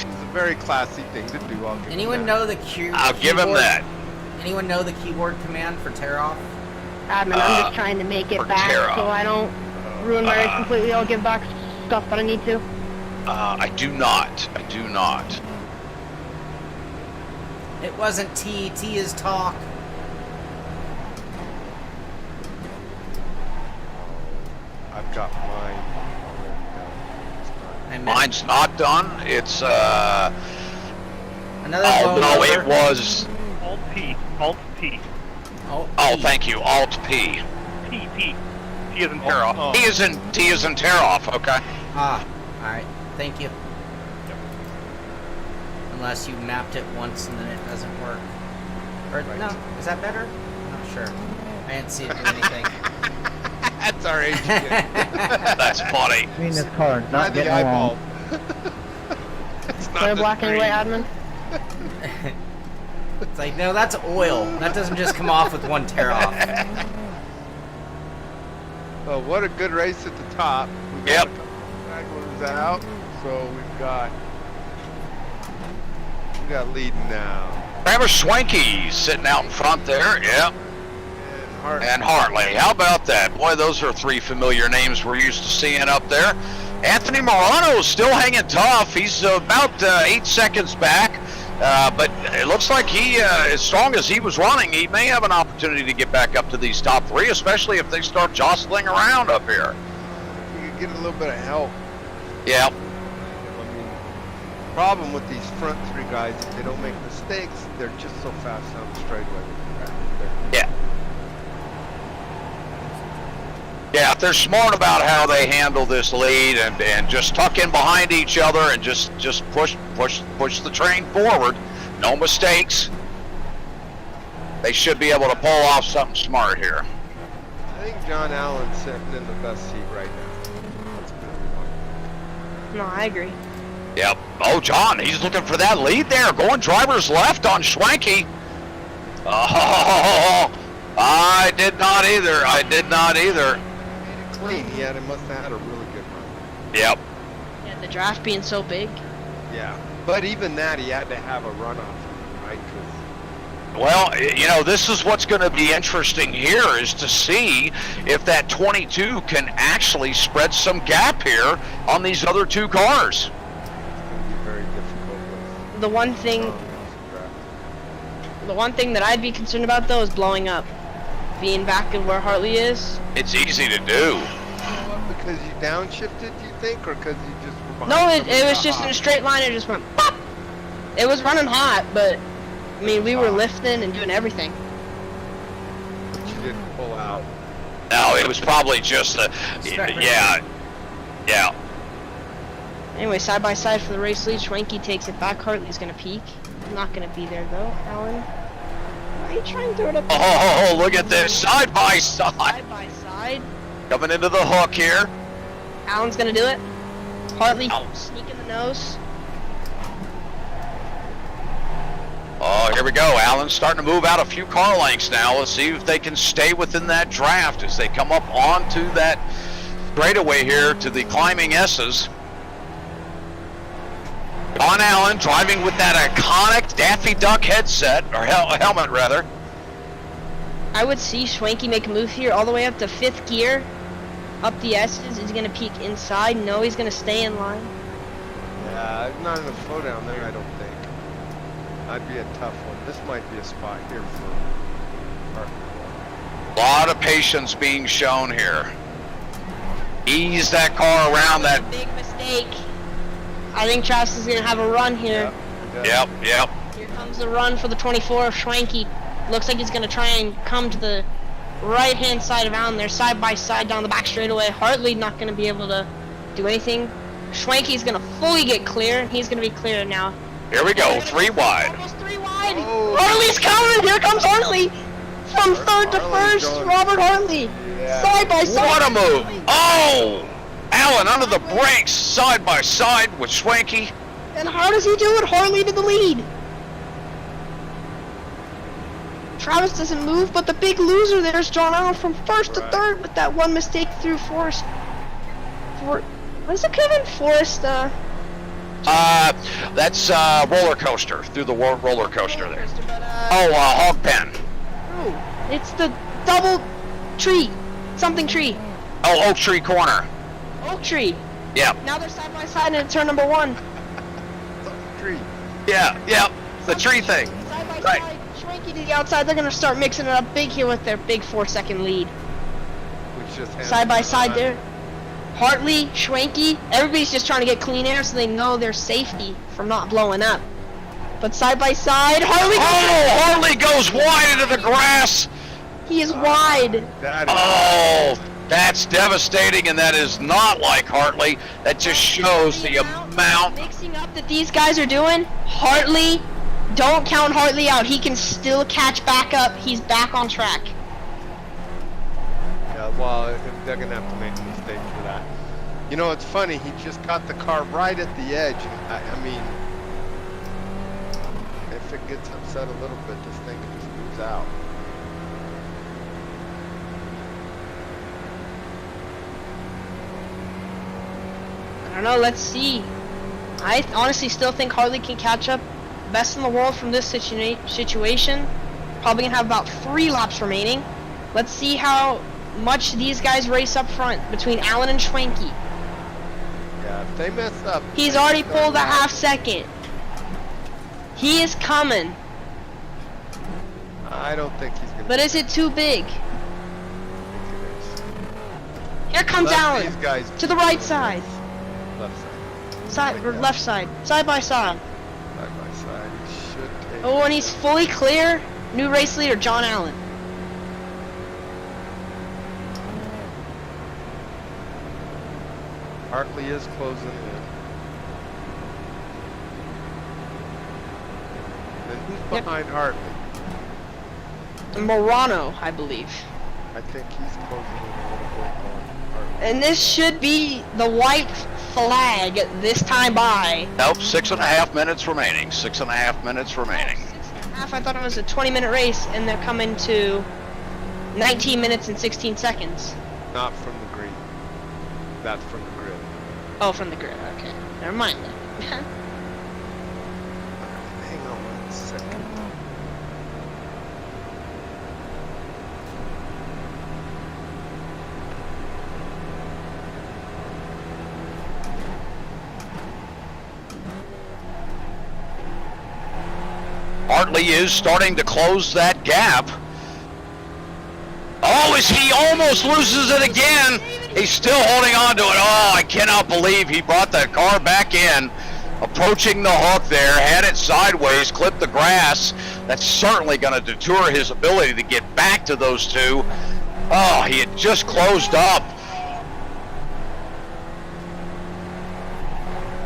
Speaker 4: a very classy thing to do.
Speaker 1: Anyone know the keyboard?
Speaker 2: I'll give him that.
Speaker 1: Anyone know the keyboard command for tear off?
Speaker 3: I'm just trying to make it back so I don't ruin my race completely. I'll give back stuff that I need to.
Speaker 2: I do not. I do not.
Speaker 1: It wasn't T. T is talk.
Speaker 4: I've got mine.
Speaker 2: Mine's not done. It's
Speaker 1: another.
Speaker 2: Oh no, it was.
Speaker 7: Alt P. Alt P.
Speaker 1: Oh,
Speaker 2: Thank you. Alt P.
Speaker 7: P. T isn't tear off.
Speaker 2: T isn't tear off. Okay.
Speaker 1: all right. Thank you. Unless you mapped it once and then it doesn't work. Or no, is that better? I'm not sure. I didn't see it do anything.
Speaker 4: That's our age.
Speaker 2: That's funny.
Speaker 6: I mean, this car not
Speaker 4: the
Speaker 6: getting
Speaker 4: eyeball.
Speaker 6: along.
Speaker 4: It's
Speaker 3: Play
Speaker 4: not
Speaker 3: black and white, admin.
Speaker 1: It's like, no, that's oil. That doesn't just come off with one tear off.
Speaker 4: Well, what a good race at the top. We got
Speaker 2: Yep.
Speaker 4: a couple stragglers out, so we've got leading now.
Speaker 2: Trevor Schwenke sitting out in front there. Yep. And Hartley. How about that? Boy, those are 3 familiar names we're used to seeing up there. Anthony Morano is still hanging tough. He's about 8 seconds back. But it looks like he, as strong as he was running, he may have an opportunity to get back up to these top 3, especially if they start jostling around up here.
Speaker 4: You could get a little bit of help.
Speaker 2: Yeah.
Speaker 4: I mean, the problem with these front 3 guys, if they don't make mistakes, they're just so fast down the straightaway.
Speaker 2: Yeah. Yeah, if they're smart about how they handle this lead and just tuck in behind each other and just push the train forward, no mistakes, they should be able to pull off something smart here.
Speaker 4: I think John Allen's sitting in the best seat right now. That's good.
Speaker 3: No, I agree.
Speaker 2: Yep. Oh, John, he's looking for that lead there, going driver's left on Schwenke. Oh, I did not either.
Speaker 4: Clean. He must have had a really good run.
Speaker 2: Yep.
Speaker 3: Yeah, the draft being so big.
Speaker 4: Yeah, but even that, he had to have a runoff, right?
Speaker 2: Well, you know, this is what's going to be interesting here is to see if that 22 can actually spread some gap here on these other 2 cars.
Speaker 4: It's going to be very difficult.
Speaker 3: The one thing that I'd be concerned about though is blowing up. Being back in where Hartley is.
Speaker 2: It's easy to do.
Speaker 4: Because you downshifted, you think, or because you just were behind?
Speaker 3: No, it was just in a straight line. It just went pop. It was running hot, but I mean, we were lifting and doing everything.
Speaker 4: But you didn't pull out.
Speaker 2: No, it was probably just a, yeah.
Speaker 3: Anyway, side by side for the race lead. Schwenke takes it back. Hartley's gonna peak. I'm not gonna be there though, Alan. Why are you trying to throw it up?
Speaker 2: Oh, look at this, side by side.
Speaker 3: Side by side.
Speaker 2: Coming into the hook here.
Speaker 3: Alan's gonna do it. Hartley sneaking the nose.
Speaker 2: Oh, here we go. Allen's starting to move out a few car lengths now. Let's see if they can stay within that draft as they come up onto that straightaway here to the climbing S's. Don Allen driving with that iconic Daffy Duck headset, or helmet rather.
Speaker 3: I would see Schwenke make a move here all the way up to 5th gear up the S's? Is he gonna peek inside? No, he's gonna stay in line.
Speaker 4: Yeah, not enough flow down there, I don't think. That'd be a tough one. This might be a spot here for Hartley.
Speaker 2: A lot of patience being shown here. Ease that car around that.
Speaker 3: Big mistake. I think Travis is gonna have a run here.
Speaker 2: Yep.
Speaker 3: Here comes the run for the 24 of Schwenke. Looks like he's gonna try and come to the right-hand side of Allen. They're side by side down the back straightaway. Hartley not gonna be able to do anything. Schwenke's gonna fully get clear. He's gonna be clear now.
Speaker 2: Here we go, 3 wide.
Speaker 3: Almost 3 wide.
Speaker 4: Oh.
Speaker 3: Hartley's coming. Here comes Hartley. From third to
Speaker 4: Hartley's
Speaker 3: first,
Speaker 4: going.
Speaker 3: Robert Hartley.
Speaker 4: Yeah.
Speaker 3: Side by side.
Speaker 2: What a move! Oh! Allen under the brakes, side by side with Schwenke.
Speaker 3: And how does he do it? Hartley to the lead. Travis doesn't move, but the big loser there is John Allen from first to third with that one mistake through Forest. What is it, Kevin? Forest,
Speaker 2: That's roller coaster, through the roller coaster there.
Speaker 3: But,
Speaker 2: Hog pen.
Speaker 3: no, it's the double tree. Something tree.
Speaker 2: Oh, Oak Tree Corner.
Speaker 3: Oak tree.
Speaker 2: Yep.
Speaker 3: Now they're side by side and it's turn number 1.
Speaker 4: Tree.
Speaker 2: Yeah, the tree thing.
Speaker 3: Side by
Speaker 2: Right.
Speaker 3: side, Schwenke to the outside. They're going to start mixing it up big here with their big 4-second lead.
Speaker 4: Which just
Speaker 3: Side by side there. Hartley, Schwenke, everybody's just trying to get clean air so they know their safety from not blowing up. But side by side, Hartley.
Speaker 2: Oh, Hartley goes wide into the grass.
Speaker 3: He is wide.
Speaker 4: That is
Speaker 2: Oh, that's devastating, and that is not like Hartley. That just shows the amount.
Speaker 3: Mixing up that these guys are doing. Hartley, don't count Hartley out. He can still catch back up. He's back on track.
Speaker 4: Yeah, well, they're going to have to make a mistake for that. You know, it's funny. He just got the car right at the edge. I mean, if it gets upset a little bit, this thing just moves out.
Speaker 3: I don't know. Let's see. I honestly still think Hartley can catch up. Best in the world from this situation. Probably going to have about 3 laps remaining. Let's see how much these guys race up front between Allen and Schwenke.
Speaker 4: Yeah, if they mess up...
Speaker 3: He's already pulled a half second. He is coming.
Speaker 4: I don't think he's going to...
Speaker 3: But is it too big? Here comes Allen.
Speaker 4: These guys
Speaker 3: To the right side.
Speaker 4: Left side.
Speaker 3: Side or left side. Side by side.
Speaker 4: Side by side. He should take...
Speaker 3: Oh, and he's fully clear. New race leader, John Allen.
Speaker 4: Hartley is closing in. Then who's behind Hartley?
Speaker 3: Morano, I believe.
Speaker 4: I think he's closing in a little bit on Hartley.
Speaker 3: And this should be the white flag this time by.
Speaker 2: Nope, 6.5 minutes remaining. 6.5 minutes remaining.
Speaker 3: 6.5. I thought it was a 20-minute race, and they're coming to 19 minutes and 16 seconds.
Speaker 4: Not from the green. That's from the grid.
Speaker 3: Oh, from the grid. Okay, never mind then.
Speaker 4: Hang on 1 second.
Speaker 2: Hartley is starting to close that gap. Oh, as he almost loses it again. He's still holding on to it. Oh, I cannot believe he brought that car back in. Approaching the hook there, had it sideways, clipped the grass. That's certainly going to deter his ability to get back to those two. Oh, he had just closed up.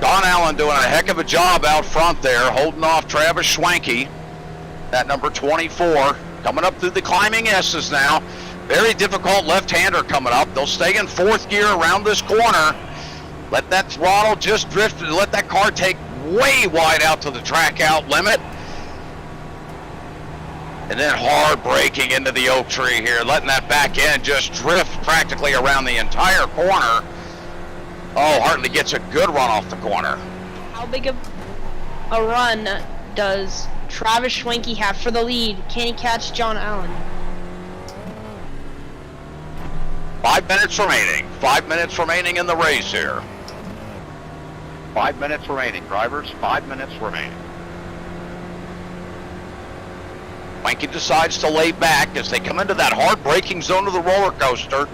Speaker 2: Don Allen doing a heck of a job out front there, holding off Travis Schwenke. That number 24, coming up through the climbing S's now. Very difficult left-hander coming up. They'll stay in 4th gear around this corner. Let that throttle just drift and let that car take way wide out to the track out limit. And then hard braking into the oak tree here, letting that back end just drift practically around the entire corner. Oh, Hartley gets a good run off the corner.
Speaker 3: How big of a run does Travis Schwenke have for the lead? Can he catch John Allen?
Speaker 2: 5 minutes remaining. 5 minutes remaining in the race here.
Speaker 5: 5 minutes remaining, drivers. 5 minutes remaining.
Speaker 2: Schwenke decides to lay back as they come into that hard braking zone of the roller coaster.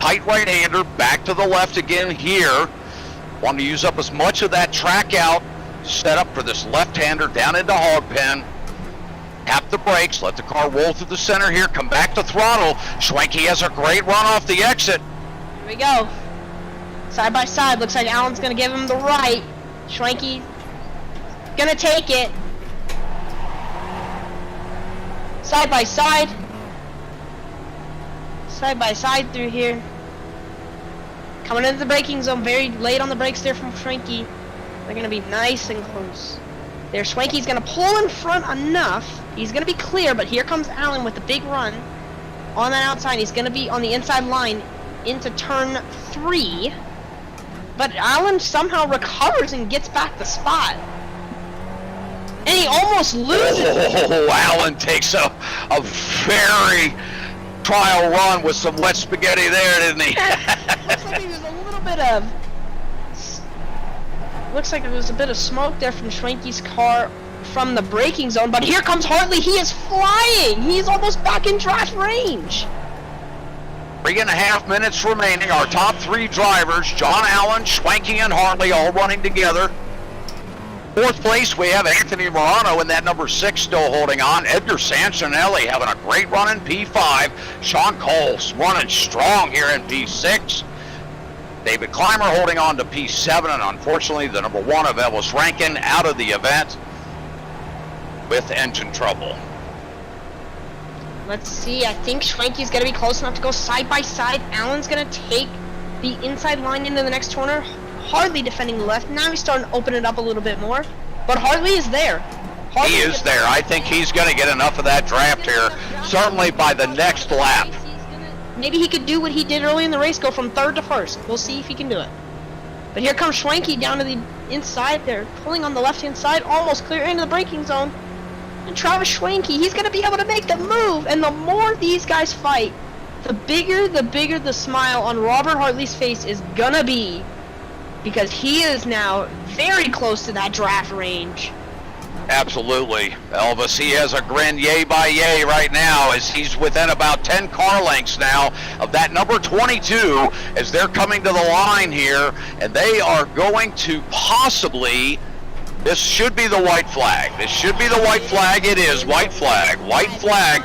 Speaker 2: Tight right-hander, back to the left again here. Want to use up as much of that track out, set up for this left-hander down into hog pen. Tap the brakes, let the car roll through the center here, come back to throttle. Schwenke has a great run off the exit.
Speaker 3: Here we go. Side by side, looks like Alan's gonna give him the right. Schwenke gonna take it. Side by side. Side by side through here. Coming into the braking zone, very late on the brakes there from Schwenke. They're gonna be nice and close. There, Schwenke's gonna pull in front enough. He's gonna be clear, but here comes Alan with the big run on that outside. He's gonna be on the inside line into turn 3. But Alan somehow recovers and gets back the spot. And he almost loses.
Speaker 2: Oh, Alan takes a very trial run with some wet spaghetti there, didn't he?
Speaker 3: Looks like there was a little bit of... Looks like there was a bit of smoke there from Schwenke's car from the braking zone, but here comes Hartley. He is flying. He's almost back in draft range.
Speaker 2: 3.5 minutes remaining. Our top 3 drivers, John Allen, Schwenke, and Hartley, all running together. 4th place, we have Anthony Morano in that number 6 still holding on. Edgar Sanchonelli having a great run in P5. Sean Cole's running strong here in P6. David Clymer holding on to P7, and unfortunately the number 1 of Ellis Rankin out of the event with engine trouble.
Speaker 3: Let's see, I think Schwenke's gonna be close enough to go side by side. Allen's gonna take the inside line into the next corner. Hartley defending the left. Now he's starting to open it up a little bit more. But Hartley is there.
Speaker 2: He is there. I think he's gonna get enough of that draft here, certainly by the next lap.
Speaker 3: Maybe he could do what he did early in the race, go from 3rd to 1st. We'll see if he can do it. But here comes Schwenke down to the inside there, pulling on the left-hand side, almost clear into the braking zone. And Travis Schwenke, he's going to be able to make the move. And the more these guys fight, the bigger the smile on Robert Hartley's face is going to be. Because he is now very close to that draft range.
Speaker 2: Absolutely, Elvis. He has a grin yay by yay right now as he's within about 10 car lengths now of that number 22 as they're coming to the line here, and they are going to possibly, this should be the white flag. This should be the white flag. It is white flag. White flag.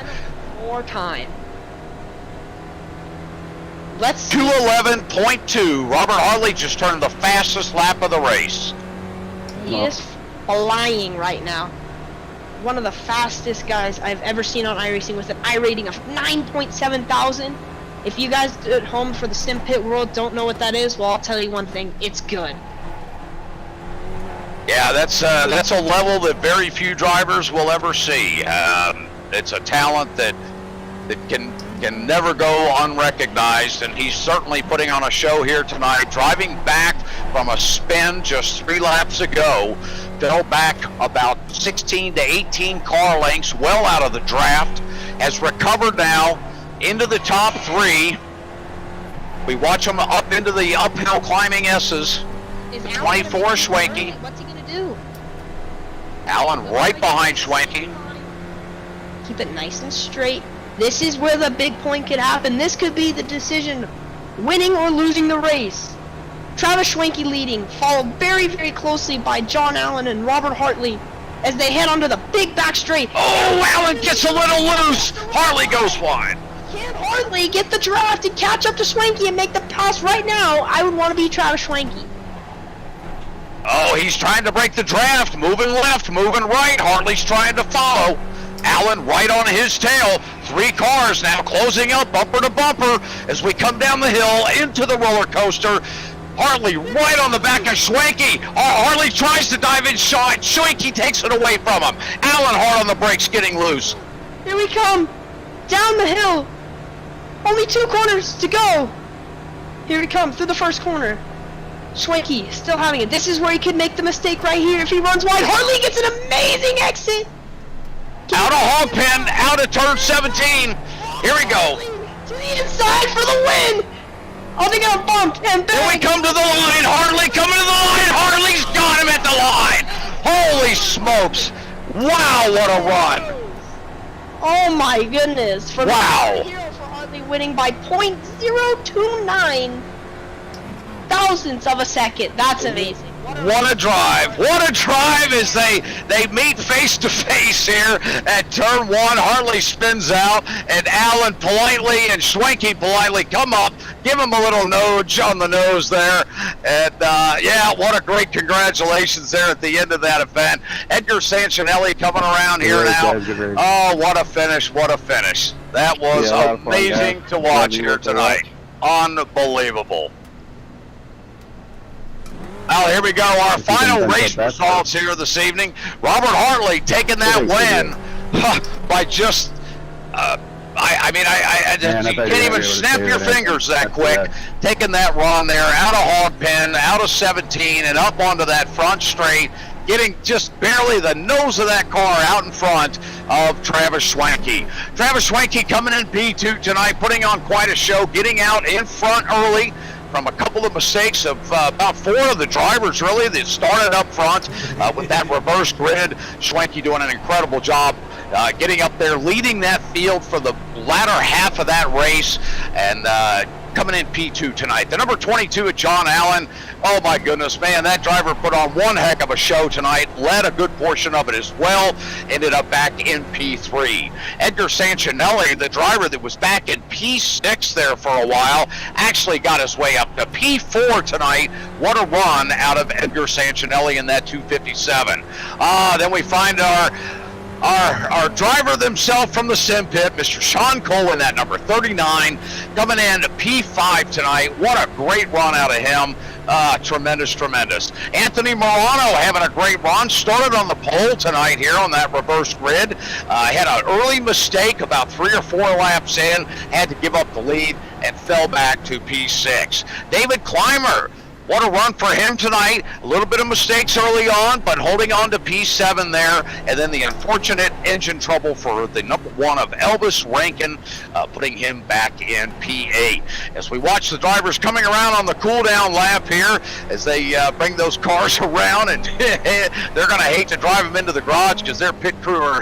Speaker 3: More time. Let's see.
Speaker 2: 2:11.2. Robert Hartley just turned the fastest lap of the race.
Speaker 3: He is flying right now. One of the fastest guys I've ever seen on iRacing with an iRating of 9.7 thousand. If you guys at home for the Simpit world don't know what that is, well, I'll tell you one thing, it's good.
Speaker 2: Yeah, that's a level that very few drivers will ever see. It's a talent that can never go unrecognized, and he's certainly putting on a show here tonight. Driving back from a spin just 3 laps ago, fell back about 16 to 18 car lengths, well out of the draft, has recovered now into the top 3. We watch him up into the uphill climbing S's. 24 Schwenke.
Speaker 3: What's he gonna do?
Speaker 2: Allen right behind Schwenke.
Speaker 3: Keep it nice and straight. This is where the big point could happen. This could be the decision, winning or losing the race. Travis Schwenke leading, followed very, very closely by John Allen and Robert Hartley as they head onto the big back straight.
Speaker 2: Oh, Allen gets a little loose. Hartley goes wide.
Speaker 3: Can Hartley get the draft and catch up to Schwenke and make the pass right now? I would want to be Travis Schwenke.
Speaker 2: Oh, he's trying to break the draft. Moving left, moving right. Hartley's trying to follow. Allen right on his tail. 3 cars now closing up bumper to bumper as we come down the hill into the roller coaster. Hartley right on the back of Schwenke. Oh, Hartley tries to dive in shot. Schwenke takes it away from him. Allen hard on the brakes, getting loose.
Speaker 3: Here we come. Down the hill. Only 2 corners to go. Here we come through the first corner. Schwenke still having it. This is where he could make the mistake right here if he runs wide. Hartley gets an amazing exit.
Speaker 2: Out of hog pen, out of turn 17. Here we go.
Speaker 3: To the inside for the win! Oh, they got bumped and back!
Speaker 2: Here we come to the line. Hartley coming to the line. Hartley's got him at the line. Holy smokes. Wow, what a run.
Speaker 3: Oh my goodness. For
Speaker 2: Wow.
Speaker 3: the hero for Hartley winning by 0.029 thousandths of a second. That's amazing.
Speaker 2: What a drive. What a drive as they meet face to face here at turn 1. Hartley spins out and Allen politely and Schwenke politely come up, give him a little nudge on the nose there. And yeah, what a great congratulations there at the end of that event. Edgar Sancinelli coming around here now. Oh, what a finish. What a finish. That was amazing to watch here tonight. Unbelievable. Well, here we go. Our final race results here this evening. Robert Hartley taking that win by just, I mean, you can't even snap your fingers that quick. Taking that run there out of hog pen, out of 17, and up onto that front straight, getting just barely the nose of that car out in front of Travis Schwenke. Travis Schwenke coming in P2 tonight, putting on quite a show, getting out in front early from a couple of mistakes of about 4 of the drivers, really, that started up front with that reverse grid. Schwenke doing an incredible job getting up there, leading that field for the latter half of that race, and coming in P2 tonight. The number 22 at John Allen. Oh my goodness, man, that driver put on one heck of a show tonight, led a good portion of it as well, ended up back in P3. Edgar Sancinelli, the driver that was back in P6 there for a while, actually got his way up to P4 tonight. What a run out of Edgar Sancinelli in that 257. Then we find our driver themselves from the sim pit, Mr. Sean Cole in that number 39, coming in P5 tonight. What a great run out of him. Tremendous. Anthony Morano having a great run. Started on the pole tonight here on that reverse grid. Had an early mistake about 3 or 4 laps in. Had to give up the lead and fell back to P6. David Clymer. What a run for him tonight. A little bit of mistakes early on, but holding on to P7 there. And then the unfortunate engine trouble for the number 1 of Elvis Rankin, putting him back in P8. As we watch the drivers coming around on the cool-down lap here, as they bring those cars around, and they're going to hate to drive them into the garage because their pit crew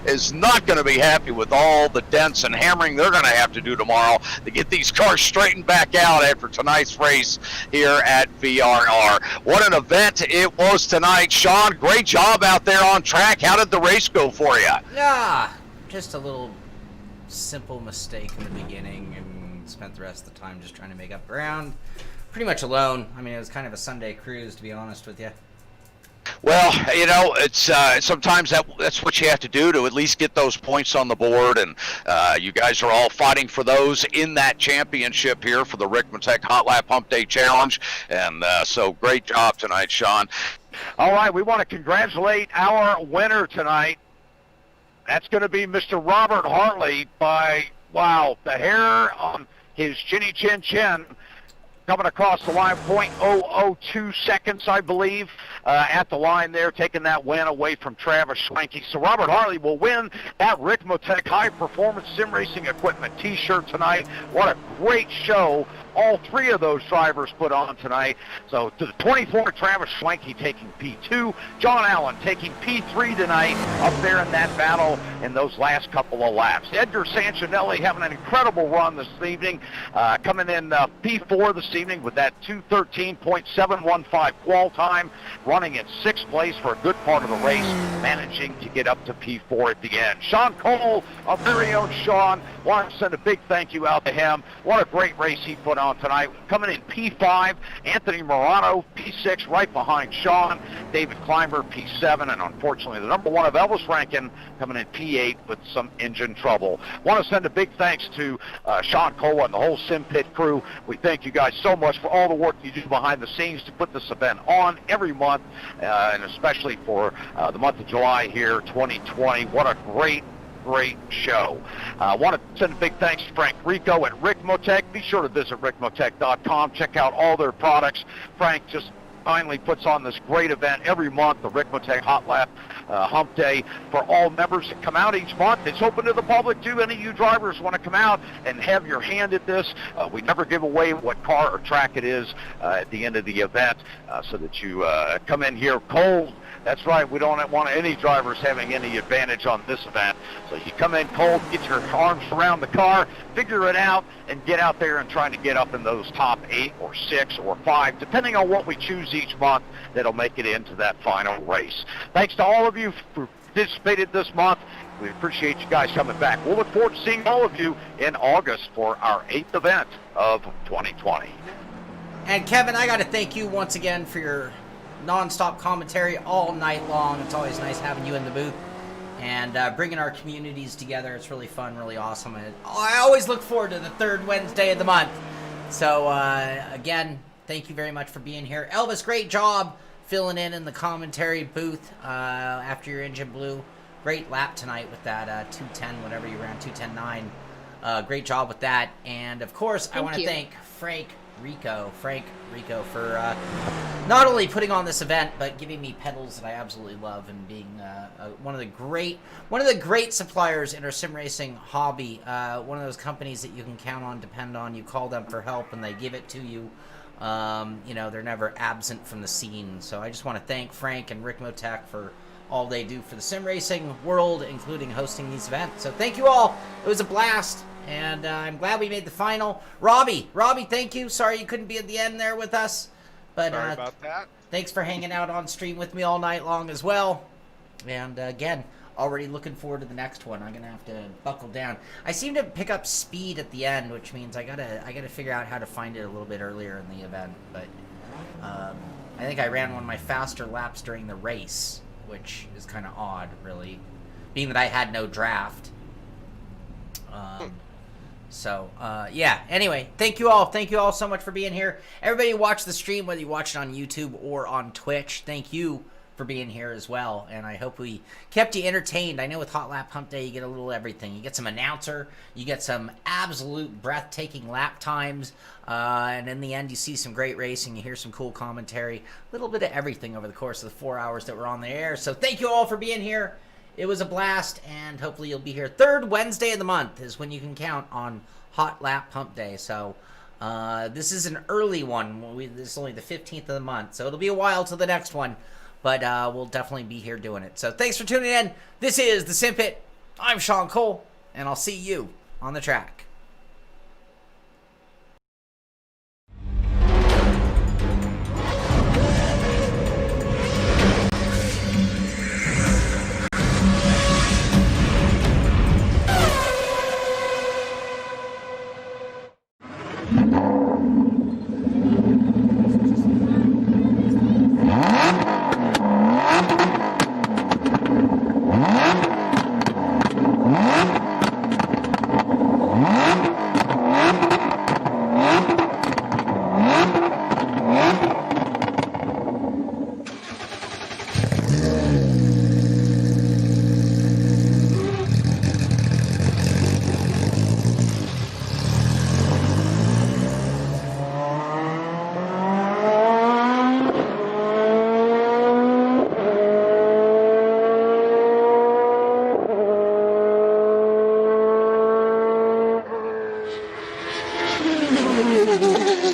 Speaker 2: is not going to be happy with all the dents and hammering they're going to have to do tomorrow to get these cars straightened back out after tonight's race here at VIR. What an event it was tonight. Sean, great job out there on track. How did the race go for you?
Speaker 1: Yeah, just a little simple mistake in the beginning, and spent the rest of the time just trying to make up ground. Pretty much alone. I mean, it was kind of a Sunday cruise, to be honest with you.
Speaker 2: Well, you know, it's sometimes that's what you have to do to at least get those points on the board, and you guys are all fighting for those in that championship here for the Ricmotech Hot Lap Hump Day Challenge, and so great job tonight, Sean.
Speaker 5: All right, we want to congratulate our winner tonight. That's going to be Mr. Robert Hartley by, wow, the hair on his chinny chin chin. Coming across the line, 0.002 seconds, I believe, at the line there, taking that win away from Travis Schwenke. So Robert Hartley will win that Ricmotech High Performance Sim Racing Equipment T-shirt tonight. What a great show all 3 of those drivers put on tonight. So to the 24, Travis Schwenke taking P2, John Allen taking P3 tonight up there in that battle in those last couple of laps. Edgar Sancinelli having an incredible run this evening, coming in P4 this evening with that 2:13.715 qual time, running in 6th place for a good part of the race, managing to get up to P4 at the end. Sean Cole, our very own Sean, want to send a big thank you out to him. What a great race he put on tonight. Coming in P5, Anthony Morano, P6, right behind Sean. David Clymer, P7, and unfortunately the number 1 of Elvis Rankin coming in P8 with some engine trouble. Want to send a big thanks to Sean Cole and the whole Sim Pit crew. We thank you guys so much for all the work you do behind the scenes to put this event on every month, and especially for the month of July here, 2020. What a great show. I want to send a big thanks to Frank Rico at Ricmotech. Be sure to visit ricmotech.com. Check out all their products. Frank just finally puts on this great event every month, the Ricmotech Hot Lap Hump Day, for all members that come out each month. It's open to the public too. Any of you drivers want to come out and have your hand at this. We never give away what car or track it is at the end of the event, so that you come in here cold. That's right, we don't want any drivers having any advantage on this event. So you come in cold, get your arms around the car, figure it out, and get out there and try to get up in those top 8 or 6 or 5, depending on what we choose each month, that'll make it into that final race. Thanks to all of you who participated this month. We appreciate you guys coming back. We'll look forward to seeing all of you in August for our 8th event of 2020.
Speaker 1: And Kevin, I got to thank you once again for your non-stop commentary all night long. It's always nice having you in the booth and bringing our communities together. It's really fun, really awesome. And I always look forward to the third Wednesday of the month. So again, thank you very much for being here. Elvis, great job filling in the commentary booth after your engine blew. Great lap tonight with that 210, whatever you ran, 210.9. Great job with that. And of course, I want to thank Frank Rico for not only putting on this event, but giving me pedals that I absolutely love, and being one of the great suppliers in our sim racing hobby. One of those companies that you can count on, depend on. You call them for help, and they give it to you. You know, they're never absent from the scene. So I just want to thank Frank and Ricmotech for all they do for the sim racing world, including hosting these events. So thank you all. It was a blast. And I'm glad we made the final. Robby, thank you. Sorry you couldn't be at the end there with us. But
Speaker 4: sorry about that.
Speaker 1: Thanks for hanging out on stream with me all night long as well. And again, already looking forward to the next one. I'm gonna have to buckle down. I seem to pick up speed at the end, which means I gotta figure out how to find it a little bit earlier in the event. But I think I ran one of my faster laps during the race, which is kind of odd, really, being that I had no draft. So, yeah, anyway, thank you all so much for being here. Everybody who watched the stream, whether you watch it on YouTube or on Twitch, thank you for being here as well, and I hope we kept you entertained. I know with Hot Lap Hump Day, you get a little everything. You get some announcer, you get some absolute breathtaking lap times, and in the end, you see some great racing, you hear some cool commentary, a little bit of everything over the course of the 4 hours that we're on the air. So thank you all for being here. It was a blast, and hopefully you'll be here. Third Wednesday of the month is when you can count on Hot Lap Hump Day. So this is an early one. This is only the 15th of the month, so it'll be a while till the next one. But we'll definitely be here doing it. So thanks for tuning in. This is The Simpit. I'm Shaun Cole, and I'll see you on the track.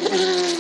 Speaker 9: Thank you.